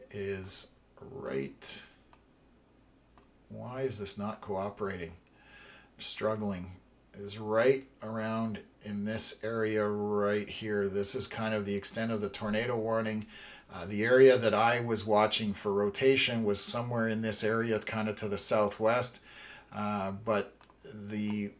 A: is right. Why is this not cooperating? I'm struggling. Is right around in this area right here. This is kind of the extent of the tornado warning. The area that I was watching for rotation was somewhere in this area, kind of to the southwest, but the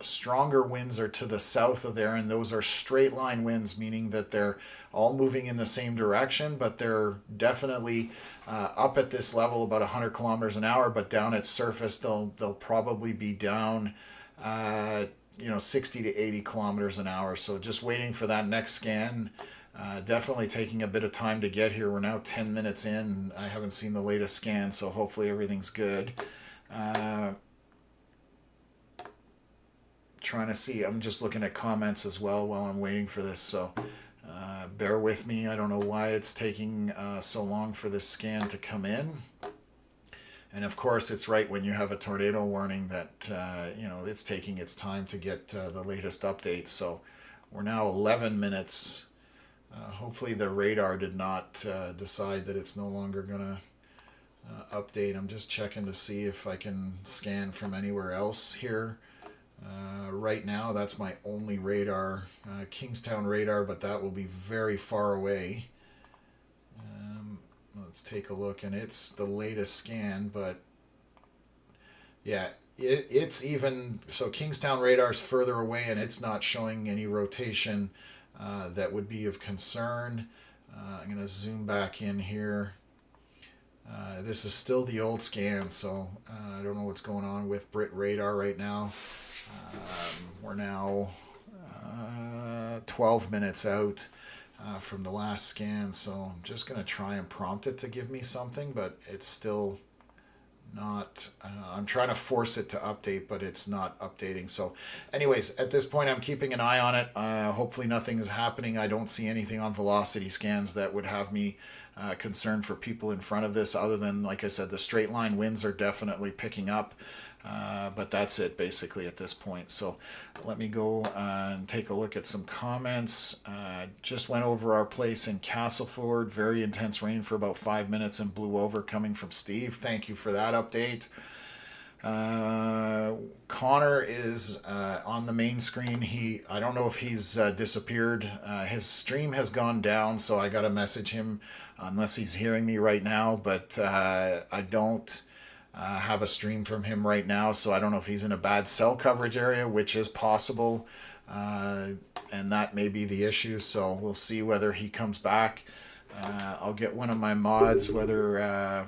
A: stronger winds are to the south of there, and those are straight line winds, meaning that they're all moving in the same direction, but they're definitely up at this level about 100 kilometers an hour, but down at surface they'll probably be down 60 to 80 kilometers an hour. So just waiting for that next scan. Definitely taking a bit of time to get here. We're now 10 minutes in. I haven't seen the latest scan, so hopefully everything's good. Trying to see, I'm just looking at comments as well while I'm waiting for this, so bear with me. I don't know why it's taking so long for this scan to come in. And of course, it's right when you have a tornado warning that it's taking its time to get the latest update. So we're now 11 minutes. Hopefully the radar did not decide that it's no longer going to update. I'm just checking to see if I can scan from anywhere else here.
D: Right now, that's my only radar, Kingstown radar, but that will be very far away. Let's take a look, and it's the latest scan, but yeah, it's even, so Kingstown radar's further away, and it's not showing any rotation that would be of concern. I'm going to zoom back in here. This is still the old scan, so I don't know what's going on with Brit radar right now. We're now 12 minutes out from the last scan, so I'm just going to try and prompt it to give me something, but it's still not, I'm trying to force it to update, but it's not updating. So anyways, at this point, I'm keeping an eye on it. Hopefully nothing is happening. I don't see anything on velocity scans that would have me concerned for people in front of this, other than, like I said, the straight line winds are definitely picking up. But that's it basically at this point. So let me go and take a look at some comments. Just went over our place in Castleford. Very intense rain for about 5 minutes and blew over, coming from Steve. Thank you for that update. Connor is on the main screen. I don't know if he's disappeared. His stream has gone down, so I got to message him unless he's hearing me right now. But I don't have a stream from him right now, so I don't know if he's in a bad cell coverage area, which is possible, and that may be the issue. So we'll see whether he comes back. I'll get one of my mods, whether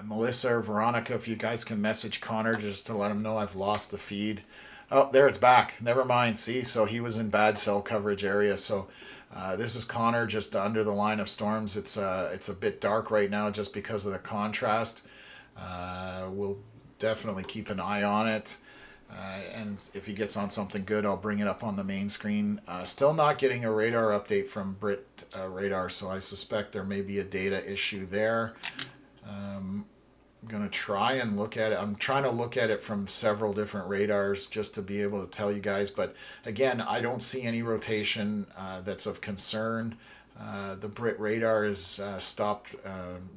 D: Melissa or Veronica, if you guys can message Connor just to let him know I've lost the feed. Oh, there, it's back. Never mind. See, so he was in bad cell coverage area. So this is Connor just under the line of storms. It's a bit dark right now just because of the contrast. We'll definitely keep an eye on it. And if he gets on something good, I'll bring it up on the main screen. Still not getting a radar update from Brit Radar, so I suspect there may be a data issue there. I'm going to try and look at it. I'm trying to look at it from several different radars just to be able to tell you guys. But again, I don't see any rotation that's of concern. The Brit radar is stopped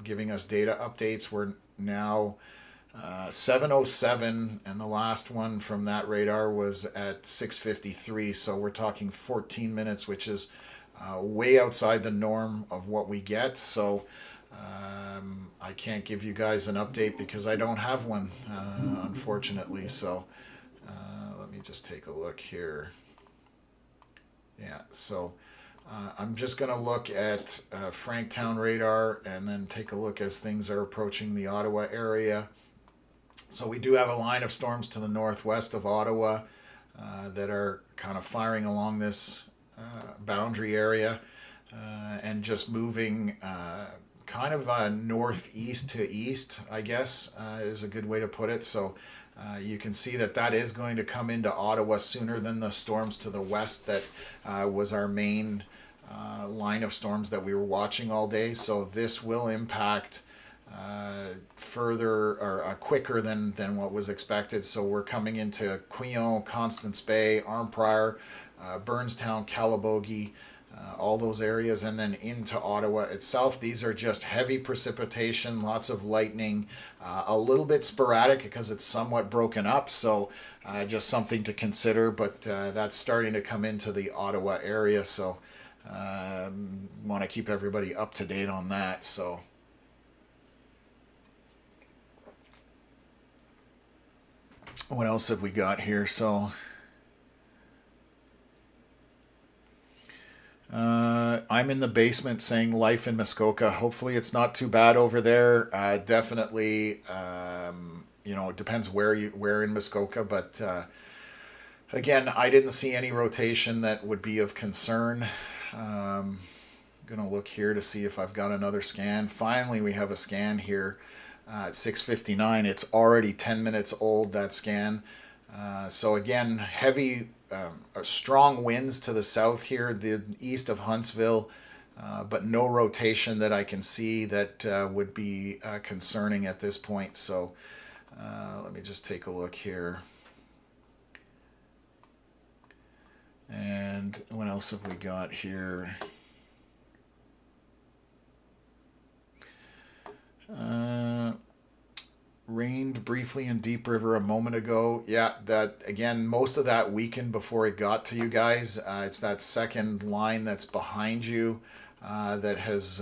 D: giving us data updates. We're now 7:07, and the last one from that radar was at 6:53. So we're talking 14 minutes, which is way outside the norm of what we get. So I can't give you guys an update because I don't have one, unfortunately. So let me just take a look here. Yeah, so I'm just going to look at Franktown radar and then take a look as things are approaching the Ottawa area. So we do have a line of storms to the northwest of Ottawa that are kind of firing along this boundary area and just moving kind of northeast to east, I guess, is a good way to put it. So you can see that that is going to come into Ottawa sooner than the storms to the west that was our main line of storms that we were watching all day. So this will impact further or quicker than what was expected. So we're coming into Quillon, Constance Bay, Arnprior, Burnstown, Calabogie, all those areas, and then into Ottawa itself. These are just heavy precipitation, lots of lightning, a little bit sporadic because it's somewhat broken up, so just something to consider. But that's starting to come into the Ottawa area, so want to keep everybody up to date on that. So what else have we got here? So I'm in the basement saying life in Muskoka. Hopefully it's not too bad over there. Definitely, it depends where in Muskoka, but again, I didn't see any rotation that would be of concern. I'm gonna look here to see if I've got another scan. Finally, we have a scan here at 6:59. It's already 10 minutes old, that scan. So again, heavy, strong winds to the south here, the east of Huntsville, but no rotation that I can see that would be concerning at this point. So let me just take a look here. And what else have we got here? rained briefly in Deep River a moment ago. Yeah, that again, most of that weakened before it got to you guys. It's that second line that's behind you that has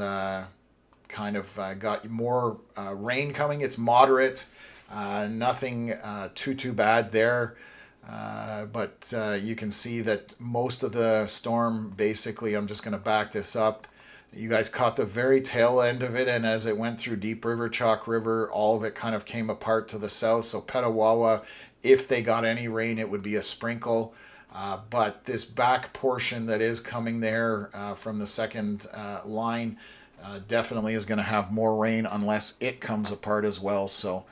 D: kind of got more rain coming. It's moderate, nothing too bad there. But you can see that most of the storm, basically, I'm just going to back this up. You guys caught the very tail end of it, and as it went through Deep River, Chalk River, all of it kind of came apart to the south. So Petawawa, if they got any rain, it would be a sprinkle. But this back portion that is coming there from the second line definitely is going to have more rain unless it comes apart as well. So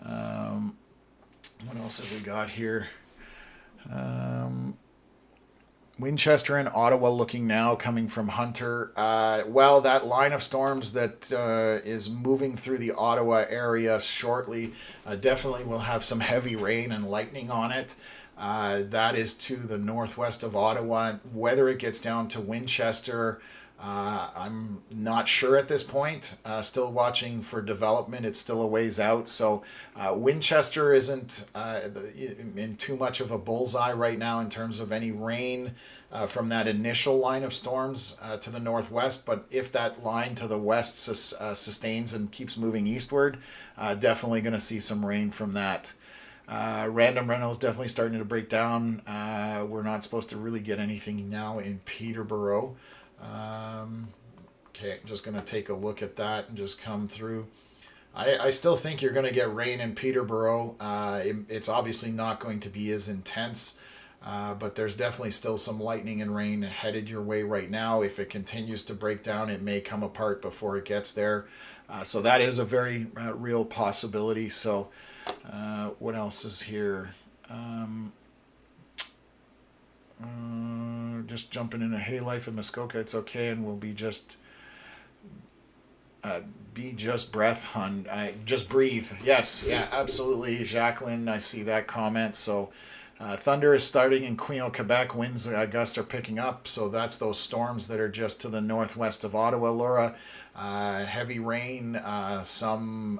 D: what else have we got here? Winchester and Ottawa looking now coming from Hunter. Well, that line of storms that is moving through the Ottawa area shortly definitely will have some heavy rain and lightning on it. That is to the northwest of Ottawa. Whether it gets down to Winchester, I'm not sure at this point. Still watching for development. It's still a ways out. So Winchester isn't in too much of a bullseye right now in terms of any rain from that initial line of storms to the northwest. But if that line to the west sustains and keeps moving eastward, definitely going to see some rain from that. Random Reynolds definitely starting to break down. We're not supposed to really get anything now in Peterborough. Okay, I'm just going to take a look at that and just come through. I still think you're going to get rain in Peterborough. It's obviously not going to be as intense, but there's definitely still some lightning and rain headed your way right now. If it continues to break down, it may come apart before it gets there. So that is a very real possibility. So what else is here? Just jumping into Hay Life in Muskoka, it's okay, and we'll be just breath, hun. Just breathe. Yes, yeah, absolutely, Jacqueline. I see that comment. So, thunder is starting in Queen, Quebec. Winds gusts are picking up. So that's those storms that are just to the northwest of Ottawa. Laura, heavy rain, some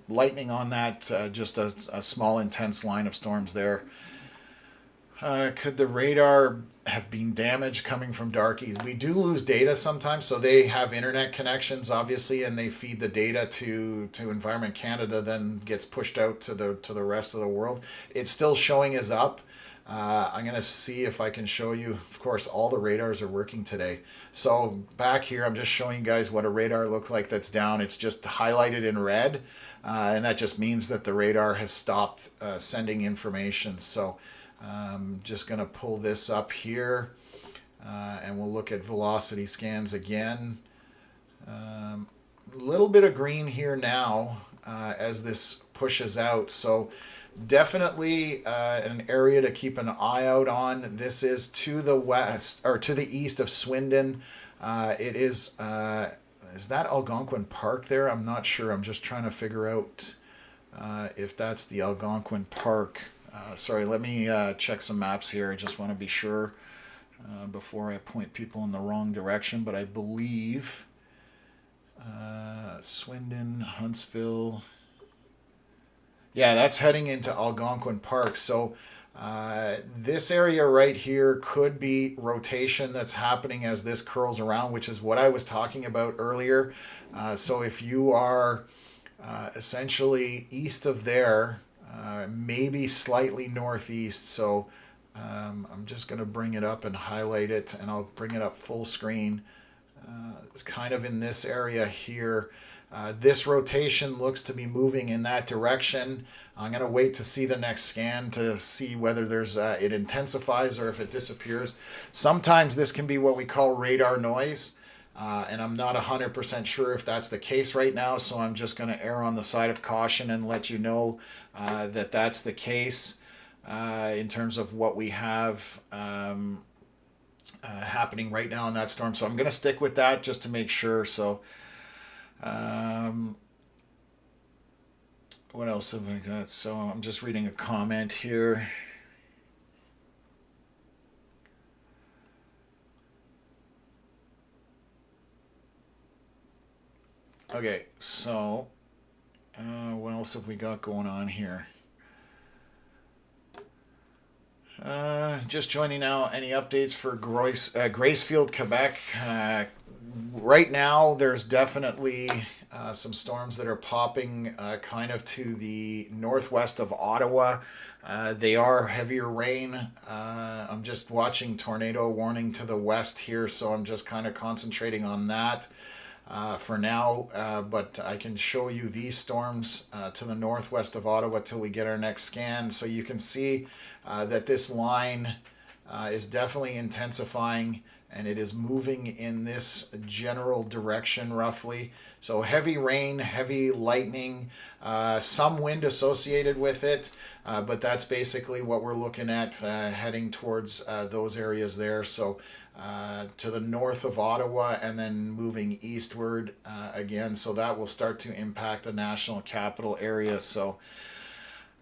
D: lightning on that. Just a small, intense line of storms there. Could the radar have been damaged coming from Darkies? We do lose data sometimes, so they have internet connections, obviously, and they feed the data to Environment Canada, then gets pushed out to the rest of the world. It's still showing as up. I'm going to see if I can show you. Of course, all the radars are working today. So back here, I'm just showing you guys what a radar looks like that's down. It's just highlighted in red, and that just means that the radar has stopped sending information. So just going to pull this up here and we'll look at velocity scans again. A little bit of green here now as this pushes out. So definitely an area to keep an eye out on. This is to the west or to the east of Swindon. It is that Algonquin Park there? I'm not sure. I'm just trying to figure out if that's the Algonquin Park. Sorry, let me check some maps here. I just want to be sure before I point people in the wrong direction. But I believe Swindon, Huntsville. Yeah, that's heading into Algonquin Park. So this area right here could be rotation that's happening as this curls around, which is what I was talking about earlier. So if you are essentially east of there, maybe slightly northeast. So I'm just going to bring it up and highlight it, and I'll bring it up full screen. It's kind of in this area here. This rotation looks to be moving in that direction. I'm going to wait to see the next scan to see whether there's it intensifies or if it disappears. Sometimes this can be what we call radar noise. And I'm not 100% sure if that's the case right now, so I'm just going to err on the side of caution and let you know that that's the case in terms of what we have happening right now in that storm. So I'm going to stick with that just to make sure. So what else have I got? So I'm just reading a comment here. Okay, so What else have we got going on here? Just joining now. Any updates for Gracefield, Quebec? Right now, there's definitely some storms that are popping kind of to the northwest of Ottawa. They are heavier rain. I'm just watching tornado warning to the west here, so I'm just kind of concentrating on that for now. But I can show you these storms to the northwest of Ottawa till we get our next scan. So you can see that this line is definitely intensifying, and it is moving in this general direction roughly. So heavy rain, heavy lightning, some wind associated with it, but that's basically what we're looking at heading towards those areas there. So to the north of Ottawa and then moving eastward again. So that will start to impact the national capital area. So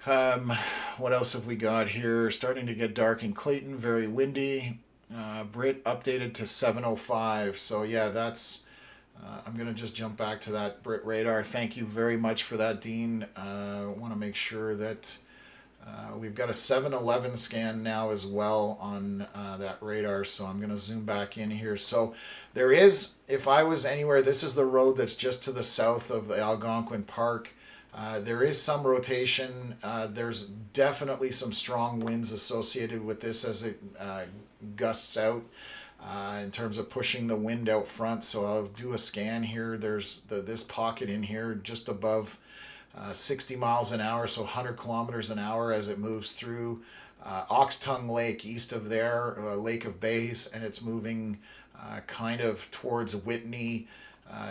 D: what else have we got here? Starting to get dark in Clayton, very windy. Brit updated to 705. So yeah, that's I'm going to just jump back to that Brit radar. Thank you very much for that, Dean. I want to make sure that we've got a 711 scan now as well on that radar. So I'm going to zoom back in here. So there is, if I was anywhere, this is the road that's just to the south of the Algonquin Park. There is some rotation. There's definitely some strong winds associated with this as it gusts out in terms of pushing the wind out front. So I'll do a scan here. There's this pocket in here just above 60 miles an hour, so 100 kilometers an hour as it moves through Oxtongue Lake east of there, Lake of Bays, and it's moving kind of towards Whitney.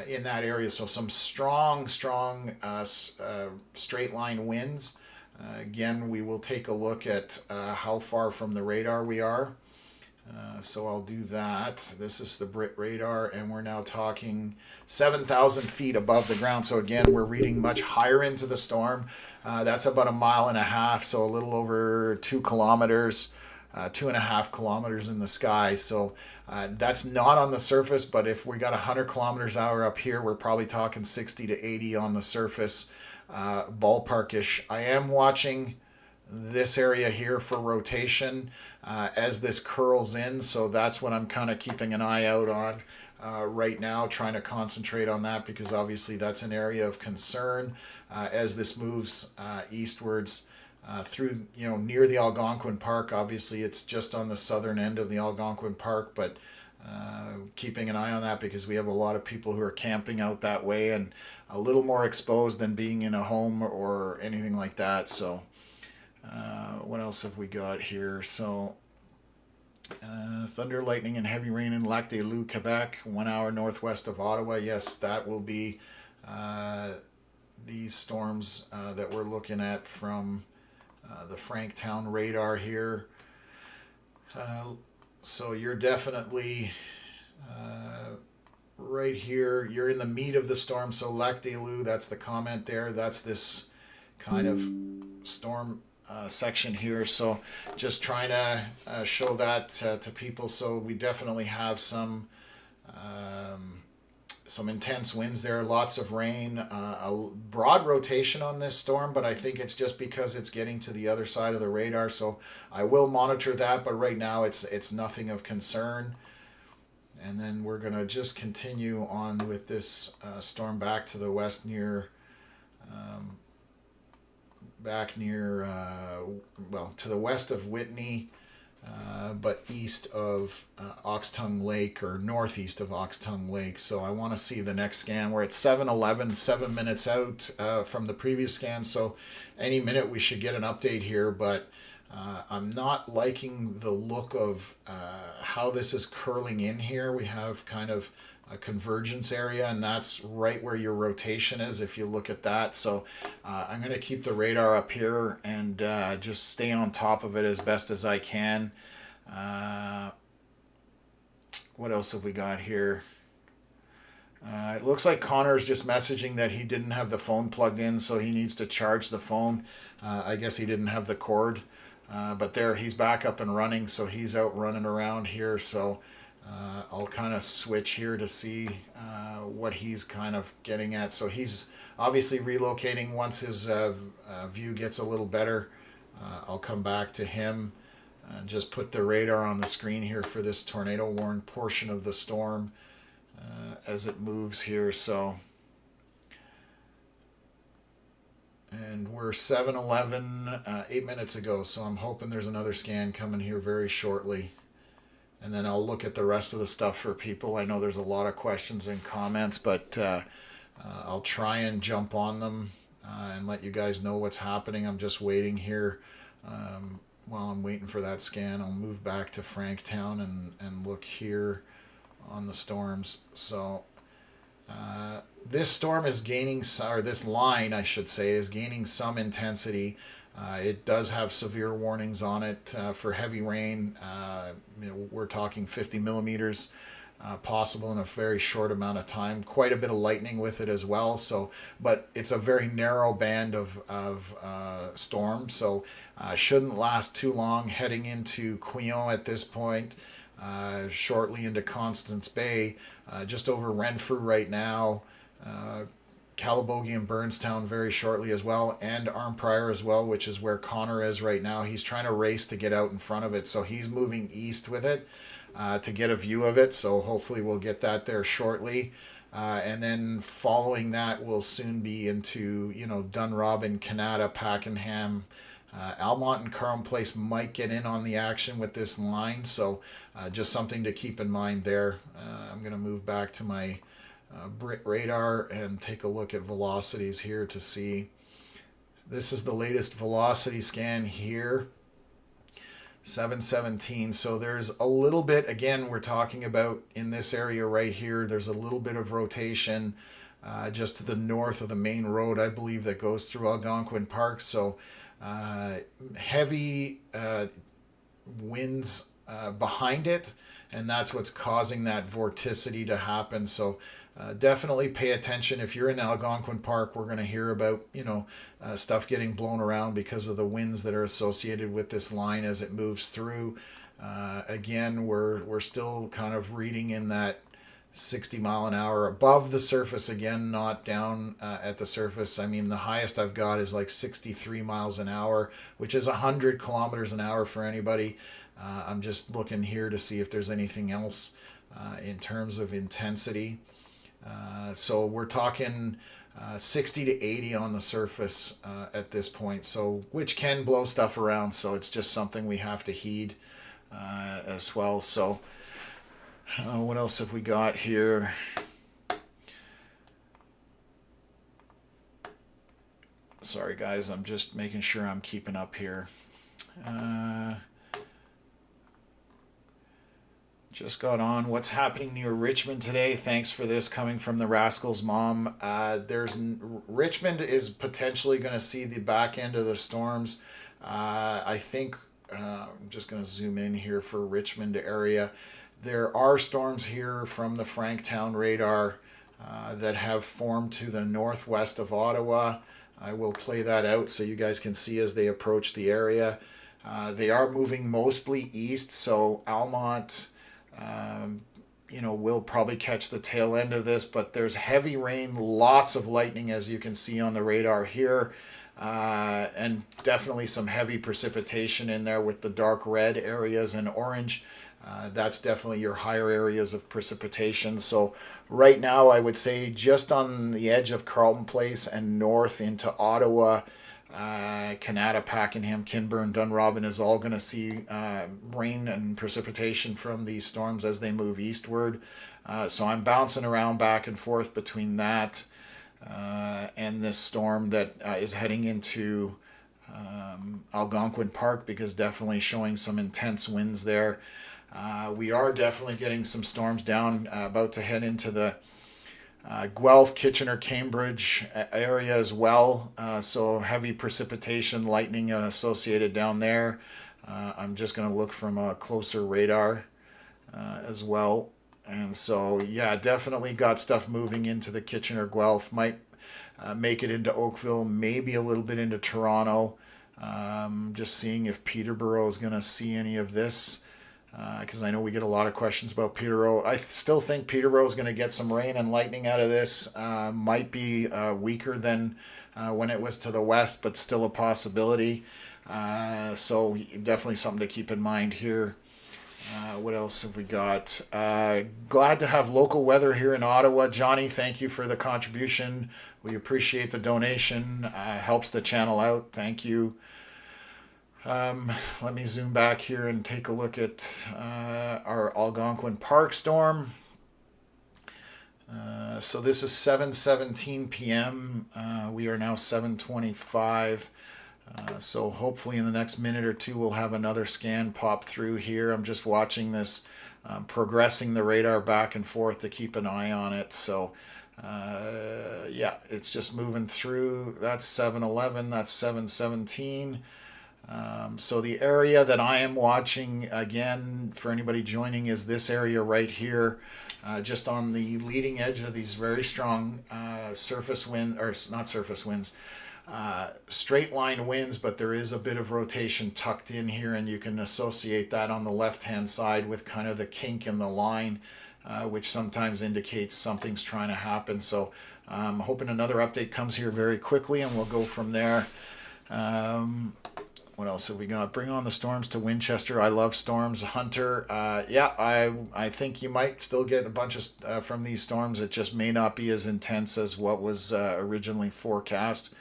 D: In that area, so some strong straight line winds. Again, we will take a look at how far from the radar we are. So I'll do that. This is the Brit radar, and we're now talking 7,000 feet above the ground. So again, we're reading much higher into the storm. That's about 1.5 miles, so a little over 2 kilometers. 2.5 kilometers in the sky. So that's not on the surface, but if we got 100 kilometers an hour up here, we're probably talking 60 to 80 on the surface, ballparkish. I am watching this area here for rotation as this curls in, so that's what I'm kind of keeping an eye out on right now, trying to concentrate on that because obviously that's an area of concern as this moves eastwards. Through, near the Algonquin Park. Obviously, it's just on the southern end of the Algonquin Park, but keeping an eye on that because we have a lot of people who are camping out that way and a little more exposed than being in a home or anything like that. So what else have we got here? So thunder, lightning, and heavy rain in Lac des Loups, Quebec, 1 hour northwest of Ottawa. Yes, that will be these storms that we're looking at from the Franktown radar here. So you're definitely right here. You're in the meat of the storm. So Lac des Loups, that's the comment there. That's this kind of storm section here. So just trying to show that to people. So we definitely have some intense winds there, lots of rain, a broad rotation on this storm, but I think it's just because it's getting to the other side of the radar. So I will monitor that, but right now it's nothing of concern. And then we're going to just continue on with this storm back to the west near, to the west of Whitney, but east of Oxtongue Lake or northeast of Oxtongue Lake. So I want to see the next scan. We're at 7:11, 7 minutes out from the previous scan. So any minute we should get an update here, but I'm not liking the look of how this is curling in here. We have kind of a convergence area, and that's right where your rotation is if you look at that. So I'm going to keep the radar up here and just stay on top of it as best as I can. What else have we got here? It looks like Connor's just messaging that he didn't have the phone plugged in, so he needs to charge the phone. I guess he didn't have the cord, but there, he's back up and running, so he's out running around here. So I'll kind of switch here to see what he's kind of getting at. So he's obviously relocating once his view gets a little better. I'll come back to him and just put the radar on the screen here for this tornado warned portion of the storm as it moves here. So, and we're 7:11, 8 minutes ago, so I'm hoping there's another scan coming here very shortly. And then I'll look at the rest of the stuff for people. I know there's a lot of questions and comments, but I'll try and jump on them and let you guys know what's happening. I'm just waiting here. While I'm waiting for that scan, I'll move back to Franktown and look here on the storms. So this storm is gaining, or this line, I should say, is gaining some intensity. It does have severe warnings on it for heavy rain. We're talking 50 millimeters possible in a very short amount of time. Quite a bit of lightning with it as well. So, but it's a very narrow band of storm, so shouldn't last too long. Heading into Quillon at this point, shortly into Constance Bay, just over Renfrew right now. Calabogie and Burnstown very shortly as well, and Arnprior as well, which is where Connor is right now. He's trying to race to get out in front of it, so he's moving east with it to get a view of it. So hopefully we'll get that there shortly. And then following that, we'll soon be into, Dunrobin, Canada, Pakenham. Almont and Carlton Place might get in on the action with this line, so just something to keep in mind there. I'm going to move back to my Brit radar and take a look at velocities here to see. This is the latest velocity scan here, 717. So there's a little bit, again, we're talking about in this area right here, there's a little bit of rotation just to the north of the main road, I believe, that goes through Algonquin Park. So heavy winds behind it, and that's what's causing that vorticity to happen. So definitely pay attention. If you're in Algonquin Park, we're going to hear about, stuff getting blown around because of the winds that are associated with this line as it moves through. Again, we're still kind of reading in that 60 mile an hour above the surface, again, not down at the surface. I mean, the highest I've got is like 63 miles an hour, which is 100 kilometers an hour for anybody. I'm just looking here to see if there's anything else in terms of intensity. So we're talking 60 to 80 on the surface at this point, so which can blow stuff around. So it's just something we have to heed as well. So what else have we got here? Sorry guys, I'm just making sure I'm keeping up here. Just got on. What's happening near Richmond today? Thanks for this coming from the Rascals mom. Richmond is potentially going to see the back end of the storms. I think I'm just going to zoom in here for Richmond area. There are storms here from the Franktown radar that have formed to the northwest of Ottawa. I will play that out so you guys can see as they approach the area. They are moving mostly east, so Almont, we'll probably catch the tail end of this, but there's heavy rain, lots of lightning, as you can see on the radar here, and definitely some heavy precipitation in there with the dark red areas and orange. That's definitely your higher areas of precipitation. So right now, I would say just on the edge of Carlton Place and north into Ottawa, Canada, Pakenham, Kinburn, Dunrobin is all going to see rain and precipitation from these storms as they move eastward. So I'm bouncing around back and forth between that and this storm that is heading into Algonquin Park, because definitely showing some intense winds there. We are definitely getting some storms down, about to head into the Guelph, Kitchener, Cambridge area as well. So heavy precipitation, lightning associated down there. I'm just going to look from a closer radar as well. And so, yeah, definitely got stuff moving into the Kitchener, Guelph. Might make it into Oakville, maybe a little bit into Toronto. Just seeing if Peterborough is going to see any of this. because I know we get a lot of questions about Peterborough. I still think Peterborough is going to get some rain and lightning out of this. Might be weaker than when it was to the west, but still a possibility. So definitely something to keep in mind here. What else have we got? Glad to have local weather here in Ottawa. Johnny, thank you for the contribution. We appreciate the donation. Helps the channel out. Thank you. Let me zoom back here and take a look at our Algonquin Park storm. So this is 7:17 p.m. We are now 7:25. So hopefully in the next minute or two we'll have another scan pop through here. I'm just watching this, progressing the radar back and forth to keep an eye on it. So yeah, it's just moving through. That's 7:11, that's 7:17. So the area that I am watching, again, for anybody joining, is this area right here, just on the leading edge of these very strong surface wind, or not surface winds, straight line winds, but there is a bit of rotation tucked in here, and you can associate that on the left hand side with kind of the kink in the line, which sometimes indicates something's trying to happen. So I'm hoping another update comes here very quickly, and we'll go from there. What else have we got? Bring on the storms to Winchester. I love storms. Hunter, yeah, I think you might still get a bunch of from these storms. It just may not be as intense as what was originally forecast.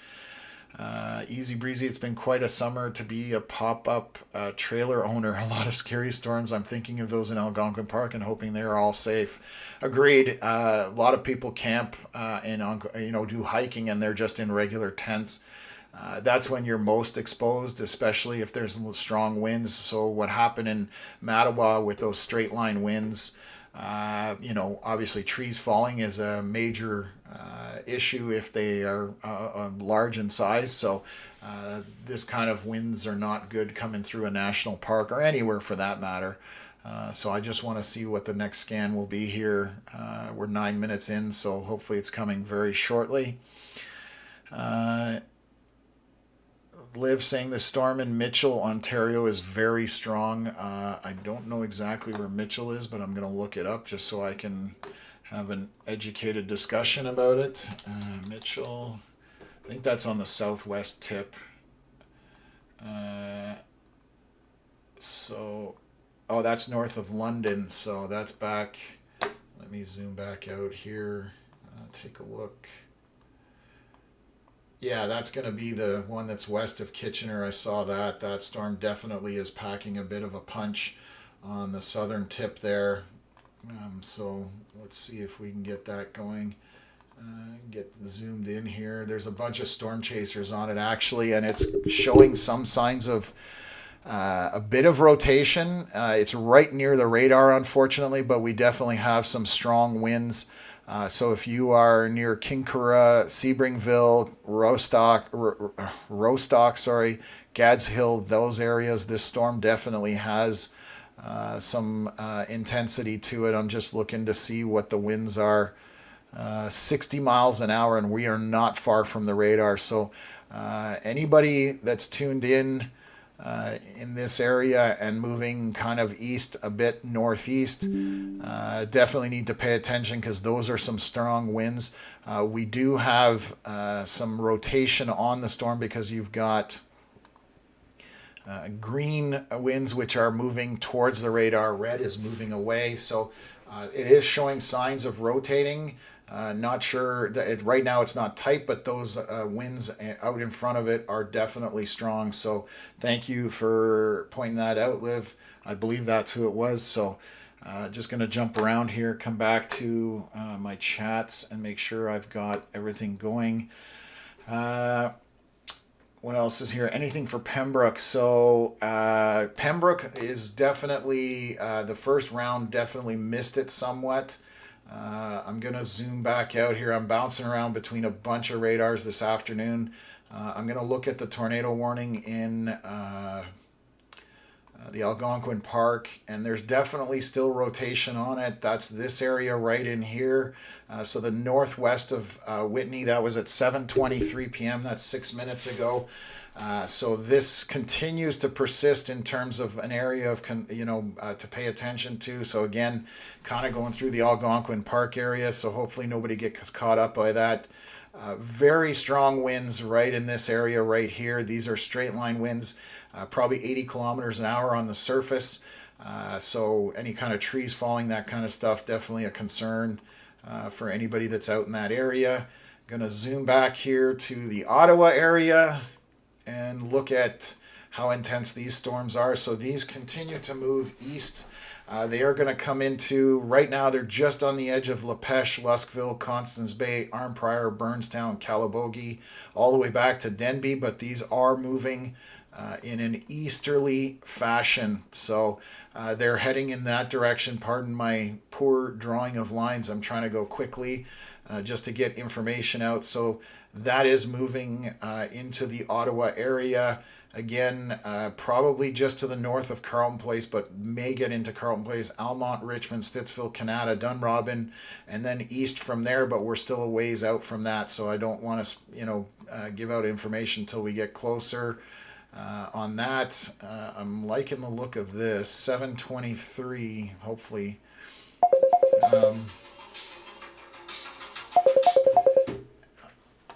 D: Easy breezy. It's been quite a summer to be a pop-up trailer owner. A lot of scary storms. I'm thinking of those in Algonquin Park and hoping they're all safe. Agreed. A lot of people camp and do hiking, and they're just in regular tents. That's when you're most exposed, especially if there's strong winds. So what happened in Mattawa with those straight line winds, obviously trees falling is a major issue if they are large in size. So this kind of winds are not good coming through a national park or anywhere for that matter. So I just want to see what the next scan will be here. We're 9 minutes in, so hopefully it's coming very shortly. Liv saying the storm in Mitchell, Ontario is very strong. I don't know exactly where Mitchell is, but I'm going to look it up just so I can have an educated discussion about it. Mitchell, I think that's on the southwest tip. Oh, that's north of London, so that's back. Let me zoom back out here, take a look. Yeah, that's going to be the one that's west of Kitchener. I saw that. That storm definitely is packing a bit of a punch on the southern tip there. So let's see if we can get that going. Get zoomed in here. There's a bunch of storm chasers on it actually, and it's showing some signs of a bit of rotation. It's right near the radar, unfortunately, but we definitely have some strong winds. So if you are near Kinkora, Sebringville, Rostock, Gads Hill, those areas, this storm definitely has some intensity to it. I'm just looking to see what the winds are. 60 miles an hour, and we are not far from the radar. So anybody that's tuned in this area and moving kind of east, a bit northeast, definitely need to pay attention because those are some strong winds. We do have some rotation on the storm because you've got green winds which are moving towards the radar. Red is moving away, so it is showing signs of rotating. Not sure that right now it's not tight, but those winds out in front of it are definitely strong. So thank you for pointing that out, Liv. I believe that's who it was. So just going to jump around here, come back to my chats and make sure I've got everything going. What else is here? Anything for Pembroke? So Pembroke is definitely, the first round definitely missed it somewhat. I'm going to zoom back out here. I'm bouncing around between a bunch of radars this afternoon. I'm going to look at the tornado warning in the Algonquin Park, and there's definitely still rotation on it. That's this area right in here. So the northwest of Whitney, that was at 7:23 p.m. That's 6 minutes ago. So this continues to persist in terms of an area of, to pay attention to. So again, kind of going through the Algonquin Park area. So hopefully nobody gets caught up by that. Very strong winds right in this area right here. These are straight line winds, probably 80 kilometers an hour on the surface. So any kind of trees falling, that kind of stuff, definitely a concern for anybody that's out in that area. Going to zoom back here to the Ottawa area and look at how intense these storms are. So these continue to move east. They are going to come into, right now they're just on the edge of Lepech, Luskville, Constance Bay, Arnprior, Burnstown, Calabogie, all the way back to Denby, but these are moving in an easterly fashion. So they're heading in that direction. Pardon my poor drawing of lines. I'm trying to go quickly just to get information out. So that is moving into the Ottawa area. Again, probably just to the north of Carleton Place, but may get into Carleton Place, Almont, Richmond, Stittsville, Canada, Dunrobin, and then east from there, but we're still a ways out from that. So I don't want to, give out information until we get closer on that. I'm liking the look of this. 723, hopefully.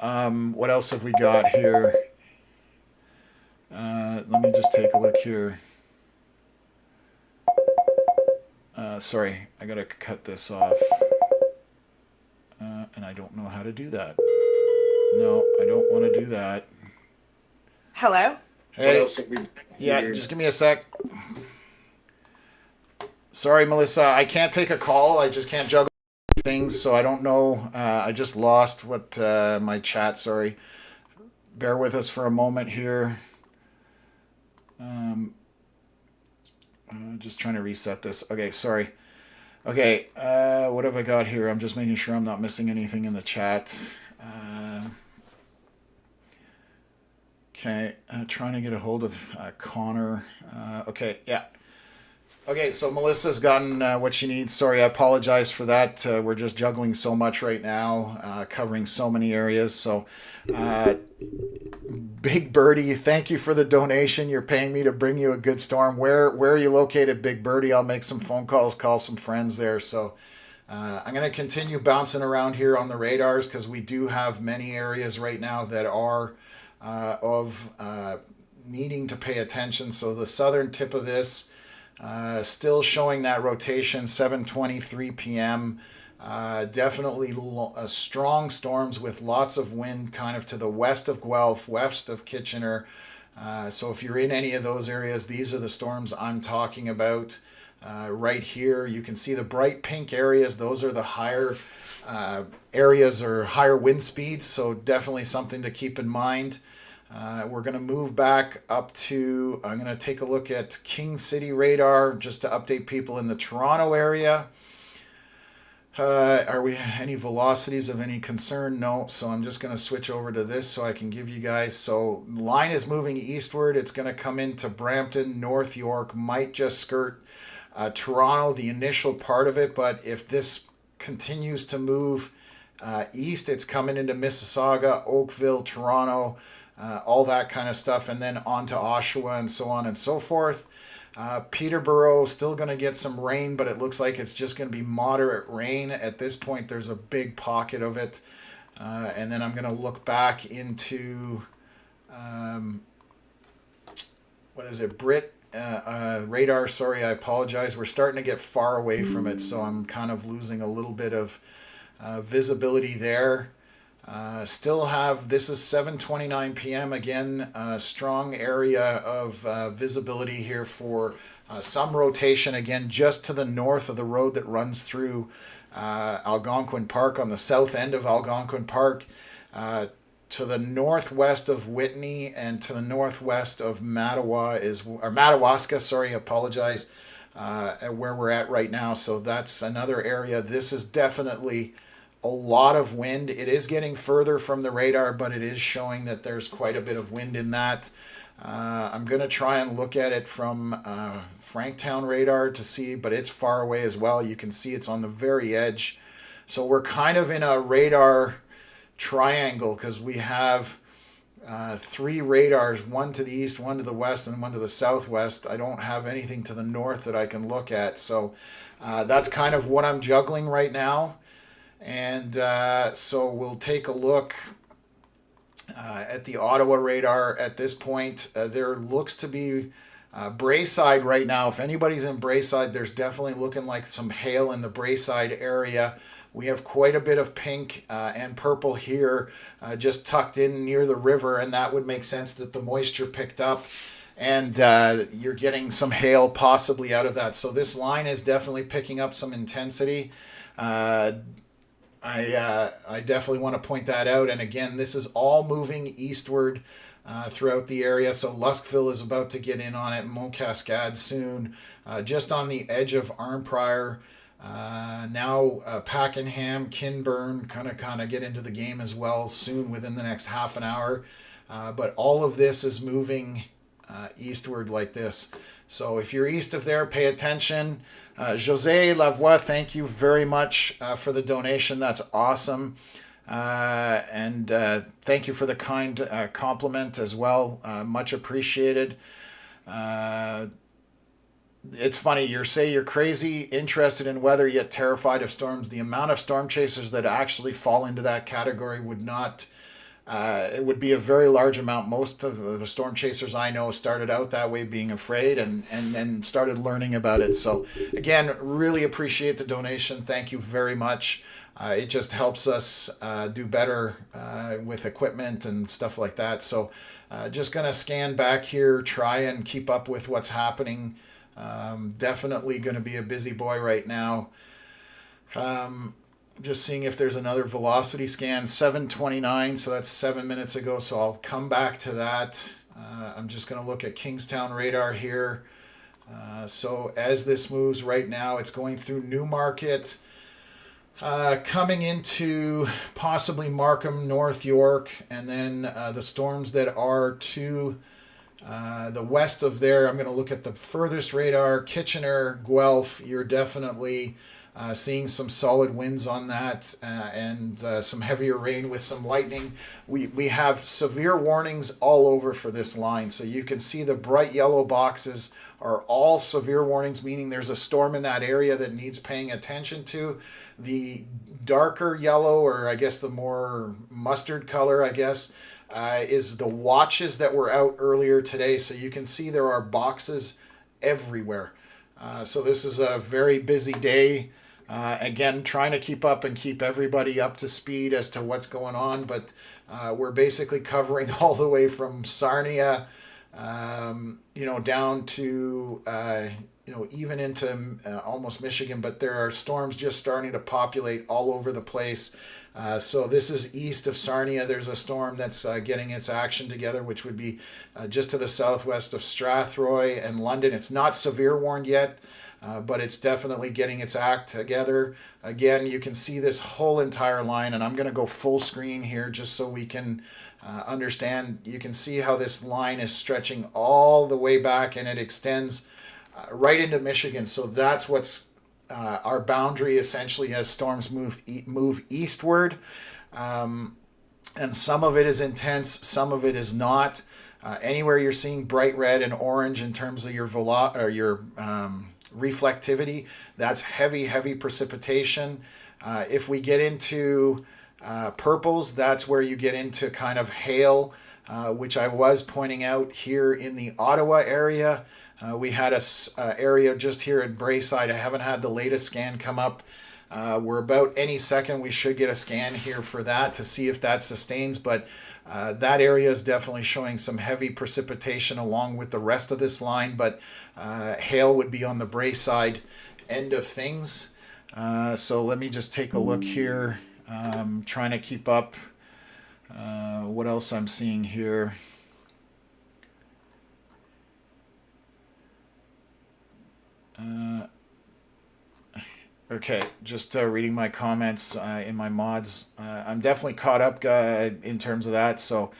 D: What else have we got here? Let me just take a look here. Sorry, I gotta cut this off. And I don't know how to do that. No, I don't want to do that.
E: Hello?
D: Hey, yeah, just give me a sec. Sorry, Melissa, I can't take a call. I just can't juggle things, so I don't know. I just lost what my chat, sorry. Bear with us for a moment here. Just trying to reset this. Okay, sorry. Okay, what have I got here? I'm just making sure I'm not missing anything in the chat. Okay, trying to get a hold of Connor. Okay, yeah. Okay, so Melissa's gotten what she needs. Sorry, I apologize for that. We're just juggling so much right now, covering so many areas. So, Big Birdie, thank you for the donation. You're paying me to bring you a good storm. Where are you located, Big Birdie? I'll make some phone calls, call some friends there. So, I'm going to continue bouncing around here on the radars because we do have many areas right now that are needing to pay attention. So the southern tip of this, still showing that rotation, 7:23 p.m. Definitely strong storms with lots of wind kind of to the west of Guelph, west of Kitchener. So if you're in any of those areas, these are the storms I'm talking about. Right here, you can see the bright pink areas. Those are the higher areas or higher wind speeds. So definitely something to keep in mind. We're going to move back up to, I'm going to take a look at King City radar just to update people in the Toronto area. Are we any velocities of any concern? No. So I'm just going to switch over to this so I can give you guys. So line is moving eastward. It's going to come into Brampton, North York, might just skirt Toronto, the initial part of it. But if this continues to move east, it's coming into Mississauga, Oakville, Toronto, all that kind of stuff, and then on to Oshawa and so on and so forth. Peterborough still going to get some rain, but it looks like it's just going to be moderate rain. At this point, there's a big pocket of it. And then I'm going to look back into, what is it, Brit radar. Sorry, I apologize. We're starting to get far away from it, so I'm kind of losing a little bit of visibility there. Still have, this is 7:29 p.m. Again, strong area of visibility here for some rotation again just to the north of the road that runs through Algonquin Park, on the south end of Algonquin Park, to the northwest of Whitney and to the northwest of Madawaska, sorry, apologize, where we're at right now. So that's another area. This is definitely a lot of wind. It is getting further from the radar, but it is showing that there's quite a bit of wind in that. I'm going to try and look at it from Franktown radar to see, but it's far away as well. You can see it's on the very edge. So we're kind of in a radar triangle because we have three radars, one to the east, one to the west, and one to the southwest. I don't have anything to the north that I can look at. So that's kind of what I'm juggling right now. And so we'll take a look at the Ottawa radar at this point. There looks to be Braeside right now. If anybody's in Braeside, there's definitely looking like some hail in the Braeside area. We have quite a bit of pink and purple here just tucked in near the river, and that would make sense that the moisture picked up and you're getting some hail possibly out of that. So this line is definitely picking up some intensity. I definitely want to point that out. And again, this is all moving eastward throughout the area. So Luskville is about to get in on it, Mont Cascade soon, just on the edge of Arnprior. Now Pakenham, Kinburn kind of get into the game as well soon within the next half an hour. But all of this is moving eastward like this. So if you're east of there, pay attention. Jose Lavoie, thank you very much for the donation. That's awesome. And thank you for the kind compliment as well. Much appreciated. It's funny, you're crazy, interested in weather, yet terrified of storms. The amount of storm chasers that actually fall into that category would not, it would be a very large amount. Most of the storm chasers I know started out that way, being afraid, and then started learning about it. So again, really appreciate the donation. Thank you very much. It just helps us do better with equipment and stuff like that. So just going to scan back here, try and keep up with what's happening. Definitely going to be a busy boy right now. Just seeing if there's another velocity scan, 7:29, so that's 7 minutes ago, so I'll come back to that. I'm just going to look at Kingstown radar here. So as this moves right now, it's going through Newmarket, coming into possibly Markham, North York, and then the storms that are to the west of there. I'm going to look at the furthest radar, Kitchener, Guelph. You're definitely seeing some solid winds on that and some heavier rain with some lightning. We have severe warnings all over for this line. So you can see the bright yellow boxes are all severe warnings, meaning there's a storm in that area that needs paying attention to. The darker yellow, or I guess the more mustard color, is the watches that were out earlier today. So you can see there are boxes everywhere. So this is a very busy day. Again, trying to keep up and keep everybody up to speed as to what's going on. But we're basically covering all the way from Sarnia, down to, even into almost Michigan. But there are storms just starting to populate all over the place. So this is east of Sarnia. There's a storm that's getting its action together, which would be just to the southwest of Strathroy and London. It's not severe warned yet, but it's definitely getting its act together. Again, you can see this whole entire line, and I'm going to go full screen here just so we can understand. You can see how this line is stretching all the way back, and it extends right into Michigan. So that's what's our boundary essentially as storms move eastward. And some of it is intense, some of it is not. Anywhere you're seeing bright red and orange in terms of your reflectivity, that's heavy precipitation. If we get into purples, that's where you get into kind of hail, which I was pointing out here in the Ottawa area. We had a area just here at Braeside. I haven't had the latest scan come up. We're about any second we should get a scan here for that to see if that sustains, but that area is definitely showing some heavy precipitation along with the rest of this line, but hail would be on the Braeside end of things. So let me just take a look here, trying to keep up what else I'm seeing here. Okay, just reading my comments in my mods. I'm definitely caught up in terms of that, so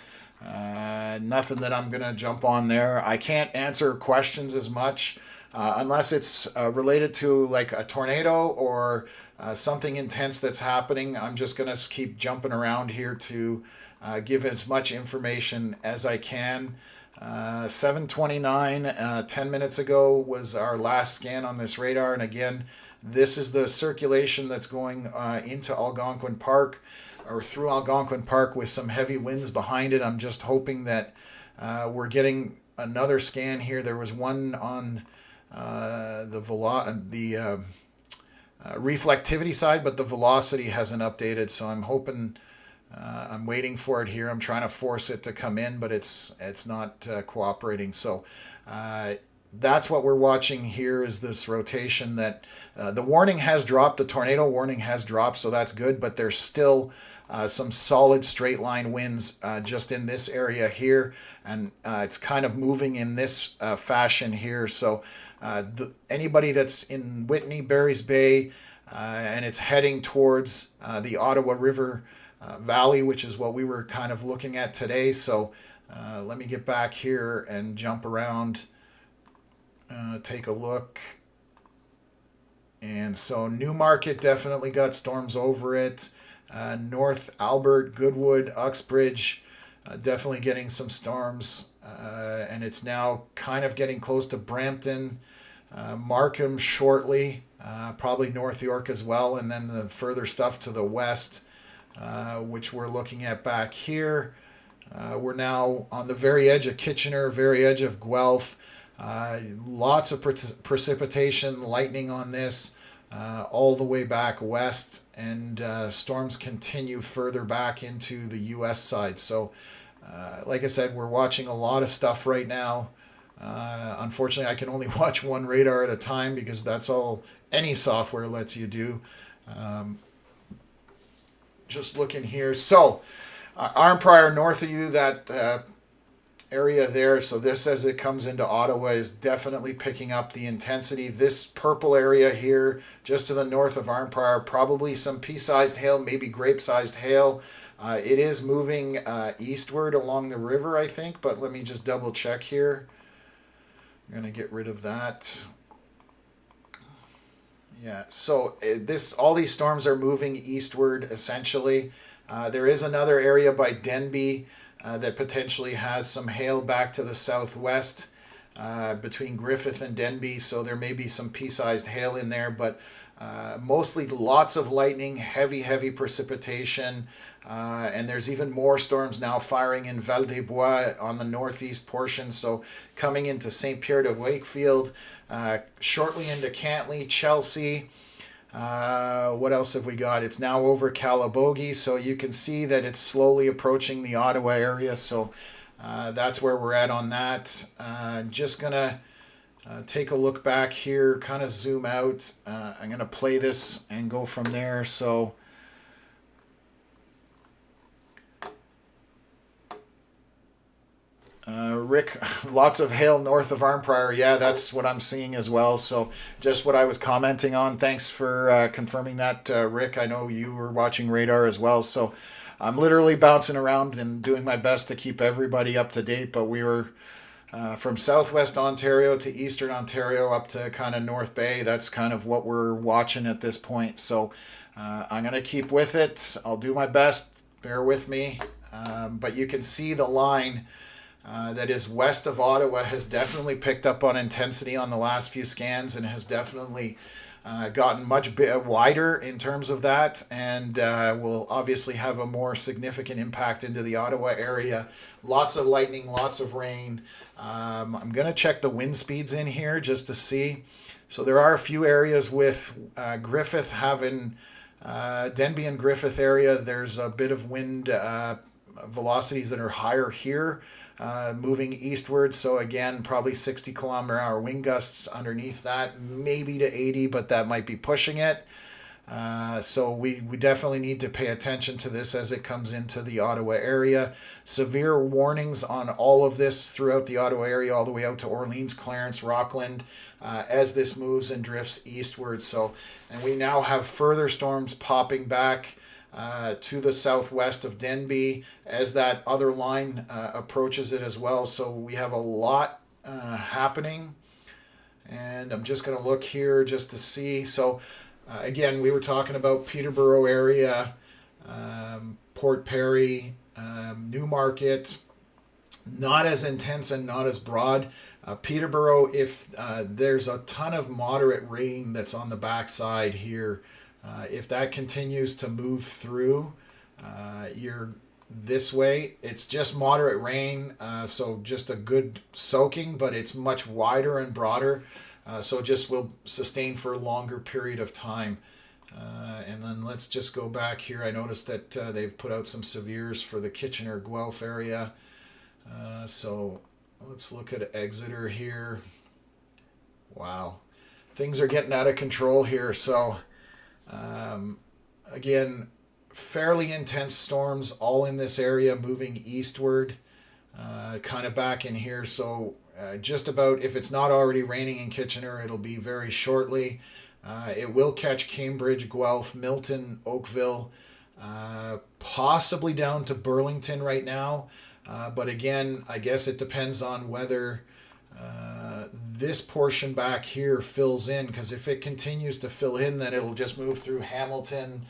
D: nothing that I'm going to jump on there. I can't answer questions as much unless it's related to like a tornado or something intense that's happening. I'm just going to keep jumping around here to give as much information as I can. 7:29, 10 minutes ago was our last scan on this radar. And again, this is the circulation that's going into Algonquin Park or through Algonquin Park with some heavy winds behind it. I'm just hoping that we're getting another scan here. There was one on the reflectivity side, but the velocity hasn't updated. So I'm hoping, I'm waiting for it here. I'm trying to force it to come in, but it's not cooperating. So that's what we're watching here, is this rotation that the warning has dropped. The tornado warning has dropped, so that's good, but there's still some solid straight line winds just in this area here, and it's kind of moving in this fashion here. So anybody that's in Whitney, Barry's Bay, and it's heading towards the Ottawa River Valley, which is what we were kind of looking at today. So let me get back here and jump around, take a look. And so Newmarket definitely got storms over it. North Albert, Goodwood, Uxbridge, definitely getting some storms. And it's now kind of getting close to Brampton, Markham shortly, probably North York as well. And then the further stuff to the west, which we're looking at back here. We're now on the very edge of Kitchener, very edge of Guelph. Lots of precipitation, lightning on this, all the way back west, and storms continue further back into the U.S. side. So, like I said, we're watching a lot of stuff right now. Unfortunately, I can only watch one radar at a time because that's all any software lets you do. Just looking here. So, Arnprior north of you, that area there. So this, as it comes into Ottawa, is definitely picking up the intensity. This purple area here, just to the north of Arnprior, probably some pea-sized hail, maybe grape-sized hail. It is moving eastward along the river, I think, but let me just double check here. I'm going to get rid of that. Yeah, so all these storms are moving eastward, essentially. There is another area by Denby that potentially has some hail back to the southwest between Griffith and Denby, so there may be some pea-sized hail in there, but mostly lots of lightning, heavy precipitation, and there's even more storms now firing in Val-des-Bois on the northeast portion, so coming into St. Pierre de Wakefield, shortly into Cantley, Chelsea. What else have we got? It's now over Calabogie, so you can see that it's slowly approaching the Ottawa area. So that's where we're at on that. Just gonna take a look back here, kind of zoom out. I'm gonna play this and go from there. So Rick, lots of hail north of Arnprior. Yeah, that's what I'm seeing as well. So just what I was commenting on. Thanks for confirming that, Rick. I know you were watching radar as well. So I'm literally bouncing around and doing my best to keep everybody up to date. But we were from southwest Ontario to eastern Ontario up to kind of North Bay. That's kind of what we're watching at this point. So I'm going to keep with it. I'll do my best. Bear with me. But you can see the line that is west of Ottawa has definitely picked up on intensity on the last few scans and has definitely gotten much wider in terms of that, and will obviously have a more significant impact into the Ottawa area. Lots of lightning, lots of rain. I'm going to check the wind speeds in here just to see. So there are a few areas with Griffith having, Denby and Griffith area, there's a bit of wind velocities that are higher here, moving eastward. So again, probably 60-kilometer-hour wind gusts underneath that, maybe to 80, but that might be pushing it. So we definitely need to pay attention to this as it comes into the Ottawa area. Severe warnings on all of this throughout the Ottawa area, all the way out to Orleans, Clarence, Rockland, as this moves and drifts eastward. So, and we now have further storms popping back to the southwest of Denby as that other line approaches it as well. So we have a lot happening, and I'm just going to look here just to see. So again, we were talking about Peterborough area, Port Perry, Newmarket, not as intense and not as broad. Peterborough, if there's a ton of moderate rain that's on the backside here, if that continues to move through, you're this way. It's just moderate rain, so just a good soaking, but it's much wider and broader, so just will sustain for a longer period of time. And then let's just go back here. I noticed that they've put out some severes for the Kitchener-Guelph area. So let's look at Exeter here. Wow. Things are getting out of control here. So again, fairly intense storms all in this area moving eastward, kind of back in here. So just about, if it's not already raining in Kitchener, it'll be very shortly. It will catch Cambridge, Guelph, Milton, Oakville, possibly down to Burlington right now. But again, I guess it depends on whether this portion back here fills in, because if it continues to fill in, then it'll just move through Hamilton,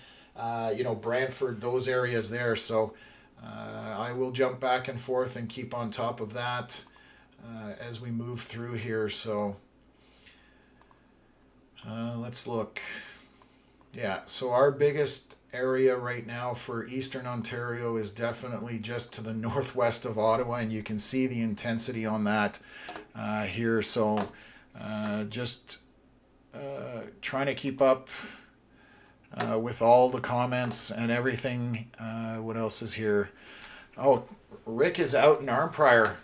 D: Brantford, those areas there. So I will jump back and forth and keep on top of that as we move through here. So let's look. Yeah, so our biggest area right now for Eastern Ontario is definitely just to the northwest of Ottawa, and you can see the intensity on that here. So just trying to keep up with all the comments and everything. What else is here? Oh, Rick is out in Arnprior.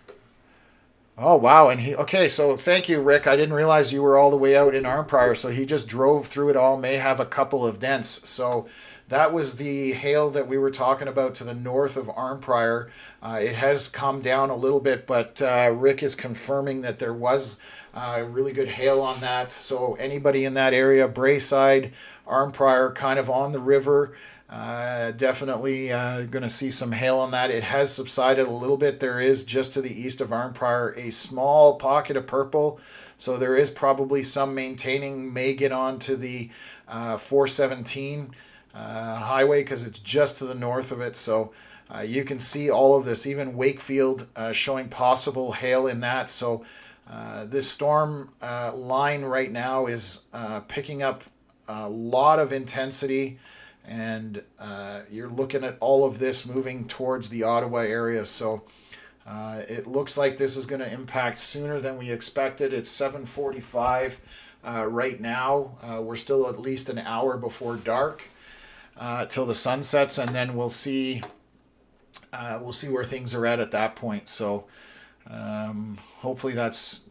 D: Oh, wow. And so thank you, Rick. I didn't realize you were all the way out in Arnprior. So he just drove through it all, may have a couple of dents. So that was the hail that we were talking about to the north of Arnprior. It has come down a little bit, but Rick is confirming that there was really good hail on that. So anybody in that area, Braeside, Arnprior, kind of on the river, definitely going to see some hail on that. It has subsided a little bit. There is just to the east of Arnprior a small pocket of purple, so there is probably some maintaining, may get on to the 417 highway because it's just to the north of it. So you can see all of this, even Wakefield showing possible hail in that. So this storm line right now is picking up a lot of intensity, and you're looking at all of this moving towards the Ottawa area. So it looks like this is going to impact sooner than we expected. It's 7:45 right now. We're still at least an hour before dark till the sun sets, and then we'll see where things are at that point. So hopefully that's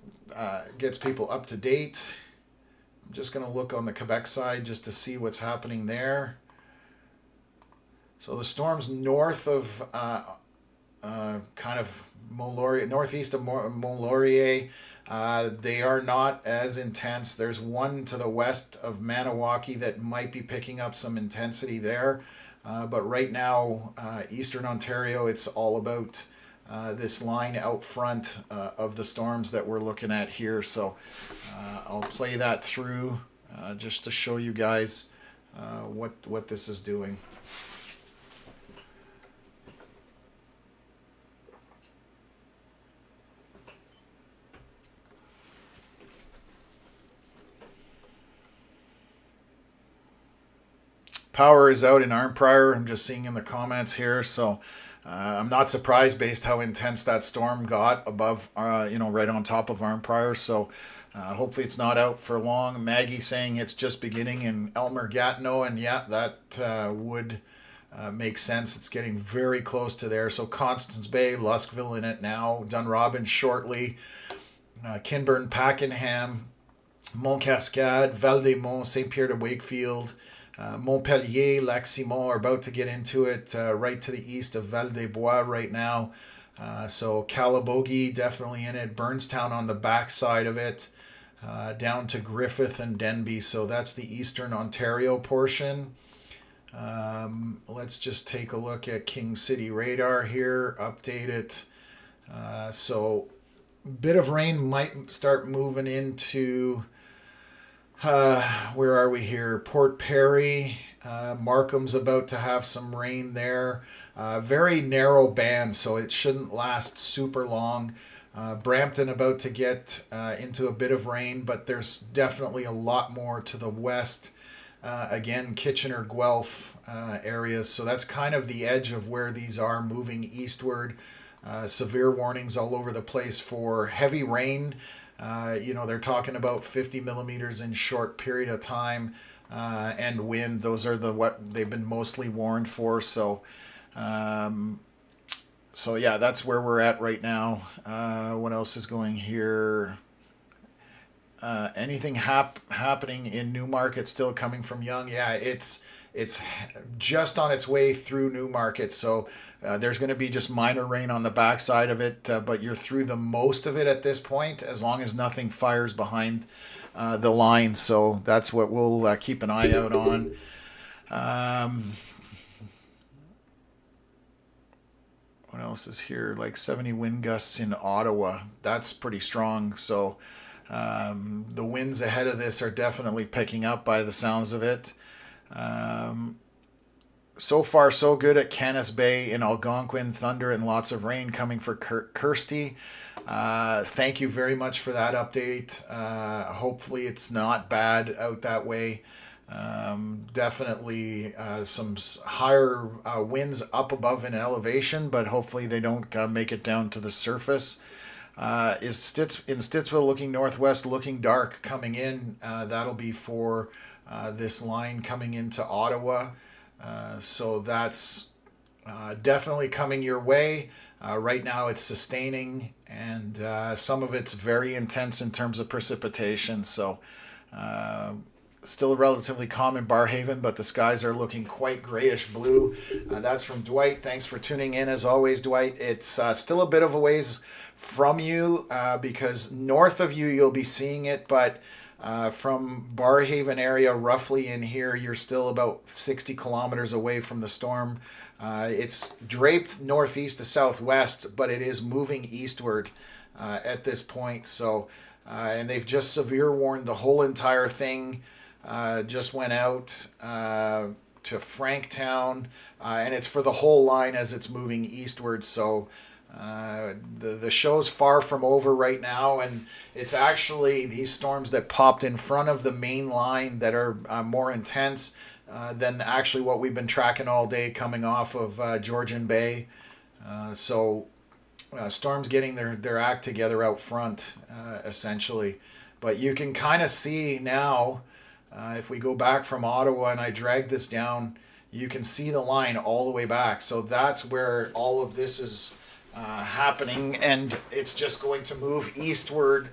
D: gets people up to date. I'm just going to look on the Quebec side just to see what's happening there. So the storms north of kind of Mont-Laurier, northeast of Mont-Laurier, they are not as intense. There's one to the west of Maniwaki that might be picking up some intensity there. But right now, Eastern Ontario, it's all about this line out front of the storms that we're looking at here. So I'll play that through just to show you guys what this is doing. Power is out in Arnprior. I'm just seeing in the comments here. So I'm not surprised based how intense that storm got above, right on top of Arnprior. So hopefully it's not out for long. Maggie saying it's just beginning in Elmer Gatineau. And yeah, that would make sense. It's getting very close to there. So Constance Bay, Luskville in it now. Dunrobin shortly. Kinburn, Pakenham, Montcascade, Val-des-Monts, St. Pierre de Wakefield, Montpellier, Lac-Simon are about to get into it, right to the east of Val-des-Bois right now. So Calabogie definitely in it. Burnstown on the back side of it, down to Griffith and Denby. So that's the Eastern Ontario portion. Let's just take a look at King City radar here, update it. So bit of rain might start moving into Where are we here? Port Perry. Markham's about to have some rain there. Very narrow band, so it shouldn't last super long. Brampton about to get into a bit of rain, but there's definitely a lot more to the west. Again, Kitchener, Guelph areas. So that's kind of the edge of where these are moving eastward. Severe warnings all over the place for heavy rain. They're talking about 50 millimeters in short period of time, and wind. Those are what they've been mostly warned for. So yeah, that's where we're at right now. What else is going here? Anything happening in Newmarket still coming from Yonge? Yeah, it's just on its way through Newmarket, so there's going to be just minor rain on the backside of it, but you're through the most of it at this point, as long as nothing fires behind the line. So that's what we'll keep an eye out on. What else is here? Like 70 wind gusts in Ottawa. That's pretty strong. So the winds ahead of this are definitely picking up by the sounds of it. So far, so good at Canis Bay in Algonquin. Thunder and lots of rain coming for Kirsty. Thank you very much for that update. Hopefully it's not bad out that way. Definitely some higher winds up above in elevation, but hopefully they don't make it down to the surface. Is in Stittsville looking northwest, looking dark coming in. That'll be for this line coming into Ottawa. So that's definitely coming your way. Right now it's sustaining, and some of it's very intense in terms of precipitation. So still relatively calm in Barrhaven, but the skies are looking quite grayish blue. That's from Dwight. Thanks for tuning in as always, Dwight. It's still a bit of a ways from you because north of you you'll be seeing it, but from Barrhaven area roughly in here you're still about 60 kilometers away from the storm. It's draped northeast to southwest, but it is moving eastward at this point. So and they've just severe warned the whole entire thing. Just went out to Franktown, and it's for the whole line as it's moving eastward. So the show's far from over right now, and it's actually these storms that popped in front of the main line that are more intense than actually what we've been tracking all day coming off of Georgian Bay. So storms getting their act together out front, essentially. But you can kind of see now, if we go back from Ottawa and I drag this down, you can see the line all the way back. So that's where all of this is happening, and it's just going to move eastward,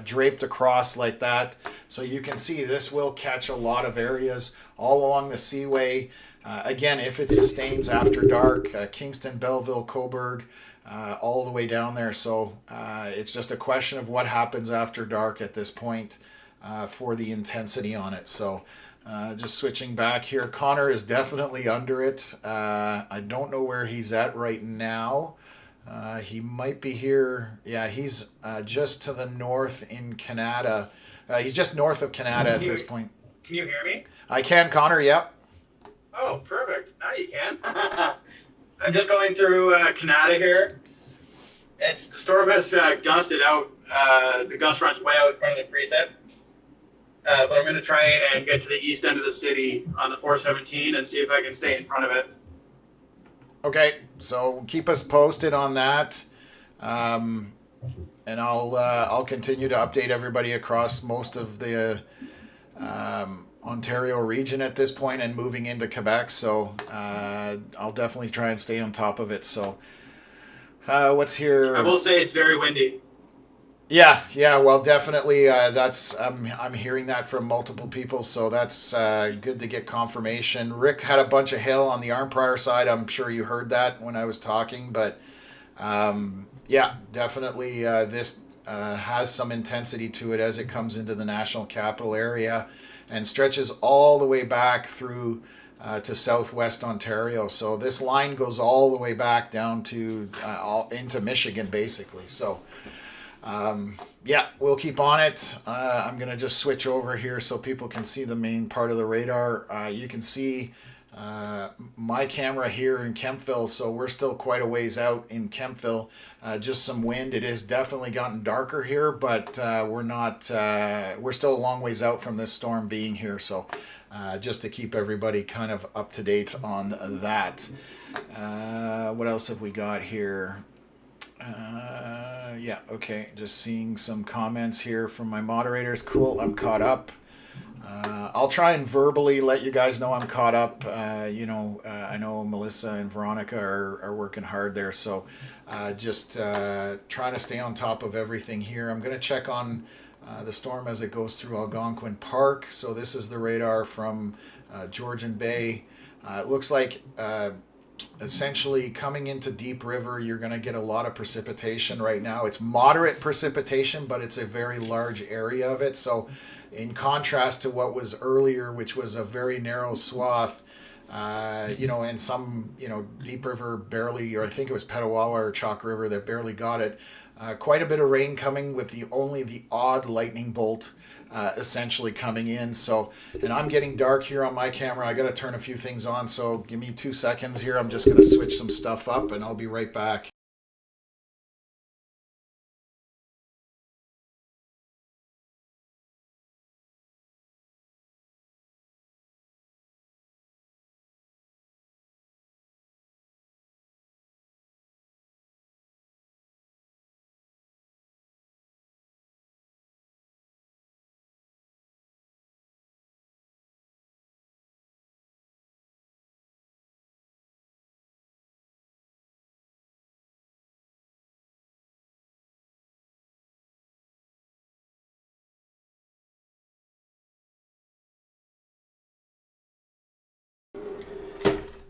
D: draped across like that. So you can see this will catch a lot of areas all along the Seaway. Again, if it sustains after dark, Kingston, Belleville, Cobourg, all the way down there. So it's just a question of what happens after dark at this point for the intensity on it. So just switching back here, Connor is definitely under it. I don't know where he's at right now. He might be here. Yeah, he's just to the north in Canada. He's just north of Canada at this point.
B: Can you hear me?
D: I can, Connor, yep.
B: Oh, perfect. Now you can. I'm just going through Canada here. The storm has gusted out. The gust runs way out in front of the precip. But I'm going to try and get to the east end of the city on the 417 and see if I can stay in front of it.
D: Okay, so keep us posted on that, and I'll continue to update everybody across most of the Ontario region at this point and moving into Quebec. So I'll definitely try and stay on top of it. So what's here?
B: I will say it's very windy.
D: Yeah. Well, definitely. That's I'm hearing that from multiple people, so that's good to get confirmation. Rick had a bunch of hail on the Arnprior side. I'm sure you heard that when I was talking, but yeah, definitely. This has some intensity to it as it comes into the National Capital area and stretches all the way back through to southwest Ontario. So this line goes all the way back down to into Michigan, basically. So. Yeah, we'll keep on it. I'm going to just switch over here so people can see the main part of the radar. You can see my camera here in Kempville, so we're still quite a ways out in Kempville. Just some wind. It has definitely gotten darker here, but we're still a long ways out from this storm being here. So just to keep everybody kind of up to date on that. What else have we got here? Yeah, okay. Just seeing some comments here from my moderators. Cool, I'm caught up. I'll try and verbally let you guys know I'm caught up. I know Melissa and Veronica are working hard there, so just trying to stay on top of everything here. I'm going to check on the storm as it goes through Algonquin Park. So this is the radar from Georgian Bay. It looks like essentially coming into Deep River, you're going to get a lot of precipitation right now. It's moderate precipitation, but it's a very large area of it. So in contrast to what was earlier, which was a very narrow swath, and some, Deep River barely, or I think it was Petawawa or Chalk River that barely got it. Quite a bit of rain coming with only the odd lightning bolt essentially coming in. So, and I'm getting dark here on my camera. I got to turn a few things on. So give me 2 seconds here. I'm just going to switch some stuff up and I'll be right back.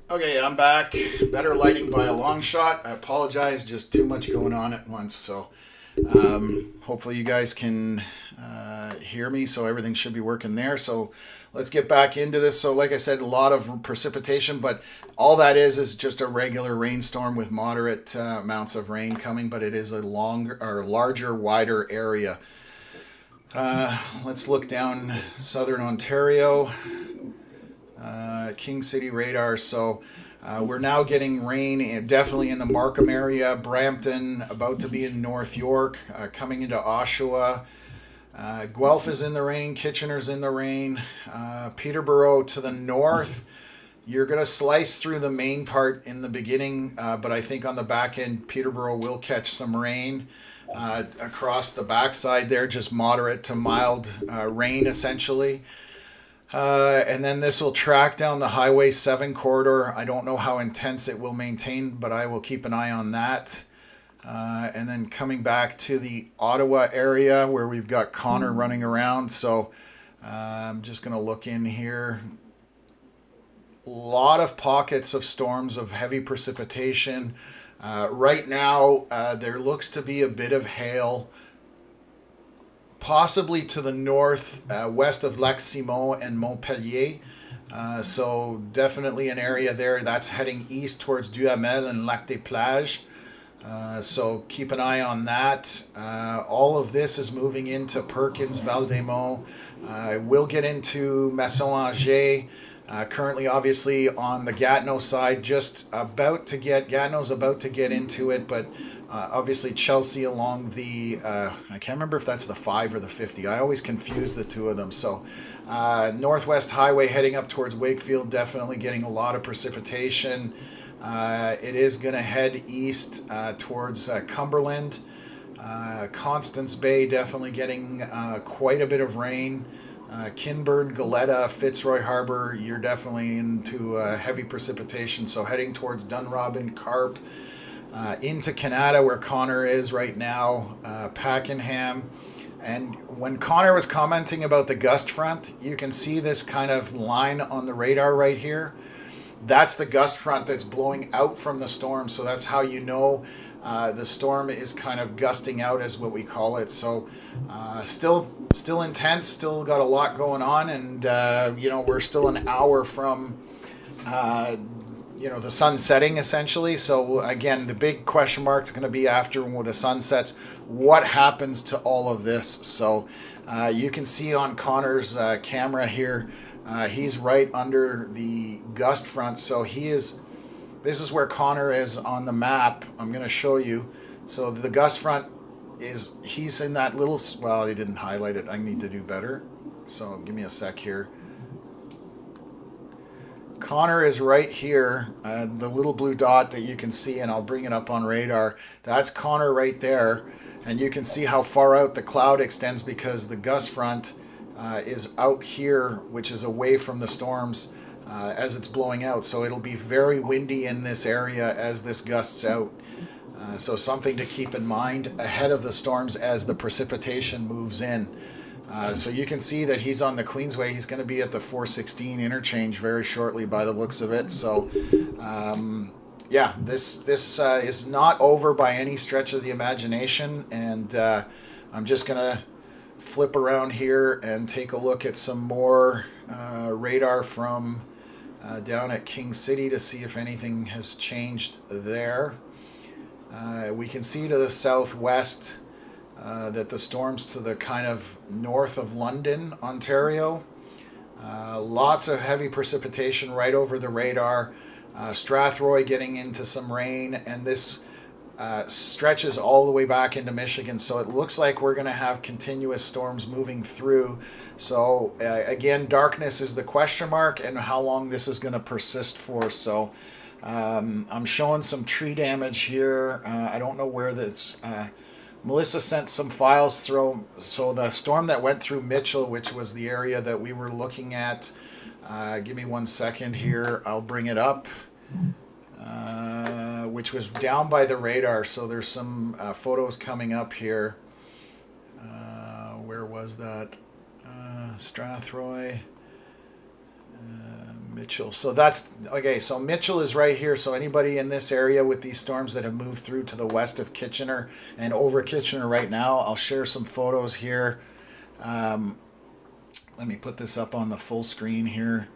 D: Okay, I'm back. Better lighting by a long shot. I apologize, just too much going on at once. So hopefully you guys can hear me, so everything should be working there. So let's get back into this. So like I said, a lot of precipitation, but all that is just a regular rainstorm with moderate amounts of rain coming, but it is a larger, wider area. Let's look down southern Ontario. King City radar. So we're now getting rain definitely in the Markham area, Brampton, about to be in North York, coming into Oshawa. Guelph is in the rain, Kitchener's in the rain. Peterborough to the north. You're going to slice through the main part in the beginning, but I think on the back end, Peterborough will catch some rain. Across the backside there, just moderate to mild rain essentially. And then this will track down the Highway 7 corridor. I don't know how intense it will maintain, but I will keep an eye on that. And then coming back to the Ottawa area where we've got Connor running around. So I'm just going to look in here. A lot of pockets of storms of heavy precipitation. Right now, there looks to be a bit of hail possibly to the north, west of Lac Simon and Montpellier. So definitely an area there that's heading east towards Duhamel and Lac des Plages. So keep an eye on that. All of this is moving into Perkins, Val-des-Monts. We'll get into Masson-Angers. Currently, obviously, on the Gatineau side, Gatineau's about to get into it, but obviously Chelsea along the, I can't remember if that's the 5 or the 50. I always confuse the two of them. So Northwest Highway heading up towards Wakefield, definitely getting a lot of precipitation. It is going to head east towards Cumberland. Constance Bay definitely getting quite a bit of rain. Kinburn, Goleta, Fitzroy Harbor, you're definitely into heavy precipitation. So heading towards Dunrobin, Carp, into Canada where Connor is right now, Pakenham. And when Connor was commenting about the gust front, you can see this kind of line on the radar right here. That's the gust front that's blowing out from the storm. So that's how you know the storm is kind of gusting out, is what we call it. So still intense, still got a lot going on. And, we're still an hour from the sun setting essentially. So again, the big question mark is going to be after when the sun sets, what happens to all of this? So you can see on Connor's camera here, he's right under the gust front. So this is where Connor is on the map. I'm going to show you. So the gust front he's in that little, well, he didn't highlight it. I need to do better. So give me a sec here. Connor is right here, the little blue dot that you can see, and I'll bring it up on radar. That's Connor right there, and you can see how far out the cloud extends because the gust front is out here, which is away from the storms as it's blowing out. So it'll be very windy in this area as this gusts out. So something to keep in mind ahead of the storms as the precipitation moves in. So you can see that he's on the Queensway. He's going to be at the 416 interchange very shortly by the looks of it. So yeah, this is not over by any stretch of the imagination. And I'm just going to flip around here and take a look at some more radar from down at King City to see if anything has changed there. We can see to the southwest that the storms to the kind of north of London, Ontario. Lots of heavy precipitation right over the radar. Strathroy getting into some rain, and this stretches all the way back into Michigan. So it looks like we're going to have continuous storms moving through. So again, darkness is the question mark, and how long this is going to persist for. So I'm showing some tree damage here. I don't know where this... Melissa sent some files through. So the storm that went through Mitchell, which was the area that we were looking at, give me 1 second here, I'll bring it up, which was down by the radar. So there's some photos coming up here. Where was that? Strathroy. Mitchell. So that's okay. So Mitchell is right here. So anybody in this area with these storms that have moved through to the west of Kitchener and over Kitchener right now, I'll share some photos here. Let me put this up on the full screen here.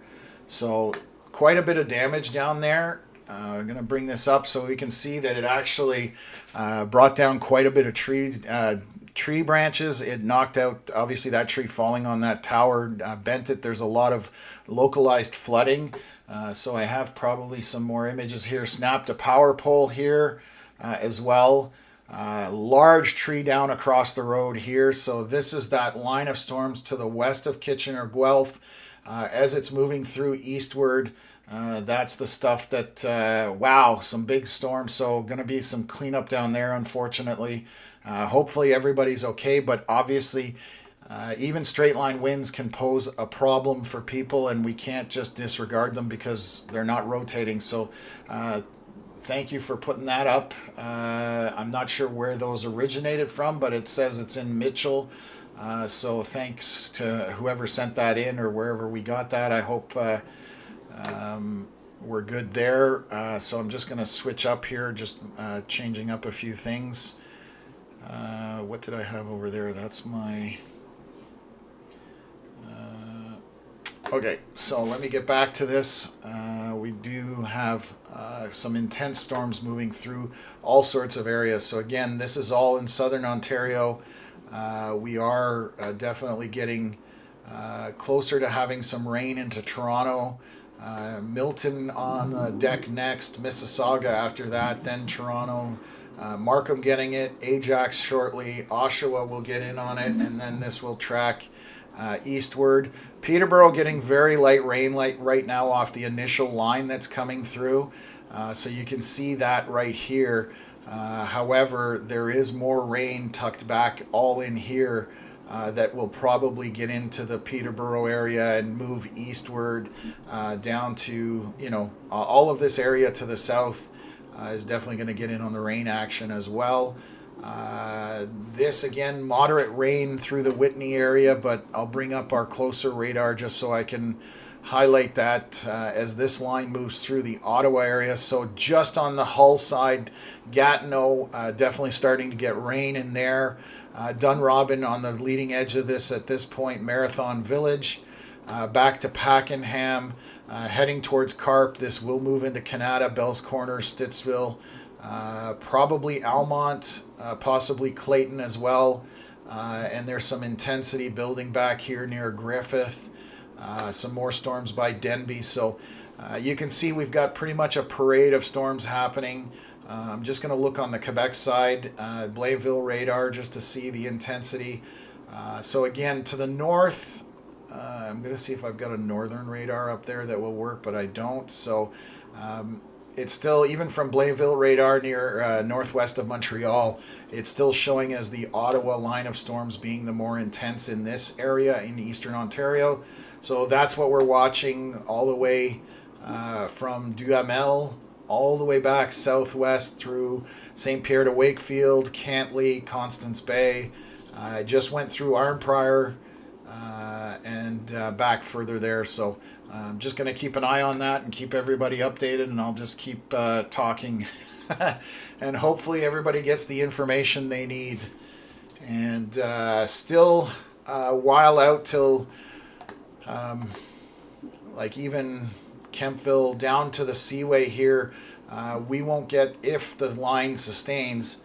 D: So quite a bit of damage down there. I'm going to bring this up so we can see that it actually brought down quite a bit of tree branches. It knocked out, obviously that tree falling on that tower bent it. There's a lot of localized flooding. So I have probably some more images here. Snapped a power pole here as well. Large tree down across the road here. So this is that line of storms to the west of Kitchener, Guelph. As it's moving through eastward, that's the stuff that, wow, some big storms. So going to be some cleanup down there, unfortunately. Hopefully everybody's okay, but obviously even straight line winds can pose a problem for people, and we can't just disregard them because they're not rotating. So thank you for putting that up. I'm not sure where those originated from, but it says it's in Mitchell. So thanks to whoever sent that in or wherever we got that. I hope we're good there. So I'm just going to switch up here, just changing up a few things. What did I have over there? That's my... Okay, so let me get back to this. We do have some intense storms moving through all sorts of areas. So again, this is all in southern Ontario. We are definitely getting closer to having some rain into Toronto. Milton on the deck next, Mississauga after that, then Toronto. Markham getting it, Ajax shortly, Oshawa will get in on it, and then this will track eastward. Peterborough getting very light rain right now off the initial line that's coming through. So you can see that right here. However, there is more rain tucked back all in here that will probably get into the Peterborough area and move eastward down to, all of this area to the south. Is definitely going to get in on the rain action as well. This again, moderate rain through the Whitney area, but I'll bring up our closer radar just so I can highlight that as this line moves through the Ottawa area. So just on the Hull side, Gatineau definitely starting to get rain in there. Dunrobin on the leading edge of this at this point, Marathon Village. back to Pakenham, heading towards Carp. This will move into Canada, Bell's Corner, Stittsville, probably Almont, possibly Clayton as well. And there's some intensity building back here near Griffith. Some more storms by Denby. So you can see we've got pretty much a parade of storms happening. I'm just going to look on the Quebec side, Blainville radar, just to see the intensity. So again, to the north, I'm going to see if I've got a northern radar up there that will work, but I don't. So it's still, even from Blainville radar near northwest of Montreal, it's still showing as the Ottawa line of storms being the more intense in this area in eastern Ontario. So that's what we're watching all the way from Duhamel all the way back southwest through St. Pierre to Wakefield, Cantley, Constance Bay. I just went through Arnprior and back further there. So I'm just going to keep an eye on that and keep everybody updated, and I'll just keep talking. And hopefully everybody gets the information they need. And still a while out till like even Kempville down to the Seaway here, we won't get, if the line sustains,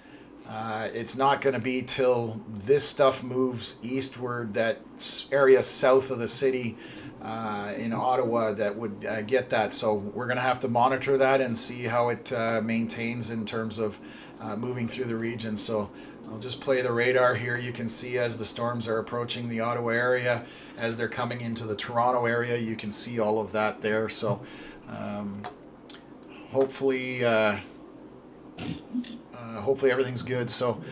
D: it's not going to be till this stuff moves eastward, that area south of the city in Ottawa, that would get that. So we're going to have to monitor that and see how it maintains in terms of moving through the region. So I'll just play the radar here. You can see as the storms are approaching the Ottawa area, as they're coming into the Toronto area, you can see all of that there. So hopefully everything's good. So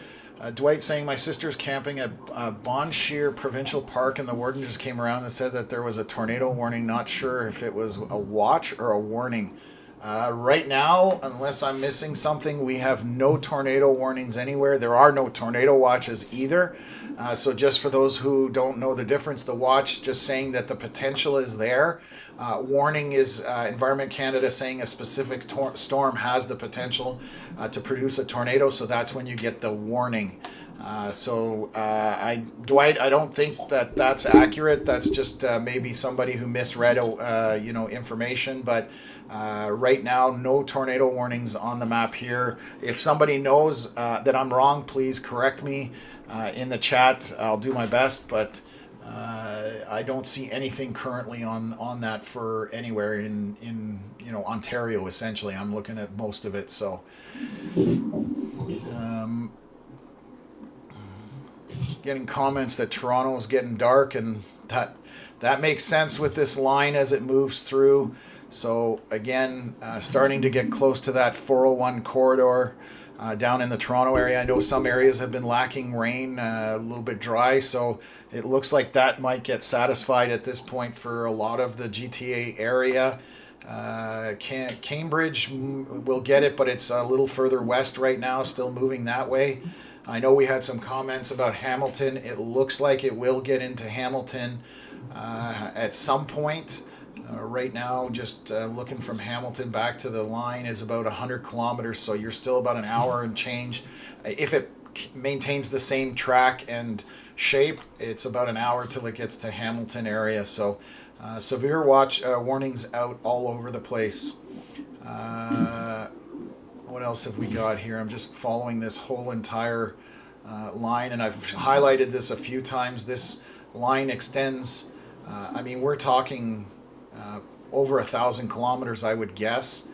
D: Dwight's saying my sister's camping at Bonshear Provincial Park, and the warden just came around and said that there was a tornado warning. Not sure if it was a watch or a warning. Right now, unless I'm missing something, we have no tornado warnings anywhere. There are no tornado watches either. So just for those who don't know the difference, the watch just saying that the potential is there. Warning is Environment Canada saying a specific storm has the potential to produce a tornado. So that's when you get the warning. Dwight, I don't think that that's accurate. That's just maybe somebody who misread information. But right now, no tornado warnings on the map here. If somebody knows that I'm wrong, please correct me in the chat. I'll do my best, but I don't see anything currently on that for anywhere in Ontario. Essentially, I'm looking at most of it. So. Getting comments that Toronto is getting dark, and that makes sense with this line as it moves through. So again, starting to get close to that 401 corridor down in the Toronto area. I know some areas have been lacking rain, a little bit dry, so it looks like that might get satisfied at this point for a lot of the GTA area. Cambridge will get it, but it's a little further west right now, still moving that way. I know we had some comments about Hamilton. It looks like it will get into Hamilton at some point. Right now, just looking from Hamilton back to the line is about 100 kilometers, so you're still about an hour and change. If it maintains the same track and shape, it's about an hour till it gets to Hamilton area. So severe warnings out all over the place. What else have we got here? I'm just following this whole entire line, and I've highlighted this a few times. This line extends, we're talking over 1,000 kilometers, I would guess,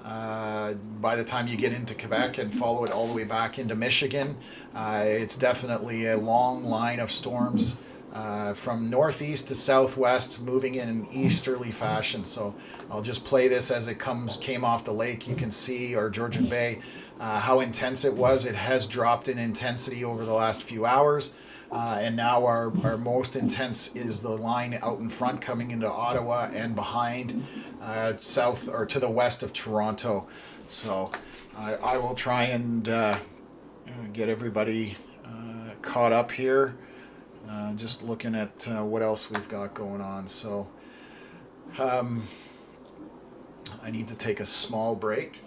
D: by the time you get into Quebec and follow it all the way back into Michigan. It's definitely a long line of storms from northeast to southwest, moving in an easterly fashion. So I'll just play this as it came off the lake. You can see, or Georgian Bay, how intense it was. It has dropped in intensity over the last few hours. And now our most intense is the line out in front coming into Ottawa and behind south or to the west of Toronto. So I will try and get everybody caught up here. Just looking at what else we've got going on. So I need to take a small break.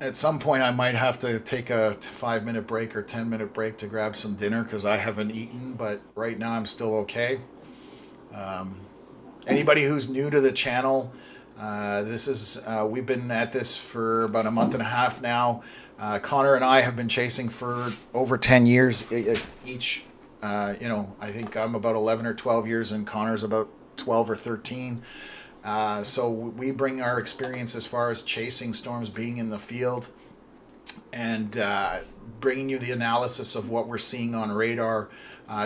D: At some point, I might have to take a 5-minute break or 10-minute break to grab some dinner because I haven't eaten. But right now, I'm still okay. Anybody who's new to the channel, this is we've been at this for about a month and a half now. Connor and I have been chasing for over 10 years each. I think I'm about 11 or 12 years and Connor's about 12 or 13. So we bring our experience as far as chasing storms, being in the field, and bringing you the analysis of what we're seeing on radar.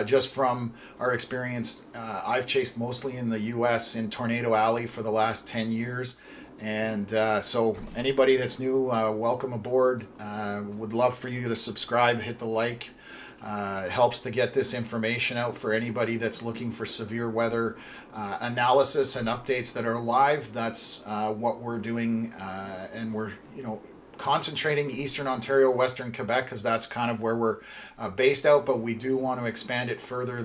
D: Just from our experience, I've chased mostly in the U.S. in Tornado Alley for the last 10 years. And so anybody that's new, welcome aboard. Would love for you to subscribe, hit the like. It helps to get this information out for anybody that's looking for severe weather analysis and updates that are live. That's what we're doing, and we're concentrating Eastern Ontario, Western Quebec, because that's kind of where we're based out, but we do want to expand it further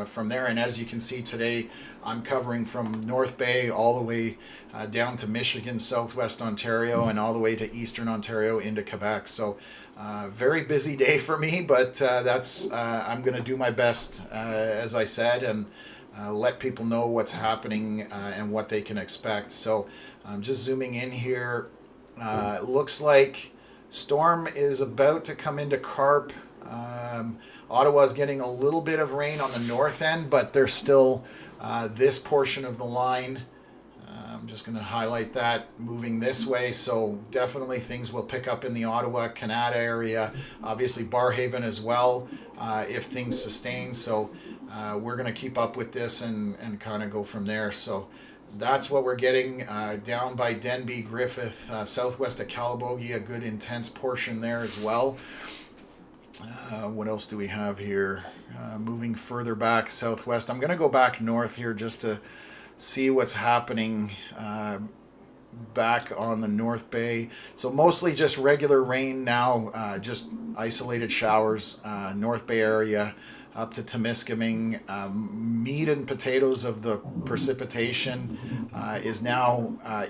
D: from there. And as you can see today, I'm covering from North Bay all the way down to Michigan, Southwest Ontario, and all the way to Eastern Ontario into Quebec. So very busy day for me, but that's I'm going to do my best, as I said, and let people know what's happening and what they can expect. So I'm just zooming in here. It looks like storm is about to come into Carp. Ottawa's getting a little bit of rain on the north end, but there's still this portion of the line. I'm just going to highlight that moving this way. So definitely things will pick up in the Ottawa, Canada area, obviously Barhaven as well, if things sustain. So we're going to keep up with this and kind of go from there. So that's what we're getting down by Denby, Griffith, southwest of Calabogie, a good intense portion there as well. What else do we have here? Moving further back southwest. I'm going to go back north here just to see what's happening back on the North Bay. So mostly just regular rain now, just isolated showers, North Bay area up to Temiskaming. Meat and potatoes of the precipitation is now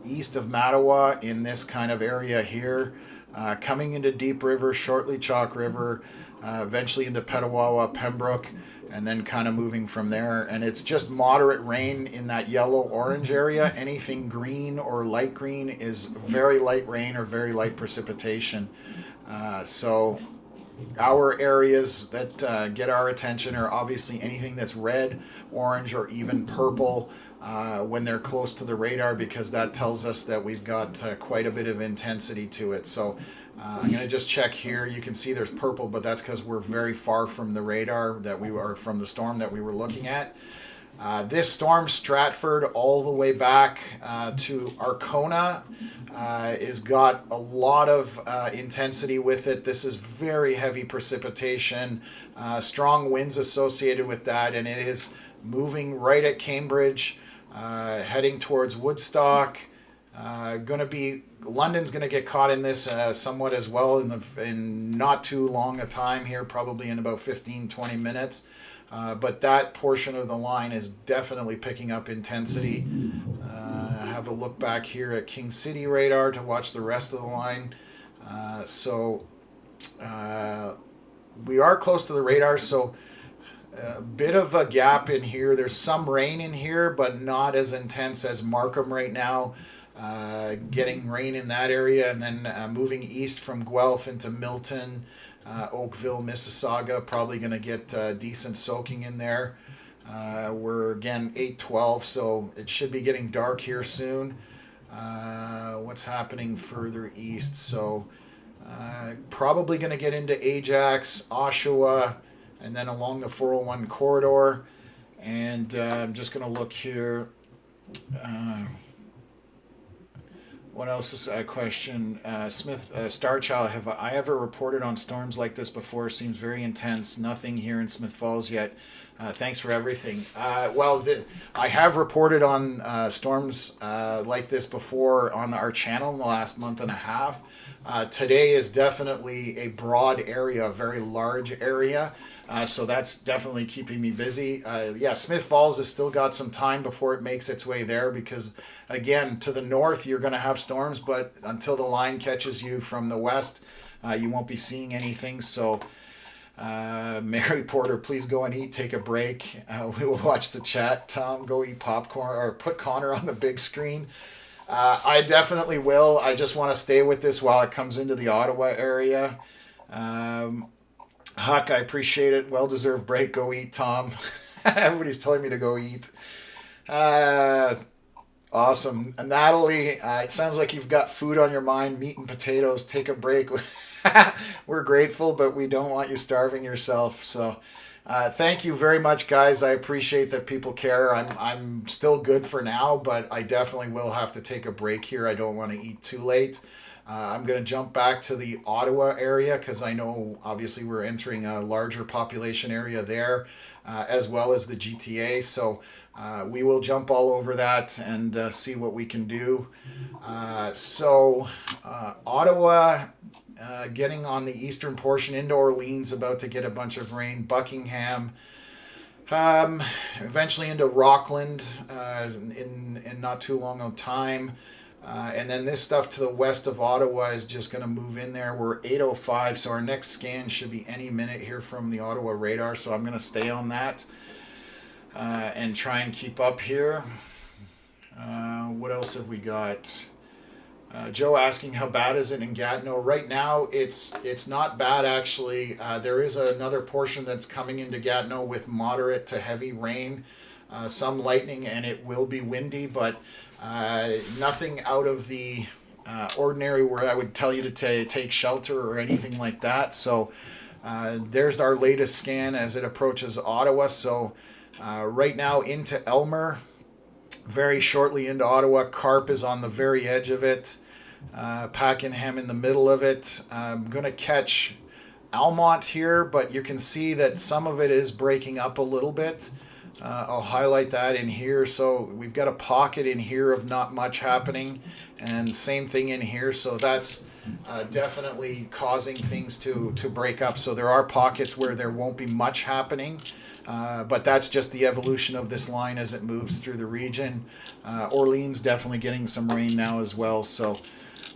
D: east of Mattawa in this kind of area here, coming into Deep River, shortly Chalk River, eventually into Petawawa, Pembroke, and then kind of moving from there. And it's just moderate rain in that yellow-orange area. Anything green or light green is very light rain or very light precipitation. So our areas that get our attention are obviously anything that's red, orange, or even purple when they're close to the radar, because that tells us that we've got quite a bit of intensity to it. So I'm going to just check here. You can see there's purple, but that's because we're very far from the radar that we were, from the storm that we were looking at. This storm, Stratford, all the way back to Arkona, has got a lot of intensity with it. This is very heavy precipitation, strong winds associated with that, and it is moving right at Cambridge, heading towards Woodstock. London's going to get caught in this somewhat as well in not too long a time here, probably in about 15-20 minutes. But that portion of the line is definitely picking up intensity. Have a look back here at King City radar to watch the rest of the line. We are close to the radar, so a bit of a gap in here. There's some rain in here, but not as intense as Markham right now. Getting rain in that area, and then moving east from Guelph into Milton, Oakville, Mississauga, probably going to get decent soaking in there. We're again 8:12, so it should be getting dark here soon. What's happening further east? So probably going to get into Ajax, Oshawa, and then along the 401 corridor. And I'm just going to look here. What else is a question? Smith, Starchild, have I ever reported on storms like this before? Seems very intense. Nothing here in Smith Falls yet. Thanks for everything. I have reported on storms like this before on our channel in the last month and a half. Today is definitely a broad area, a very large area. So that's definitely keeping me busy. Yeah, Smith Falls has still got some time before it makes its way there because, again, to the north you're going to have storms, but until the line catches you from the west, you won't be seeing anything. So, Mary Porter, please go and eat, take a break. We will watch the chat. Tom, go eat popcorn or put Connor on the big screen. I definitely will. I just want to stay with this while it comes into the Ottawa area. Huck, I appreciate it. Well-deserved break. Go eat, Tom. Everybody's telling me to go eat. Awesome. Natalie, it sounds like you've got food on your mind, meat and potatoes. Take a break. We're grateful, but we don't want you starving yourself. So thank you very much, guys. I appreciate that people care. I'm still good for now, but I definitely will have to take a break here. I don't want to eat too late. I'm going to jump back to the Ottawa area because I know obviously we're entering a larger population area there, as well as the GTA. So we will jump all over that and see what we can do. Ottawa, getting on the eastern portion into Orleans, about to get a bunch of rain. Buckingham, eventually into Rockland in not too long of time. And then this stuff to the west of Ottawa is just going to move in there. We're 8:05, so our next scan should be any minute here from the Ottawa radar. So I'm going to stay on that and try and keep up here. What else have we got? Joe asking how bad is it in Gatineau? Right now, it's not bad actually. There is another portion that's coming into Gatineau with moderate to heavy rain, some lightning, and it will be windy, but nothing out of the ordinary where I would tell you to take shelter or anything like that. So there's our latest scan as it approaches Ottawa. So right now into Elmer, very shortly into Ottawa. Carp is on the very edge of it. Pakenham in the middle of it. I'm going to catch Almont here, but you can see that some of it is breaking up a little bit. I'll highlight that in here. So we've got a pocket in here of not much happening, and same thing in here. So that's definitely causing things to break up. So there are pockets where there won't be much happening, but that's just the evolution of this line as it moves through the region. Orleans definitely getting some rain now as well. So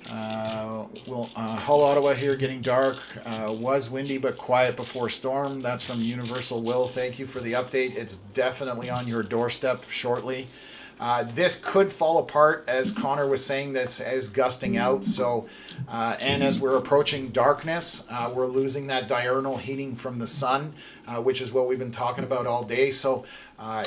D: Hull, Ottawa here getting dark. Was windy but quiet before storm. That's from Universal Will. Thank you for the update. It's definitely on your doorstep shortly. This could fall apart, as Connor was saying, that's as gusting out. So, and as we're approaching darkness, we're losing that diurnal heating from the sun, which is what we've been talking about all day. So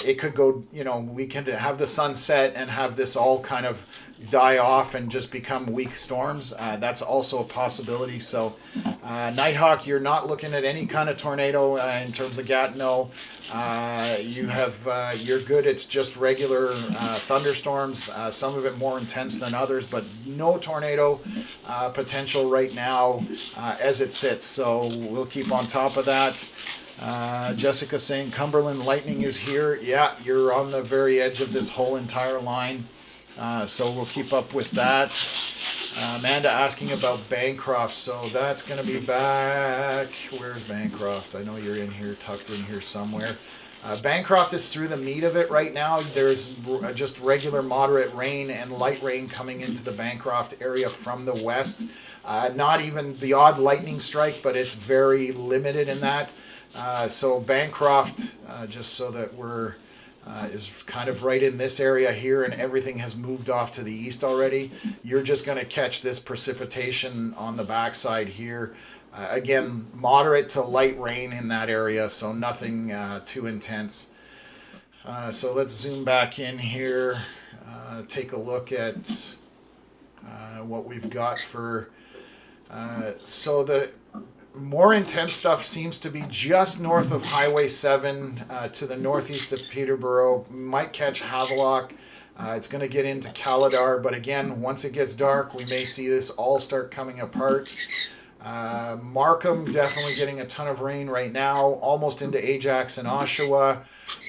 D: it could go, we can have the sun set and have this all kind of die off and just become weak storms. That's also a possibility. So Nighthawk, you're not looking at any kind of tornado in terms of Gatineau. You're good. It's just regular thunderstorms, some of it more intense than others, but no tornado potential right now as it sits. So we'll keep on top of that. Jessica saying Cumberland lightning is here. Yeah, you're on the very edge of this whole entire line. So we'll keep up with that. Amanda asking about Bancroft. So that's going to be back. Where's Bancroft? I know you're in here, tucked in here somewhere. Bancroft is through the meat of it right now. There's just regular moderate rain and light rain coming into the Bancroft area from the west. Not even the odd lightning strike, but it's very limited in that. So Bancroft, just so that we're is kind of right in this area here, and everything has moved off to the east already. You're just going to catch this precipitation on the backside here. Again, moderate to light rain in that area, so nothing too intense. So let's zoom back in here, take a look at what we've got for... so the more intense stuff seems to be just north of Highway 7 to the northeast of Peterborough. Might catch Havelock. It's going to get into Caladar, but again, once it gets dark, we may see this all start coming apart. Markham definitely getting a ton of rain right now, almost into Ajax and Oshawa.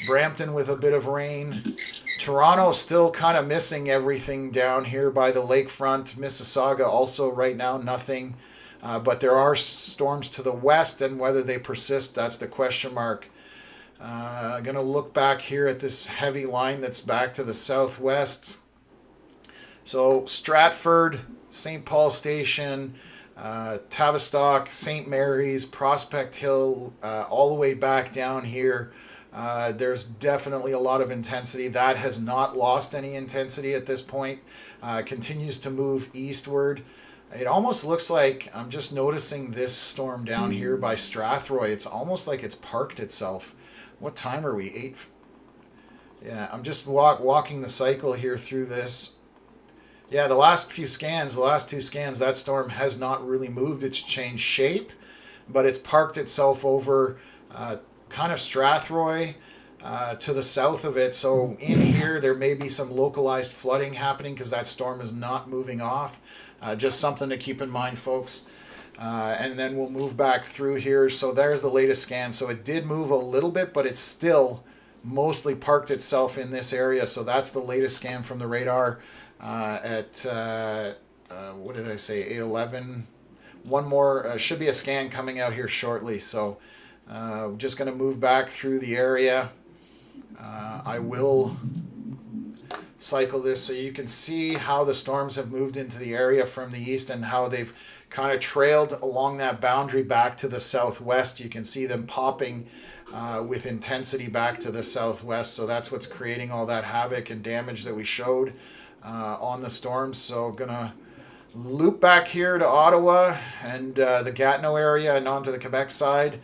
D: Brampton with a bit of rain. Toronto still kind of missing everything down here by the lakefront. Mississauga also right now nothing. But there are storms to the west, and whether they persist, that's the question mark. Going to look back here at this heavy line that's back to the southwest. So Stratford, St. Paul Station, Tavistock, St. Mary's, Prospect Hill, all the way back down here. There's definitely a lot of intensity. That has not lost any intensity at this point. Continues to move eastward. It almost looks like, I'm just noticing this storm down here by Strathroy. It's almost like it's parked itself. What time are we? 8? Yeah, I'm just walking the cycle here through this. Yeah, the last two scans, that storm has not really moved. It's changed shape, but it's parked itself over kind of Strathroy to the south of it. So in here, there may be some localized flooding happening because that storm is not moving off. Just something to keep in mind, folks. And then we'll move back through here. So there's the latest scan. So it did move a little bit, but it's still mostly parked itself in this area. So that's the latest scan from the radar at, what did I say, 8:11. One more, should be a scan coming out here shortly. So just going to move back through the area. I will cycle this so you can see how the storms have moved into the area from the east and how they've kind of trailed along that boundary back to the southwest. You can see them popping with intensity back to the southwest. So that's what's creating all that havoc and damage that we showed on the storms. So gonna loop back here to Ottawa and the Gatineau area and onto the Quebec side.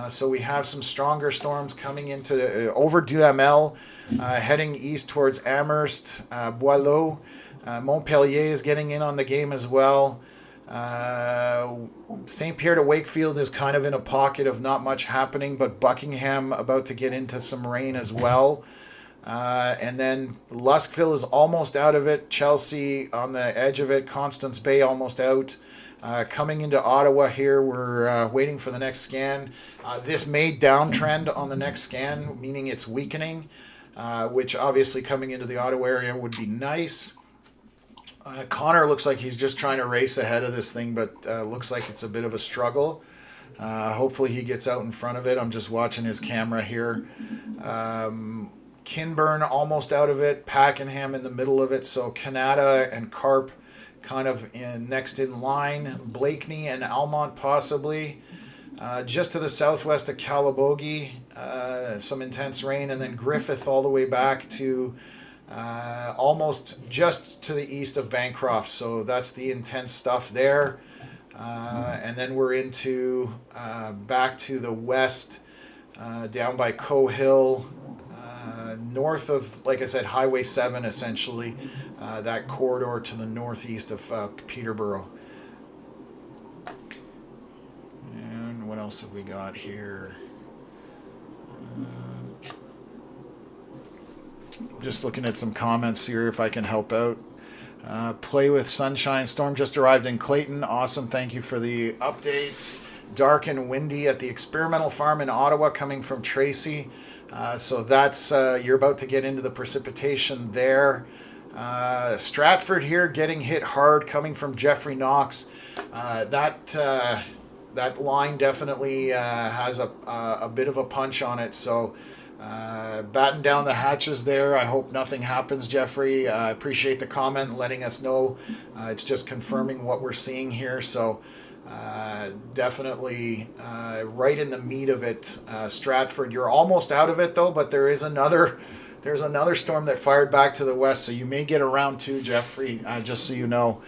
D: So we have some stronger storms coming into over Duhamel, heading east towards Amherst, Boileau. Montpellier is getting in on the game as well. St. Pierre to Wakefield is kind of in a pocket of not much happening, but Buckingham about to get into some rain as well. And then Luskville is almost out of it. Chelsea on the edge of it. Constance Bay almost out. Coming into Ottawa here, we're waiting for the next scan. This may downtrend on the next scan, meaning it's weakening, which obviously coming into the Ottawa area would be nice. Connor looks like he's just trying to race ahead of this thing, but looks like it's a bit of a struggle. Hopefully he gets out in front of it. I'm just watching his camera here. Kinburn almost out of it. Pakenham in the middle of it. So Canada and Carp kind of next in line. Blakeney and Almont possibly. Just to the southwest of Calabogie, some intense rain. And then Griffith all the way back to almost just to the east of Bancroft. So that's the intense stuff there. And then we're into back to the west, down by Coe Hill, north of, like I said, Highway 7 essentially, that corridor to the northeast of Peterborough. And what else have we got here? Just looking at some comments here if I can help out. Play with Sunshine. Storm just arrived in Clayton. Awesome. Thank you for the update. Dark and windy at the experimental farm in Ottawa coming from Tracy. So that's, you're about to get into the precipitation there. Stratford here getting hit hard coming from Jeffrey Knox. That line definitely has a bit of a punch on it. So batten down the hatches there. I hope nothing happens, Jeffrey. I appreciate the comment letting us know. It's just confirming what we're seeing here. So definitely right in the meat of it, Stratford. You're almost out of it though, but there's another storm that fired back to the west, so you may get around too, Jeffrey, just so you know.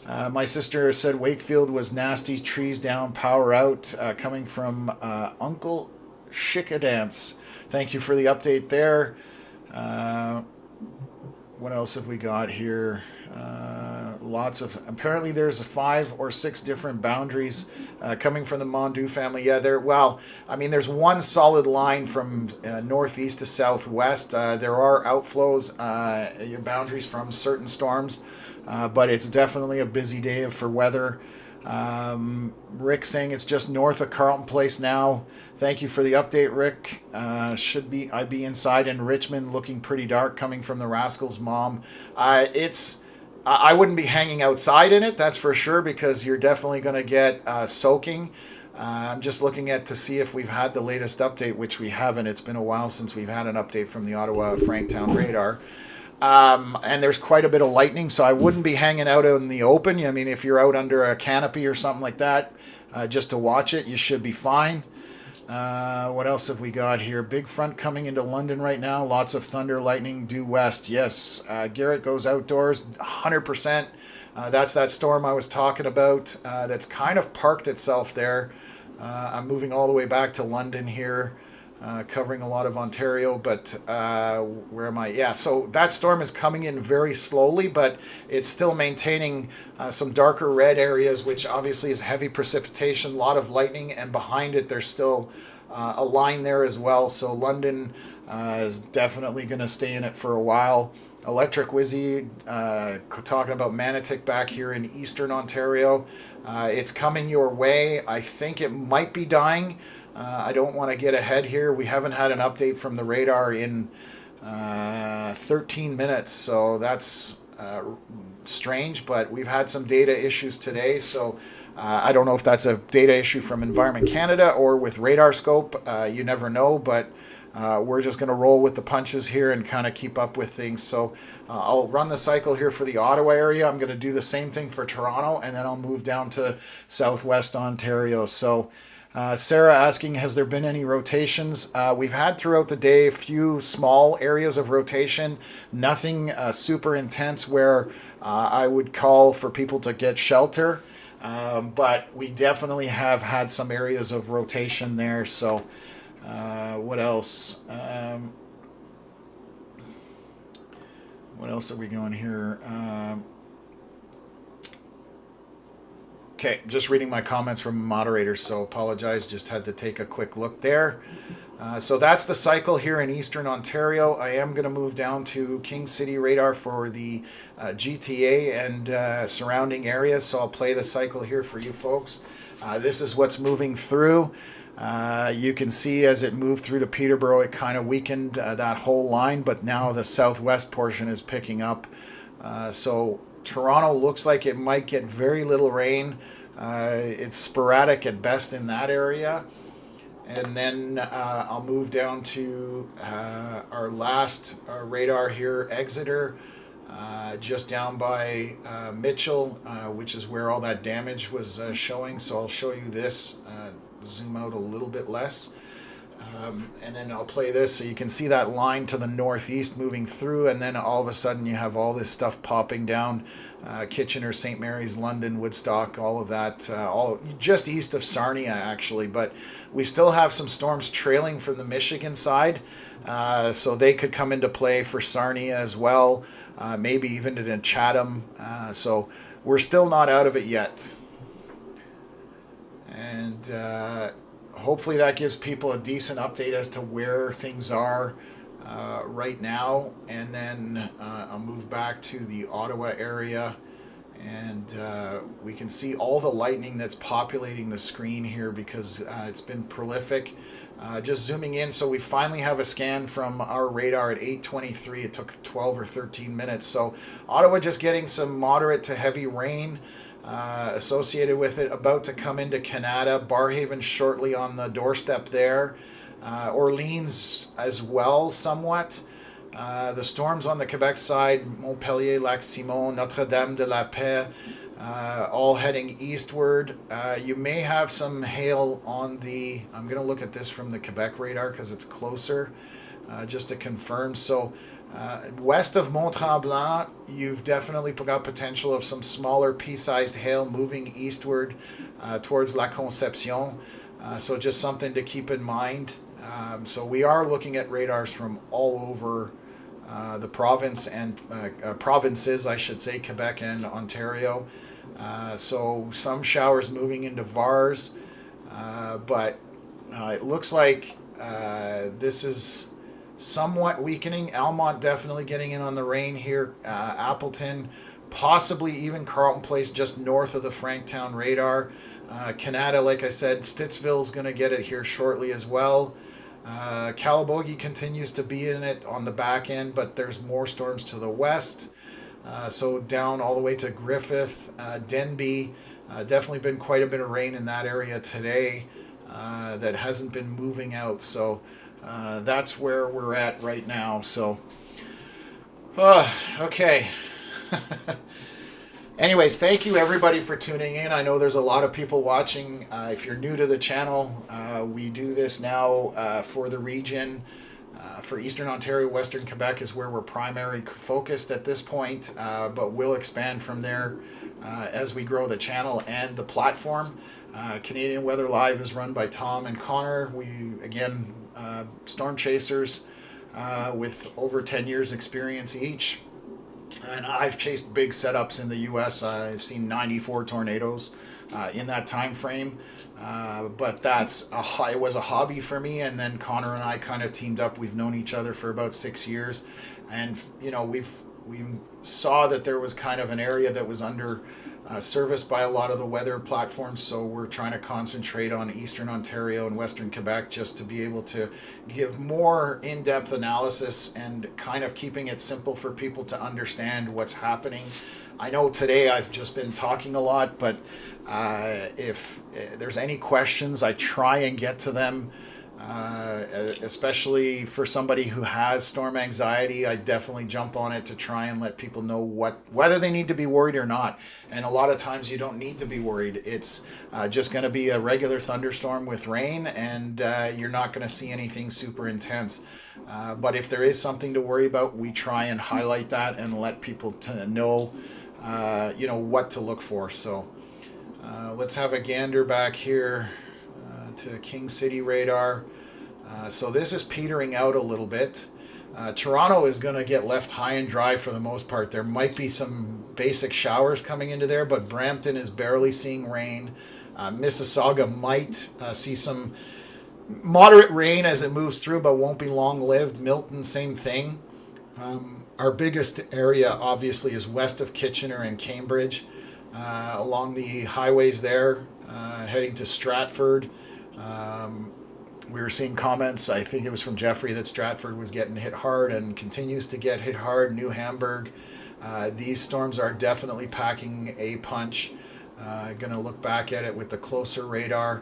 D: My sister said Wakefield was nasty, trees down, power out, coming from Uncle Shikadance. Thank you for the update there. What else have we got here? Apparently there's 5 or 6 different boundaries coming from the Mondu family. Yeah, there's one solid line from northeast to southwest. There are outflows, boundaries from certain storms, but it's definitely a busy day for weather. Rick saying it's just north of Carlton Place now. Thank you for the update, Rick. I'd be inside in Richmond, looking pretty dark, coming from the Rascals' mom. I wouldn't be hanging outside in it, that's for sure, because you're definitely going to get soaking. I'm just looking to see if we've had the latest update, which we haven't. It's been a while since we've had an update from the Ottawa Franktown radar. And there's quite a bit of lightning, so I wouldn't be hanging out in the open. I mean, if you're out under a canopy or something like that, just to watch it, you should be fine. What else have we got here? Big front coming into London right now. Lots of thunder, lightning due west. Yes, Garrett goes outdoors, 100%. That's that storm I was talking about that's kind of parked itself there. I'm moving all the way back to London here, covering a lot of Ontario, but where am I? Yeah, so that storm is coming in very slowly, but it's still maintaining some darker red areas, which obviously is heavy precipitation, a lot of lightning, and behind it there's still a line there as well. So London is definitely going to stay in it for a while. Electric Wizzy talking about Manotick back here in eastern Ontario. It's coming your way. I think it might be dying. I don't want to get ahead here. We haven't had an update from the radar in 13 minutes, so that's strange, but we've had some data issues today, so I don't know if that's a data issue from Environment Canada or with Radar Scope. You never know, but we're just going to roll with the punches here and kind of keep up with things. So I'll run the cycle here for the Ottawa area. I'm going to do the same thing for Toronto, and then I'll move down to southwest Ontario. So Sarah asking, has there been any rotations? We've had throughout the day a few small areas of rotation, nothing super intense where I would call for people to get shelter. But we definitely have had some areas of rotation there. So what else? What else are we going here? Okay, just reading my comments from moderators, so apologize, just had to take a quick look there. So that's the cycle here in eastern Ontario. I am going to move down to King City radar for the GTA and surrounding areas, so I'll play the cycle here for you folks. This is what's moving through. You can see as it moved through to Peterborough, it kind of weakened that whole line, but now the southwest portion is picking up. So Toronto looks like it might get very little rain. It's sporadic at best in that area. And then I'll move down to our last radar here, Exeter, just down by Mitchell, which is where all that damage was showing. So I'll show you this, zoom out a little bit less. And then I'll play this so you can see that line to the northeast moving through, and then all of a sudden you have all this stuff popping down, Kitchener, St. Mary's, London, Woodstock, all of that, all just east of Sarnia actually, but we still have some storms trailing from the Michigan side, so they could come into play for Sarnia as well, maybe even in Chatham, so we're still not out of it yet. And hopefully that gives people a decent update as to where things are right now. And then I'll move back to the Ottawa area, and we can see all the lightning that's populating the screen here because it's been prolific. Just zooming in, so we finally have a scan from our radar at 8:23. It took 12 or 13 minutes. So Ottawa just getting some moderate to heavy rain associated with it, about to come into Canada. Barhaven shortly on the doorstep there. Orleans as well somewhat. The storms on the Quebec side, Montpellier, Lac-Simon, Notre-Dame-de-la-Paix, all heading eastward. You may have some hail on the, I'm going to look at this from the Quebec radar because it's closer, just to confirm. So west of Mont-Tremblant, you've definitely got potential of some smaller pea-sized hail moving eastward towards La Conception. So just something to keep in mind. So we are looking at radars from all over the province and provinces, I should say, Quebec and Ontario. So some showers moving into Vars, but it looks like this is somewhat weakening. Almont definitely getting in on the rain here. Appleton, possibly even Carlton Place just north of the Franktown radar. Canada, like I said, Stittsville's going to get it here shortly as well. Calabogie continues to be in it on the back end, but there's more storms to the west. So down all the way to Griffith, Denbigh. Definitely been quite a bit of rain in that area today that hasn't been moving out. So that's where we're at right now. So, okay. Anyways, thank you everybody for tuning in. I know there's a lot of people watching. If you're new to the channel, we do this now for the region. For Eastern Ontario, Western Quebec is where we're primarily focused at this point, but we'll expand from there as we grow the channel and the platform. Canadian Weather Live is run by Tom and Connor. We, again, storm chasers with over 10 years experience each. And I've chased big setups in the U.S. I've seen 94 tornadoes in that time frame. But it was a hobby for me, and then Connor and I kind of teamed up. We've known each other for about 6 years, and we saw that there was kind of an area that was under serviced by a lot of the weather platforms, so we're trying to concentrate on Eastern Ontario and Western Quebec just to be able to give more in-depth analysis and kind of keeping it simple for people to understand what's happening. I know today I've just been talking a lot, but if there's any questions, I try and get to them, especially for somebody who has storm anxiety. I definitely jump on it to try and let people know whether they need to be worried or not. And a lot of times you don't need to be worried. It's just going to be a regular thunderstorm with rain, and you're not going to see anything super intense. But if there is something to worry about, we try and highlight that and let people know what to look for. So let's have a gander back here to King City radar. So this is petering out a little bit. Toronto is going to get left high and dry for the most part. There might be some basic showers coming into there, but Brampton is barely seeing rain. Mississauga might see some moderate rain as it moves through, but won't be long-lived. Milton, same thing. Our biggest area, obviously, is west of Kitchener and Cambridge, along the highways there, heading to Stratford. We were seeing comments, I think it was from Jeffrey, that Stratford was getting hit hard and continues to get hit hard. New Hamburg. These storms are definitely packing a punch. Going to look back at it with the closer radar.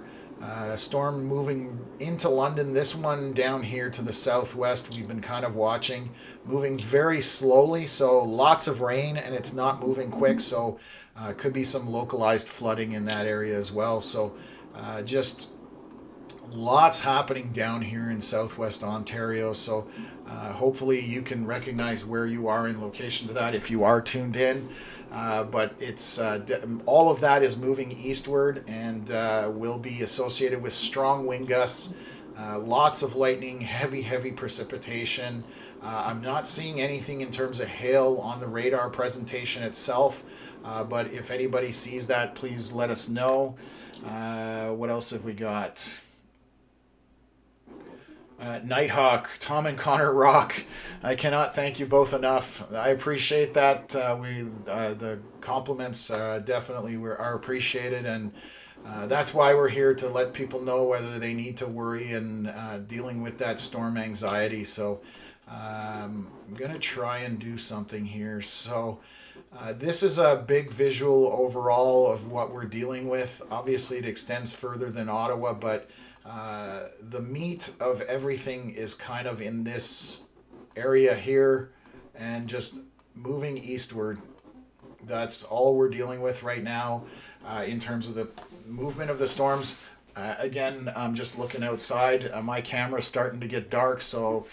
D: Storm moving into London. This one down here to the southwest we've been kind of watching, moving very slowly, so lots of rain, and it's not moving quick, so could be some localized flooding in that area as well. So just lots happening down here in southwest Ontario. So hopefully you can recognize where you are in location to that if you are tuned in. But it's all of that is moving eastward and will be associated with strong wind gusts, lots of lightning, heavy precipitation. I'm not seeing anything in terms of hail on the radar presentation itself, but if anybody sees that, please let us know. What else have we got? Nighthawk, Tom and Connor rock. I cannot thank you both enough. I appreciate that. The compliments definitely are appreciated, and that's why we're here, to let people know whether they need to worry and dealing with that storm anxiety. So I'm going to try and do something here. So this is a big visual overall of what we're dealing with. Obviously, it extends further than Ottawa, but the meat of everything is kind of in this area here and just moving eastward. That's all we're dealing with right now in terms of the movement of the storms. Again, I'm just looking outside. My camera's starting to get dark, so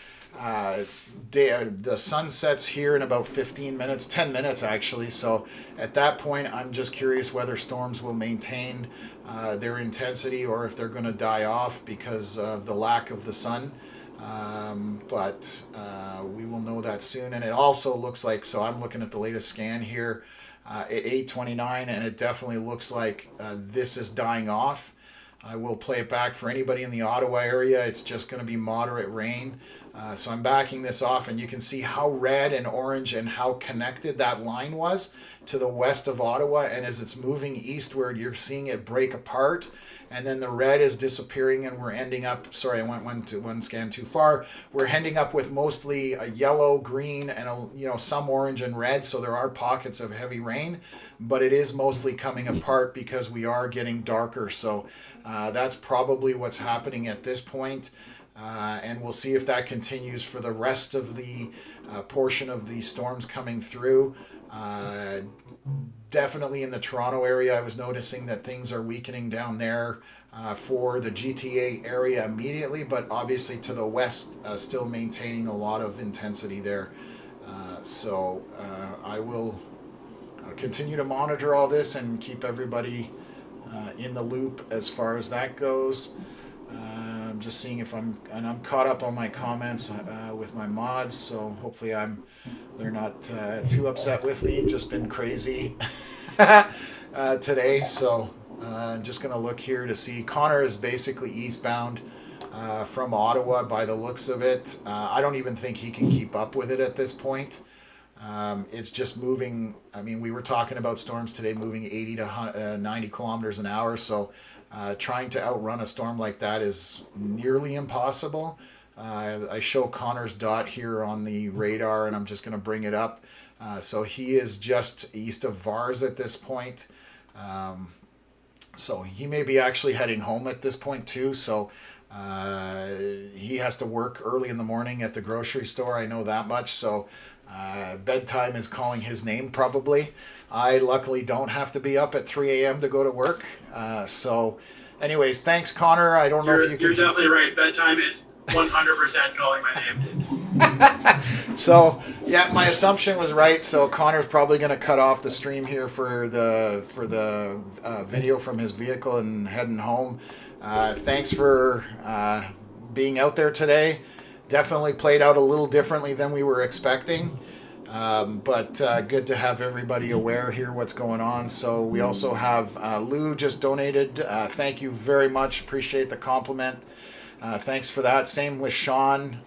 D: the sun sets here in about 15 minutes, 10 minutes actually. So at that point, I'm just curious whether storms will maintain their intensity or if they're going to die off because of the lack of the sun. But we will know that soon. And it also looks like, so I'm looking at the latest scan here at 8:29, and it definitely looks like this is dying off. I will play it back for anybody in the Ottawa area. It's just going to be moderate rain. So I'm backing this off, and you can see how red and orange and how connected that line was to the west of Ottawa. And as it's moving eastward, you're seeing it break apart, and then the red is disappearing, and we're ending up, sorry, I went one scan too far. We're ending up with mostly a yellow, green, and some orange and red. So there are pockets of heavy rain, but it is mostly coming apart because we are getting darker. So that's probably what's happening at this point. And we'll see if that continues for the rest of the portion of the storms coming through. Definitely in the Toronto area, I was noticing that things are weakening down there for the GTA area immediately, but obviously to the west, still maintaining a lot of intensity there. So I will continue to monitor all this and keep everybody in the loop as far as that goes. I'm just seeing if I'm caught up on my comments with my mods, so hopefully they're not too upset with me. Just been crazy today, so I'm just gonna look here to see. Connor is basically eastbound from Ottawa by the looks of it. I don't even think he can keep up with it at this point. It's just moving. I mean, we were talking about storms today moving 80 to 90 kilometers an hour, so trying to outrun a storm like that is nearly impossible. I show Connor's dot here on the radar, and I'm just going to bring it up. So he is just east of Vars at this point. So he may be actually heading home at this point too. So he has to work early in the morning at the grocery store. I know that much. So bedtime is calling his name probably. I luckily don't have to be up at 3 a.m. to go to work. So anyways, thanks, Connor. I don't know if you can...
B: You're definitely right. Bedtime is 100% calling my name.
D: So yeah, my assumption was right. So Connor's probably going to cut off the stream here for the video from his vehicle and heading home. Thanks for being out there today. Definitely played out a little differently than we were expecting, but good to have everybody aware here what's going on. So we also have Lou just donated. Thank you very much. Appreciate the compliment. Thanks for that. Same with Sean.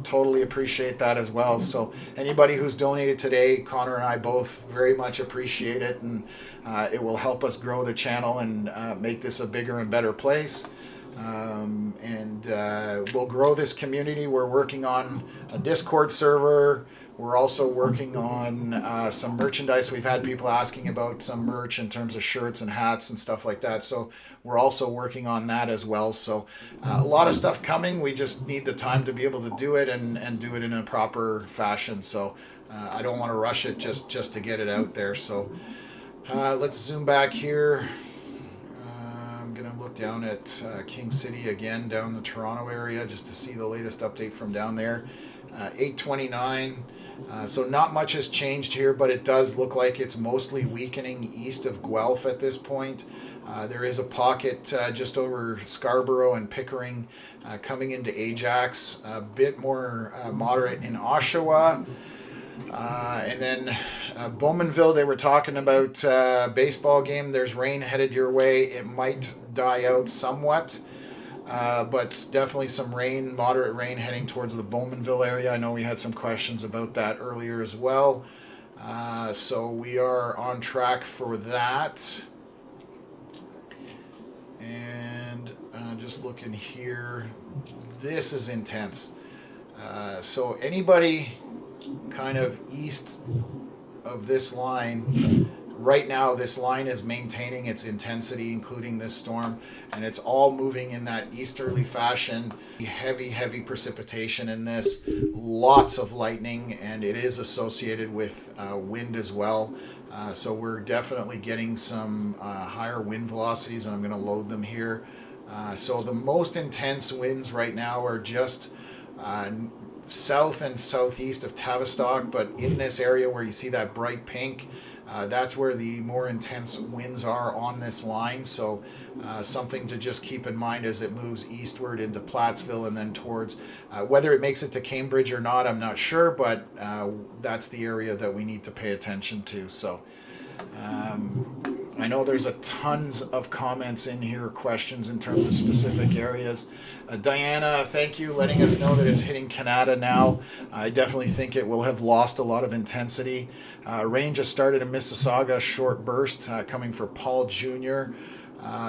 D: Totally appreciate that as well. So anybody who's donated today, Connor and I both very much appreciate it, and it will help us grow the channel and make this a bigger and better place. And we'll grow this community. We're working on a Discord server. We're also working on some merchandise. We've had people asking about some merch in terms of shirts and hats and stuff like that. So we're also working on that as well. So a lot of stuff coming. We just need the time to be able to do it and do it in a proper fashion. So I don't want to rush it just to get it out there. So let's zoom back here. I'm going to look down at King City again, down the Toronto area, just to see the latest update from down there. 829. So not much has changed here, but it does look like it's mostly weakening east of Guelph at this point. There is a pocket just over Scarborough and Pickering coming into Ajax, a bit more moderate in Oshawa. And then Bowmanville, they were talking about baseball game. There's rain headed your way. It might die out somewhat. But definitely some rain, moderate rain heading towards the Bowmanville area. I know we had some questions about that earlier as well. So we are on track for that. And just looking here, this is intense. So anybody kind of east of this line, right now this line is maintaining its intensity, including this storm, and it's all moving in that easterly fashion. Heavy precipitation in this, lots of lightning, and it is associated with wind as well. So we're definitely getting some higher wind velocities, and I'm going to load them here. So the most intense winds right now are just south and southeast of Tavistock, but in this area where you see that bright pink, that's where the more intense winds are on this line. So something to just keep in mind as it moves eastward into Plattsville and then towards, whether it makes it to Cambridge or not, I'm not sure, but that's the area that we need to pay attention to. So I know there's a tons of comments in here, questions in terms of specific areas. Diana, thank you, letting us know that it's hitting Canada now. I definitely think it will have lost a lot of intensity. Rain just started in Mississauga, short burst coming for Paul Jr.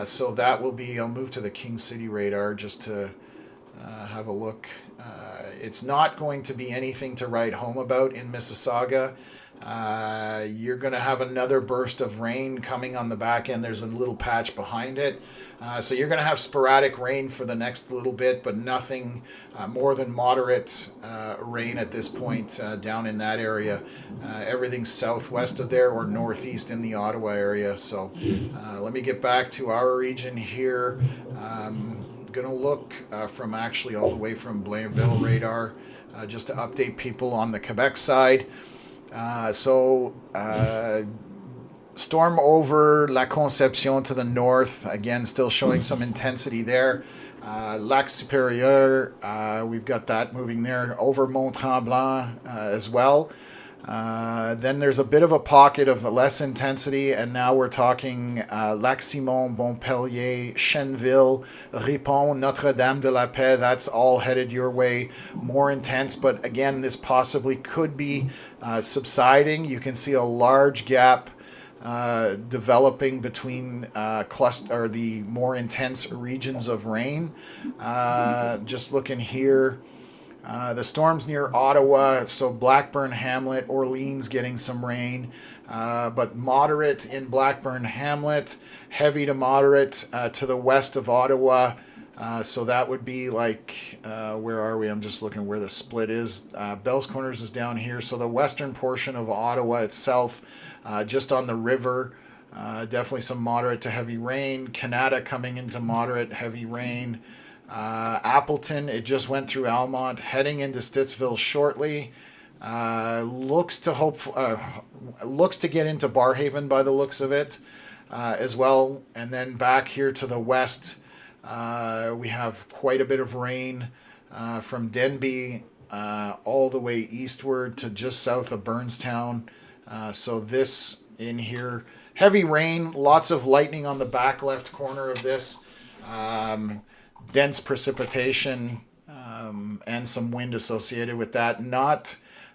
D: So that will be, I'll move to the King City radar just to have a look. It's not going to be anything to write home about in Mississauga. You're going to have another burst of rain coming on the back end. There's a little patch behind it. So you're going to have sporadic rain for the next little bit, but nothing more than moderate rain at this point down in that area. Everything's southwest of there or northeast in the Ottawa area. So let me get back to our region here. Going to look from actually all the way from Blainville radar just to update people on the Quebec side. Storm over La Conception to the north, again still showing some intensity there. Lac Supérieur, we've got that moving there, over Mont Tremblant as well. Then there's a bit of a pocket of less intensity, and now we're talking Lac Simon, Montpellier, Chenville, Ripon, Notre-Dame de la Paix. That's all headed your way, more intense, but again, this possibly could be subsiding. You can see a large gap developing between the more intense regions of rain. Just looking here. The storms near Ottawa, so Blackburn, Hamlet, Orleans getting some rain, but moderate in Blackburn, Hamlet, heavy to moderate to the west of Ottawa. So that would be like, where are we? I'm just looking where the split is. Bell's Corners is down here. So the western portion of Ottawa itself, just on the river, definitely some moderate to heavy rain. Canada coming into moderate heavy rain. Appleton, it just went through Almont, heading into Stittsville shortly. Looks to get into Barhaven by the looks of it as well. And then back here to the west, we have quite a bit of rain from Denby all the way eastward to just south of Burnstown. So this in here, heavy rain, lots of lightning on the back left corner of this. Dense precipitation and some wind associated with that.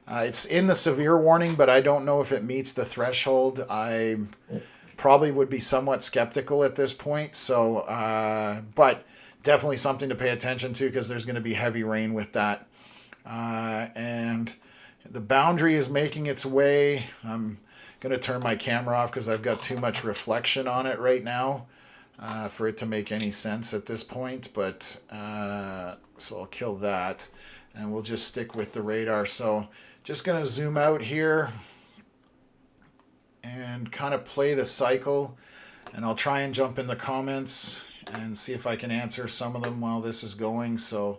D: It's in the severe warning, but I don't know if it meets the threshold. I probably would be somewhat skeptical at this point. So, but definitely something to pay attention to because there's going to be heavy rain with that. And the boundary is making its way. I'm going to turn my camera off because I've got too much reflection on it right now. For it to make any sense at this point, but so I'll kill that and we'll just stick with the radar. So just going to zoom out here and kind of play the cycle, and I'll try and jump in the comments and see if I can answer some of them while this is going. So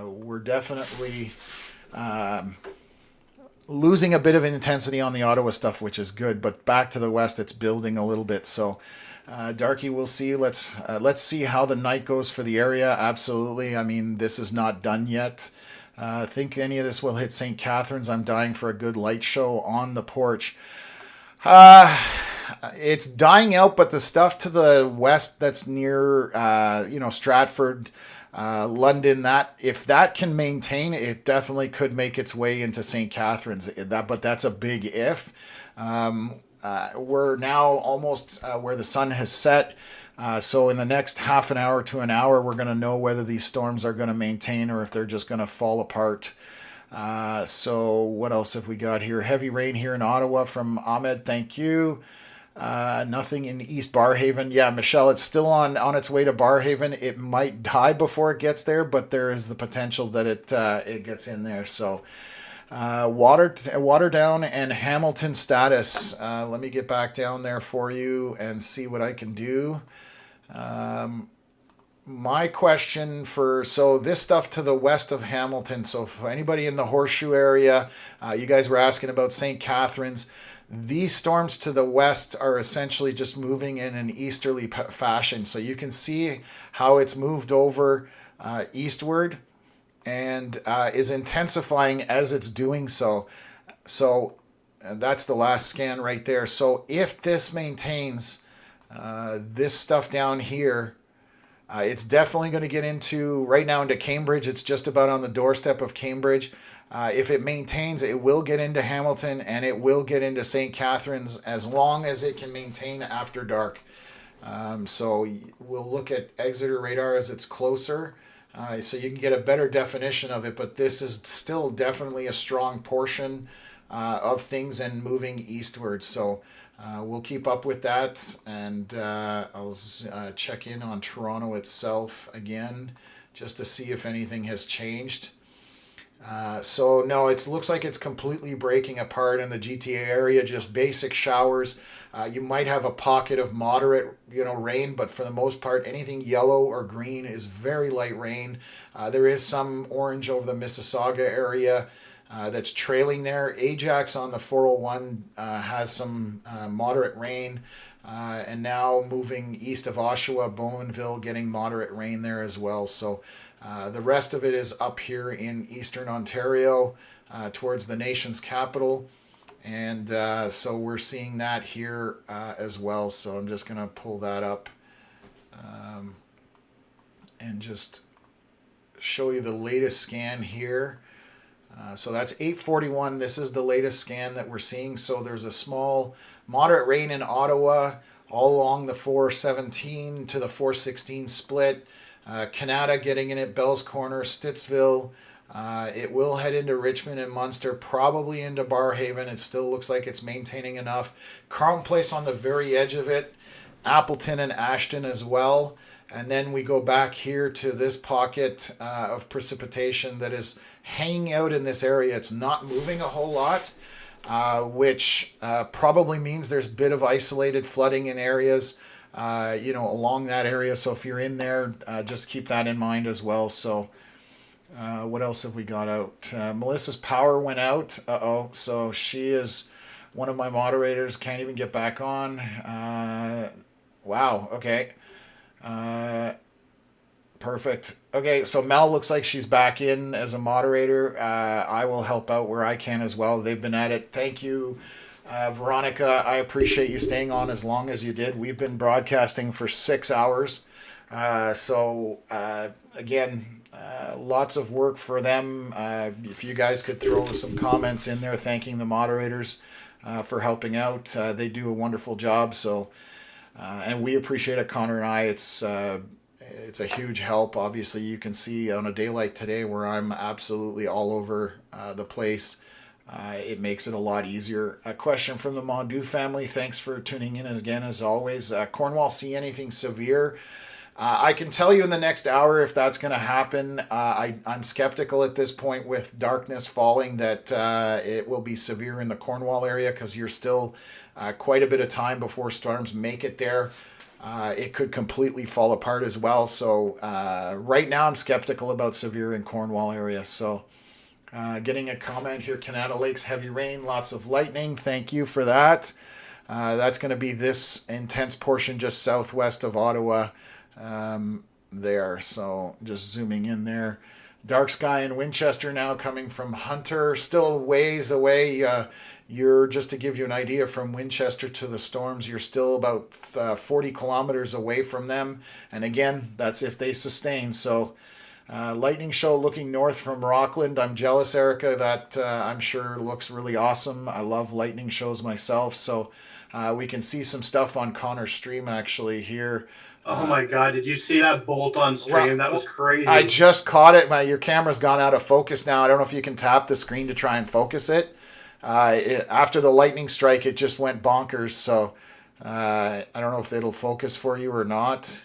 D: we're definitely losing a bit of intensity on the Ottawa stuff, which is good, but back to the west it's building a little bit. So Darky, we'll see. Let's see how the night goes for the area. Absolutely. I mean, this is not done yet. I think any of this will hit St. Catharines. I'm dying for a good light show on the porch. It's dying out, but the stuff to the west that's near, Stratford, London, that if that can maintain, it definitely could make its way into St. Catharines. But that's a big if. We're now almost where the sun has set. So in the next half an hour to an hour, we're going to know whether these storms are going to maintain or if they're just going to fall apart. So what else have we got here? Heavy rain here in Ottawa from Ahmed. Thank you. Nothing in East Barhaven. Yeah, Michelle, it's still on its way to Barhaven. It might die before it gets there, but there is the potential that it gets in there. So Waterdown and Hamilton status. Let me get back down there for you and see what I can do. My question so this stuff to the west of Hamilton, so for anybody in the Horseshoe area, you guys were asking about St. Catharines. These storms to the west are essentially just moving in an easterly fashion. So you can see how it's moved over eastward and is intensifying as it's doing so. So that's the last scan right there. So if this maintains this stuff down here, it's definitely going to get into, right now into Cambridge. It's just about on the doorstep of Cambridge. If it maintains, it will get into Hamilton and it will get into St. Catharines as long as it can maintain after dark. So we'll look at Exeter radar as it's closer, so you can get a better definition of it. But this is still definitely a strong portion of things and moving eastward. So we'll keep up with that, and I'll check in on Toronto itself again just to see if anything has changed. So no, it looks like it's completely breaking apart in the GTA area, just basic showers. You might have a pocket of moderate, rain, but for the most part, anything yellow or green is very light rain. There is some orange over the Mississauga area that's trailing there. Ajax on the 401 has some moderate rain. And now moving east of Oshawa, Bowmanville getting moderate rain there as well. So the rest of it is up here in eastern Ontario towards the nation's capital. And so we're seeing that here as well. So I'm just going to pull that up and just show you the latest scan here. So that's 8:41. This is the latest scan that we're seeing. So there's a small moderate rain in Ottawa all along the 417 to the 416 split. Canada getting in at Bell's Corner, Stittsville. It will head into Richmond and Munster, probably into Barrhaven. It still looks like it's maintaining enough. Carleton Place on the very edge of it. Appleton and Ashton as well. And then we go back here to this pocket of precipitation that is hanging out in this area. It's not moving a whole lot, which probably means there's a bit of isolated flooding in areas, along that area. So if you're in there, just keep that in mind as well. So what else have we got out? Melissa's power went out. So she is one of my moderators. Can't even get back on. Wow. Okay. Perfect. Okay, so Mel looks like she's back in as a moderator. I will help out where I can as well. They've been at it. Thank you, Veronica. I appreciate you staying on as long as you did. We've been broadcasting for 6 hours. Again, lots of work for them. If you guys could throw some comments in there thanking the moderators for helping out. They do a wonderful job. So, and we appreciate it, Connor and I. It's a huge help. Obviously, you can see on a day like today where I'm absolutely all over the place. It makes it a lot easier. A question from the Mondu family. Thanks for tuning in again, as always. Cornwall, see anything severe? I can tell you in the next hour if that's going to happen. I'm skeptical at this point with darkness falling that it will be severe in the Cornwall area, because you're still quite a bit of time before storms make it there. It could completely fall apart as well. So right now I'm skeptical about severe in Cornwall area. So getting a comment here, Canada Lakes, heavy rain, lots of lightning. Thank you for that. That's going to be this intense portion just southwest of Ottawa there. So just zooming in there. Dark sky in Winchester now coming from Hunter, still ways away. You're, just to give you an idea, from Winchester to the storms, you're still about 40 kilometers away from them. And again, that's if they sustain. So lightning show looking north from Rockland. I'm jealous, Erica. That I'm sure looks really awesome. I love lightning shows myself. So we can see some stuff on Connor's stream actually here.
C: Oh my God! Did you see that bolt on stream? That was crazy.
D: I just caught it. Your camera's gone out of focus now. I don't know if you can tap the screen to try and focus it. After the lightning strike, it just went bonkers. So I don't know if it'll focus for you or not.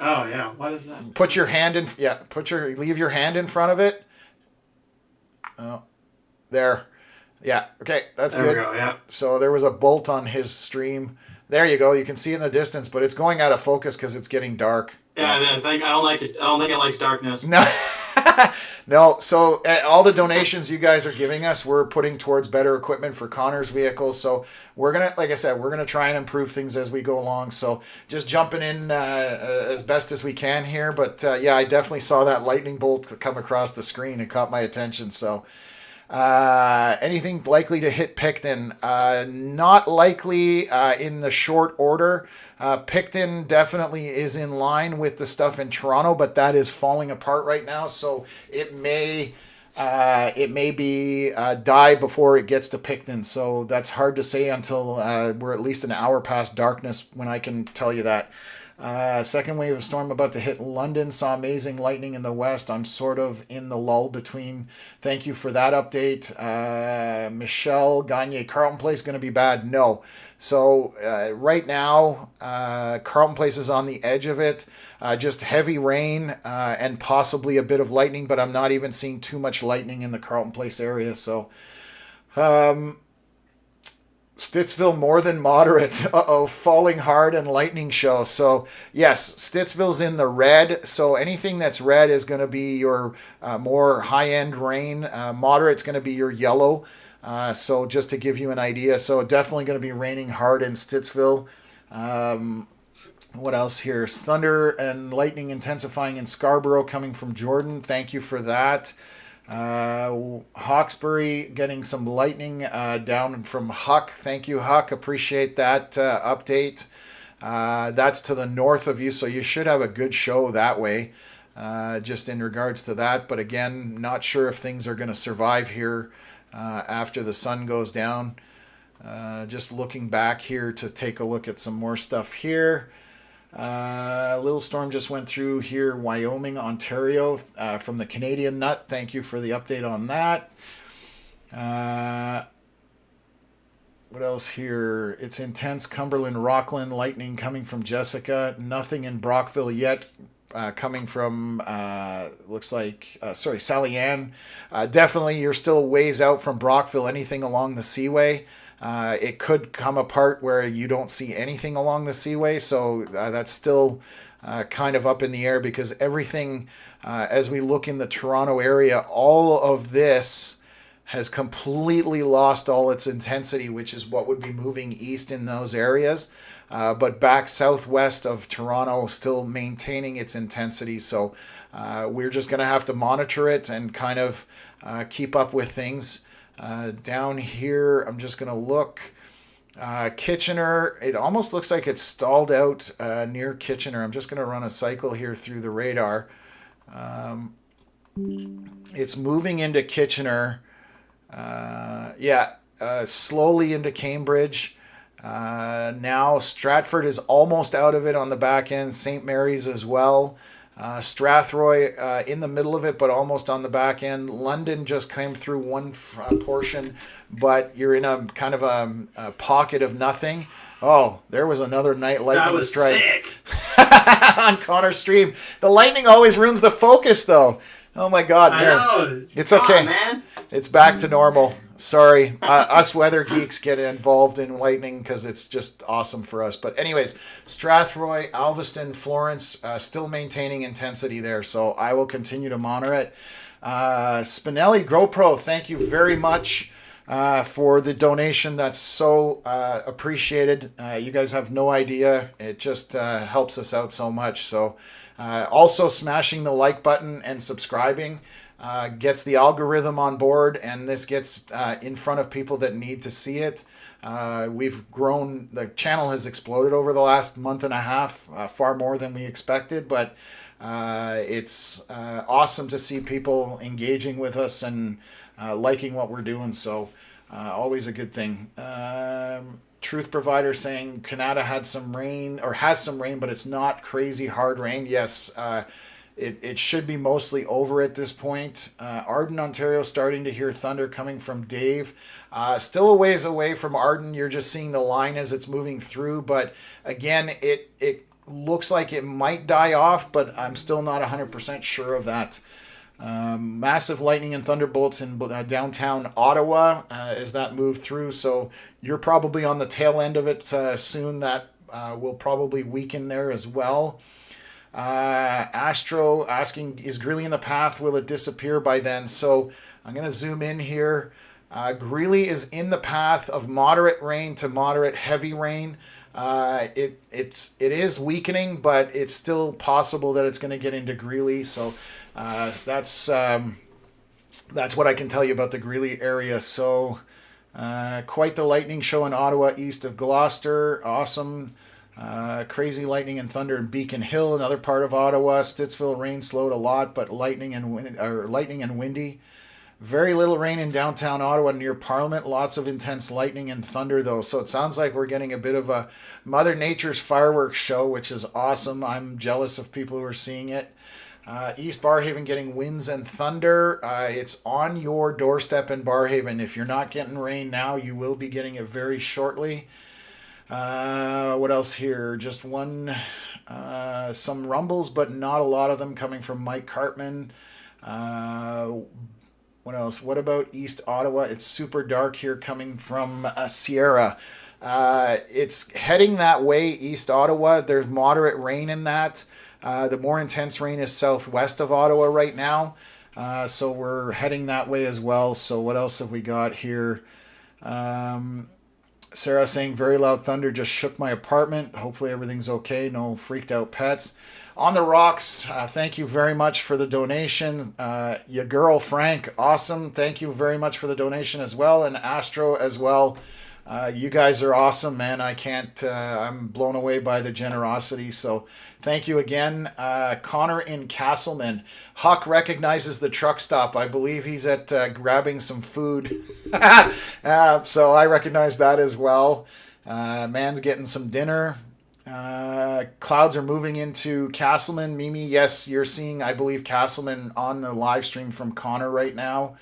C: Oh yeah, what is that?
D: Put your hand in. Yeah, leave your hand in front of it. Oh, there. Yeah. Okay, that's
C: There
D: good.
C: we go. Yeah.
D: So there was a bolt on his stream. There you go. You can see in the distance, but it's going out of focus because it's getting dark.
C: Yeah, I don't like it. I don't think it likes darkness.
D: No, no. So all the donations you guys are giving us, we're putting towards better equipment for Connor's vehicles. So we're gonna, like I said, we're gonna try and improve things as we go along. So just jumping in as best as we can here. But yeah, I definitely saw that lightning bolt come across the screen. It caught my attention. So Anything likely to hit Picton? Not likely in the short order. Picton definitely is in line with the stuff in Toronto, but that is falling apart right now. So it may be die before it gets to Picton. So that's hard to say until we're at least an hour past darkness when I can tell you that. Second wave of storm about to hit London. Saw amazing lightning in the west. I'm sort of in the lull between. Thank you for that update. Michelle Gagne, Carlton Place going to be bad? No. So right now, Carlton Place is on the edge of it. Just heavy rain and possibly a bit of lightning, but I'm not even seeing too much lightning in the Carlton Place area. So Stittsville more than moderate. Falling hard and lightning show. So yes, Stittsville's in the red. So anything that's red is going to be your more high-end rain. Moderate's going to be your yellow. So just to give you an idea. So definitely going to be raining hard in Stittsville. What else here? Thunder and lightning intensifying in Scarborough coming from Jordan. Thank you for that. Hawkesbury getting some lightning down from Huck. Thank you, Huck. Appreciate that update. That's to the north of you, so you should have a good show that way, just in regards to that. But again, not sure if things are going to survive here after the sun goes down. Just looking back here to take a look at some more stuff here. Little storm just went through here, Wyoming, Ontario, from the Canadian Nut. Thank you for the update on that. What else here? It's intense. Cumberland, Rockland, lightning coming from Jessica. Nothing in Brockville yet. Coming from, looks like, Sally Ann. Definitely, you're still ways out from Brockville. Anything along the Seaway. It could come apart where you don't see anything along the Seaway, so that's still kind of up in the air because everything, as we look in the Toronto area, all of this has completely lost all its intensity, which is what would be moving east in those areas. But back southwest of Toronto, still maintaining its intensity. So we're just going to have to monitor it and kind of keep up with things. Down here, I'm just going to look. Kitchener, it almost looks like it's stalled out near Kitchener. I'm just going to run a cycle here through the radar. It's moving into Kitchener. Slowly into Cambridge. Now Stratford is almost out of it on the back end. St. Mary's as well. Strathroy in the middle of it, but almost on the back end. London just came through one portion, but you're in a kind of a pocket of nothing. Oh, there was another night lightning strike on Connor Stream. The lightning always ruins the focus, though. Oh my God, man.
B: I know.
D: It's okay.
B: Man.
D: It's back to normal. Sorry. Us weather geeks get involved in lightning because it's just awesome for us. But anyways, Strathroy, Alveston, Florence, still maintaining intensity there. So I will continue to monitor it. Spinelli GoPro, thank you very much for the donation. That's so appreciated. You guys have no idea. It just helps us out so much. So also smashing the like button and subscribing gets the algorithm on board, and this gets in front of people that need to see it. We've grown, the channel has exploded over the last month and a half, far more than we expected, but it's awesome to see people engaging with us and liking what we're doing, so always a good thing. Truth Provider saying Canada had some rain, or has some rain, but it's not crazy hard rain. Yes, it should be mostly over at this point. Arden, Ontario, starting to hear thunder coming from Dave. Still a ways away from Arden. You're just seeing the line as it's moving through. But again, it looks like it might die off, but I'm still not 100% sure of that. Massive lightning and thunderbolts in downtown Ottawa as that moved through. So you're probably on the tail end of it soon. That will probably weaken there as well. Astro asking, is Greeley in the path? Will it disappear by then? So I'm going to zoom in here. Greeley is in the path of moderate rain to moderate heavy rain. It is weakening, but it's still possible that it's going to get into Greeley. So that's that's what I can tell you about the Greeley area. So quite the lightning show in Ottawa, east of Gloucester. Awesome. Crazy lightning and thunder in Beacon Hill, another part of Ottawa. Stittsville rain slowed a lot, but lightning and windy. Very little rain in downtown Ottawa near Parliament. Lots of intense lightning and thunder, though. So it sounds like we're getting a bit of a Mother Nature's fireworks show, which is awesome. I'm jealous of people who are seeing it. East Barhaven getting winds and thunder. It's on your doorstep in Barhaven. If you're not getting rain now, you will be getting it very shortly. What else here? Just some rumbles, but not a lot of them coming from Mike Cartman. What else? What about East Ottawa? It's super dark here coming from Sierra. It's heading that way, East Ottawa. There's moderate rain in that. The more intense rain is southwest of Ottawa right now. So we're heading that way as well. So what else have we got here? Sarah saying very loud thunder just shook my apartment. Hopefully everything's okay. No freaked out pets. On the Rocks, thank you very much for the donation. Your girl Frank, awesome. Thank you very much for the donation as well. And Astro as well. You guys are awesome, man. I'm blown away by the generosity. So thank you again. Connor in Castleman. Huck recognizes the truck stop. I believe he's at grabbing some food. So I recognize that as well. Man's getting some dinner. Clouds are moving into Castleman. Mimi, yes, you're seeing, I believe, Castleman on the live stream from Connor right now.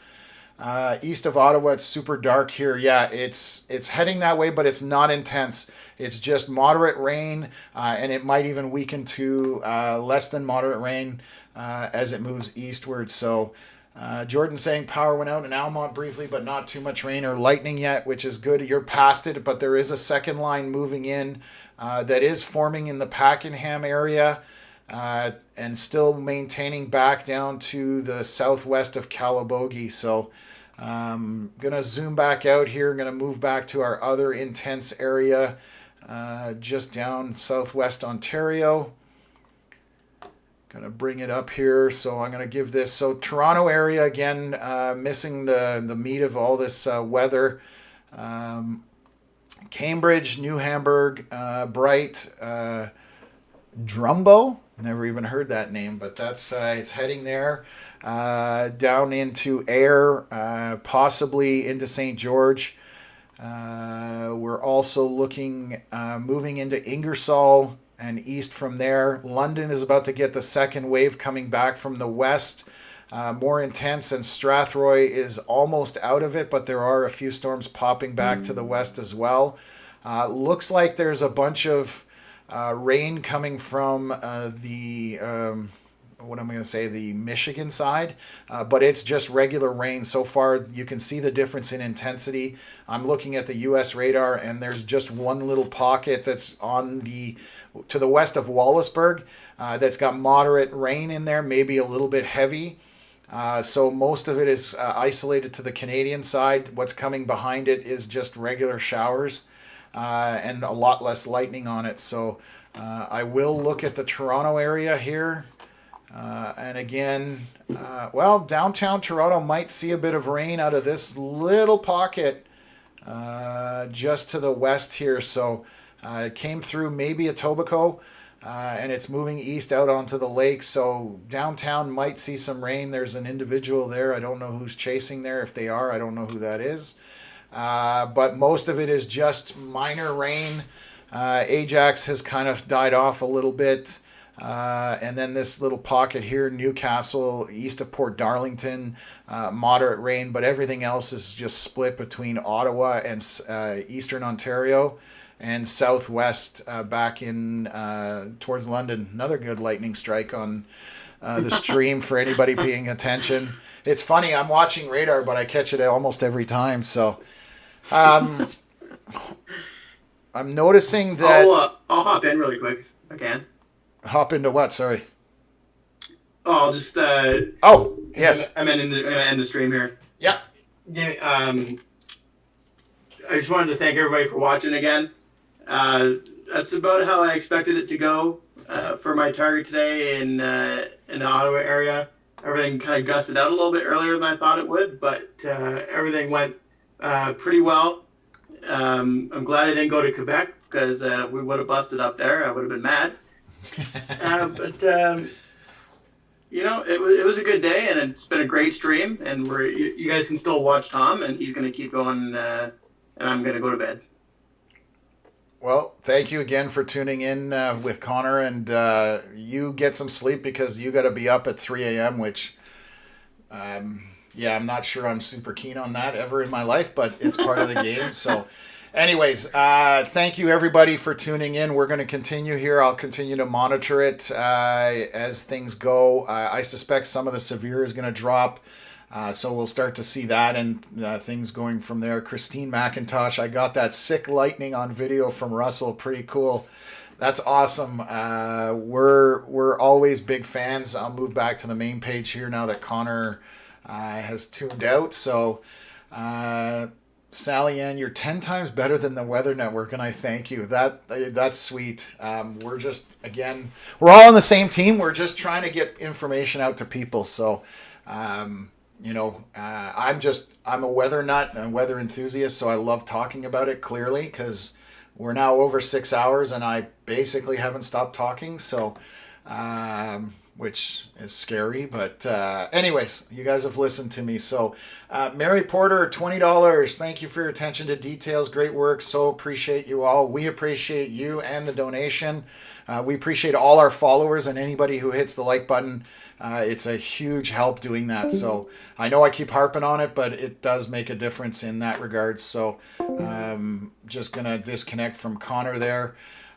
D: East of Ottawa, it's super dark here. Yeah, it's heading that way, but it's not intense. It's just moderate rain, and it might even weaken to less than moderate rain as it moves eastward. So Jordan saying power went out in Almont briefly, but not too much rain or lightning yet, which is good. You're past it, but there is a second line moving in that is forming in the Pakenham area. And still maintaining back down to the southwest of Calabogie. So I'm going to zoom back out here. I'm going to move back to our other intense area just down southwest Ontario. Going to bring it up here. So I'm going to give this. So Toronto area, again, missing the meat of all this weather. Cambridge, New Hamburg, Bright, Drumbo. Never even heard that name, but that's it's heading there down into Ayr, possibly into St. George. We're also looking moving into Ingersoll and east from there. London is about to get the second wave coming back from the west, more intense, and Strathroy is almost out of it, but there are a few storms popping back to the west as well. Looks like there's a bunch of rain coming from the Michigan side, but it's just regular rain. So far, you can see the difference in intensity. I'm looking at the U.S. radar, and there's just one little pocket that's to the west of Wallaceburg that's got moderate rain in there, maybe a little bit heavy. So most of it is isolated to the Canadian side. What's coming behind it is just regular showers. And a lot less lightning on it. So I will look at the Toronto area here. And again, downtown Toronto might see a bit of rain out of this little pocket just to the west here. So it came through maybe Etobicoke, and it's moving east out onto the lake. So downtown might see some rain. There's an individual there. I don't know who's chasing there. If they are, I don't know who that is. But most of it is just minor rain. Ajax has kind of died off a little bit. And then this little pocket here, Newcastle, east of Port Darlington, moderate rain, but everything else is just split between Ottawa and eastern Ontario and southwest back in towards London. Another good lightning strike on the stream for anybody paying attention. It's funny, I'm watching radar, but I catch it almost every time. So I'm noticing that...
C: I'll hop in really quick if I can.
D: Hop into what? Sorry.
C: Oh, I'll just...
D: yes.
C: I'm going to end the stream here.
D: Yeah.
C: Yeah. I just wanted to thank everybody for watching again. That's about how I expected it to go for my target today in the Ottawa area.
B: Everything kind of gusted out a little bit earlier than I thought it would, but everything went pretty well. I'm glad I didn't go to Quebec because we would have busted up there. I would have been mad. But it was a good day, and it's been a great stream. And you guys can still watch Tom, and he's going to keep going, and I'm going to go to bed.
D: Well, thank you again for tuning in with Connor, and you get some sleep because you got to be up at 3 a.m., which, I'm not sure I'm super keen on that ever in my life, but it's part of the game. So anyways, thank you everybody for tuning in. We're going to continue here. I'll continue to monitor it as things go. I suspect some of the severe is going to drop. So we'll start to see that and things going from there. Christine McIntosh, I got that sick lightning on video from Russell. Pretty cool. That's awesome. We're always big fans. I'll move back to the main page here now that Connor has tuned out. So Sally Ann, you're 10 times better than the Weather Network, and I thank you. That's sweet. We're just, again, we're all on the same team. We're just trying to get information out to people. So I'm a weather nut and weather enthusiast, so I love talking about it clearly because we're now over 6 hours and I basically haven't stopped talking. So, which is scary, but anyways, you guys have listened to me. So Mary Porter, $20. Thank you for your attention to details. Great work. So appreciate you all. We appreciate you and the donation. We appreciate all our followers and anybody who hits the like button. It's a huge help doing that. So I know I keep harping on it, but it does make a difference in that regard. So just going to disconnect from Connor there.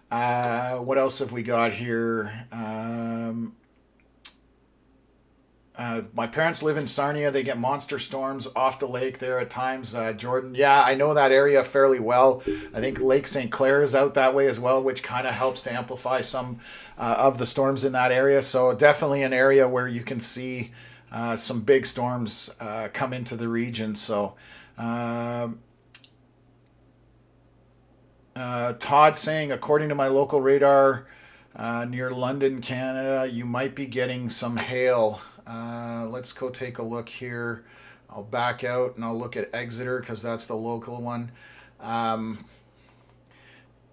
D: What else have we got here? My parents live in Sarnia. They get monster storms off the lake there at times. Jordan, yeah, I know that area fairly well. I think Lake St. Clair is out that way as well, which kind of helps to amplify some of the storms in that area. So definitely an area where you can see some big storms come into the region. So Todd saying, according to my local radar near London, Canada, you might be getting some hail. Let's go take a look here. I'll back out and I'll look at Exeter because that's the local one.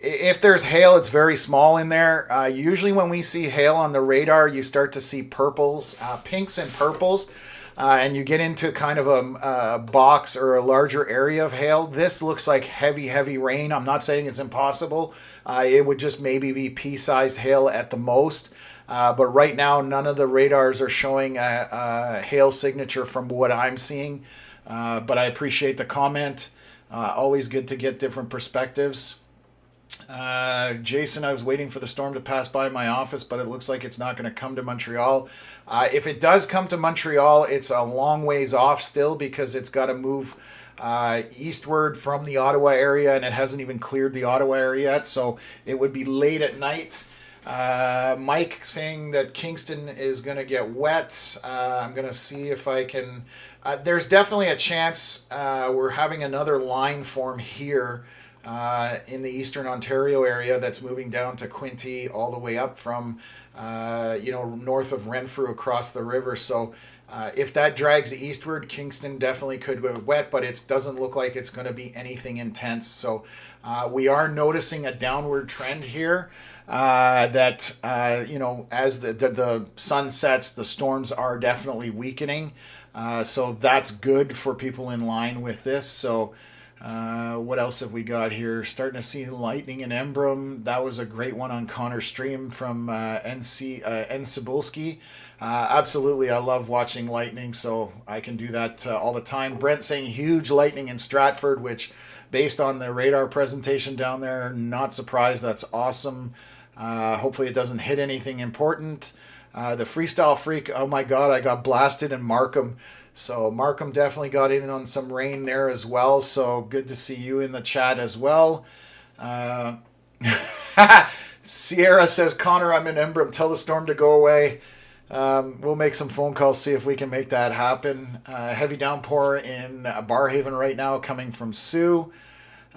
D: If there's hail, it's very small in there. Usually when we see hail on the radar, you start to see purples, pinks and purples, and you get into kind of a box or a larger area of hail. This looks like heavy rain. I'm not saying it's impossible. It would just maybe be pea-sized hail at the most. But right now, none of the radars are showing a hail signature from what I'm seeing. But I appreciate the comment. Always good to get different perspectives. Jason, I was waiting for the storm to pass by my office, but it looks like it's not going to come to Montreal. If it does come to Montreal, it's a long ways off still because it's got to move eastward from the Ottawa area, and it hasn't even cleared the Ottawa area yet. So it would be late at night. Mike saying that Kingston is going to get wet. I'm going to see if I can. There's definitely a chance we're having another line form here in the eastern Ontario area that's moving down to Quinte all the way up from, north of Renfrew across the river. So if that drags eastward, Kingston definitely could go wet, but it doesn't look like it's going to be anything intense. So we are noticing a downward trend here. As the sun sets, the storms are definitely weakening. So that's good for people in line with this. So what else have we got here? Starting to see lightning in Embrun. That was a great one on Connor's stream from N. Cebulski. Absolutely, I love watching lightning, so I can do that all the time. Brent saying huge lightning in Stratford, which based on the radar presentation down there, not surprised. That's awesome. Hopefully it doesn't hit anything important. The Freestyle Freak, oh my God, I got blasted in Markham. So Markham definitely got in on some rain there as well. So good to see you in the chat as well. Sierra says, Connor, I'm in Embrun. Tell the storm to go away. We'll make some phone calls, see if we can make that happen. Heavy downpour in Barhaven right now coming from Sue.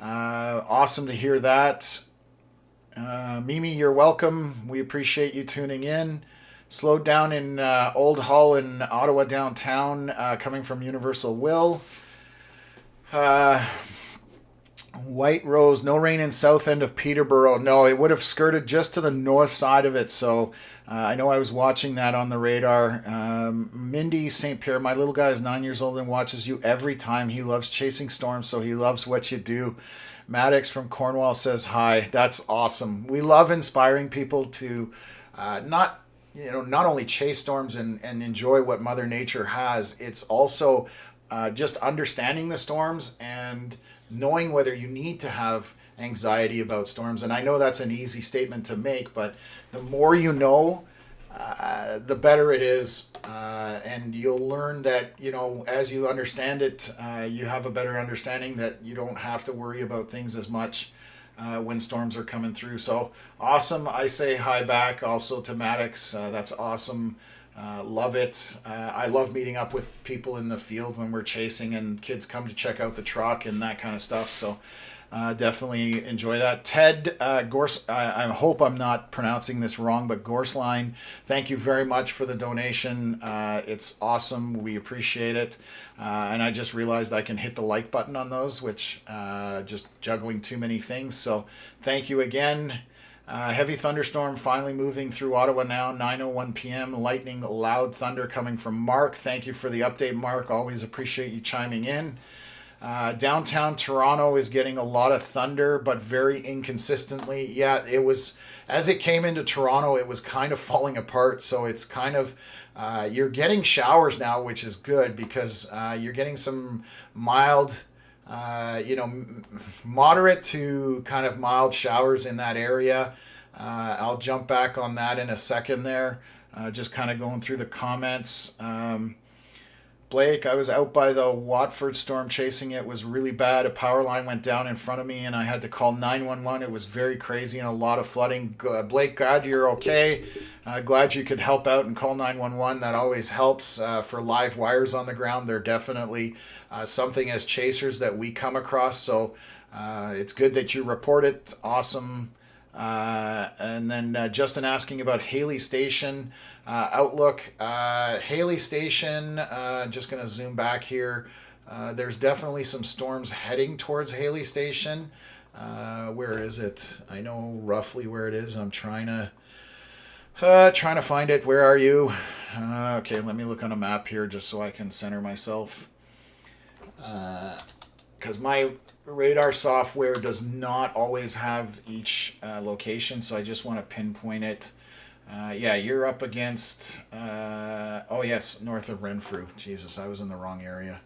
D: Awesome to hear that. Mimi, you're welcome. We appreciate you tuning in. Slowed down in Old Hull in Ottawa downtown, coming from Universal Will. White Rose, no rain in south end of Peterborough. No, it would have skirted just to the north side of it. So I know I was watching that on the radar. Mindy St. Pierre, my little guy is 9 years old and watches you every time. He loves chasing storms, so he loves what you do. Maddox from Cornwall says hi. That's awesome. We love inspiring people to not only chase storms and enjoy what Mother Nature has. It's also just understanding the storms and knowing whether you need to have anxiety about storms. And I know that's an easy statement to make, but the more you know, the better it is. And you'll learn that, as you understand it, you have a better understanding that you don't have to worry about things as much when storms are coming through. So awesome. I say hi back also to Maddox. That's awesome. Love it. I love meeting up with people in the field when we're chasing and kids come to check out the truck and that kind of stuff. So definitely enjoy that. Ted Gors, I hope I'm not pronouncing this wrong, but Gorsline, thank you very much for the donation. It's awesome. We appreciate it. And I just realized I can hit the like button on those, which just juggling too many things. So thank you again. Heavy thunderstorm finally moving through Ottawa now, 9:01 p.m. Lightning, loud thunder coming from Mark. Thank you for the update, Mark. Always appreciate you chiming in. Downtown Toronto is getting a lot of thunder, but very inconsistently. Yeah, it was, as it came into Toronto, it was kind of falling apart. So it's kind of, you're getting showers now, which is good because you're getting some mild, moderate to kind of mild showers in that area. I'll jump back on that in a second there. Just kind of going through the comments. Blake, I was out by the Watford storm chasing it. It was really bad. A power line went down in front of me and I had to call 911. It was very crazy and a lot of flooding. Blake, glad you're okay. Glad you could help out and call 911. That always helps for live wires on the ground. They're definitely something as chasers that we come across. So it's good that you report it. Awesome. And then Justin asking about Haley Station outlook. Haley Station, just going to zoom back here. There's definitely some storms heading towards Haley Station. Where is it? I know roughly where it is. I'm trying to find it. Where are you? Okay, let me look on a map here just so I can center myself. Because my radar software does not always have each location, so I just want to pinpoint it. Yeah, you're up against, oh yes, north of Renfrew. Jesus, I was in the wrong area.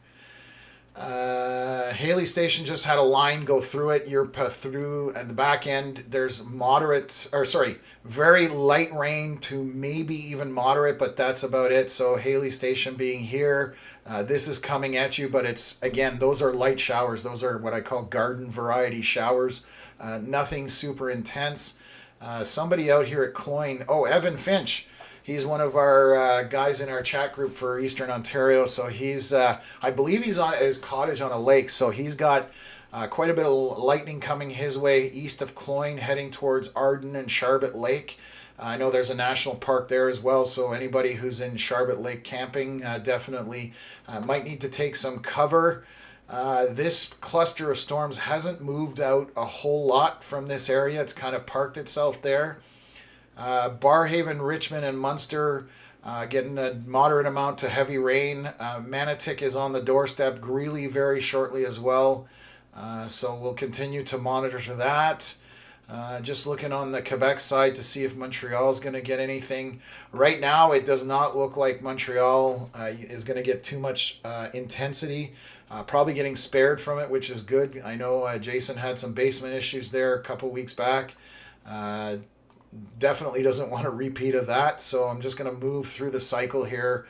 D: Haley Station just had a line go through it. You're through at the back end. There's very light rain to maybe even moderate, but that's about it. So Haley Station being here, this is coming at you, but it's, again, those are light showers. Those are what I call garden variety showers. Nothing super intense. Somebody out here at Cloyne, Evan Finch. He's one of our guys in our chat group for Eastern Ontario. So he's, I believe he's on his cottage on a lake. So he's got quite a bit of lightning coming his way east of Cloyne, heading towards Arden and Sharbot Lake. I know there's a national park there as well. So anybody who's in Sharbot Lake camping definitely might need to take some cover. This cluster of storms hasn't moved out a whole lot from this area. It's kind of parked itself there. Barhaven, Richmond, and Munster getting a moderate amount to heavy rain. Manotick is on the doorstep. Greeley very shortly as well. So we'll continue to monitor that. Just looking on the Quebec side to see if Montreal is going to get anything. Right now, it does not look like Montreal is going to get too much intensity. Probably getting spared from it, which is good. I know Jason had some basement issues there a couple weeks back. Definitely doesn't want a repeat of that. So I'm just going to move through the cycle here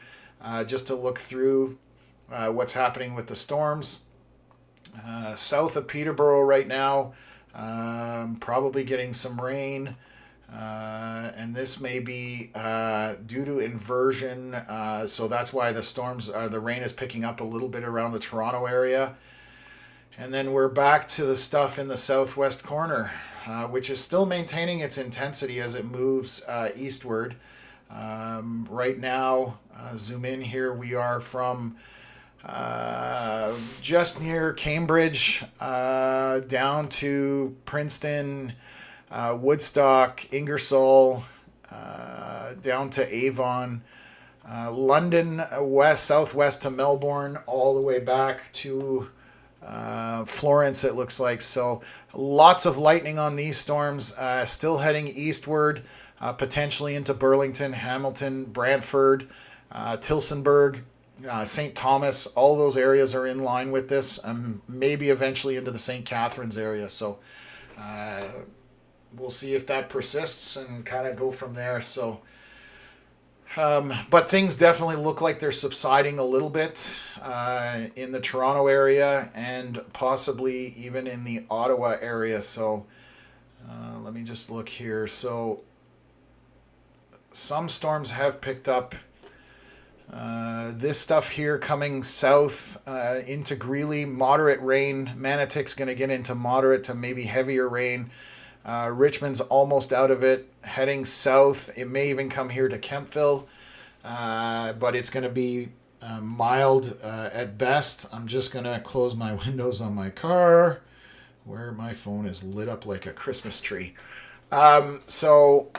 D: just to look through what's happening with the storms. South of Peterborough right now, probably getting some rain. And this may be due to inversion. So that's why the rain is picking up a little bit around the Toronto area. And then we're back to the stuff in the southwest corner, which is still maintaining its intensity as it moves eastward. Right now, zoom in here, we are from just near Cambridge down to Princeton, Woodstock, Ingersoll, down to Avon, London, southwest to Melbourne, all the way back to Florence, it looks like. So lots of lightning on these storms, still heading eastward, potentially into Burlington, Hamilton, Brantford, Tillsonburg, St. Thomas. All those areas are in line with this, maybe eventually into the St. Catharines area. So we'll see if that persists and kind of go from there. So but things definitely look like they're subsiding a little bit in the Toronto area and possibly even in the Ottawa area. So let me just look here. So some storms have picked up. This stuff here coming south into Greeley, moderate rain. Manotick's going to get into moderate to maybe heavier rain. Richmond's almost out of it, heading south. It may even come here to Kemptville, but it's going to be mild at best. I'm just going to close my windows on my car, where my phone is lit up like a Christmas tree. So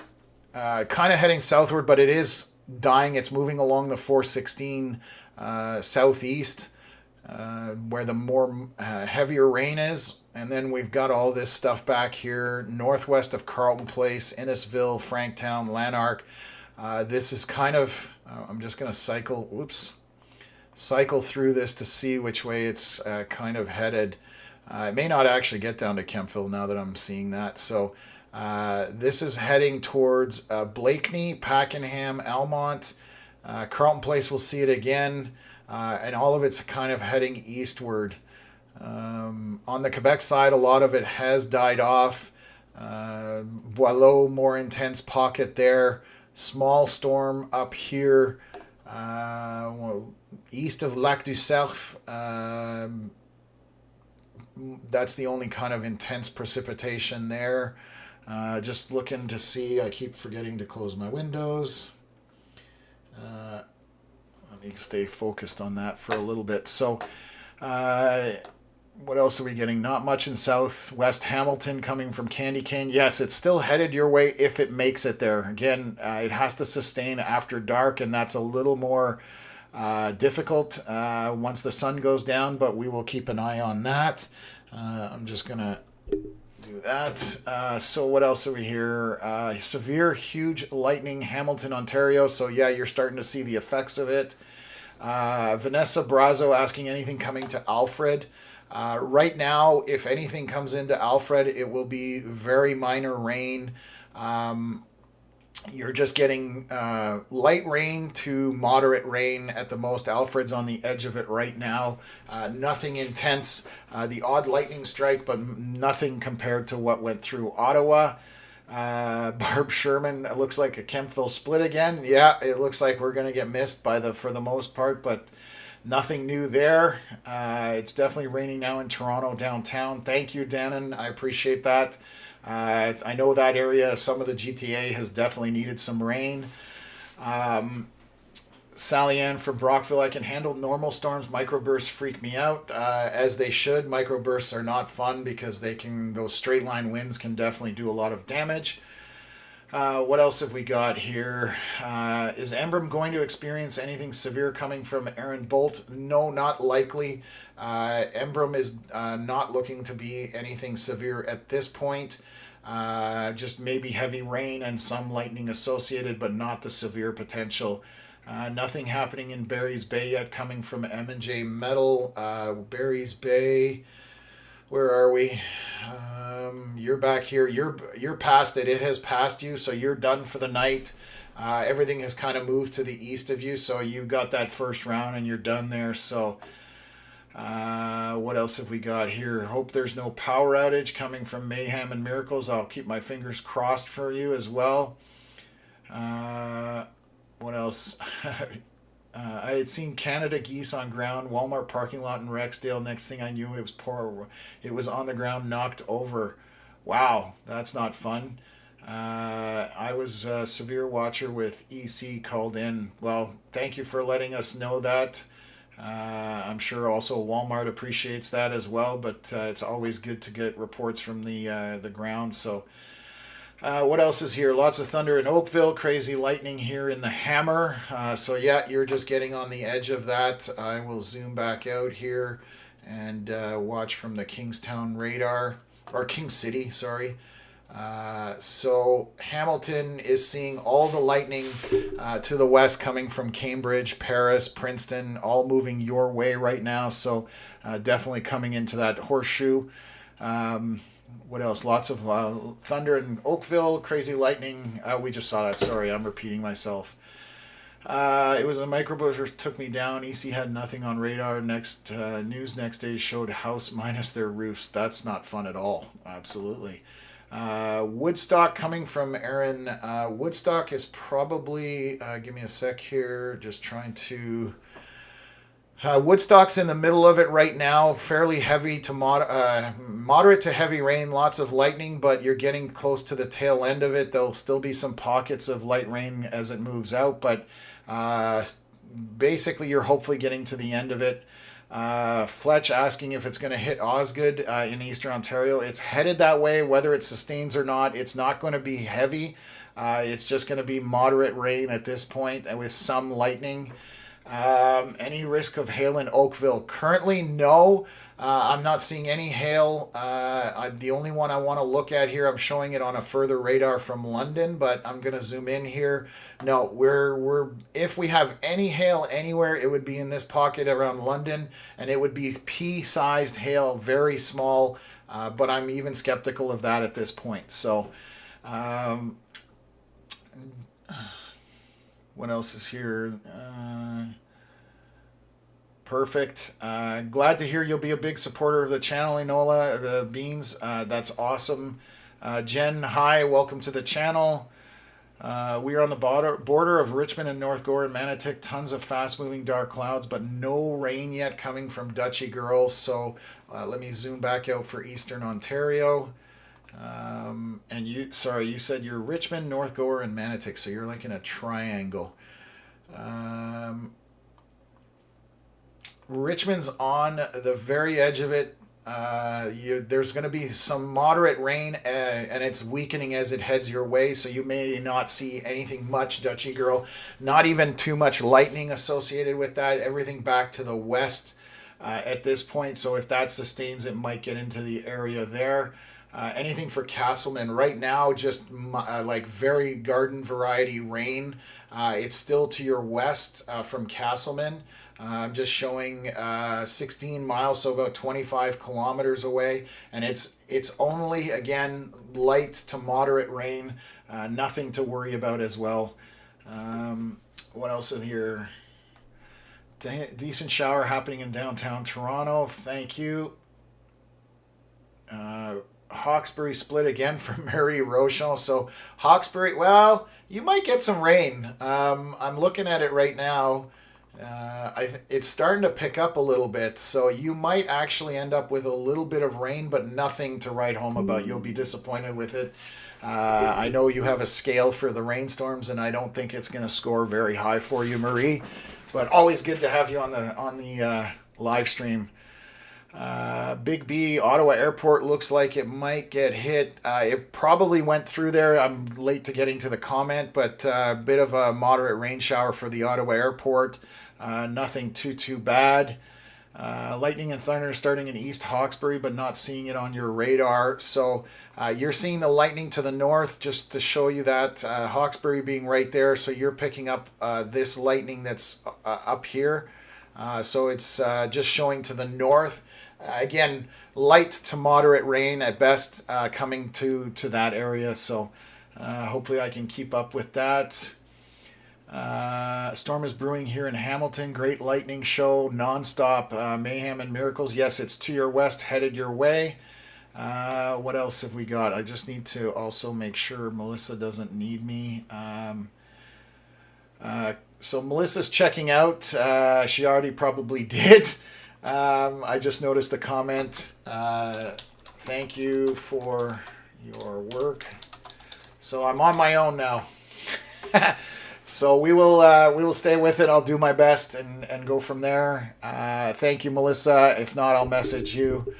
D: kind of heading southward, but it is dying. It's moving along the 416 southeast, where the more heavier rain is. And then we've got all this stuff back here northwest of Carleton Place, Innisville, Franktown, Lanark. This is kind of, I'm just going to cycle through this to see which way it's kind of headed. It may not actually get down to Kemptville now that I'm seeing that. So this is heading towards Blakeney, Pakenham, Almont. Carleton Place, we'll see it again. And all of it's kind of heading eastward. On the Quebec side, a lot of it has died off. Boileau, more intense pocket there. Small storm up here east of Lac du Cerf. That's the only kind of intense precipitation there. Just looking to see, I keep forgetting to close my windows. Let me stay focused on that for a little bit. So what else are we getting? Not much in southwest Hamilton coming from Candy Cane. Yes, it's still headed your way if it makes it there. Again, it has to sustain after dark, and that's a little more difficult once the sun goes down, but we will keep an eye on that. I'm just going to do that. So what else are we here? Severe, huge lightning, Hamilton, Ontario. So yeah, you're starting to see the effects of it. Vanessa Brazo asking anything coming to Alfred. Right now, if anything comes into Alfred, it will be very minor rain. You're just getting light rain to moderate rain at the most. Alfred's on the edge of it right now. Nothing intense. The odd lightning strike, but nothing compared to what went through Ottawa. Barb Sherman, it looks like a Kemptville split again. Yeah, it looks like we're going to get missed for the most part, but nothing new there. It's definitely raining now in Toronto downtown. Thank you, Dannon. I appreciate that. I know that area, some of the GTA has definitely needed some rain. Sally Ann from Brockville, I can handle normal storms. Microbursts freak me out, as they should. Microbursts are not fun because those straight line winds can definitely do a lot of damage. What else have we got here? Is Embrum going to experience anything severe coming from Aaron Bolt? No, not likely. Embrum is not looking to be anything severe at this point. Just maybe heavy rain and some lightning associated, but not the severe potential. Nothing happening in Barry's Bay yet coming from M&J Metal. Barry's Bay, where are we? You're back here. You're past it. It has passed you, so you're done for the night. Everything has kind of moved to the east of you, so you got that first round and you're done there. So what else have we got here? Hope there's no power outage coming from Mayhem and Miracles. I'll keep my fingers crossed for you as well. What else? I had seen Canada geese on ground, Walmart parking lot in Rexdale. Next thing I knew, it was on the ground, knocked over. Wow, that's not fun. I was a severe watcher with EC called in. Well, thank you for letting us know that. I'm sure also Walmart appreciates that as well, but it's always good to get reports from the ground. So what else is here? Lots of thunder in Oakville, crazy lightning here in the Hammer. So yeah, you're just getting on the edge of that. I will zoom back out here and watch from the Kingstown radar, or King City, sorry. So Hamilton is seeing all the lightning to the west coming from Cambridge, Paris, Princeton, all moving your way right now. So definitely coming into that horseshoe. What else? Lots of thunder in Oakville, crazy lightning. We just saw that. Sorry, I'm repeating myself. It was a microburst took me down. EC had nothing on radar. Next news next day showed house minus their roofs. That's not fun at all. Absolutely. Woodstock coming from Aaron. Woodstock is probably, give me a sec here, just trying to, Woodstock's in the middle of it right now, fairly heavy to moderate to heavy rain, lots of lightning, but you're getting close to the tail end of it. There'll still be some pockets of light rain as it moves out, but basically you're hopefully getting to the end of it. Fletch asking if it's going to hit Osgood in Eastern Ontario. It's headed that way, whether it sustains or not. It's not going to be heavy. It's just going to be moderate rain at this point and with some lightning. Any risk of hail in Oakville? Currently, no. I'm not seeing any hail. The only one I want to look at here, I'm showing it on a further radar from London, but I'm going to zoom in here. No, we're if we have any hail anywhere, it would be in this pocket around London, and it would be pea-sized hail, very small, but I'm even skeptical of that at this point. So, what else is here? Perfect. Glad to hear you'll be a big supporter of the channel, Enola Beans. That's awesome. Jen, hi, welcome to the channel. We are on the border of Richmond and North Gore and Manotick. Tons of fast-moving dark clouds, but no rain yet coming from Dutchy Girl. So let me zoom back out for Eastern Ontario. And you said you're Richmond, North Gore, and Manotick, so you're like in a triangle. Richmond's on the very edge of it. There's going to be some moderate rain, and it's weakening as it heads your way, so you may not see anything much, Dutchy Girl. Not even too much lightning associated with that. Everything back to the west at this point, so if that sustains, it might get into the area there. Anything for Castleman right now, just like very garden variety rain. It's still to your west from Castleman. I'm just showing 16 miles, so about 25 kilometers away, and it's only, again, light to moderate rain, nothing to worry about as well. What else in here? Decent shower happening in downtown Toronto, thank you. Hawkesbury split again from Mary Rochelle. So Hawkesbury, well, you might get some rain. I'm looking at it right now. It's starting to pick up a little bit, so you might actually end up with a little bit of rain, but nothing to write home about. You'll be disappointed with it. I know you have a scale for the rainstorms, and I don't think it's going to score very high for you, Marie. But always good to have you on the live stream. Big B, Ottawa Airport looks like it might get hit. It probably went through there. I'm late to getting to the comment, but a bit of a moderate rain shower for the Ottawa Airport. Nothing too bad. Lightning and thunder starting in East Hawkesbury, but not seeing it on your radar. So you're seeing the lightning to the north, just to show you that. Hawkesbury being right there, so you're picking up this lightning that's up here. So it's just showing to the north. Again, light to moderate rain at best coming to that area. So hopefully I can keep up with that. Storm is brewing here in Hamilton. Great lightning show, nonstop mayhem and miracles. Yes, it's to your west, headed your way. What else have we got? I just need to also make sure Melissa doesn't need me. So Melissa's checking out. She already probably did. I just noticed the comment. Thank you for your work. So I'm on my own now. So we will stay with it. I'll do my best and go from there. Thank you, Melissa. If not, I'll message you.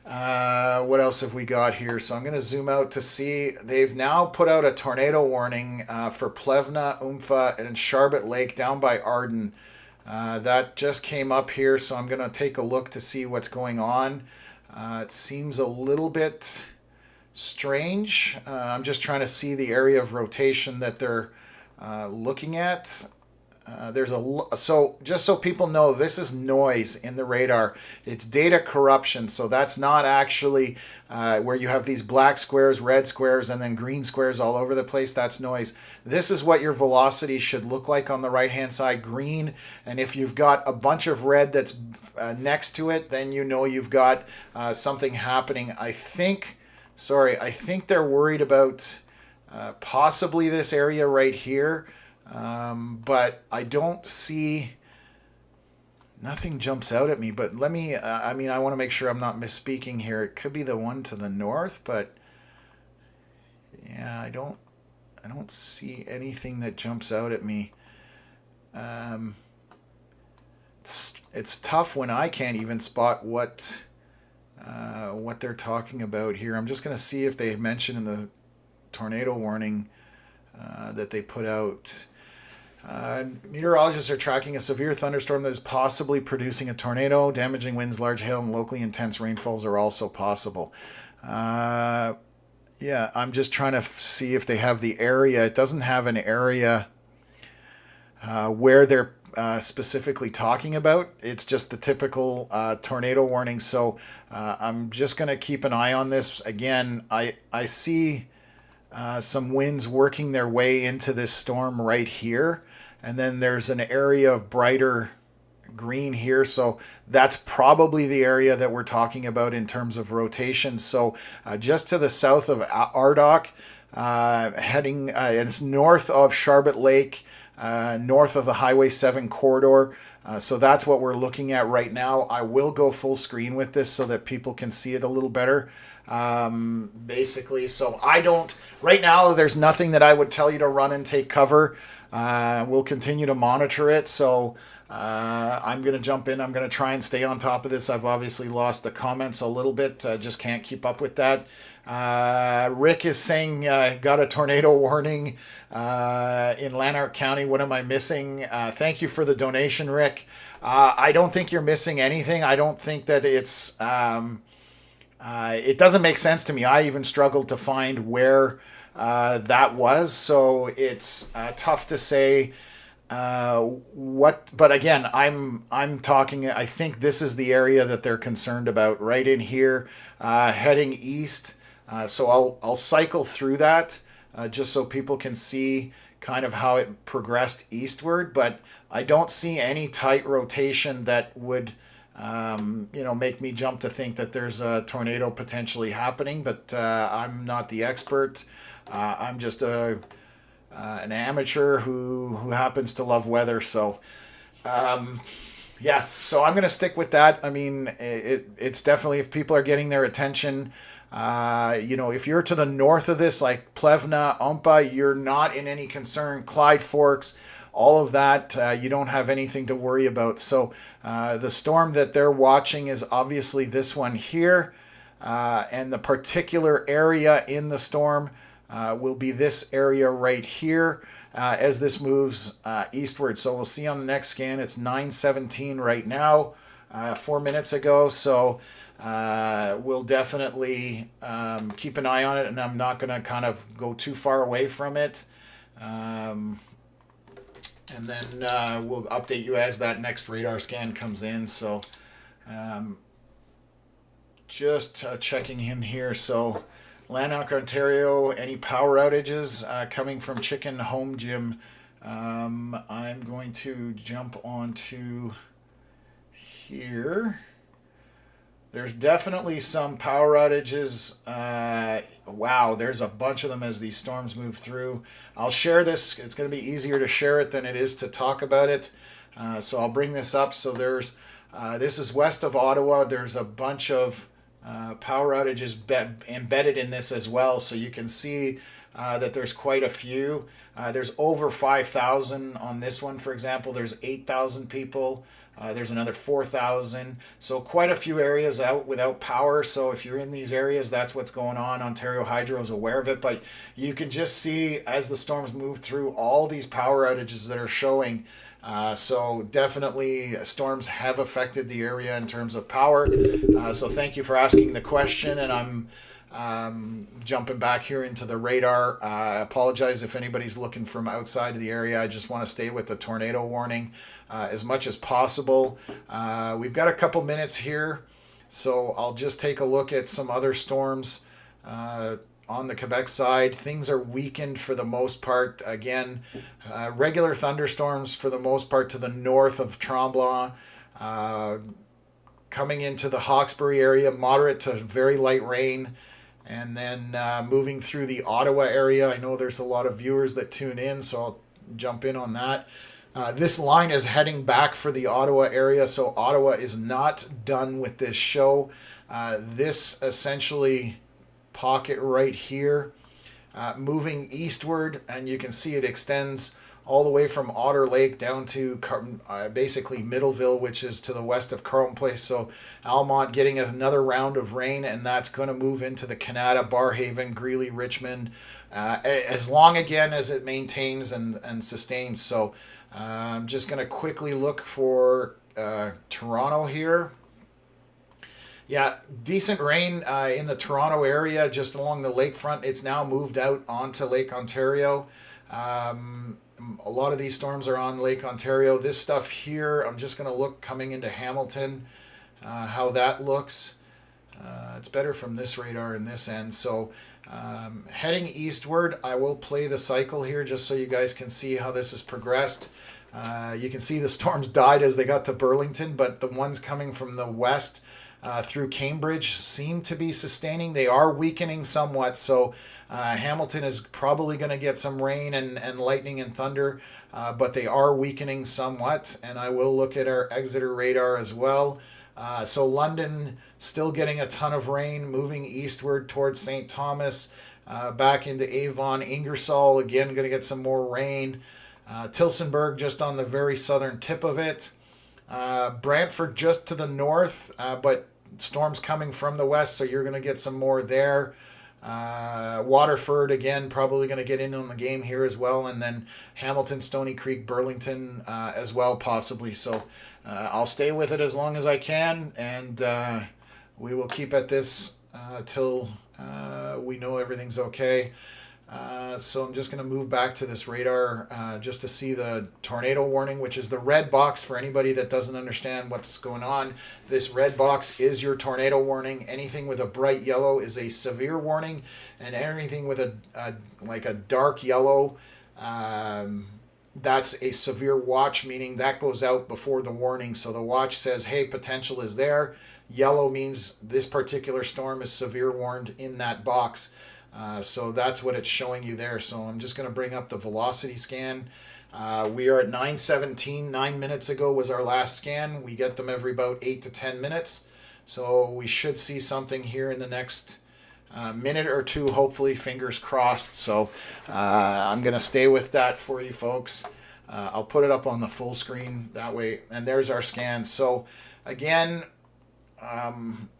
D: What else have we got here? So I'm going to zoom out to see. They've now put out a tornado warning for Plevna, Umfa, and Sharbet Lake down by Arden. That just came up here, so I'm going to take a look to see what's going on. It seems a little bit strange. I'm just trying to see the area of rotation that they're looking at. So just so people know, this is noise in the radar. It's data corruption. So that's not actually where you have these black squares, red squares, and then green squares all over the place. That's noise. This is what your velocity should look like on the right-hand side, green. And if you've got a bunch of red that's next to it, then you know you've got something happening. I think they're worried about possibly this area right here. But I don't see, nothing jumps out at me, but let me, I want to make sure I'm not misspeaking here. It could be the one to the north, but yeah, I don't see anything that jumps out at me. It's tough when I can't even spot what they're talking about here. I'm just going to see if they mention in the tornado warning that they put out. Meteorologists are tracking a severe thunderstorm that is possibly producing a tornado. Damaging winds, large hail, and locally intense rainfalls are also possible. Yeah, I'm just trying to see if they have the area. It doesn't have an area where they're specifically talking about. It's just the typical tornado warning. So I'm just going to keep an eye on this. Again, I see some winds working their way into this storm right here. And then there's an area of brighter green here. So that's probably the area that we're talking about in terms of rotation. So just to the south of Ardagh, heading, it's north of Sharbet Lake, north of the Highway 7 corridor. So that's what we're looking at right now. I will go full screen with this so that people can see it a little better. Basically, so right now there's nothing that I would tell you to run and take cover. We'll continue to monitor it. So I'm going to jump in. I'm going to try and stay on top of this. I've obviously lost the comments a little bit. Just can't keep up with that. Rick is saying got a tornado warning in Lanark County. What am I missing? Thank you for the donation, Rick. I don't think you're missing anything. I don't think that it's it doesn't make sense to me. I even struggled to find where that was, so it's tough to say what. But again, I'm talking. I think this is the area that they're concerned about, right in here, heading east. So I'll cycle through that just so people can see kind of how it progressed eastward. But I don't see any tight rotation that would make me jump to think that there's a tornado potentially happening. But I'm not the expert. I'm just an amateur who happens to love weather. So, yeah, so I'm going to stick with that. I mean, it's definitely, if people are getting their attention, if you're to the north of this, like Plevna, Umpa, you're not in any concern. Clyde Forks, all of that, you don't have anything to worry about. So the storm that they're watching is obviously this one here, and the particular area in the storm will be this area right here as this moves eastward. So we'll see on the next scan. It's 9:17 right now, 4 minutes ago. So we'll definitely keep an eye on it, and I'm not going to kind of go too far away from it. And then we'll update you as that next radar scan comes in. So just checking in here. So Lanark, Ontario, any power outages coming from Chicken Home Gym? I'm going to jump onto here. There's definitely some power outages. Wow, there's a bunch of them as these storms move through. I'll share this. It's going to be easier to share it than it is to talk about it. So I'll bring this up. So there's, this is west of Ottawa. There's a bunch of power outages embedded in this as well. So you can see that there's quite a few. There's over 5,000 on this one, for example. There's 8,000 people. There's another 4,000. So quite a few areas out without power. So if you're in these areas, that's what's going on. Ontario Hydro is aware of it. But you can just see as the storms move through all these power outages that are showing. So definitely storms have affected the area in terms of power. So thank you for asking the question. And I'm jumping back here into the radar. I apologize if anybody's looking from outside of the area. I just want to stay with the tornado warning as much as possible. We've got a couple minutes here, so I'll just take a look at some other storms on the Quebec side. Things are weakened for the most part. Again, regular thunderstorms for the most part to the north of Tremblant. Coming into the Hawkesbury area, moderate to very light rain. And then moving through the Ottawa area. I know there's a lot of viewers that tune in, so I'll jump in on that. This line is heading back for the Ottawa area, so Ottawa is not done with this show. This essentially pocket right here, moving eastward, and you can see it extends all the way from Otter Lake down to basically Middleville, which is to the west of Carleton Place. So Almont getting another round of rain, and that's going to move into the Canada, Barhaven, Greeley, Richmond, as long again as it maintains and sustains. So I'm just going to quickly look for Toronto here. Yeah, decent rain in the Toronto area, just along the lakefront. It's now moved out onto Lake Ontario. A lot of these storms are on Lake Ontario. This stuff here, I'm just going to look coming into Hamilton, how that looks. It's better from this radar in this end. So heading eastward, I will play the cycle here just so you guys can see how this has progressed. You can see the storms died as they got to Burlington, but the ones coming from the west through Cambridge seem to be sustaining. They are weakening somewhat, so Hamilton is probably going to get some rain and lightning and thunder, but they are weakening somewhat. And I will look at our Exeter radar as well. So London still getting a ton of rain, moving eastward towards St. Thomas, back into Avon. Ingersoll again going to get some more rain. Tillsonburg just on the very southern tip of it. Brantford just to the north, but storms coming from the west, so you're going to get some more there. Waterford again probably going to get in on the game here as well, and then Hamilton, Stony Creek, Burlington as well possibly. So I'll stay with it as long as I can, and we will keep at this till we know everything's okay. So I'm just going to move back to this radar just to see the tornado warning, which is the red box for anybody that doesn't understand what's going on. This red box is your tornado warning. Anything with a bright yellow is a severe warning, and anything with like a dark yellow, that's a severe watch, meaning that goes out before the warning. So the watch says, hey, potential is there. Yellow means this particular storm is severe warned in that box. So that's what it's showing you there. So I'm just going to bring up the velocity scan. We are at 9:17. 9 minutes ago was our last scan. We get them every about 8 to 10 minutes. So we should see something here in the next minute or two, hopefully, fingers crossed. So I'm going to stay with that for you folks. I'll put it up on the full screen that way. And there's our scan. So again,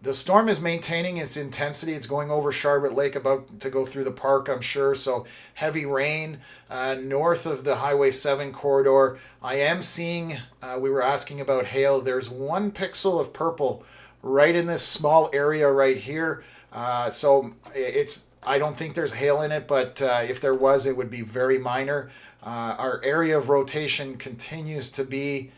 D: the storm is maintaining its intensity. It's going over Charlotte Lake, about to go through the park, I'm sure. So heavy rain north of the Highway 7 corridor. I am seeing, we were asking about hail. There's 1 pixel of purple right in this small area right here. So I don't think there's hail in it, but if there was, it would be very minor. Our area of rotation continues to be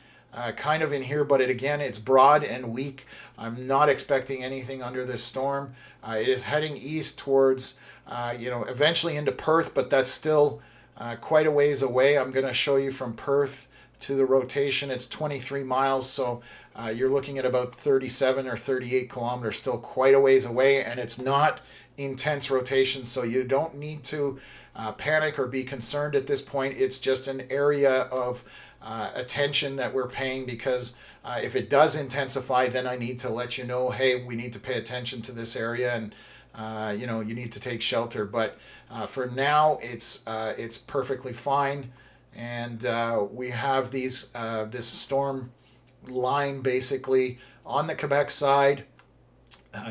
D: kind of in here, but it's broad and weak. I'm not expecting anything under this storm. It is heading east towards, eventually into Perth, but that's still quite a ways away. I'm going to show you from Perth to the rotation, it's 23 miles. So you're looking at about 37 or 38 kilometers, still quite a ways away, and it's not intense rotation. So you don't need to panic or be concerned at this point. It's just an area of attention that we're paying, because if it does intensify, then I need to let you know, hey, we need to pay attention to this area, and you need to take shelter. But for now, it's perfectly fine, and we have this storm line basically on the Quebec side.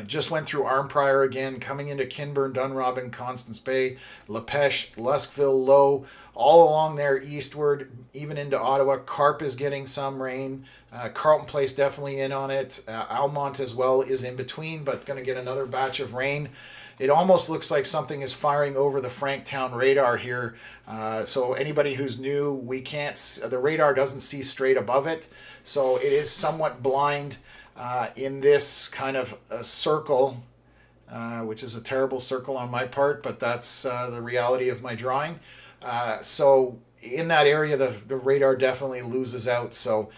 D: Just went through Arnprior again, coming into Kinburn, Dunrobin, Constance Bay, Lepech, Luskville, Low, all along there eastward, even into Ottawa. Carp is getting some rain. Carleton Place definitely in on it. Almont as well is in between, but going to get another batch of rain. It almost looks like something is firing over the Franktown radar here. So anybody who's new, the radar doesn't see straight above it. So it is somewhat blind in this kind of a circle, which is a terrible circle on my part, but that's the reality of my drawing. So in that area, the radar definitely loses out. So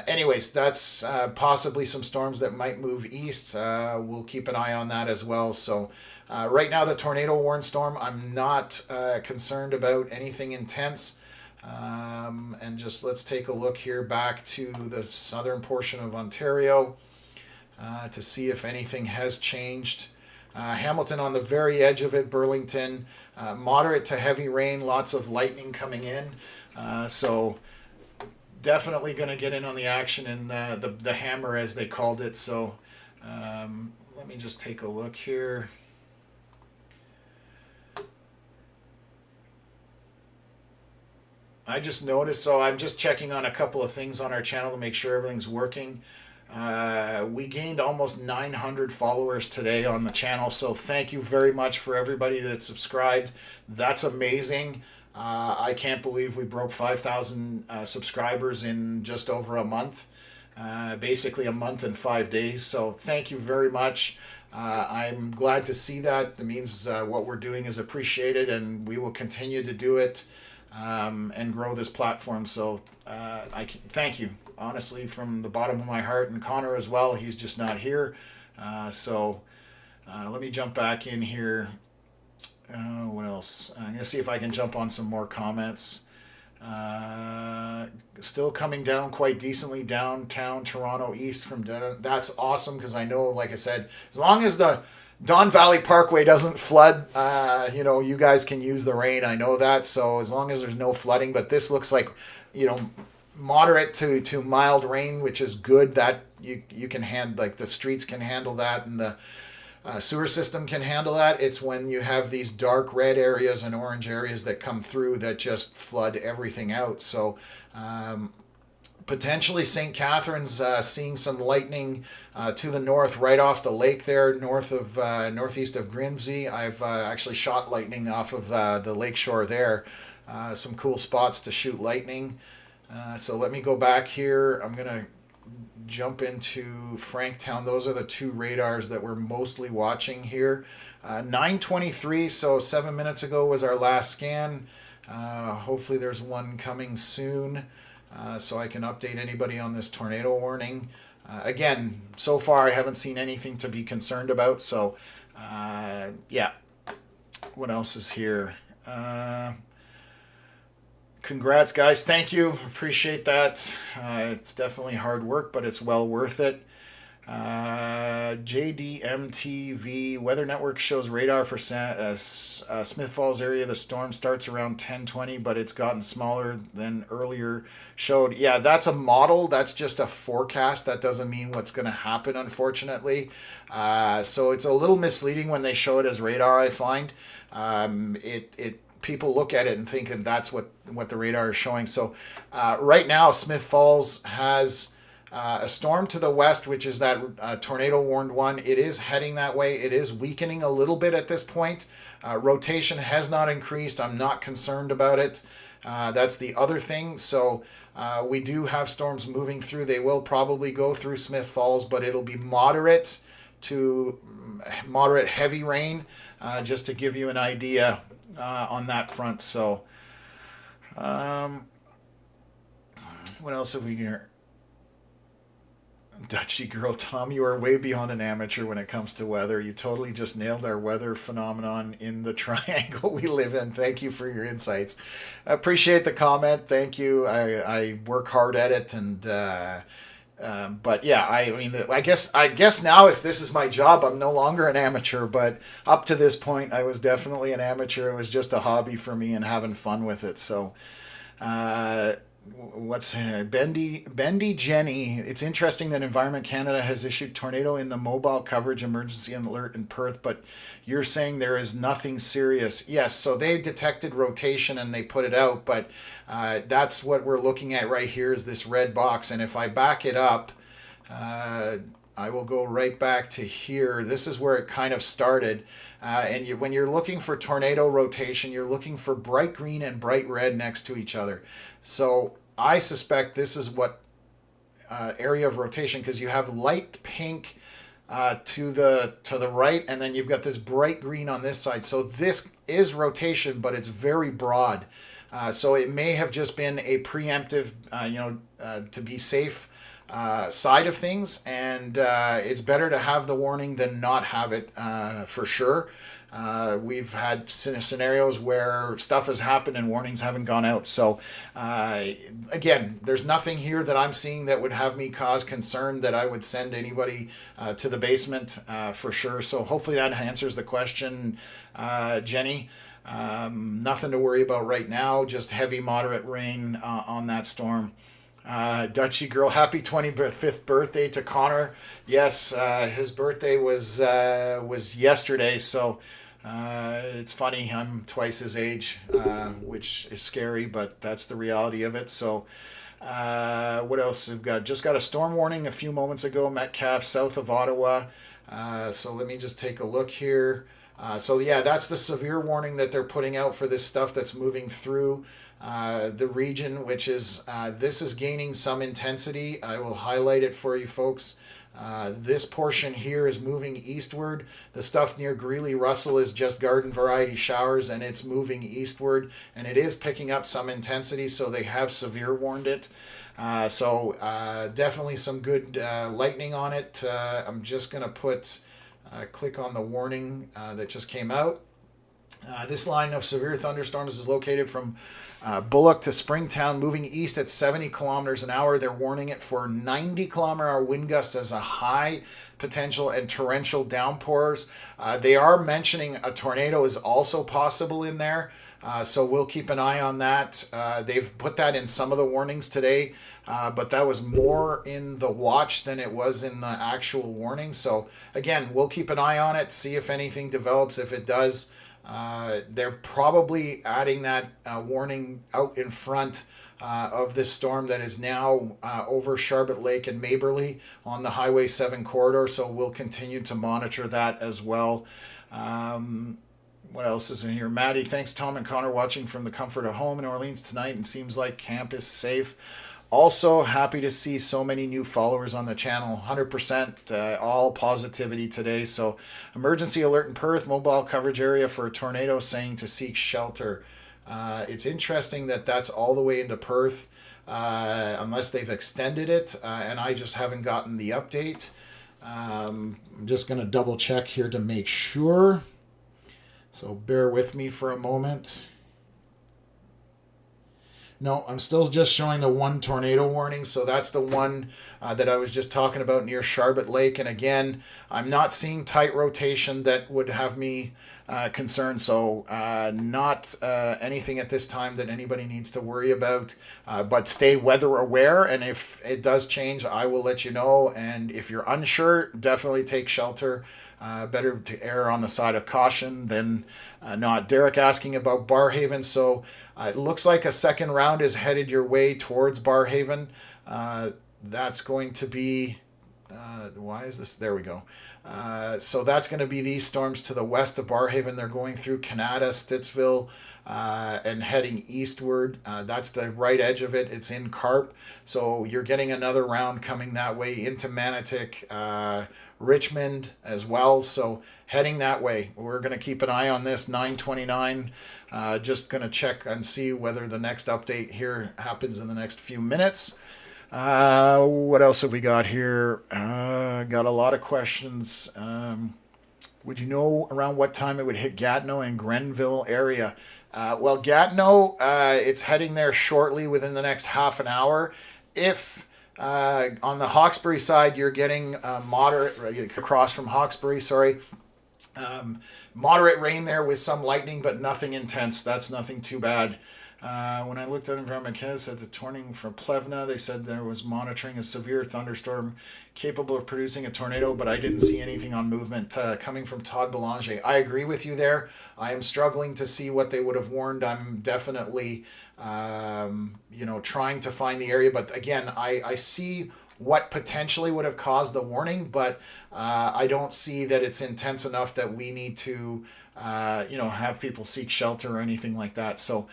D: anyways, that's possibly some storms that might move east. We'll keep an eye on that as well. So right now, the tornado warned storm, I'm not concerned about anything intense. And just let's take a look here back to the southern portion of Ontario to see if anything has changed. Hamilton on the very edge of it, Burlington, moderate to heavy rain, lots of lightning coming in. So definitely going to get in on the action in the hammer, as they called it. So let me just take a look here. I just noticed, so I'm just checking on a couple of things on our channel to make sure everything's working. We gained almost 900 followers today on the channel, so thank you very much for everybody that subscribed. That's amazing. I can't believe we broke 5,000 subscribers in just over a month. Basically a month and 5 days, so thank you very much. I'm glad to see that. That means what we're doing is appreciated, and we will continue to do it. And grow this platform. So thank you, honestly, from the bottom of my heart. And Connor as well, he's just not here. So let me jump back in here. What else? I'm going to see if I can jump on some more comments. Still coming down quite decently downtown Toronto east from Dedham. That's awesome, because I know, like I said, as long as the Don Valley Parkway doesn't flood, you guys can use the rain. I know that. So as long as there's no flooding, but this looks like, moderate to mild rain, which is good. That you can like the streets can handle that, and the sewer system can handle that. It's when you have these dark red areas and orange areas that come through that just flood everything out. So potentially St. Catharines seeing some lightning to the north, right off the lake there, northeast of Grimsby. I've actually shot lightning off of the lake shore there. Some cool spots to shoot lightning. So let me go back here. I'm going to jump into Franktown. Those are the two radars that we're mostly watching here. 9:23, so 7 minutes ago was our last scan. Hopefully there's one coming soon. So I can update anybody on this tornado warning. Again, so far I haven't seen anything to be concerned about. So, yeah. What else is here? Congrats, guys. Thank you. Appreciate that. It's definitely hard work, but it's well worth it. JDMTV Weather Network shows radar for Smith Falls area. The storm starts around 10:20, but it's gotten smaller than earlier showed. Yeah, that's a model. That's just a forecast. That doesn't mean what's going to happen, unfortunately. So it's a little misleading when they show it as radar, I find. People look at it and think that that's what the radar is showing. So right now, Smith Falls has a storm to the west, which is that tornado warned one. It is heading that way. It is weakening a little bit at this point. Rotation has not increased. I'm not concerned about it. That's the other thing. So we do have storms moving through. They will probably go through Smith Falls, but it'll be moderate to moderate heavy rain, just to give you an idea on that front. So What else have we here? Dutchy girl, Tom, you are way beyond an amateur when it comes to weather. You totally just nailed our weather phenomenon in the triangle we live in. Thank you for your insights. I appreciate the comment. Thank you. I work hard at it, and but yeah, I mean, I guess now if this is my job, I'm no longer an amateur. But up to this point, I was definitely an amateur. It was just a hobby for me and having fun with it. So. What's Bendy Jenny? It's interesting that Environment Canada has issued tornado in the mobile coverage emergency alert in Perth, but you're saying there is nothing serious. Yes, so they detected rotation and they put it out, but that's what we're looking at right here is this red box. And if I back it up, I will go right back to here. This is where it kind of started. When you're looking for tornado rotation, you're looking for bright green and bright red next to each other. So I suspect this is what area of rotation, because you have light pink to the right, and then you've got this bright green on this side. So this is rotation, but it's very broad. So it may have just been a preemptive, to be safe side of things, and it's better to have the warning than not have it for sure. We've had scenarios where stuff has happened and warnings haven't gone out. So again, there's nothing here that I'm seeing that would have me cause concern that I would send anybody to the basement for sure. So hopefully that answers the question, Jenny. Nothing to worry about right now, just heavy moderate rain on that storm. Dutchy girl, happy 25th birthday to Connor. Yes, his birthday was yesterday, so it's funny, I'm twice his age, which is scary, but that's the reality of it. So what else we've got? Just got a storm warning a few moments ago, Metcalfe, south of Ottawa. So let me just take a look here. So yeah, that's the severe warning that they're putting out for this stuff that's moving through the region, which is this is gaining some intensity. I will highlight it for you folks. This portion here is moving eastward. The stuff near Greeley Russell is just garden variety showers, and it's moving eastward, and it is picking up some intensity, so they have severe warned it. So definitely some good lightning on it. I'm just going to put click on the warning that just came out. This line of severe thunderstorms is located from Bullock to Springtown, moving east at 70 kilometers an hour. They're warning it for 90 kilometer hour wind gusts as a high potential and torrential downpours. They are mentioning a tornado is also possible in there. So we'll keep an eye on that. They've put that in some of the warnings today, but that was more in the watch than it was in the actual warning. So again, we'll keep an eye on it, see if anything develops. If it does, they're probably adding that warning out in front of this storm that is now over Charlotte Lake and Maberly on the Highway 7 corridor. So we'll continue to monitor that as well. What else is in here? Maddie, thanks Tom and Connor, watching from the comfort of home in Orleans tonight, and seems like camp is safe. Also happy to see so many new followers on the channel. 100% all positivity today. So emergency alert in Perth, mobile coverage area for a tornado, saying to seek shelter. It's interesting that that's all the way into Perth, unless they've extended it, and I just haven't gotten the update. I'm just going to double check here to make sure. So bear with me for a moment. No, I'm still just showing the one tornado warning. So that's the one that I was just talking about near Charlotte Lake. And again, I'm not seeing tight rotation that would have me concerned. So not anything at this time that anybody needs to worry about. But stay weather aware. And if it does change, I will let you know. And if you're unsure, definitely take shelter. Better to err on the side of caution than not. Derek asking about Barrhaven. So it looks like a second round is headed your way towards Barrhaven. That's going to be, why is this? There we go. So that's going to be these storms to the west of Barrhaven. They're going through Canada, Stittsville, and heading eastward. That's the right edge of it. It's in Carp. So you're getting another round coming that way into Manotick, Richmond as well. So heading that way. We're going to keep an eye on this 929. Just going to check and see whether the next update here happens in the next few minutes. What else have we got here? Got a lot of questions. Would you know around what time it would hit Gatineau and Grenville area? Well, Gatineau, it's heading there shortly within the next half an hour. If on the Hawkesbury side, you're getting moderate, across from Hawkesbury, sorry, moderate rain there with some lightning, but nothing intense. That's nothing too bad. When I looked at Environment Canada, said the tornado from Plevna, they said there was monitoring a severe thunderstorm capable of producing a tornado, but I didn't see anything on movement. Coming from Todd Belanger, I agree with you there. I am struggling to see what they would have warned. I'm definitely, trying to find the area, but again, I see what potentially would have caused the warning, but I don't see that it's intense enough that we need to, have people seek shelter or anything like that. So.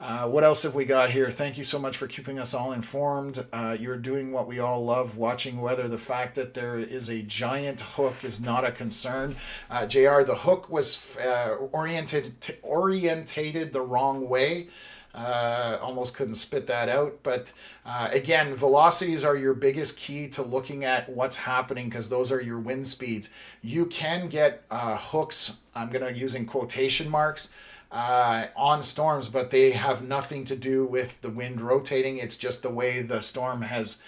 D: What else have we got here? Thank you so much for keeping us all informed. You're doing what we all love, watching weather. The fact that there is a giant hook is not a concern. JR, the hook was orientated the wrong way. Almost couldn't spit that out. But again, velocities are your biggest key to looking at what's happening because those are your wind speeds. You can get hooks, I'm going to use in quotation marks, on storms, but they have nothing to do with the wind rotating. It's just the way the storm has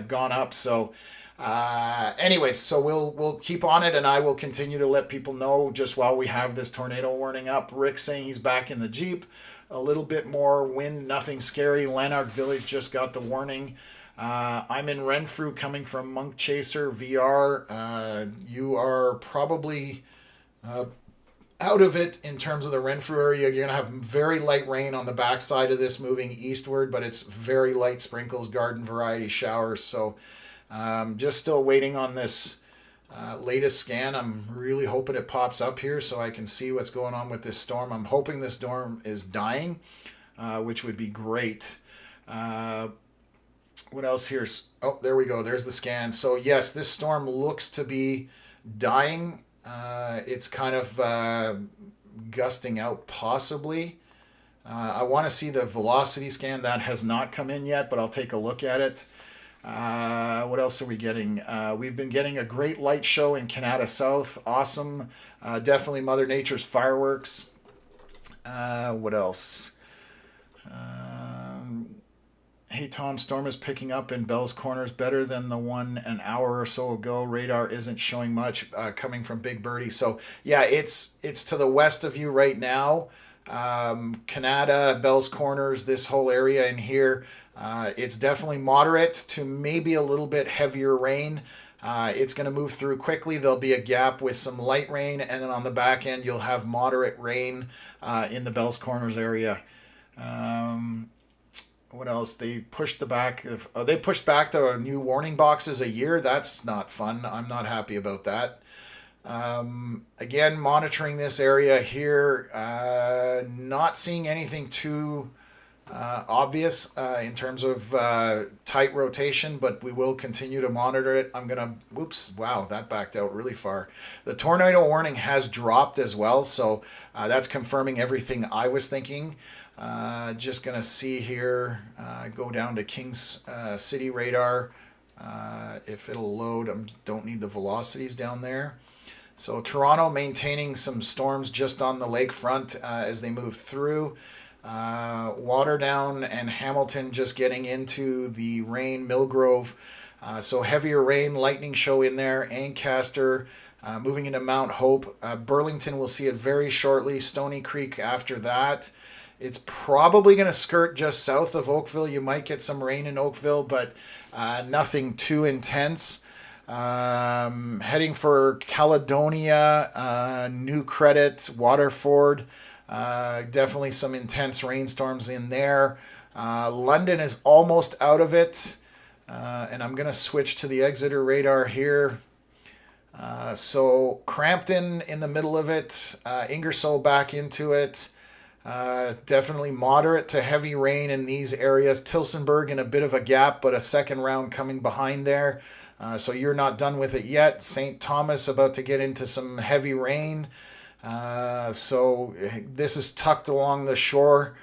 D: gone up. So anyways, so we'll keep on it, and I will continue to let people know just while we have this tornado warning up. Rick saying he's back in the Jeep. A little bit more wind, nothing scary. Lanark Village just got the warning. I'm in Renfrew coming from Monk Chaser VR. You are probably out of it in terms of the Renfrew area. You're going to have very light rain on the backside of this moving eastward, but it's very light sprinkles, garden variety showers. So just still waiting on this latest scan. I'm really hoping it pops up here so I can see what's going on with this storm. I'm hoping this storm is dying, which would be great. What else here? Oh, there we go. There's the scan. So yes, this storm looks to be dying. It's kind of gusting out possibly. I want to see the velocity scan. That has not come in yet, but I'll take a look at it. What else are we getting? We've been getting a great light show in Canada South. Awesome. Definitely Mother Nature's fireworks. What else? Hey Tom, storm is picking up in Bell's Corners, better than the one an hour or so ago. Radar isn't showing much, coming from Big Birdie. So yeah, it's to the west of you right now. Canada, Bell's Corners, this whole area in here. It's definitely moderate to maybe a little bit heavier rain. It's going to move through quickly. There'll be a gap with some light rain, and then on the back end you'll have moderate rain in the Bell's Corners area. What else? They pushed back the new warning boxes a year. That's not fun. I'm not happy about that. Again, monitoring this area here, not seeing anything too obvious in terms of tight rotation, but we will continue to monitor it. Wow, that backed out really far. The tornado warning has dropped as well, so that's confirming everything I was thinking. Just going to see here, go down to Kings City radar. If it'll load, I don't need the velocities down there. So Toronto maintaining some storms just on the lakefront as they move through. Waterdown and Hamilton just getting into the rain. Millgrove, so heavier rain, lightning show in there. Ancaster moving into Mount Hope. Burlington will see it very shortly. Stony Creek after that. It's probably going to skirt just south of Oakville. You might get some rain in Oakville, but nothing too intense. Heading for Caledonia, New Credit, Waterford. Definitely some intense rainstorms in there. London is almost out of it. And I'm going to switch to the Exeter radar here. So Crampton in the middle of it. Ingersoll back into it. Definitely moderate to heavy rain in these areas. Tillsonburg in a bit of a gap, but a second round coming behind there. So you're not done with it yet. St. Thomas about to get into some heavy rain. So this is tucked along the shore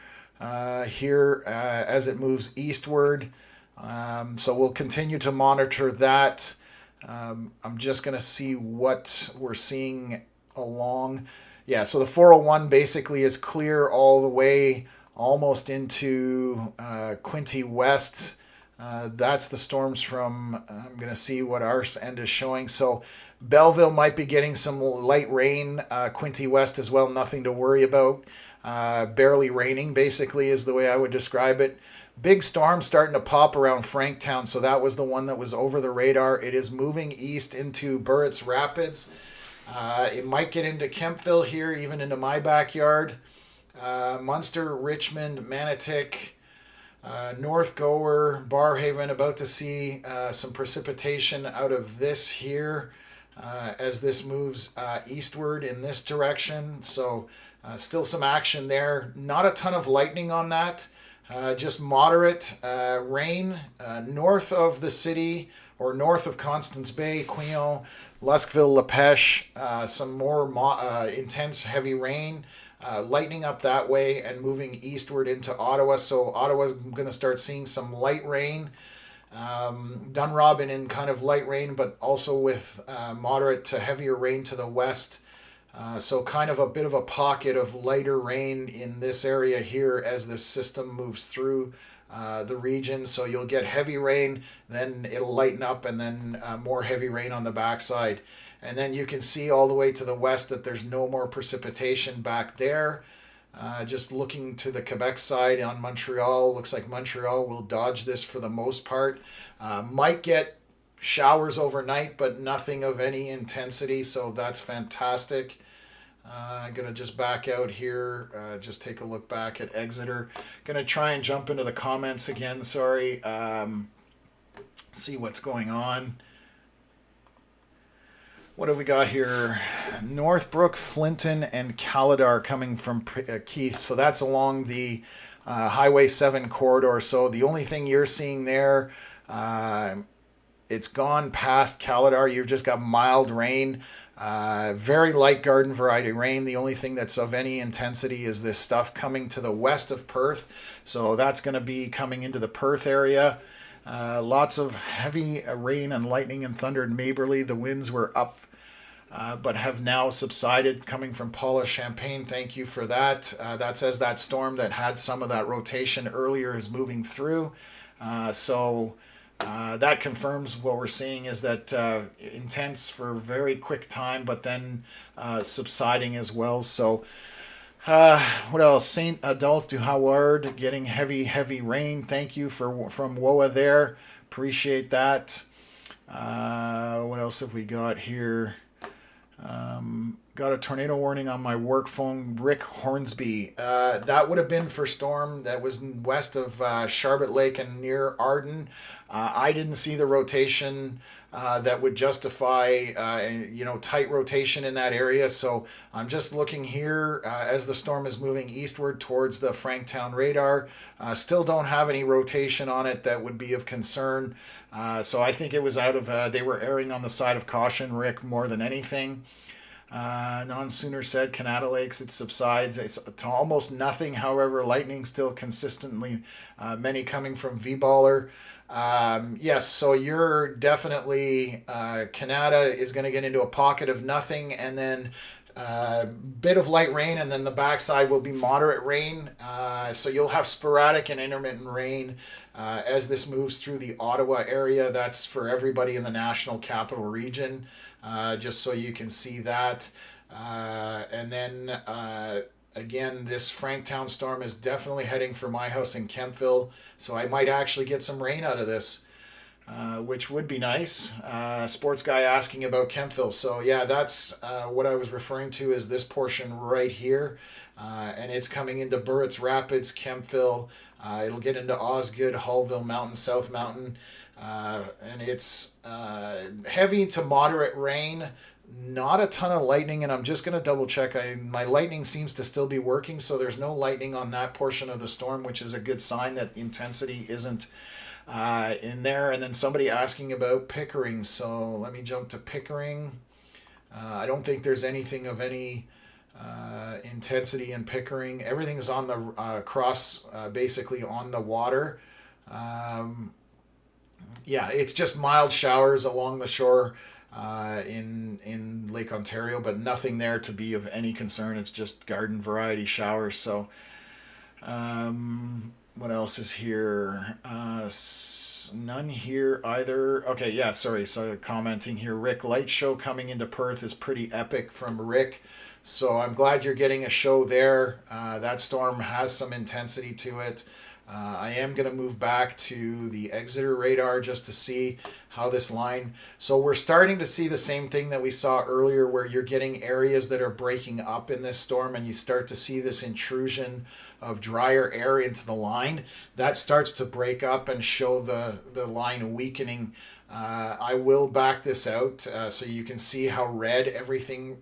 D: here as it moves eastward. So we'll continue to monitor that. I'm just going to see what we're seeing along. Yeah, so the 401 basically is clear all the way almost into Quinte West. That's the storms from, I'm going to see what our end is showing. So Belleville might be getting some light rain. Quinte West as well, nothing to worry about. Barely raining, basically, is the way I would describe it. Big storm starting to pop around Franktown, so that was the one that was over the radar. It is moving east into Burritts Rapids. It might get into Kempville here, even into my backyard. Munster, Richmond, Manotick, North Gower, Barhaven, about to see some precipitation out of this here as this moves eastward in this direction. So still some action there. Not a ton of lightning on that. Just moderate rain north of the city or north of Constance Bay, Quillon, Luskville, La Pêche. Some more intense heavy rain. Lightning up that way and moving eastward into Ottawa. So Ottawa, I'm going to start seeing some light rain. Dunrobin in kind of light rain, but also with moderate to heavier rain to the west. So kind of a bit of a pocket of lighter rain in this area here as this system moves through the region. So you'll get heavy rain, then it'll lighten up, and then more heavy rain on the backside. And then you can see all the way to the west that there's no more precipitation back there. Just looking to the Quebec side on Montreal, looks like Montreal will dodge this for the most part. Might get showers overnight, but nothing of any intensity, so that's fantastic. I'm going to just back out here, just take a look back at Exeter. Going to try and jump into the comments again, sorry. See what's going on. What have we got here? Northbrook, Flinton, and Calidar coming from Keith. So that's along the Highway 7 corridor. So the only thing you're seeing there, it's gone past Calidar. You've just got mild rain. Very light garden variety rain. The only thing that's of any intensity is this stuff coming to the west of Perth. So that's going to be coming into the Perth area. Lots of heavy rain and lightning and thunder in Maberly. The winds were up, but have now subsided coming from Paula Champagne. Thank you for that. That says that storm that had some of that rotation earlier is moving through. So that confirms what we're seeing is that intense for a very quick time, but then subsiding as well. So what else? Saint Adolphe du Howard getting heavy rain. Thank you from WOA there. Appreciate that. What else have we got here? Got a tornado warning on my work phone. Rick Hornsby. That would have been for storm that was west of Charbot Lake and near Arden. I didn't see the rotation that would justify, tight rotation in that area. So I'm just looking here as the storm is moving eastward towards the Franktown radar. Still don't have any rotation on it that would be of concern. So I think it was out of, they were erring on the side of caution, Rick, more than anything. Non-Sooner said Canada Lakes, it subsides. It's to almost nothing. However, lightning still consistently, many coming from V-Baller. Yes, so you're definitely, Canada is going to get into a pocket of nothing, and then bit of light rain, and then the backside will be moderate rain. So you'll have sporadic and intermittent rain as this moves through the Ottawa area. That's for everybody in the National Capital Region, just so you can see that. And then again, this Franktown storm is definitely heading for my house in Kempville, so I might actually get some rain out of this, which would be nice. Sports guy asking about Kempville. So yeah, that's what I was referring to is this portion right here, and it's coming into Burritts Rapids, Kempville. It'll get into Osgood, Hullville Mountain, South Mountain, and it's heavy to moderate rain. Not a ton of lightning, and I'm just going to double check. My lightning seems to still be working, so there's no lightning on that portion of the storm, which is a good sign that intensity isn't in there. And then somebody asking about Pickering, so let me jump to Pickering. I don't think there's anything of any intensity in Pickering. Everything's on the cross, basically on the water. yeah, it's just mild showers along the shore in Lake Ontario, but nothing there to be of any concern. It's just garden variety showers. So what else is here? None here either. Okay, yeah, sorry. So commenting here, Rick, light show coming into Perth is pretty epic from Rick. So I'm glad you're getting a show there. That storm has some intensity to it. I am going to move back to the Exeter radar just to see how this line. So we're starting to see the same thing that we saw earlier, where you're getting areas that are breaking up in this storm, and you start to see this intrusion of drier air into the line. That starts to break up and show the line weakening. I will back this out so you can see how everything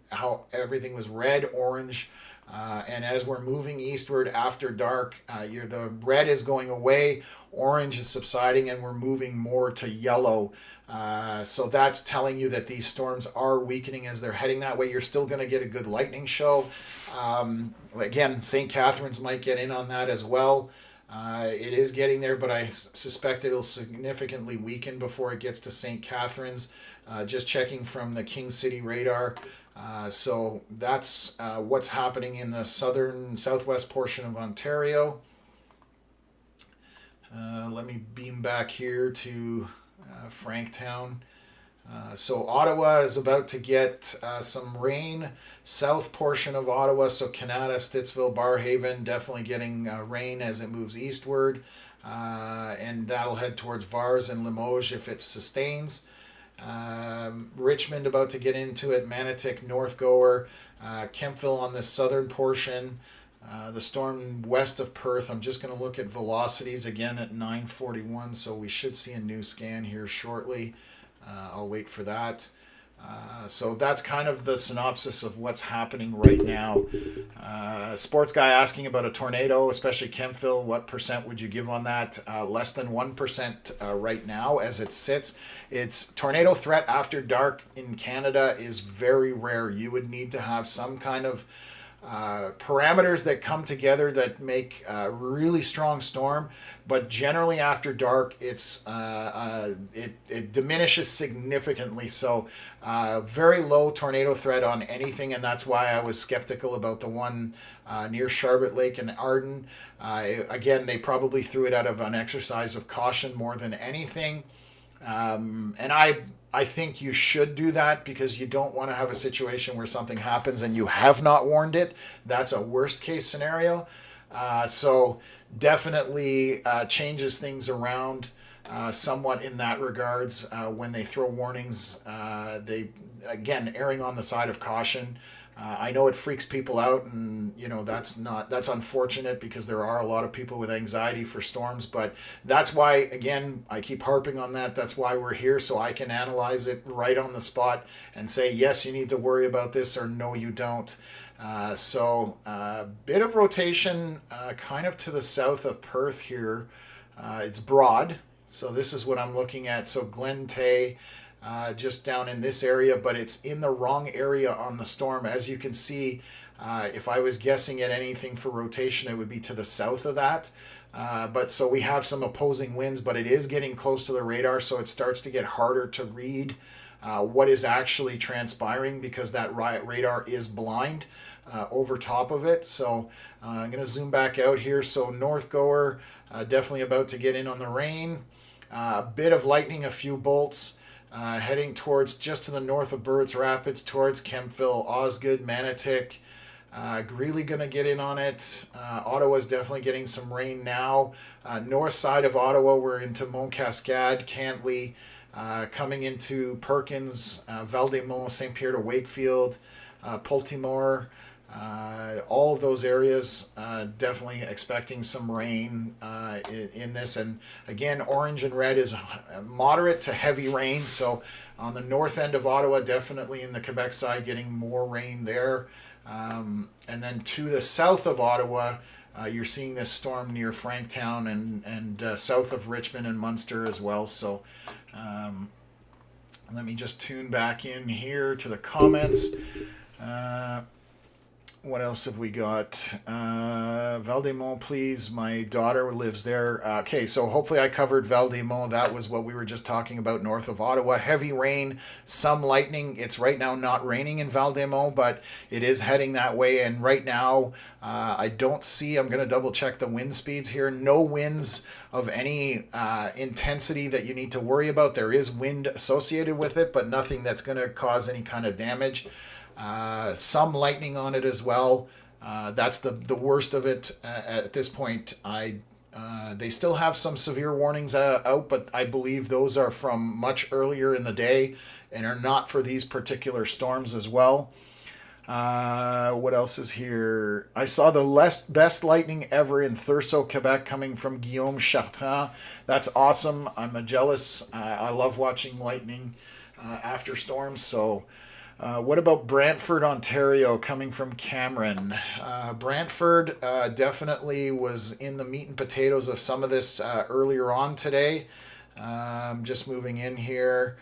D: was red, orange. And as we're moving eastward after dark, the red is going away, orange is subsiding, and we're moving more to yellow. So that's telling you that these storms are weakening as they're heading that way. You're still going to get a good lightning show. Again, St. Catharines might get in on that as well. It is getting there, but I suspect it'll significantly weaken before it gets to St. Catharines. Just checking from the King City radar. So that's what's happening in the southwest portion of Ontario. Let me beam back here to Franktown. So Ottawa is about to get some rain. South portion of Ottawa, so Canada, Stittsville, Barrhaven, definitely getting rain as it moves eastward. And that'll head towards Vars and Limoges if it sustains. Richmond about to get into it, Manotick, Northgower, Kemptville on this southern portion. The storm west of Perth, I'm just going to look at velocities again at 9:41, so we should see a new scan here shortly. I'll wait for that. So that's kind of the synopsis of what's happening right now. Sports guy asking about a tornado, especially Kemptville. What percent would you give on that? Less than 1% right now as it sits. It's tornado threat after dark in Canada is very rare. You would need to have some kind of parameters that come together that make a really strong storm, but generally after dark it diminishes significantly. So very low tornado threat on anything, and that's why I was skeptical about the one near Charlotte Lake and Arden. Again, they probably threw it out of an exercise of caution more than anything. And I think you should do that because you don't want to have a situation where something happens and you have not warned it. That's a worst case scenario. So definitely changes things around somewhat in that regards. When they throw warnings, they, again, erring on the side of caution. I know it freaks people out, and that's unfortunate because there are a lot of people with anxiety for storms, but that's why, again, I keep harping on that. That's why we're here, so I can analyze it right on the spot and say, yes, you need to worry about this, or no, you don't. So bit of rotation kind of to the south of Perth here. It's broad, so this is what I'm looking at. So Glen Tay, just down in this area, but it's in the wrong area on the storm. As you can see, if I was guessing at anything for rotation, it would be to the south of that. But so we have some opposing winds, but it is getting close to the radar, so it starts to get harder to read what is actually transpiring because that radar is blind over top of it. So I'm going to zoom back out here. So Northgower, definitely about to get in on the rain. A bit of lightning, a few bolts. Heading towards just to the north of Birds Rapids, towards Kemptville, Osgood, Manotick. Greeley going to get in on it. Ottawa's definitely getting some rain now. North side of Ottawa, we're into Mont Cascade, Cantley, coming into Perkins, Val-des-Monts, St. Pierre to Wakefield, Pultimore. All of those areas definitely expecting some rain in this, and again, orange and red is moderate to heavy rain. So on the north end of Ottawa, definitely in the Quebec side, getting more rain there, and then to the south of Ottawa, you're seeing this storm near Franktown and south of Richmond and Munster as well. So let me just tune back in here to the comments. What else have we got? Val-des-Monts, please. My daughter lives there. Okay, so hopefully I covered Val-des-Monts. That was what we were just talking about north of Ottawa. Heavy rain, some lightning. It's right now not raining in Val-des-Monts, but it is heading that way. And right now, I don't see, I'm going to double check the wind speeds here. No winds of any intensity that you need to worry about. There is wind associated with it, but nothing that's going to cause any kind of damage. Some lightning on it as well. That's the worst of it at this point. They still have some severe warnings out, but I believe those are from much earlier in the day and are not for these particular storms as well. What else is here? I saw the best lightning ever in Thurso, Quebec, coming from Guillaume Chartrand. That's awesome. I'm jealous. I love watching lightning after storms. So what about Brantford, Ontario, coming from Cameron? Brantford definitely was in the meat and potatoes of some of this earlier on today. Just moving in here.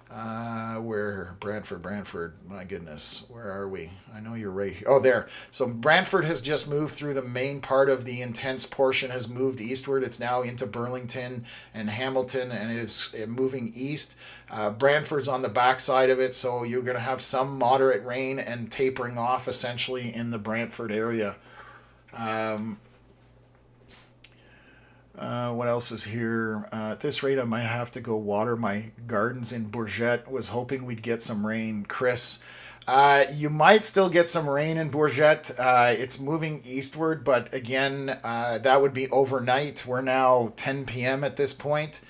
D: Where Brantford, my goodness, where are we? I know you're right here. Oh, there. So Brantford has just moved through the main part of the intense portion, has moved eastward. It's now into Burlington and Hamilton, and is moving east. Brantford's on the backside of it, so you're going to have some moderate rain and tapering off essentially in the Brantford area. What else is here? At this rate, I might have to go water my gardens in Bourget. Was hoping we'd get some rain. Chris, you might still get some rain in Bourget. It's moving eastward, but again, that would be overnight. We're now 10 p.m. at this point.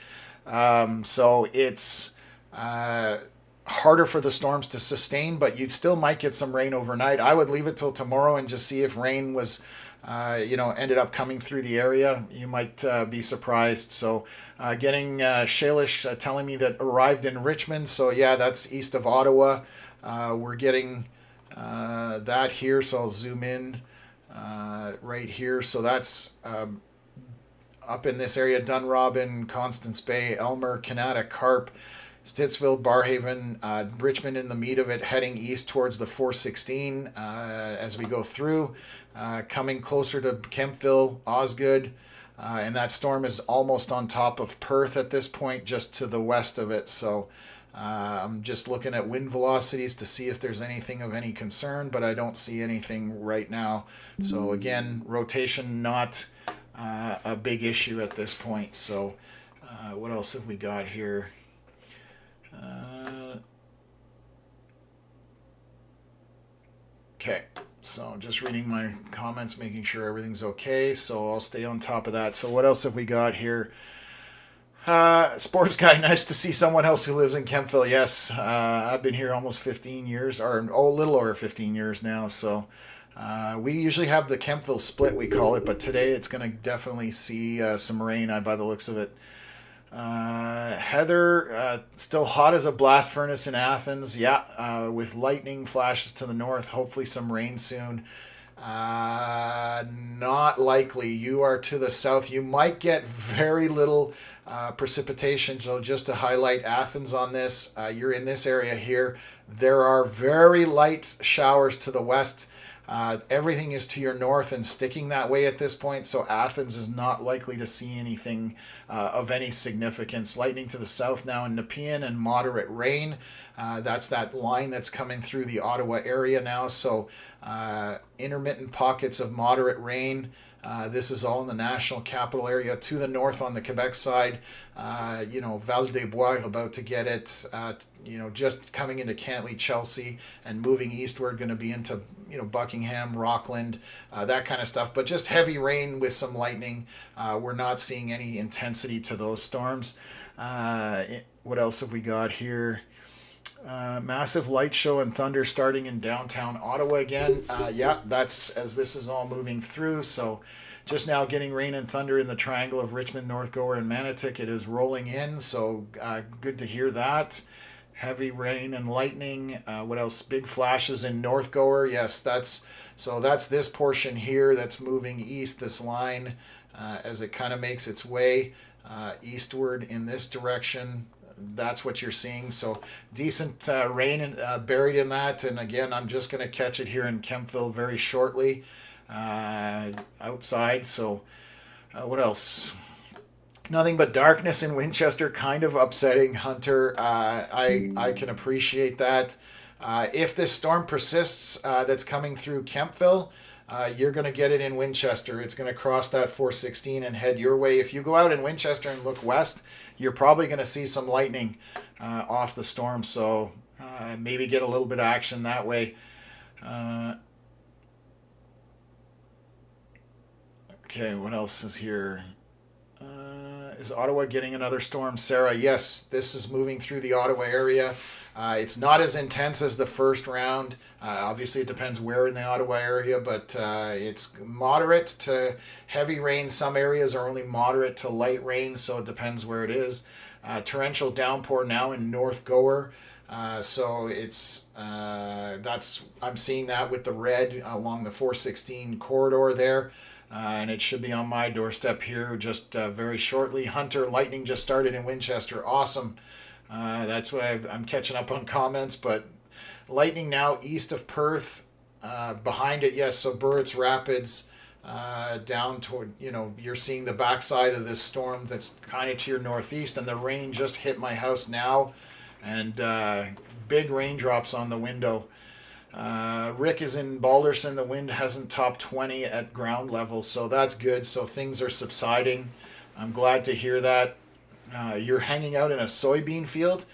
D: So it's harder for the storms to sustain, but you still might get some rain overnight. I would leave it till tomorrow and just see if rain was ended up coming through the area. You might be surprised. So getting Shalish telling me that arrived in Richmond. So yeah, that's east of Ottawa. We're getting that here. So I'll zoom in right here. So that's up in this area: Dunrobin, Constance Bay, Elmer, Canada, Carp, Stittsville, Barhaven, Richmond in the meat of it, heading east towards the 416 as we go through, coming closer to Kempville, Osgood, and that storm is almost on top of Perth at this point, just to the west of it. So I'm just looking at wind velocities to see if there's anything of any concern, but I don't see anything right now. So again, rotation not a big issue at this point. So what else have we got here? Okay, so just reading my comments, making sure everything's okay. So I'll stay on top of that. So what else have we got here? Sports guy, nice to see someone else who lives in Kempville. Yes, I've been here almost 15 years, or a little over 15 years now. So we usually have the Kempville split, we call it, but today it's going to definitely see some rain by the looks of it. Heather, still hot as a blast furnace in Athens. Yeah, with lightning flashes to the north. Hopefully some rain soon. Not likely. You are to the south. You might get very little precipitation. So just to highlight Athens on this, you're in this area here. There are very light showers to the west. Everything is to your north and sticking that way at this point, so Athens is not likely to see anything of any significance. Lightning to the south now in Nepean and moderate rain. That's that line that's coming through the Ottawa area now, so intermittent pockets of moderate rain. This is all in the national capital area. To the north on the Quebec side, Val-des-Bois about to get it, just coming into Cantley, Chelsea, and moving eastward, going to be into, Buckingham, Rockland, that kind of stuff. But just heavy rain with some lightning. We're not seeing any intensity to those storms. What else have we got here? Massive light show and thunder starting in downtown Ottawa again. Yeah, that's as this is all moving through. So just now getting rain and thunder in the triangle of Richmond, North Gower, and Manotick. It is rolling in, so good to hear that. Heavy rain and lightning. What else? Big flashes in North Gower. Yes, that's this portion here that's moving east, this line, as it kind of makes its way eastward in this direction. that's what you're seeing. So decent rain buried in that. And again, I'm just going to catch it here in Kemptville very shortly outside. So what else? Nothing but darkness in Winchester, kind of upsetting, Hunter. I can appreciate that. If this storm persists that's coming through Kemptville, you're going to get it in Winchester. It's going to cross that 416 and head your way. If you go out in Winchester and look west, you're probably going to see some lightning off the storm. So maybe get a little bit of action that way. Okay, what else is here? Is Ottawa getting another storm? Sarah, yes, this is moving through the Ottawa area. It's not as intense as the first round. Obviously, it depends where in the Ottawa area, but it's moderate to heavy rain. Some areas are only moderate to light rain, so it depends where it is. Torrential downpour now in North Gower. So it's I'm seeing that with the red along the 416 corridor there. And it should be on my doorstep here just very shortly. Hunter, lightning just started in Winchester. Awesome. That's what I'm catching up on comments. But lightning now east of Perth. Behind it, yes, so Burrett's Rapids down toward, you're seeing the backside of this storm that's kind of to your northeast. And the rain just hit my house now. And big raindrops on the window. Rick is in Balderson. The wind hasn't topped 20 at ground level, so that's good. So things are subsiding. I'm glad to hear that. You're hanging out in a soybean field.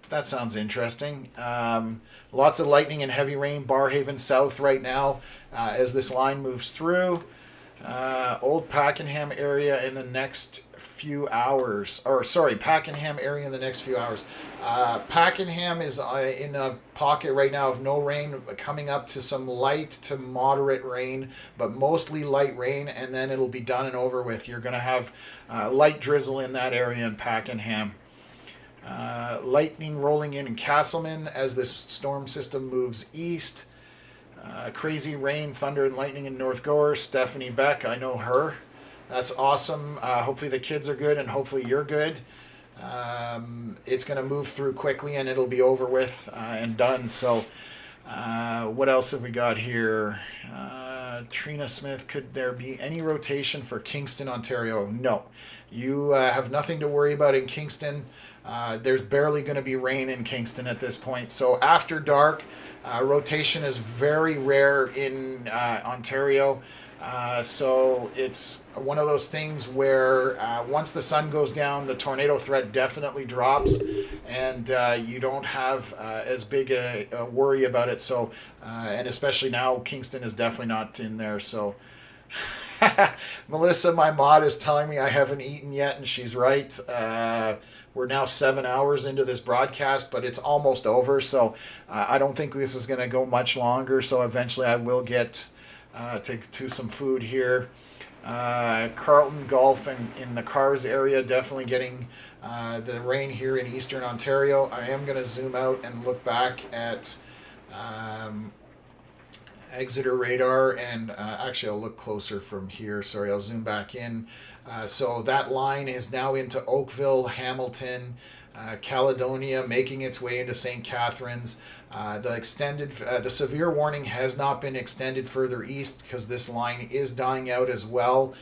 D: That sounds interesting. Lots of lightning and heavy rain, Barhaven South right now as this line moves through. Old Pakenham area in the next few hours. Pakenham area in the next few hours. Pakenham is in a pocket right now of no rain, coming up to some light to moderate rain, but mostly light rain, and then it'll be done and over with. You're going to have light drizzle in that area in Pakenham. Lightning rolling in Castleman as this storm system moves east. Crazy rain, thunder, and lightning in North Gower. Stephanie Beck, I know her. That's awesome. Hopefully the kids are good and hopefully you're good. It's going to move through quickly and it'll be over with and done. So what else have we got here? Trina Smith, could there be any rotation for Kingston, Ontario? No. You have nothing to worry about in Kingston. There's barely going to be rain in Kingston at this point. So after dark, rotation is very rare in Ontario. So it's one of those things where once the sun goes down, the tornado threat definitely drops, and you don't have as big a worry about it. So, and especially now, Kingston is definitely not in there. So, Melissa, my mod, is telling me I haven't eaten yet, and she's right. We're now 7 hours into this broadcast, but it's almost over. So I don't think this is going to go much longer. So eventually I will get to some food here. Carlton Golf and in the Cars area, definitely getting the rain here in eastern Ontario. I am going to zoom out and look back at Exeter radar, and actually I'll look closer from here. Sorry, I'll zoom back in. So that line is now into Oakville, Hamilton, Caledonia, making its way into St. Catharines. The severe warning has not been extended further east because this line is dying out as well.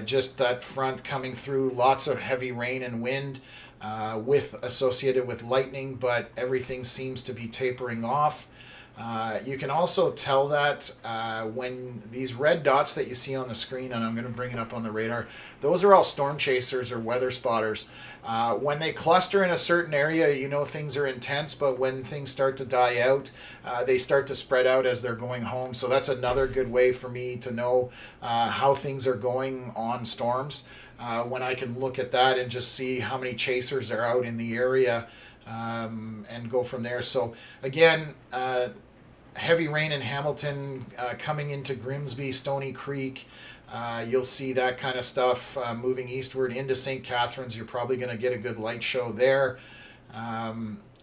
D: Just that front coming through, lots of heavy rain and wind associated with lightning, but everything seems to be tapering off. You can also tell that when these red dots that you see on the screen, and I'm going to bring it up on the radar, those are all storm chasers or weather spotters. When they cluster in a certain area, you know things are intense, but when things start to die out, they start to spread out as they're going home. So that's another good way for me to know how things are going on storms. When I can look at that and just see how many chasers are out in the area and go from there. So again, heavy rain in Hamilton coming into Grimsby, Stony Creek. You'll see that kind of stuff moving eastward into St. Catharines. You're probably going to get a good light show there.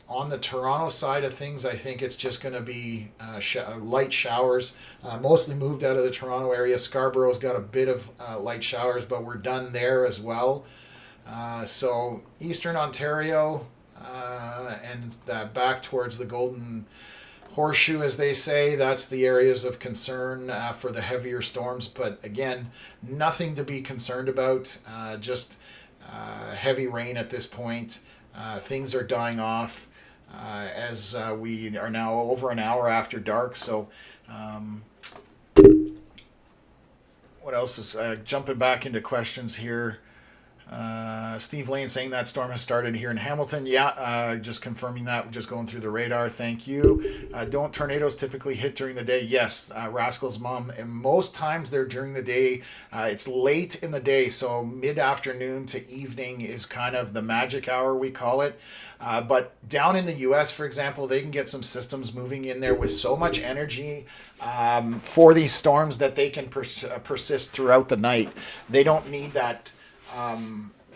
D: On the Toronto side of things, I think it's just going to be light showers, mostly moved out of the Toronto area. Scarborough's got a bit of light showers, but we're done there as well. So Eastern Ontario, and back towards the Golden Horseshoe, as they say. That's the areas of concern for the heavier storms. But again, nothing to be concerned about. Just heavy rain at this point. Things are dying off as we are now over an hour after dark. So what else is jumping back into questions here? Steve Lane saying that storm has started here in Hamilton. Yeah, just confirming that, just going through the radar. Thank you. Don't tornadoes typically hit during the day? Yes, Rascal's mom. And most times they're during the day. It's late in the day, so mid-afternoon to evening is kind of the magic hour, we call it. But down in the U.S., for example, they can get some systems moving in there with so much energy for these storms that they can persist throughout the night. They don't need that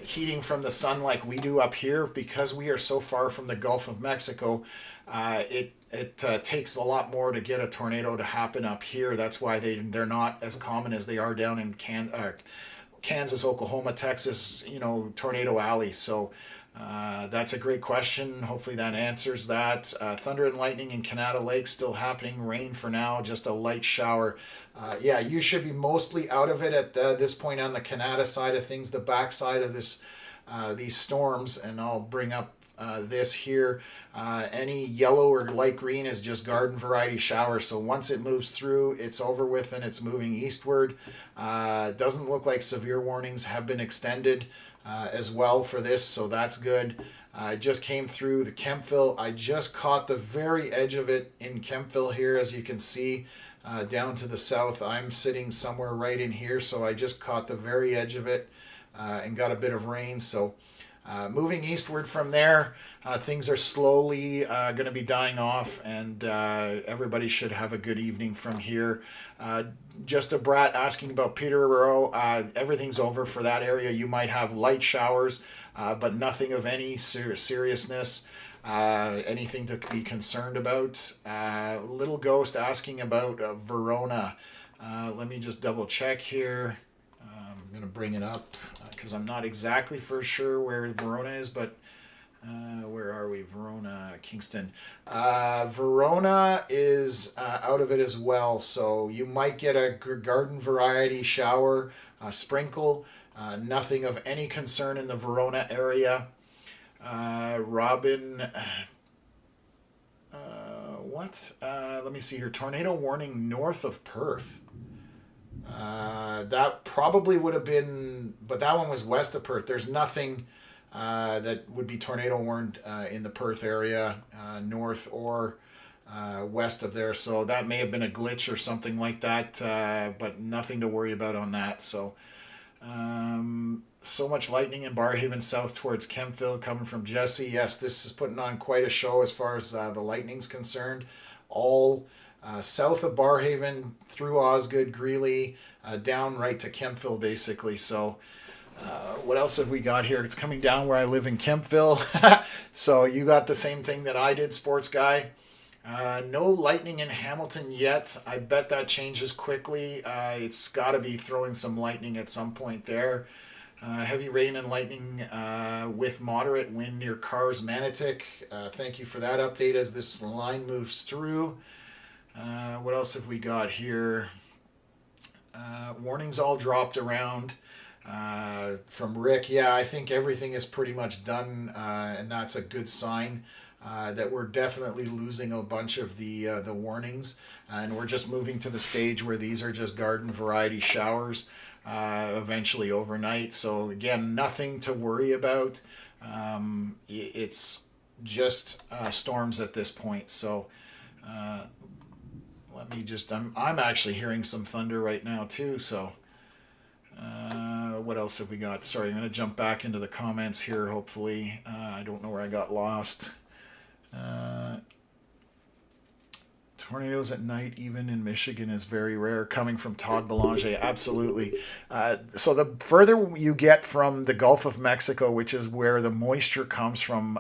D: heating from the sun like we do up here, because we are so far from the Gulf of Mexico. It takes a lot more to get a tornado to happen up here. That's why they're not as common as they are down in Kansas, Oklahoma, Texas, tornado alley. So that's a great question. Hopefully that answers that. Thunder and lightning in Canada Lake still happening. Rain for now, just a light shower. Yeah, you should be mostly out of it at this point on the Canada side of things. The backside of these storms, and I'll bring up this here. Any yellow or light green is just garden variety shower. So once it moves through, it's over with and it's moving eastward. Doesn't look like severe warnings have been extended as well for this, so that's good. I just came through the Kempville. I just caught the very edge of it in Kempville here, as you can see, down to the south. I'm sitting somewhere right in here, so I just caught the very edge of it and got a bit of rain. So moving eastward from there, things are slowly going to be dying off, and everybody should have a good evening from here. Just a brat asking about Peterborough. Everything's over for that area. You might have light showers, but nothing of any seriousness. Anything to be concerned about. Little Ghost asking about Verona. Let me just double check here. I'm going to bring it up because I'm not exactly for sure where Verona is, but where are we? Verona, Kingston. Verona is out of it as well, so you might get a garden variety shower, sprinkle. Nothing of any concern in the Verona area. Robin, what? Let me see here. Tornado warning north of Perth. That probably would have been, but that one was west of Perth. There's nothing that would be tornado warned in the Perth area, north or west of there. So that may have been a glitch or something like that, but nothing to worry about on that. So, so much lightning in Barrhaven south towards Kempville coming from Jesse. Yes, this is putting on quite a show as far as the lightning's concerned. All south of Barrhaven through Osgood, Greeley, down right to Kempville basically. So what else have we got here? It's coming down where I live in Kempville. So you got the same thing that I did, sports guy. No lightning in Hamilton yet. I bet that changes quickly. It's got to be throwing some lightning at some point there. Heavy rain and lightning with moderate wind near Cars, Manotick. Thank you for that update as this line moves through. What else have we got here? Warnings all dropped around from Rick. Yeah, I think everything is pretty much done, and that's a good sign that we're definitely losing a bunch of the warnings, and we're just moving to the stage where these are just garden variety showers eventually overnight. So again, nothing to worry about. It's just storms at this point. So let me just, I'm actually hearing some thunder right now too. So what else have we got? Sorry, I'm going to jump back into the comments here, hopefully. I don't know where I got lost. Tornadoes at night, even in Michigan, is very rare. Coming from Todd Belanger, absolutely. So the further you get from the Gulf of Mexico, which is where the moisture comes from,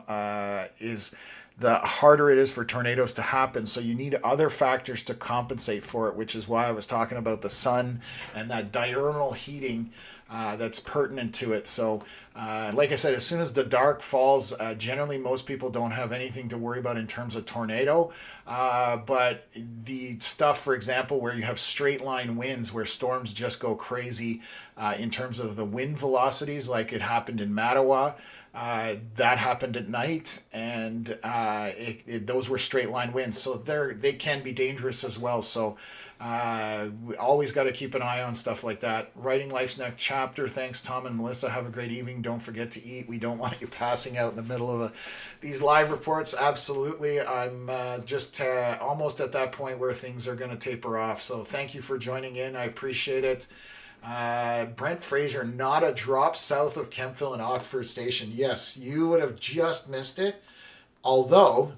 D: is the harder it is for tornadoes to happen. So you need other factors to compensate for it, which is why I was talking about the sun and that diurnal heating that's pertinent to it. So, like I said, as soon as the dark falls, generally most people don't have anything to worry about in terms of tornado. But the stuff, for example, where you have straight line winds, where storms just go crazy in terms of the wind velocities, like it happened in Mattawa. That happened at night, and those were straight line winds, so they can be dangerous as well. So we always got to keep an eye on stuff like that. Writing Life's Next Chapter. Thanks, Tom and Melissa. Have a great evening. Don't forget to eat. We don't want you passing out in the middle of these live reports. Absolutely. I'm just almost at that point where things are going to taper off. So thank you for joining in. I appreciate it. Brent Fraser, not a drop south of Kempville and Oxford Station. Yes, you would have just missed it. Although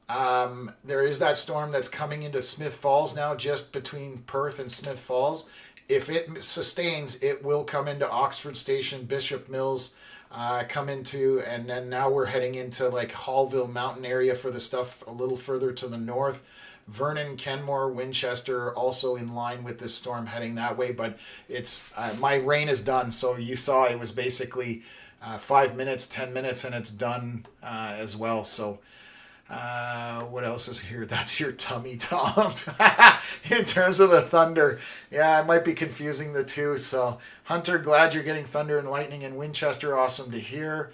D: there is that storm that's coming into Smith Falls now, just between Perth and Smith Falls. If it sustains, it will come into Oxford Station, Bishop Mills, come into, and then now we're heading into like Hallville Mountain area for the stuff a little further to the north. Vernon, Kenmore, Winchester also in line with this storm heading that way, but it's my rain is done. So you saw it was basically 5 minutes, 10 minutes, and it's done as well. So what else is here? That's your tummy, Tom. In terms of the thunder, yeah, I might be confusing the two. So Hunter, glad you're getting thunder and lightning in Winchester. Awesome to hear.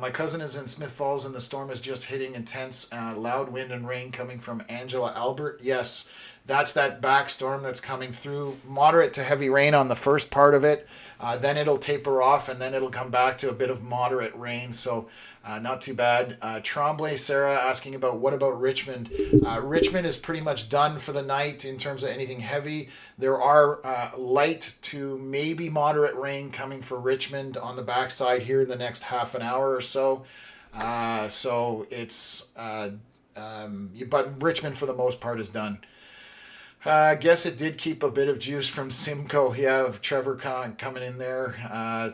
D: My cousin is in Smith Falls and the storm is just hitting intense, loud wind and rain coming from Angela Albert. Yes, that's that back storm that's coming through. Moderate to heavy rain on the first part of it. Then it'll taper off and then it'll come back to a bit of moderate rain. So not too bad. Tremblay, Sarah asking about what about Richmond? Richmond is pretty much done for the night in terms of anything heavy. There are light to maybe moderate rain coming for Richmond on the backside here in the next half an hour or so. So it's, but Richmond for the most part is done. I guess it did keep a bit of juice from Simcoe. Yeah, Trevor coming in there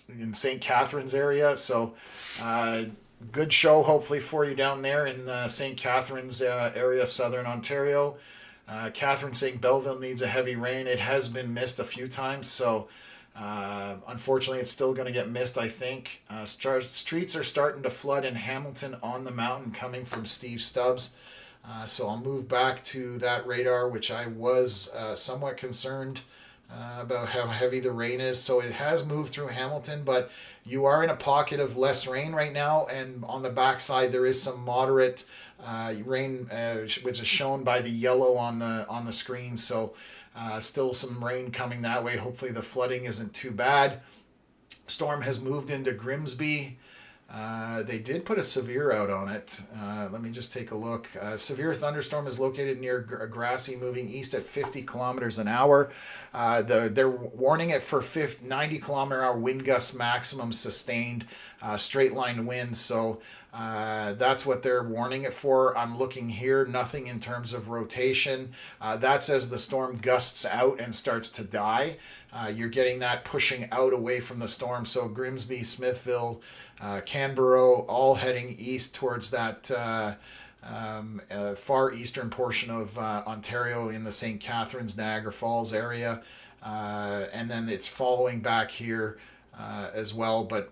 D: in St. Catharines area. So good show hopefully for you down there in the St. Catharines area, Southern Ontario. Catherine saying Belleville needs a heavy rain. It has been missed a few times. So unfortunately, it's still going to get missed, I think. Streets are starting to flood in Hamilton on the mountain coming from Steve Stubbs. So I'll move back to that radar, which I was somewhat concerned about how heavy the rain is. So it has moved through Hamilton, but you are in a pocket of less rain right now. And on the backside, there is some moderate rain, which is shown by the yellow on the screen. So still some rain coming that way. Hopefully the flooding isn't too bad. Storm has moved into Grimsby. They did put a severe out on it. Let me just take a look. Severe thunderstorm is located near Grassy, moving east at 50 kilometers an hour. They're warning it for 90 kilometer hour wind gusts maximum sustained, straight line winds. So that's what they're warning it for. I'm looking here, nothing in terms of rotation. That's as the storm gusts out and starts to die. You're getting that pushing out away from the storm. So Grimsby, Smithville, Canberra, all heading east towards that far eastern portion of Ontario in the St. Catharines, Niagara Falls area. And then it's following back here as well. But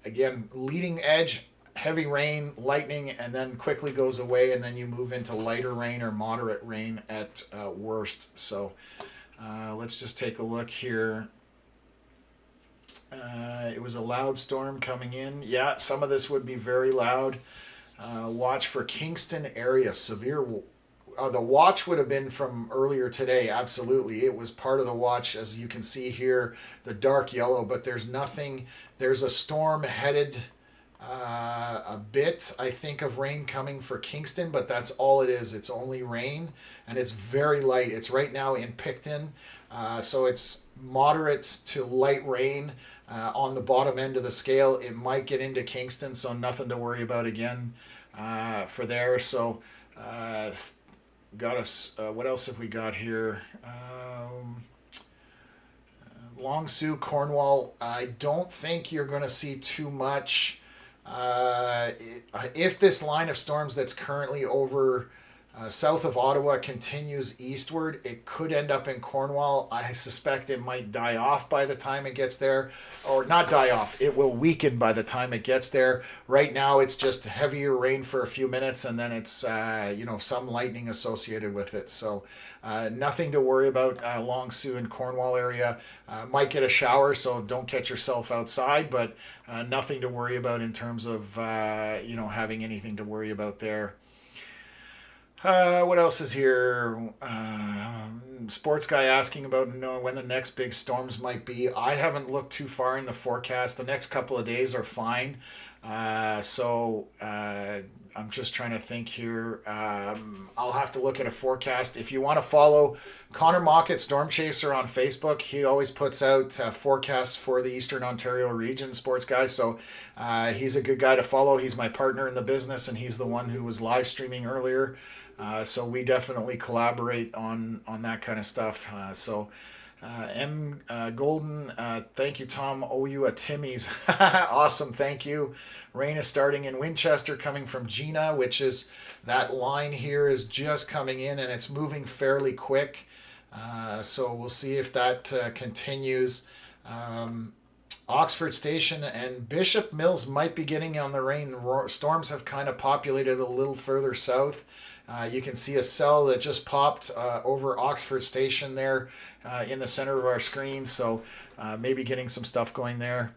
D: again, leading edge, heavy rain, lightning, and then quickly goes away. And then you move into lighter rain or moderate rain at worst. So let's just take a look here. It was a loud storm coming in. Yeah, some of this would be very loud. Watch for Kingston area. Severe. The watch would have been from earlier today. Absolutely. It was part of the watch, as you can see here, the dark yellow, but there's nothing. There's a storm headed a bit, I think, of rain coming for Kingston, but that's all it is. It's only rain, and it's very light. It's right now in Picton, so it's moderate to light rain on the bottom end of the scale. It might get into Kingston, so nothing to worry about again for there. So got us. What else have we got here? Long Sault, Cornwall. I don't think you're going to see too much. If this line of storms that's currently over South of Ottawa continues eastward. It could end up in Cornwall. I suspect it might die off by the time it gets there. Or not die off, it will weaken by the time it gets there. Right now it's just heavier rain for a few minutes, and then it's some lightning associated with it. So nothing to worry about along Sioux and Cornwall area. Might get a shower, so don't catch yourself outside, but nothing to worry about in terms of having anything to worry about there. What else is here? Sports guy asking about when the next big storms might be. I haven't looked too far in the forecast. The next couple of days are fine. So I'm just trying to think here. I'll have to look at a forecast. If you want to follow Connor Mockett, Storm Chaser, on Facebook, he always puts out forecasts for the Eastern Ontario region, sports guy. So he's a good guy to follow. He's my partner in the business, and he's the one who was live streaming earlier. So we definitely collaborate on that kind of stuff. M. Golden, thank you, Tom. Owe you a Timmy's. Awesome, thank you. Rain is starting in Winchester, coming from Gina, which is that line here is just coming in, and it's moving fairly quick. So we'll see if that continues. Oxford Station and Bishop Mills might be getting on the rain. Storms have kind of populated a little further south. You can see a cell that just popped over Oxford Station there in the center of our screen. So maybe getting some stuff going there.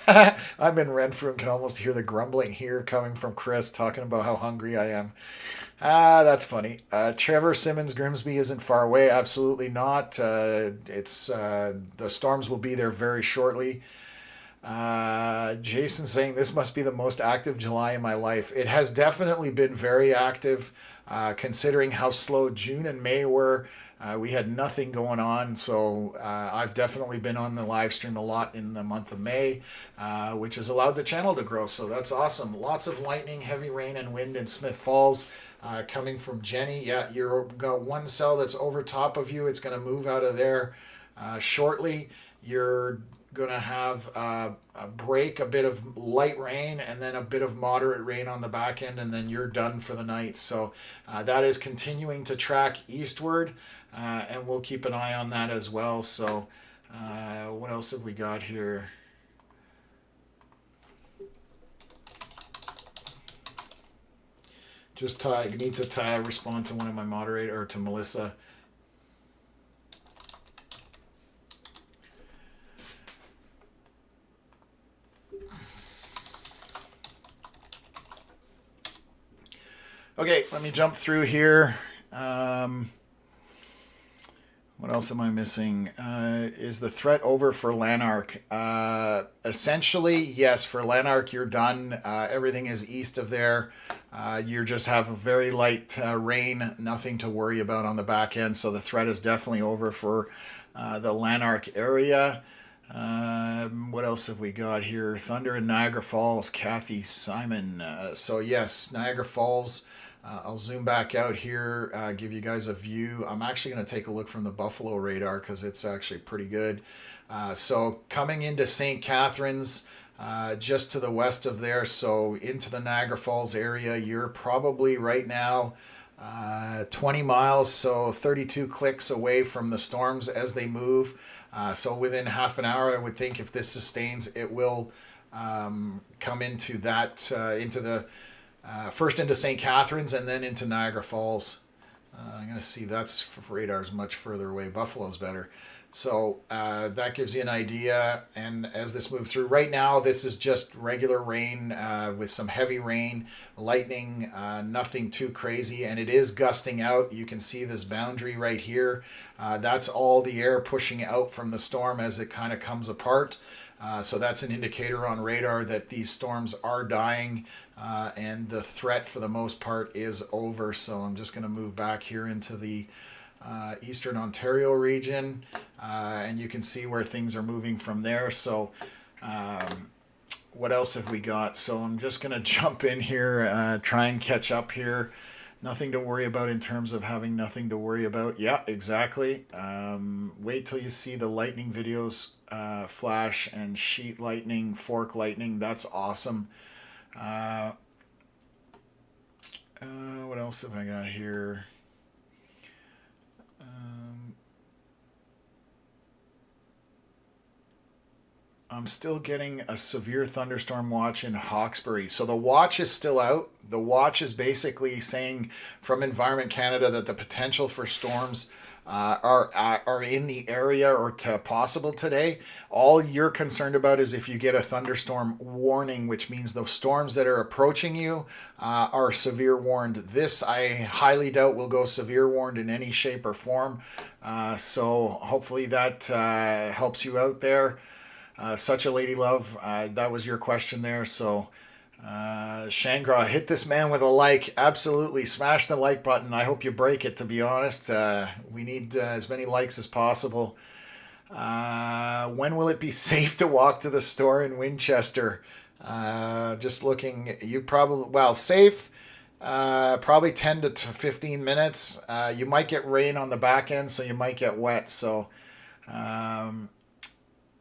D: I'm in Renfrew and can almost hear the grumbling here coming from Chris talking about how hungry I am. That's funny. Trevor Simmons, Grimsby isn't far away. Absolutely not. It's the storms will be there very shortly. Jason saying this must be the most active July in my life. It has definitely been very active, considering how slow June and May were. We had nothing going on, so I've definitely been on the live stream a lot in the month of May, which has allowed the channel to grow, so that's awesome. Lots of lightning, heavy rain, and wind in Smith Falls coming from Jenny. Yeah, you've got one cell that's over top of you. It's going to move out of there shortly. You're going to have a break, a bit of light rain, and then a bit of moderate rain on the back end, and then you're done for the night. So that is continuing to track eastward, and we'll keep an eye on that as well. So what else have we got here? Just need to respond to one of my moderator, or to Melissa. Okay, let me jump through here. What else am I missing? Is the threat over for Lanark? Essentially, yes. For Lanark, you're done. Everything is east of there. You just have a very light rain, nothing to worry about on the back end. So the threat is definitely over for the Lanark area. What else have we got here? Thunder in Niagara Falls, Kathy Simon. So yes, Niagara Falls. I'll zoom back out here, give you guys a view. I'm actually going to take a look from the Buffalo radar because it's actually pretty good. So coming into St. Catharines, just to the west of there, so into the Niagara Falls area, you're probably right now 20 miles, so 32 clicks away from the storms as they move. So within half an hour, I would think if this sustains, it will come into that, first into St. Catharines and then into Niagara Falls. I'm going to see that's radar's much further away. Buffalo's better. So that gives you an idea. And as this moves through, right now this is just regular rain with some heavy rain, lightning, nothing too crazy. And it is gusting out. You can see this boundary right here. That's all the air pushing out from the storm as it kind of comes apart. So that's an indicator on radar that these storms are dying and the threat for the most part is over. So I'm just going to move back here into the Eastern Ontario region and you can see where things are moving from there. So what else have we got? So I'm just going to jump in here, try and catch up here. Nothing to worry about in terms of having nothing to worry about. Yeah, exactly. Wait till you see the lightning videos, flash and sheet lightning, fork lightning. That's awesome. What else have I got here? I'm still getting a severe thunderstorm watch in Hawkesbury. So the watch is still out. The watch is basically saying from Environment Canada that the potential for storms are in the area or possible today. All you're concerned about is if you get a thunderstorm warning, which means the storms that are approaching you are severe warned. This I highly doubt will go severe warned in any shape or form. So hopefully that helps you out there. Such a lady love. That was your question there. So, Shangra, hit this man with a like. Absolutely. Smash the like button. I hope you break it, to be honest. We need as many likes as possible. When will it be safe to walk to the store in Winchester? Just looking, you probably, well, safe. Probably 10 to 15 minutes. You might get rain on the back end, so you might get wet. So,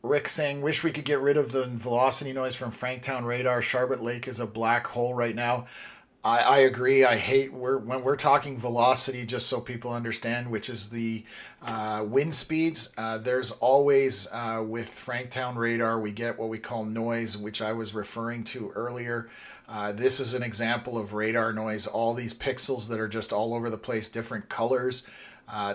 D: Rick saying, wish we could get rid of the velocity noise from Franktown radar. Charlotte Lake is a black hole right now. I agree. I hate when we're talking velocity, just so people understand, which is the wind speeds. There's always, with Franktown radar, we get what we call noise, which I was referring to earlier. This is an example of radar noise. All these pixels that are just all over the place, different colors,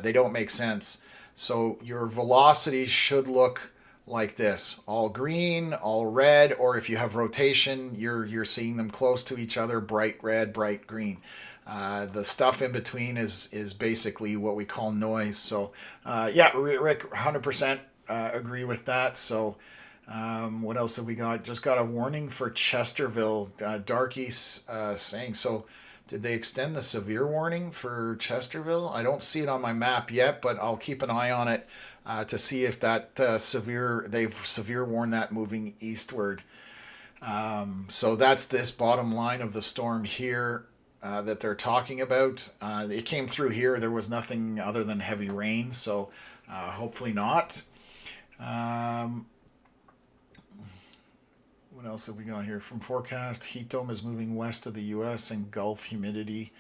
D: they don't make sense. So your velocities should look like this, all green, all red, or if you have rotation, you're seeing them close to each other, bright red, bright green. The stuff in between is basically what we call noise. So yeah, Rick, 100% agree with that. So what else have we got? Just got a warning for Chesterville. Darky's saying, so did they extend the severe warning for Chesterville? I don't see it on my map yet, but I'll keep an eye on it to see if that they've severe warned that moving eastward. So that's this bottom line of the storm here that they're talking about. It came through here. There was nothing other than heavy rain, so hopefully not. What else have we got here from forecast? Heat dome is moving west of the U.S. and Gulf humidity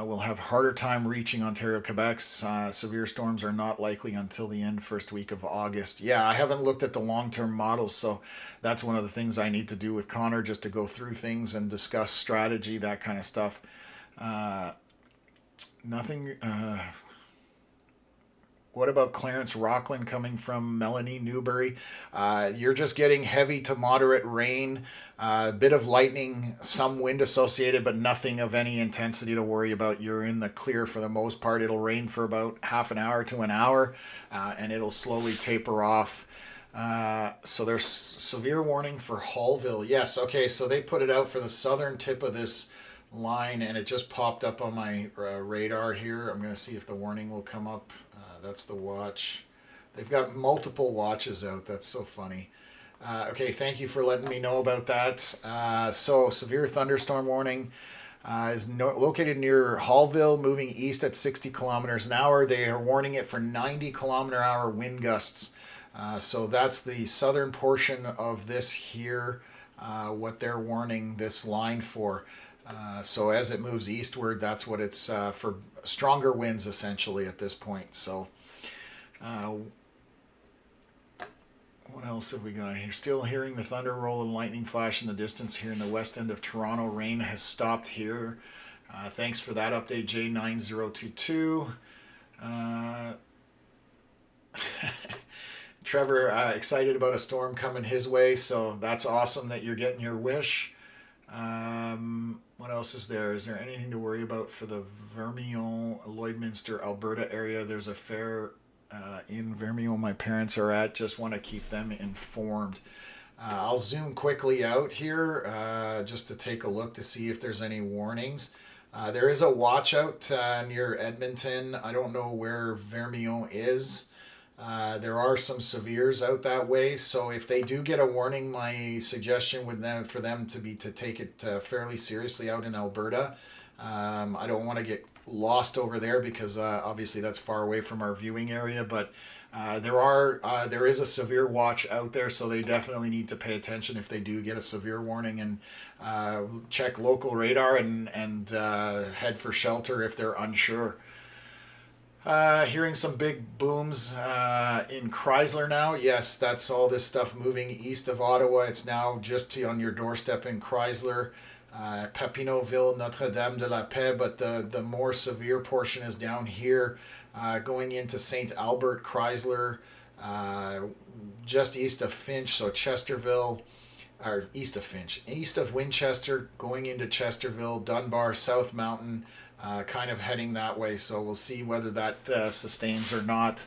D: will have harder time reaching Ontario, Quebec's. Severe storms are not likely until the first week of August. Yeah, I haven't looked at the long-term models, so that's one of the things I need to do with Connor, just to go through things and discuss strategy, that kind of stuff. Nothing. What about Clarence Rockland coming from Melanie Newbury? You're just getting heavy to moderate rain, a bit of lightning, some wind associated, but nothing of any intensity to worry about. You're in the clear for the most part. It'll rain for about half an hour to an hour, and it'll slowly taper off. So there's severe warning for Hallville. Yes, okay, so they put it out for the southern tip of this line, and it just popped up on my radar here. I'm going to see if the warning will come up. That's the watch. They've got multiple watches out. That's so funny. Okay, thank you for letting me know about that. So severe thunderstorm warning is located near Hallville, moving east at 60 kilometers an hour. They are warning it for 90 kilometer hour wind gusts. So that's the southern portion of this here, what they're warning this line for. So as it moves eastward, that's what it's for, stronger winds essentially at this point. So what else have we got here? Still hearing the thunder roll and lightning flash in the distance here in the west end of Toronto. Rain has stopped here. Thanks for that update, J9022. Trevor, excited about a storm coming his way, so that's awesome that you're getting your wish. What else is there? Is there anything to worry about for the Vermilion, Lloydminster, Alberta area? There's a fair in Vermilion my parents are at. Just want to keep them informed. I'll zoom quickly out here just to take a look to see if there's any warnings. There is a watch out near Edmonton. I don't know where Vermilion is. There are some severes out that way, so if they do get a warning, my suggestion would then for them to take it fairly seriously out in Alberta. I don't want to get lost over there because obviously that's far away from our viewing area, but there is a severe watch out there, so they definitely need to pay attention if they do get a severe warning, and check local radar and head for shelter if they're unsure. Hearing some big booms in Chrysler now. Yes, that's all this stuff moving east of Ottawa. It's now just on your doorstep in Chrysler. Papineauville, Notre-Dame-de-la-Paix, but the more severe portion is down here, going into St. Albert, Chrysler, just east of Finch, so Chesterville, or east of Winchester, going into Chesterville, Dunbar, South Mountain, kind of heading that way. So we'll see whether that sustains or not.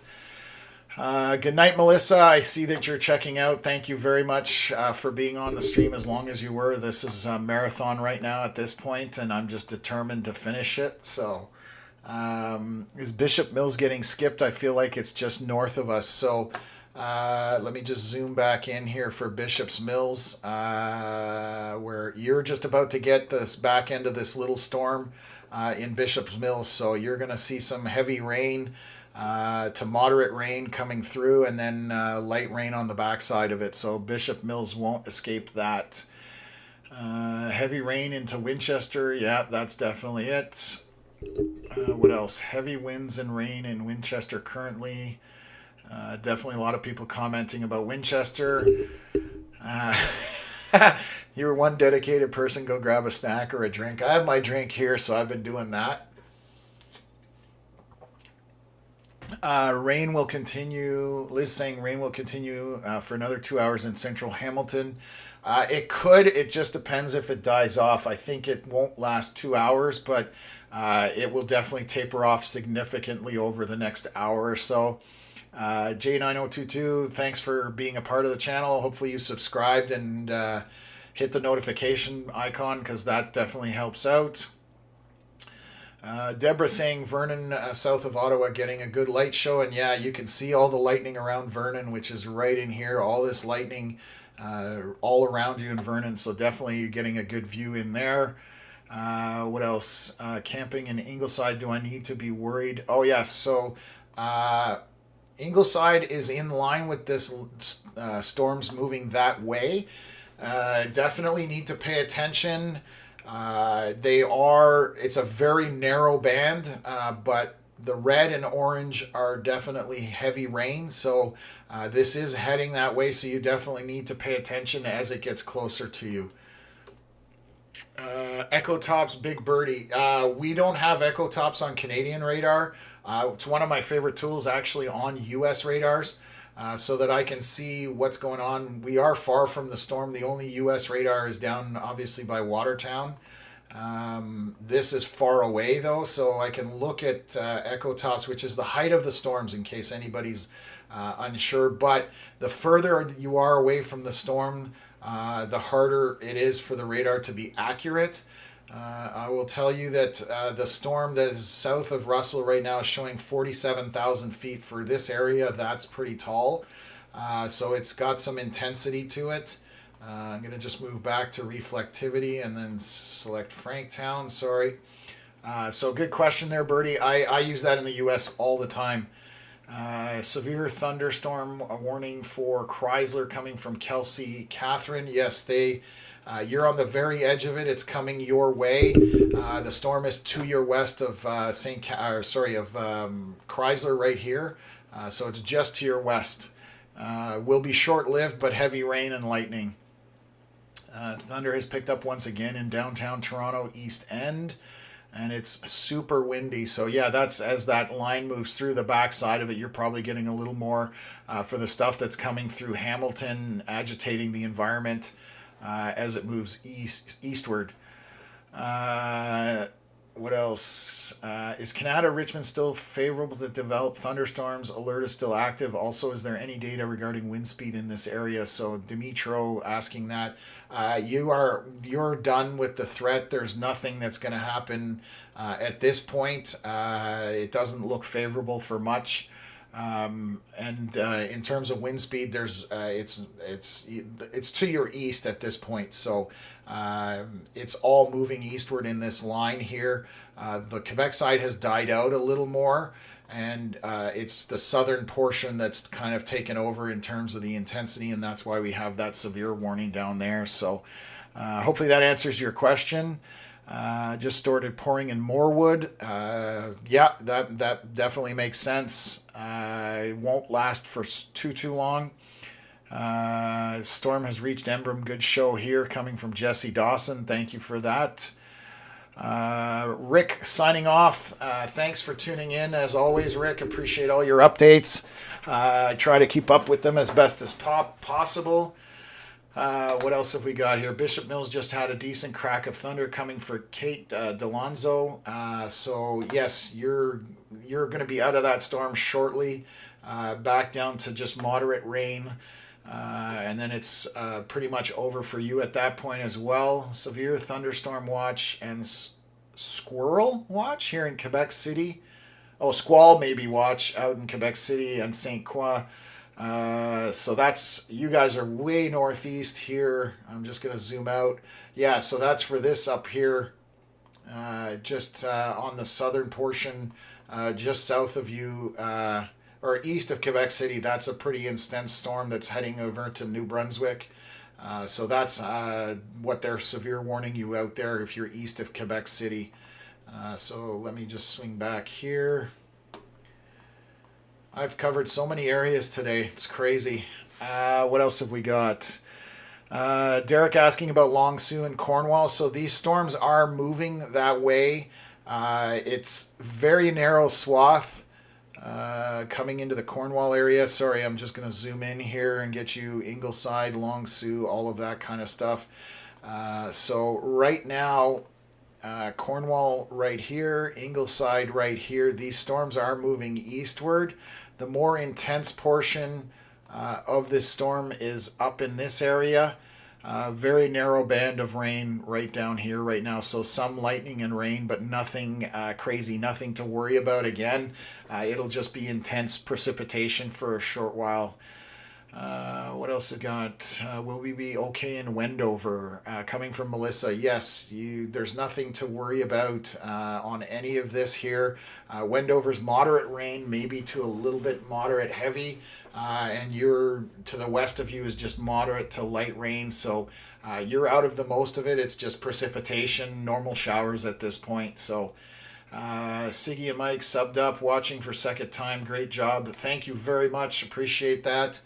D: Good night, Melissa. I see that you're checking out. Thank you very much for being on the stream as long as you were. This is a marathon right now at this point, and I'm just determined to finish it. So, is Bishop Mills getting skipped? I feel like it's just north of us. So, let me just zoom back in here for Bishop's Mills, where you're just about to get this back end of this little storm in Bishop's Mills. So you're going to see some heavy rain to moderate rain coming through, and then light rain on the backside of it. So Bishop Mills won't escape that. Heavy rain into Winchester. Yeah, that's definitely it. What else? Heavy winds and rain in Winchester currently. Definitely a lot of people commenting about Winchester. You're one dedicated person. Go grab a snack or a drink. I have my drink here, so I've been doing that. Rain will continue. Liz saying rain will continue for another 2 hours in central Hamilton. It could. It just depends if it dies off. I think it won't last 2 hours, but it will definitely taper off significantly over the next hour or so. J9022, thanks for being a part of the channel. Hopefully you subscribed and hit the notification icon, because that definitely helps out. Deborah saying Vernon, south of Ottawa, getting a good light show. And yeah, you can see all the lightning around Vernon, which is right in here. All this lightning all around you in Vernon. So definitely you're getting a good view in there. What else? Camping in Ingleside. Do I need to be worried? Oh, yes. So Ingleside is in line with this storms moving that way. Definitely need to pay attention. It's a very narrow band, but the red and orange are definitely heavy rain. So this is heading that way. So you definitely need to pay attention as it gets closer to you. Echo Tops, Big Birdie. We don't have Echo Tops on Canadian radar. It's one of my favorite tools actually on US radars, so that I can see what's going on. We are far from the storm. The only US radar is down obviously by Watertown. This is far away though, so I can look at Echo Tops, which is the height of the storms in case anybody's unsure. But the further you are away from the storm, the harder it is for the radar to be accurate. I will tell you that the storm that is south of Russell right now is showing 47,000 feet for this area. That's pretty tall. So it's got some intensity to it. I'm going to just move back to reflectivity and then select Franktown. Sorry. So good question there, Bertie. I use that in the US all the time. Severe thunderstorm warning for Chrysler coming from Kelsey Catherine. Yes, you're on the very edge of it. It's coming your way. The storm is to your west of Chrysler right here. So it's just to your west. Will be short-lived, but heavy rain and lightning. Thunder has picked up once again in downtown Toronto East End. And it's super windy. So yeah, that's as that line moves through the backside of it, you're probably getting a little more for the stuff that's coming through Hamilton, agitating the environment as it moves eastward. What else? Is Canada Richmond still favorable to develop thunderstorms? Alert is still active. Also, is there any data regarding wind speed in this area? So Dimitro asking that. You're done with the threat. There's nothing that's going to happen at this point. It doesn't look favorable for much. And in terms of wind speed, there's it's to your east at this point, so it's all moving eastward in this line here. The Quebec side has died out a little more, and it's the southern portion that's kind of taken over in terms of the intensity, and that's why we have that severe warning down there. So hopefully that answers your question. Just started pouring in Morewood. Yeah, that definitely makes sense. It won't last for too long. Storm has reached Embrim. Good show here coming from Jesse Dawson. Thank you for that. Rick signing off. Thanks for tuning in as always, Rick. Appreciate all your updates. I try to keep up with them as best as possible. What else have we got here? Bishop Mills just had a decent crack of thunder coming for Kate Delonzo. So yes, you're going to be out of that storm shortly. Back down to just moderate rain. And then it's pretty much over for you at that point as well. Severe thunderstorm watch and squirrel watch here in Quebec City. Oh, squall maybe watch out in Quebec City and St. Croix. So that's, you guys are way northeast here. I'm just going to zoom out. Yeah, so that's for this up here, just on the southern portion, just south of you, or east of Quebec City. That's a pretty intense storm that's heading over to New Brunswick. So that's what they're severe warning you out there if you're east of Quebec City. So let me just swing back here. I've covered so many areas today. It's crazy. What else have we got? Derek asking about Long Sault and Cornwall. So these storms are moving that way. It's very narrow swath coming into the Cornwall area. Sorry, I'm just going to zoom in here and get you Ingleside, Long Sault, all of that kind of stuff. So right now, Cornwall right here, Ingleside right here. These storms are moving eastward. The more intense portion of this storm is up in this area. Very narrow band of rain right down here right now. So some lightning and rain, but nothing crazy, nothing to worry about. Again, it'll just be intense precipitation for a short while. What else I got? Will we be okay in Wendover? Coming from Melissa, yes. There's nothing to worry about on any of this here. Wendover's moderate rain, maybe to a little bit moderate heavy, and you're to the west of you is just moderate to light rain. So you're out of the most of it. It's just precipitation, normal showers at this point. So. Siggy and Mike subbed up, watching for second time. Great job. Thank you very much. Appreciate that.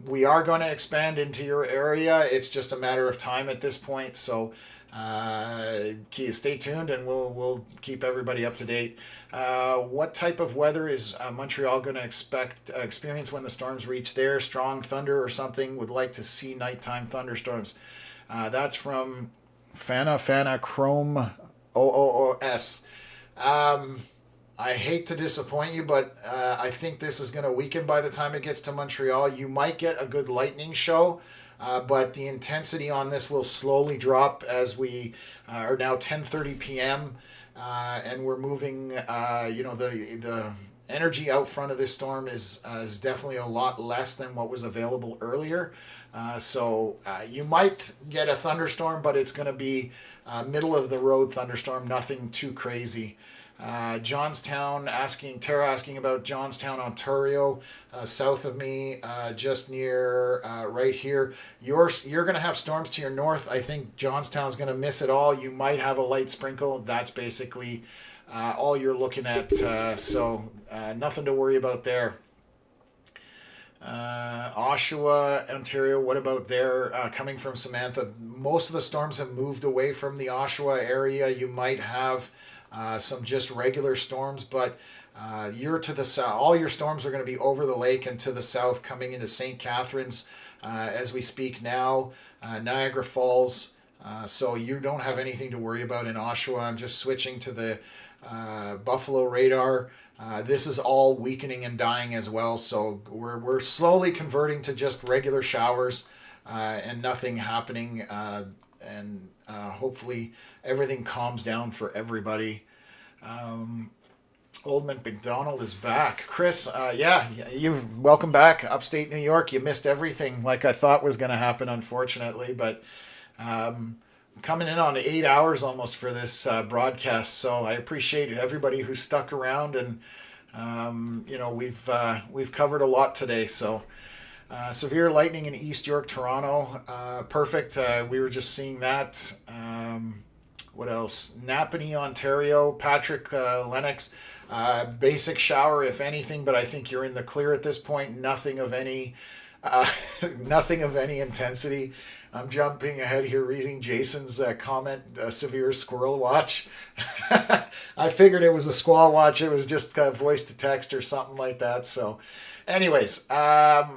D: We are going to expand into your area. It's just a matter of time at this point. So stay tuned and we'll keep everybody up to date. What type of weather is Montreal going to experience when the storms reach there? Strong thunder or something? Would like to see nighttime thunderstorms. That's from Fana Chrome OOOS. I hate to disappoint you, but I think this is going to weaken by the time it gets to Montreal. You might get a good lightning show, but the intensity on this will slowly drop as we are now 10:30 p.m. And we're moving. The energy out front of this storm is definitely a lot less than what was available earlier. So you might get a thunderstorm, but it's going to be middle of the road thunderstorm, nothing too crazy. Johnstown Tara asking about Johnstown, Ontario, south of me, just near right here. You're going to have storms to your north. I think Johnstown's going to miss it all. You might have a light sprinkle. That's basically all you're looking at. So nothing to worry about there. Oshawa, Ontario, what about there? Coming from Samantha, most of the storms have moved away from the Oshawa area. You might have some just regular storms, but you're to the south. All your storms are going to be over the lake and to the south, coming into St. Catharines as we speak now, Niagara Falls. So you don't have anything to worry about in Oshawa. I'm just switching to the Buffalo radar. This is all weakening and dying as well. So we're slowly converting to just regular showers and nothing happening. And hopefully everything calms down for everybody. Old McDonald is back. Chris, yeah, you welcome back, upstate New York. You missed everything like I thought was going to happen, unfortunately, but coming in on 8 hours almost for this broadcast. So I appreciate everybody who stuck around, and we've covered a lot today. So severe lightning in East York, Toronto. Perfect. We were just seeing that. What else? Napanee, Ontario. Patrick Lennox. Basic shower, if anything, but I think you're in the clear at this point. Nothing of any intensity. I'm jumping ahead here, reading Jason's comment. Severe squirrel watch. I figured it was a squall watch. It was just voice to text or something like that. So, anyways, hi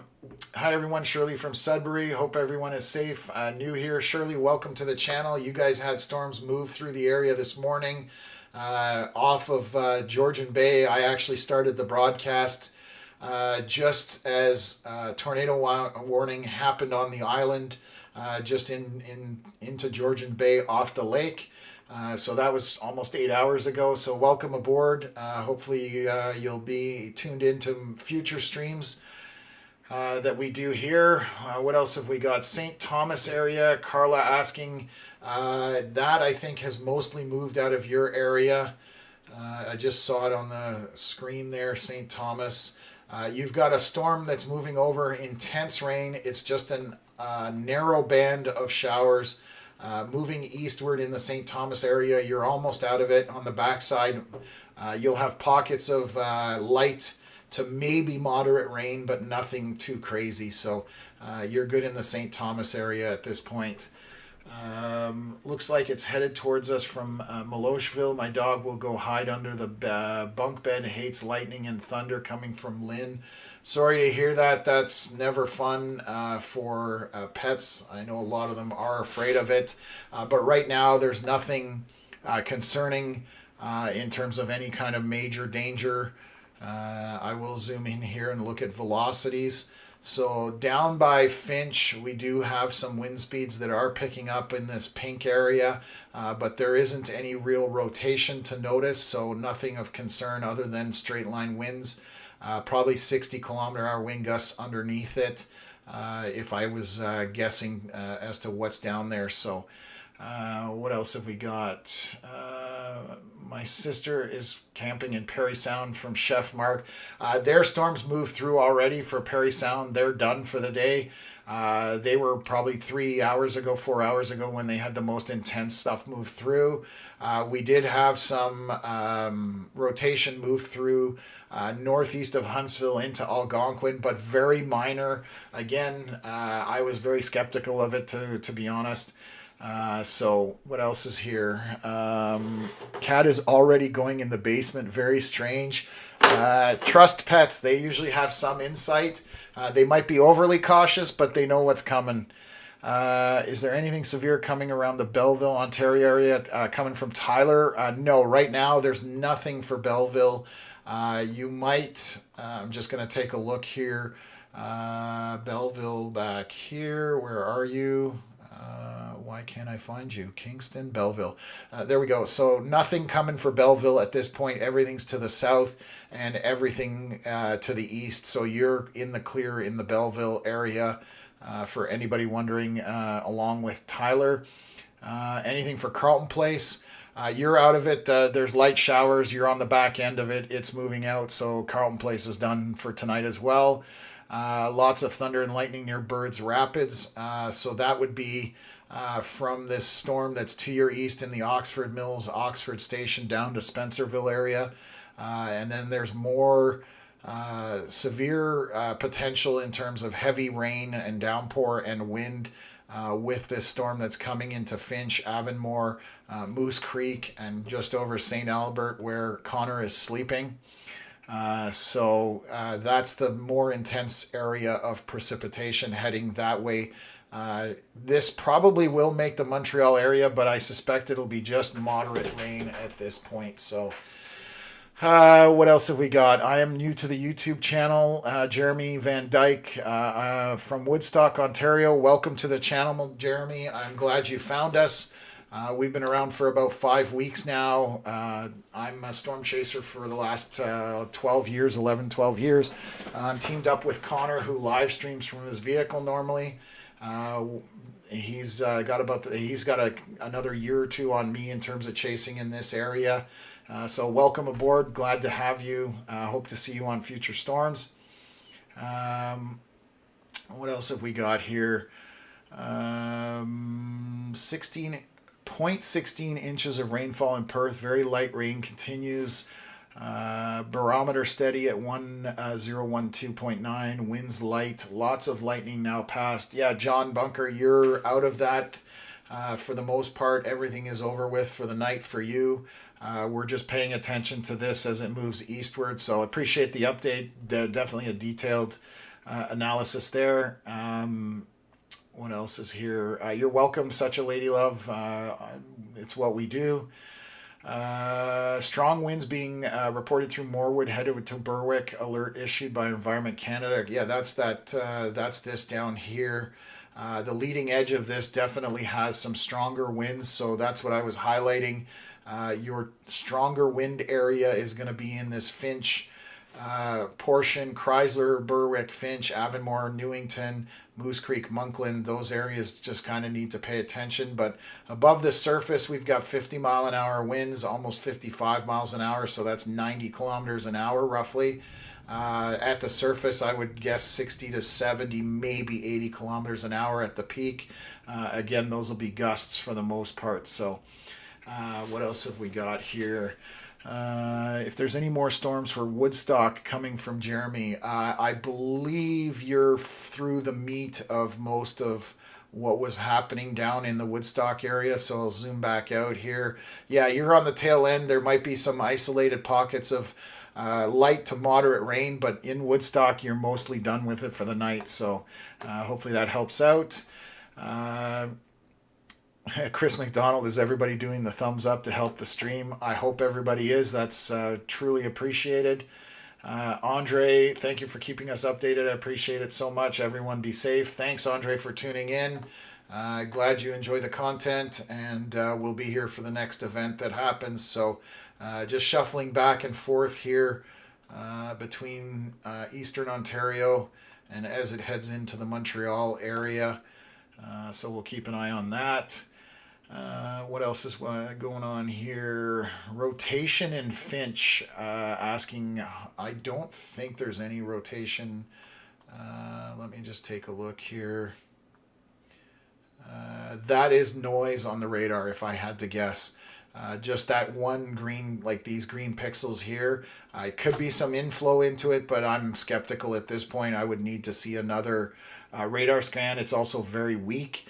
D: everyone. Shirley from Sudbury. Hope everyone is safe. New here, Shirley. Welcome to the channel. You guys had storms move through the area this morning. Off of Georgian Bay. I actually started the broadcast just as tornado warning happened on the island, just into Georgian Bay off the lake. So that was almost 8 hours ago. So welcome aboard. Hopefully you'll be tuned into future streams that we do here. What else have we got? St. Thomas area. Carla asking, that I think has mostly moved out of your area. I just saw it on the screen there, St. Thomas. You've got a storm that's moving over, intense rain. It's just a narrow band of showers moving eastward in the St. Thomas area. You're almost out of it. On the backside, you'll have pockets of light to maybe moderate rain, but nothing too crazy. So you're good in the St. Thomas area at this point. Looks like it's headed towards us from Miloshville. My dog will go hide under the bunk bed. Hates lightning and thunder coming from Lynn. Sorry to hear that. That's never fun for pets. I know a lot of them are afraid of it. But right now there's nothing concerning in terms of any kind of major danger. I will zoom in here and look at velocities. So down by Finch, we do have some wind speeds that are picking up in this pink area, but there isn't any real rotation to notice, so nothing of concern other than straight line winds. Probably 60-kilometer-hour wind gusts underneath it, if I was guessing as to what's down there. So what else have we got? My sister is camping in Parry Sound from Chef Mark. Their storms moved through already for Parry Sound. They're done for the day. They were probably 4 hours ago when they had the most intense stuff move through. We did have some rotation move through northeast of Huntsville into Algonquin, but very minor. Again, I was very skeptical of it, to be honest. So what else is here? Cat is already going in the basement. Very strange. Trust pets. They usually have some insight. They might be overly cautious, but they know what's coming. Is there anything severe coming around the Belleville, Ontario area coming from Tyler? No, right now there's nothing for Belleville. You might, I'm just going to take a look here. Belleville back here. Where are you? Why can't I find you? Kingston, Belleville. There we go. So nothing coming for Belleville at this point. Everything's to the south and everything to the east. So you're in the clear in the Belleville area for anybody wondering, along with Tyler. Anything for Carleton Place? You're out of it. There's light showers. You're on the back end of it. It's moving out. So Carleton Place is done for tonight as well. Lots of thunder and lightning near Birds Rapids. So that would be from this storm that's to your east in the Oxford Mills, Oxford Station down to Spencerville area. And then there's more severe potential in terms of heavy rain and downpour and wind with this storm that's coming into Finch, Avonmore, Moose Creek, and just over St. Albert where Connor is sleeping. So that's the more intense area of precipitation heading that way. This probably will make the Montreal area, but I suspect it'll be just moderate rain at this point. So what else have we got? I am new to the YouTube channel. Jeremy Van Dyke from Woodstock, Ontario. Welcome to the channel, Jeremy. I'm glad you found us. We've been around for about 5 weeks now. I'm a storm chaser for the last 12 years, 11, 12 years. I'm teamed up with Connor, who live streams from his vehicle normally. He's got another year or two on me in terms of chasing in this area. So welcome aboard. Glad to have you. Hope to see you on future storms. What else have we got here? 0.16 inches of rainfall in Perth. Very light rain continues. Barometer steady at 1012.9. Winds light. Lots of lightning now past. Yeah, John Bunker, you're out of that for the most part. Everything is over with for the night for you. We're just paying attention to this as it moves eastward. So appreciate the update. Definitely a detailed analysis there. What else is here? You're welcome, such a lady love. It's what we do. Strong winds being reported through Morwood, headed to Berwick. Alert issued by Environment Canada. Yeah, that's this down here. The leading edge of this definitely has some stronger winds, so that's what I was highlighting. Your stronger wind area is going to be in this Finch portion, Chrysler, Berwick, Finch, Avonmore, Newington, Moose Creek, Monkland. Those areas just kind of need to pay attention. But above the surface, we've got 50-mile-an-hour winds, almost 55 miles an hour, so that's 90 kilometers an hour roughly. At the surface, I would guess 60 to 70, maybe 80 kilometers an hour at the peak. Again, those will be gusts for the most part. So what else have we got here? If there's any more storms for Woodstock coming from Jeremy, I believe you're through the meat of most of what was happening down in the Woodstock area, so I'll zoom back out here. Yeah, you're on the tail end. There might be some isolated pockets of light to moderate rain, but in Woodstock, you're mostly done with it for the night, so hopefully that helps out. Chris McDonald, is everybody doing the thumbs up to help the stream? I hope everybody is. That's truly appreciated. Andre, thank you for keeping us updated. I appreciate it so much. Everyone be safe. Thanks, Andre, for tuning in. Glad you enjoy the content, and we'll be here for the next event that happens. So just shuffling back and forth here between Eastern Ontario and as it heads into the Montreal area. So we'll keep an eye on that. What else is going on here? Rotation in Finch, asking, I don't think there's any rotation. Let me just take a look here. That is noise on the radar, if I had to guess. Just that one green, like these green pixels here. It could be some inflow into it, but I'm skeptical at this point. I would need to see another radar scan. It's also very weak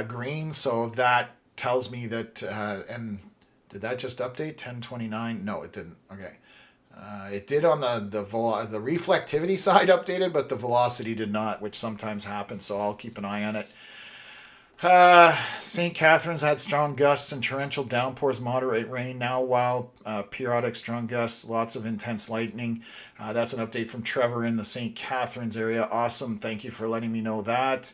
D: green, so that tells me that, and did that just update 1029? No, it didn't. Okay. It did on the reflectivity side updated, but the velocity did not, which sometimes happens, so I'll keep an eye on it. St. Catharines had strong gusts and torrential downpours, moderate rain now, while periodic strong gusts, lots of intense lightning. That's an update from Trevor in the St. Catharines area. Awesome. Thank you for letting me know that.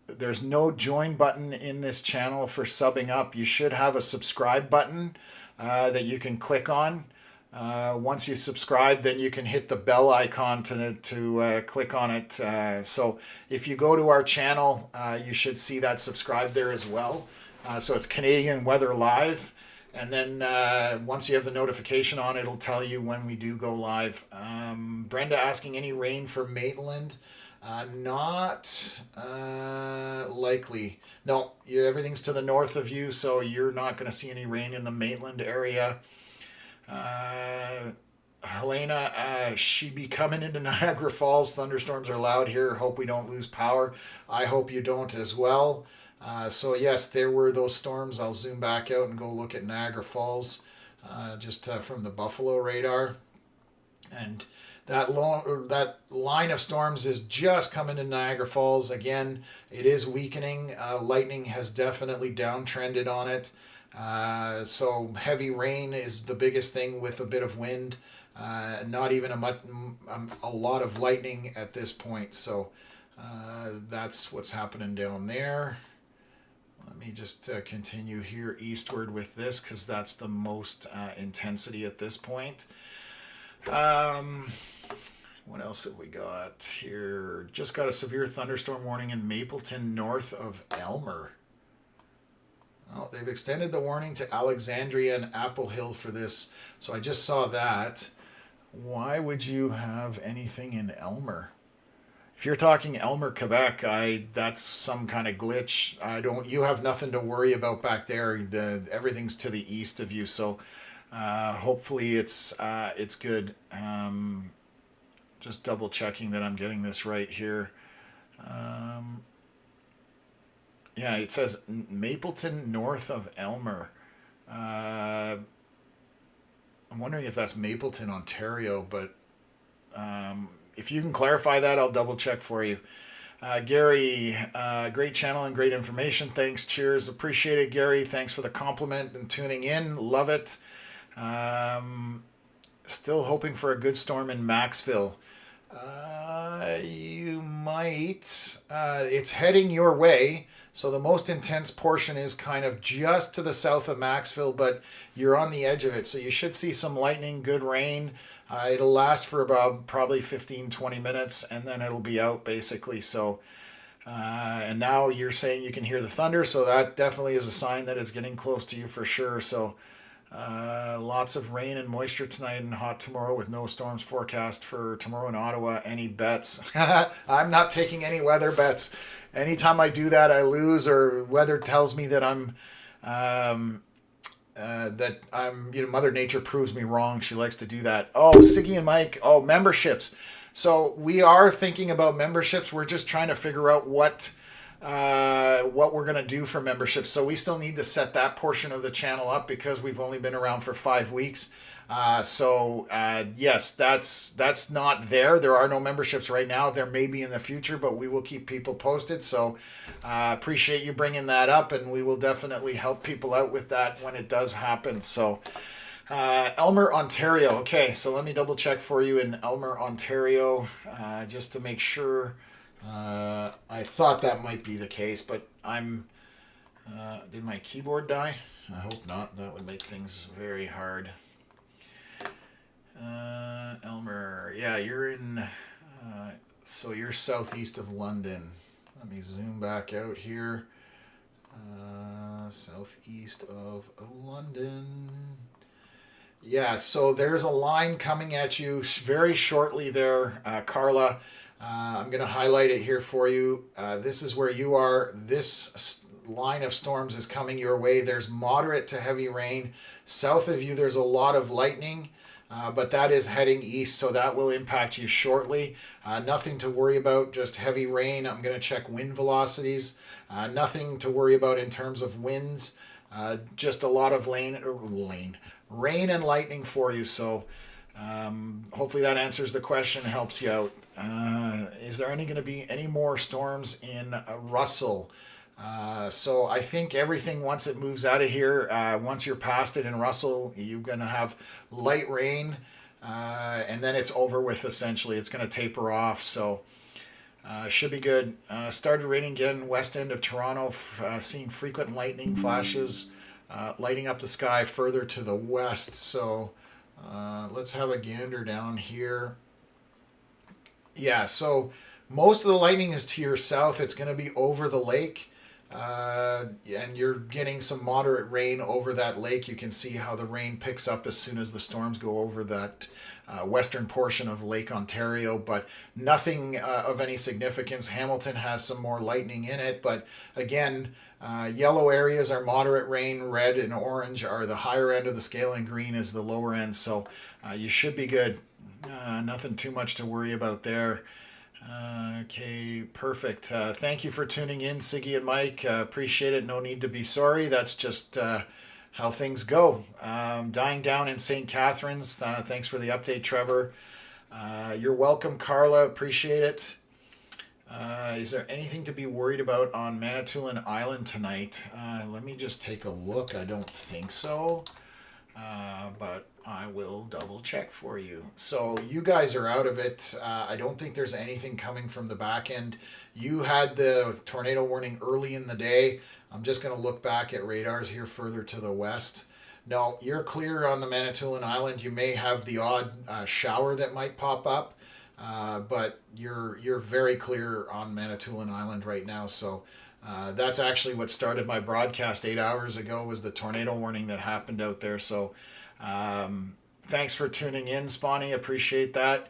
D: There's no join button in this channel for subbing up. You should have a subscribe button that you can click on. Once you subscribe, then you can hit the bell icon to click on it. So if you go to our channel, you should see that subscribe there as well. So it's Canadian Weather Live. And then once you have the notification on, it'll tell you when we do go live. Brenda asking, any rain for Maitland? Not likely. No, everything's to the north of you, so you're not going to see any rain in the Maitland area. Helena, she be coming into Niagara Falls. Thunderstorms are loud here. Hope we don't lose power. I hope you don't as well. So yes, there were those storms. I'll zoom back out and go look at Niagara Falls, just from the Buffalo radar. And that line of storms is just coming to Niagara Falls. Again, it is weakening. Lightning has definitely downtrended on it. So heavy rain is the biggest thing with a bit of wind. Not even a lot of lightning at this point. So that's what's happening down there. Let Let me just continue here eastward with this because that's the most intensity at this point. What else have we got here? Just got a severe thunderstorm warning in Mapleton north of Elmer. Oh, they've extended the warning to Alexandria and Apple Hill for this. So I just saw that. Why would you have anything in Elmer? If you're talking Elmer, Quebec, that's some kind of glitch. You have nothing to worry about back there. Everything's to the east of you, so hopefully it's good. Just double checking that I'm getting this right here. Yeah, it says Mapleton north of Elmer. I'm wondering if that's Mapleton, Ontario, but if you can clarify that, I'll double check for you. Gary, great channel and great information. Thanks. Cheers. Appreciate it, Gary. Thanks for the compliment and tuning in. Love it. Still hoping for a good storm in Maxville. You might. It's heading your way. So the most intense portion is kind of just to the south of Maxville, but you're on the edge of it. So you should see some lightning, good rain. It'll last for about probably 15-20 minutes, and then it'll be out basically. So, and now you're saying you can hear the thunder, so that definitely is a sign that it's getting close to you for sure. So lots of rain and moisture tonight and hot tomorrow with no storms forecast for tomorrow in Ottawa. Any bets? I'm not taking any weather bets. Anytime I do that, I lose, or weather tells me that Mother Nature proves me wrong. She likes to do that. Oh, Siggy and Mike. Oh, memberships. So we are thinking about memberships. We're just trying to figure out what we're going to do for memberships. So we still need to set that portion of the channel up because we've only been around for 5 weeks. Yes, that's not there. There are no memberships right now. There may be in the future, but we will keep people posted. So appreciate you bringing that up, and we will definitely help people out with that when it does happen. So Elmer, Ontario. Okay, so let me double check for you in Elmer, Ontario, just to make sure. I thought that might be the case, but did my keyboard die? I hope not. That would make things very hard. Elmer, yeah, you're in, so you're southeast of London. Let me zoom back out here. Southeast of London. Yeah, so there's a line coming at you very shortly there, Carla. I'm going to highlight it here for you. This is where you are. This line of storms is coming your way. There's moderate to heavy rain. South of you, there's a lot of lightning, but that is heading east, so that will impact you shortly. Nothing to worry about, just heavy rain. I'm going to check wind velocities. Nothing to worry about in terms of winds. Just a lot of rain and lightning for you. So hopefully that answers the question, helps you out. Is there going to be any more storms in Russell? So I think everything, once it moves out of here, once you're past it in Russell, you're going to have light rain, and then it's over with essentially. It's going to taper off, so should be good. Started raining again west end of Toronto, seeing frequent lightning flashes lighting up the sky further to the west. So let's have a gander down here. Yeah, so most of the lightning is to your south. It's going to be over the lake. And you're getting some moderate rain over that lake. You can see how the rain picks up as soon as the storms go over that western portion of Lake Ontario, but nothing of any significance. Hamilton has some more lightning in it, but again, yellow areas are moderate rain, red and orange are the higher end of the scale, and green is the lower end, so you should be good. Nothing too much to worry about there. Okay, perfect. Thank you for tuning in, Siggy and Mike. Appreciate it. No need to be sorry. That's just how things go. Dying down in St. Catharines. Thanks for the update, Trevor. You're welcome, Carla. Appreciate it. Is there anything to be worried about on Manitoulin Island tonight? Let me just take a look. I don't think so. but I will double check for you. So you guys are out of it. I don't think there's anything coming from the back end. You had the tornado warning early in the day. I'm just going to look back at radars here further to the west. No, you're clear on the Manitoulin Island. You may have the odd shower that might pop up, but you're very clear on Manitoulin Island right now. So that's actually what started my broadcast 8 hours ago, was the tornado warning that happened out there. So thanks for tuning in, Spawny. Appreciate that.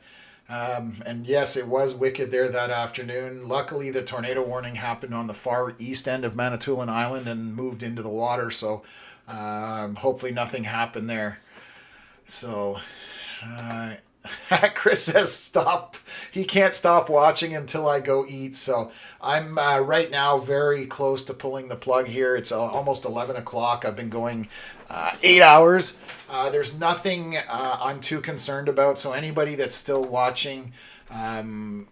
D: And yes, it was wicked there that afternoon. Luckily, the tornado warning happened on the far east end of Manitoulin Island and moved into the water. So hopefully nothing happened there. So Chris says stop. He can't stop watching until I go eat. So I'm right now very close to pulling the plug here. It's almost 11 o'clock. I've been going 8 hours. There's nothing I'm too concerned about. So anybody that's still watching,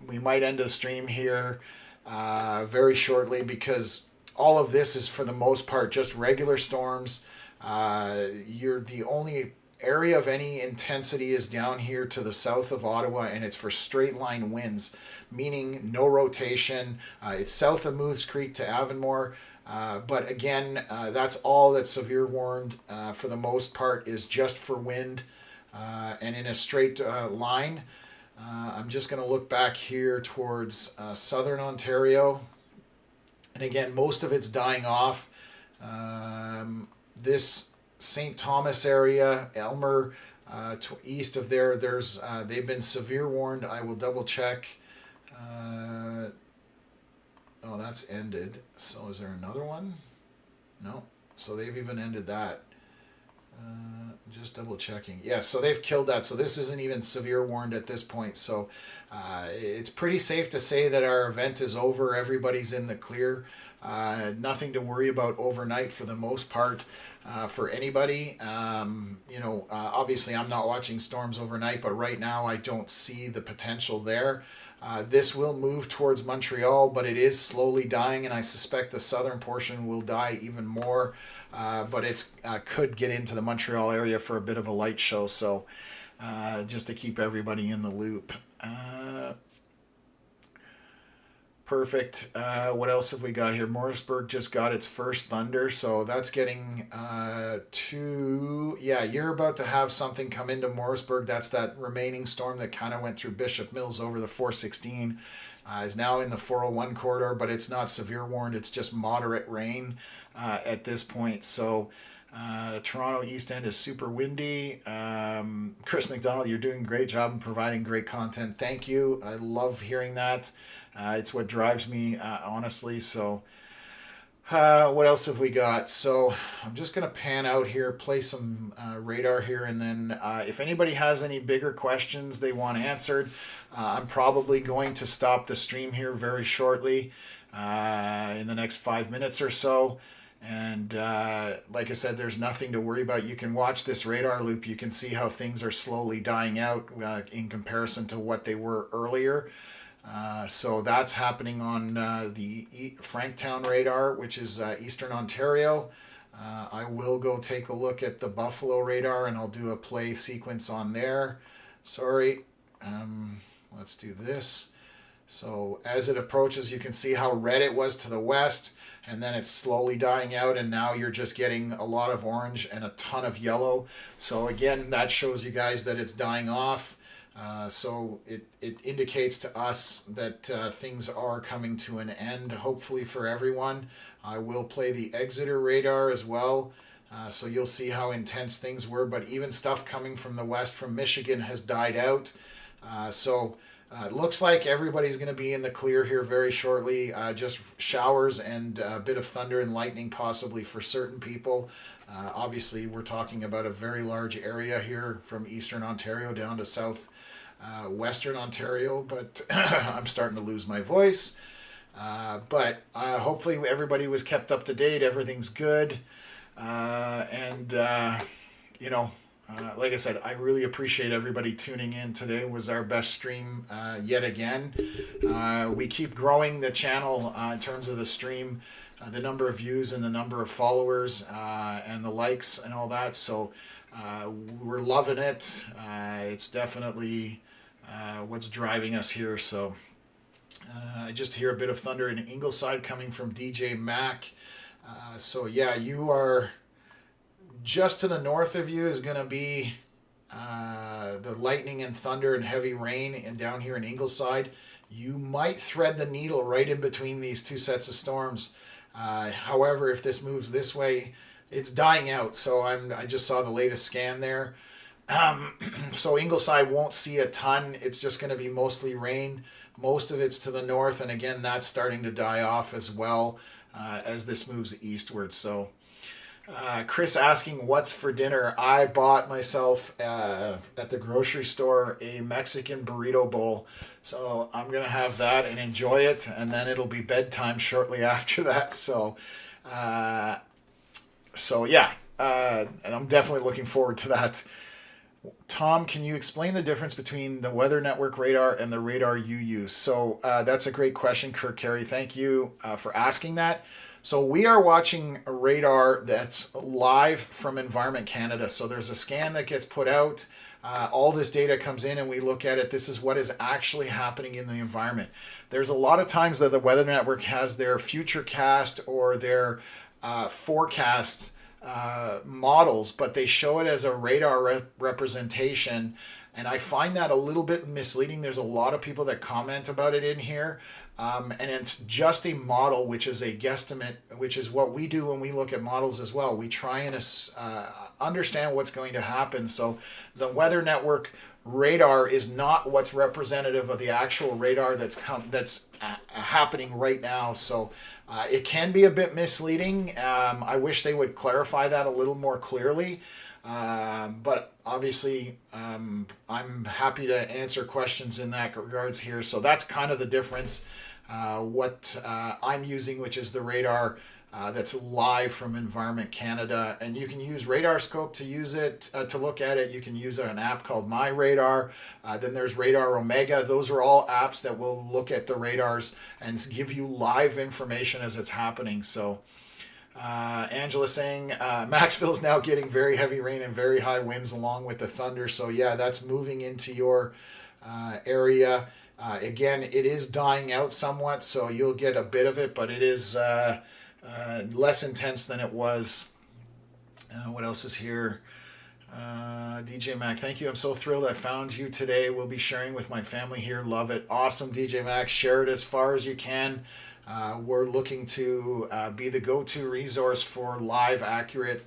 D: we might end the stream here very shortly, because all of this is for the most part just regular storms. You're the only area of any intensity is down here to the south of Ottawa, and it's for straight line winds, meaning no rotation. It's south of Moose Creek to Avonmore. But again, that's all that severe warned for the most part is just for wind and in a straight line. I'm just going to look back here towards southern Ontario. And again, most of it's dying off. This St. Thomas area, Elmer, east of there, there's they've been severe warned. I will double check. Oh, that's ended. So is there another one? No. So they've even ended that. Just double checking. Yeah, so they've killed that. So this isn't even severe warned at this point. So it's pretty safe to say that our event is over. Everybody's in the clear. Nothing to worry about overnight for the most part for anybody. Obviously I'm not watching storms overnight, but right now I don't see the potential there. This will move towards Montreal, but it is slowly dying, and I suspect the southern portion will die even more. But it's could get into the Montreal area for a bit of a light show, so just to keep everybody in the loop. Perfect. What else have we got here? Morrisburg just got its first thunder, so that's getting you're about to have something come into Morrisburg. That's that remaining storm that kind of went through Bishop Mills over the 416. Is now in the 401 corridor, but it's not severe warned. It's just moderate rain at this point. So Toronto East End is super windy. Chris McDonald, you're doing a great job in providing great content. Thank you. I love hearing that. It's what drives me, honestly. So what else have we got? So I'm just going to pan out here, play some radar here, and then if anybody has any bigger questions they want answered, I'm probably going to stop the stream here very shortly in the next 5 minutes or so. And like I said, there's nothing to worry about. You can watch this radar loop. You can see how things are slowly dying out in comparison to what they were earlier. So that's happening on the Franktown radar, which is Eastern Ontario. I will go take a look at the Buffalo radar, and I'll do a play sequence on there. Sorry. Let's do this. So as it approaches, you can see how red it was to the west, and then it's slowly dying out, and now you're just getting a lot of orange and a ton of yellow. So again, that shows you guys that it's dying off. So it indicates to us that things are coming to an end, hopefully for everyone. I will play the Exeter radar as well, so you'll see how intense things were. But even stuff coming from the west, from Michigan, has died out. So it looks like everybody's going to be in the clear here very shortly. Just showers and a bit of thunder and lightning possibly for certain people. Obviously, we're talking about a very large area here from Eastern Ontario down to south Western Ontario, but I'm starting to lose my voice. But hopefully everybody was kept up to date. Everything's good. Like I said, I really appreciate everybody tuning in. Today was our best stream yet again. We keep growing the channel in terms of the stream, the number of views and the number of followers and the likes and all that. So We're loving it. It's definitely what's driving us here. So I just hear a bit of thunder in Ingleside coming from DJ Mac. So yeah, you are just to the north of you is going to be the lightning and thunder and heavy rain, and down here in Ingleside, you might thread the needle right in between these two sets of storms. However, if this moves this way, it's dying out. So I just saw the latest scan there. So Ingleside won't see a ton. It's just going to be mostly rain. Most of it's to the north, and again, that's starting to die off as well as this moves eastward. So Chris asking what's for dinner. I bought myself at the grocery store a Mexican burrito bowl. So I'm going to have that and enjoy it, and then it'll be bedtime shortly after that. So yeah, and I'm definitely looking forward to that. Tom, can you explain the difference between the Weather Network radar and the radar you use? So that's a great question, Kirk Carey. Thank you for asking that. So we are watching a radar that's live from Environment Canada. So there's a scan that gets put out. All this data comes in and we look at it. This is what is actually happening in the environment. There's a lot of times that the Weather Network has their futurecast or their forecast models, but they show it as a radar representation, and I find that a little bit misleading. There's a lot of people that comment about it in here, and it's just a model, which is a guesstimate, which is what we do when we look at models as well. We try and understand what's going to happen. So the Weather Network radar is not what's representative of the actual radar that's happening right now. So it can be a bit misleading. I wish they would clarify that a little more clearly. But obviously, I'm happy to answer questions in that regards here. So that's kind of the difference. What I'm using, which is the radar that's live from Environment Canada, and you can use RadarScope to use it, to look at it. You can use an app called My Radar. Then there's Radar Omega. Those are all apps that will look at the radars and give you live information as it's happening. So Angela saying Maxville's now getting very heavy rain and very high winds along with the thunder. So yeah, that's moving into your area. Again, it is dying out somewhat, so you'll get a bit of it, but it is less intense than it was. What else is here? DJ Mac, thank you. I'm so thrilled I found you today. We'll be sharing with my family here. Love it. Awesome, DJ Mac. Share it as far as you can. We're looking to be the go-to resource for live, accurate,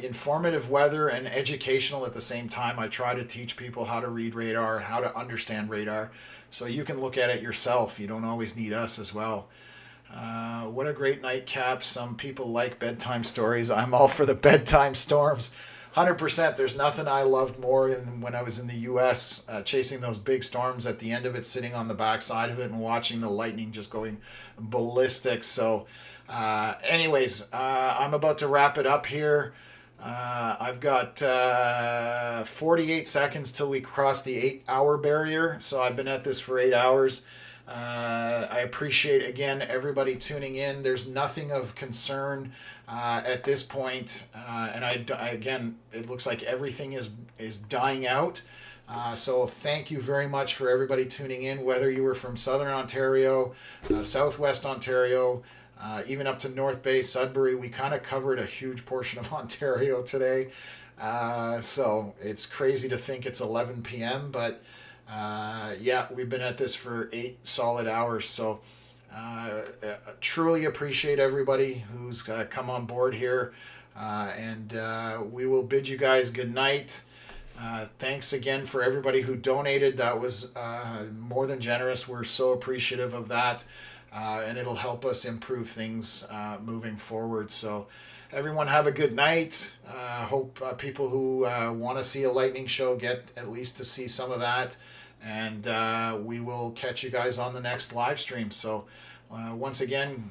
D: informative weather and educational at the same time. I try to teach people how to read radar, how to understand radar, so you can look at it yourself. You don't always need us as well. What a great nightcap. Some people like bedtime stories. I'm all for the bedtime storms. 100%. There's nothing I loved more than when I was in the U.S. Chasing those big storms, at the end of it, sitting on the backside of it and watching the lightning just going ballistic. So anyways, I'm about to wrap it up here. I've got 48 seconds till we cross the 8-hour barrier. So I've been at this for 8 hours. I appreciate, again, everybody tuning in. There's nothing of concern at this point. And again, it looks like everything is dying out. So thank you very much for everybody tuning in, whether you were from Southern Ontario, Southwest Ontario, even up to North Bay, Sudbury. We kind of covered a huge portion of Ontario today. So it's crazy to think it's 11 p.m., but yeah, we've been at this for 8 solid hours. So truly appreciate everybody who's come on board here. And we will bid you guys good night. Thanks again for everybody who donated. That was more than generous. We're so appreciative of that. And it'll help us improve things moving forward. So everyone have a good night. Hope people who want to see a lightning show get at least to see some of that. And we will catch you guys on the next live stream. So once again,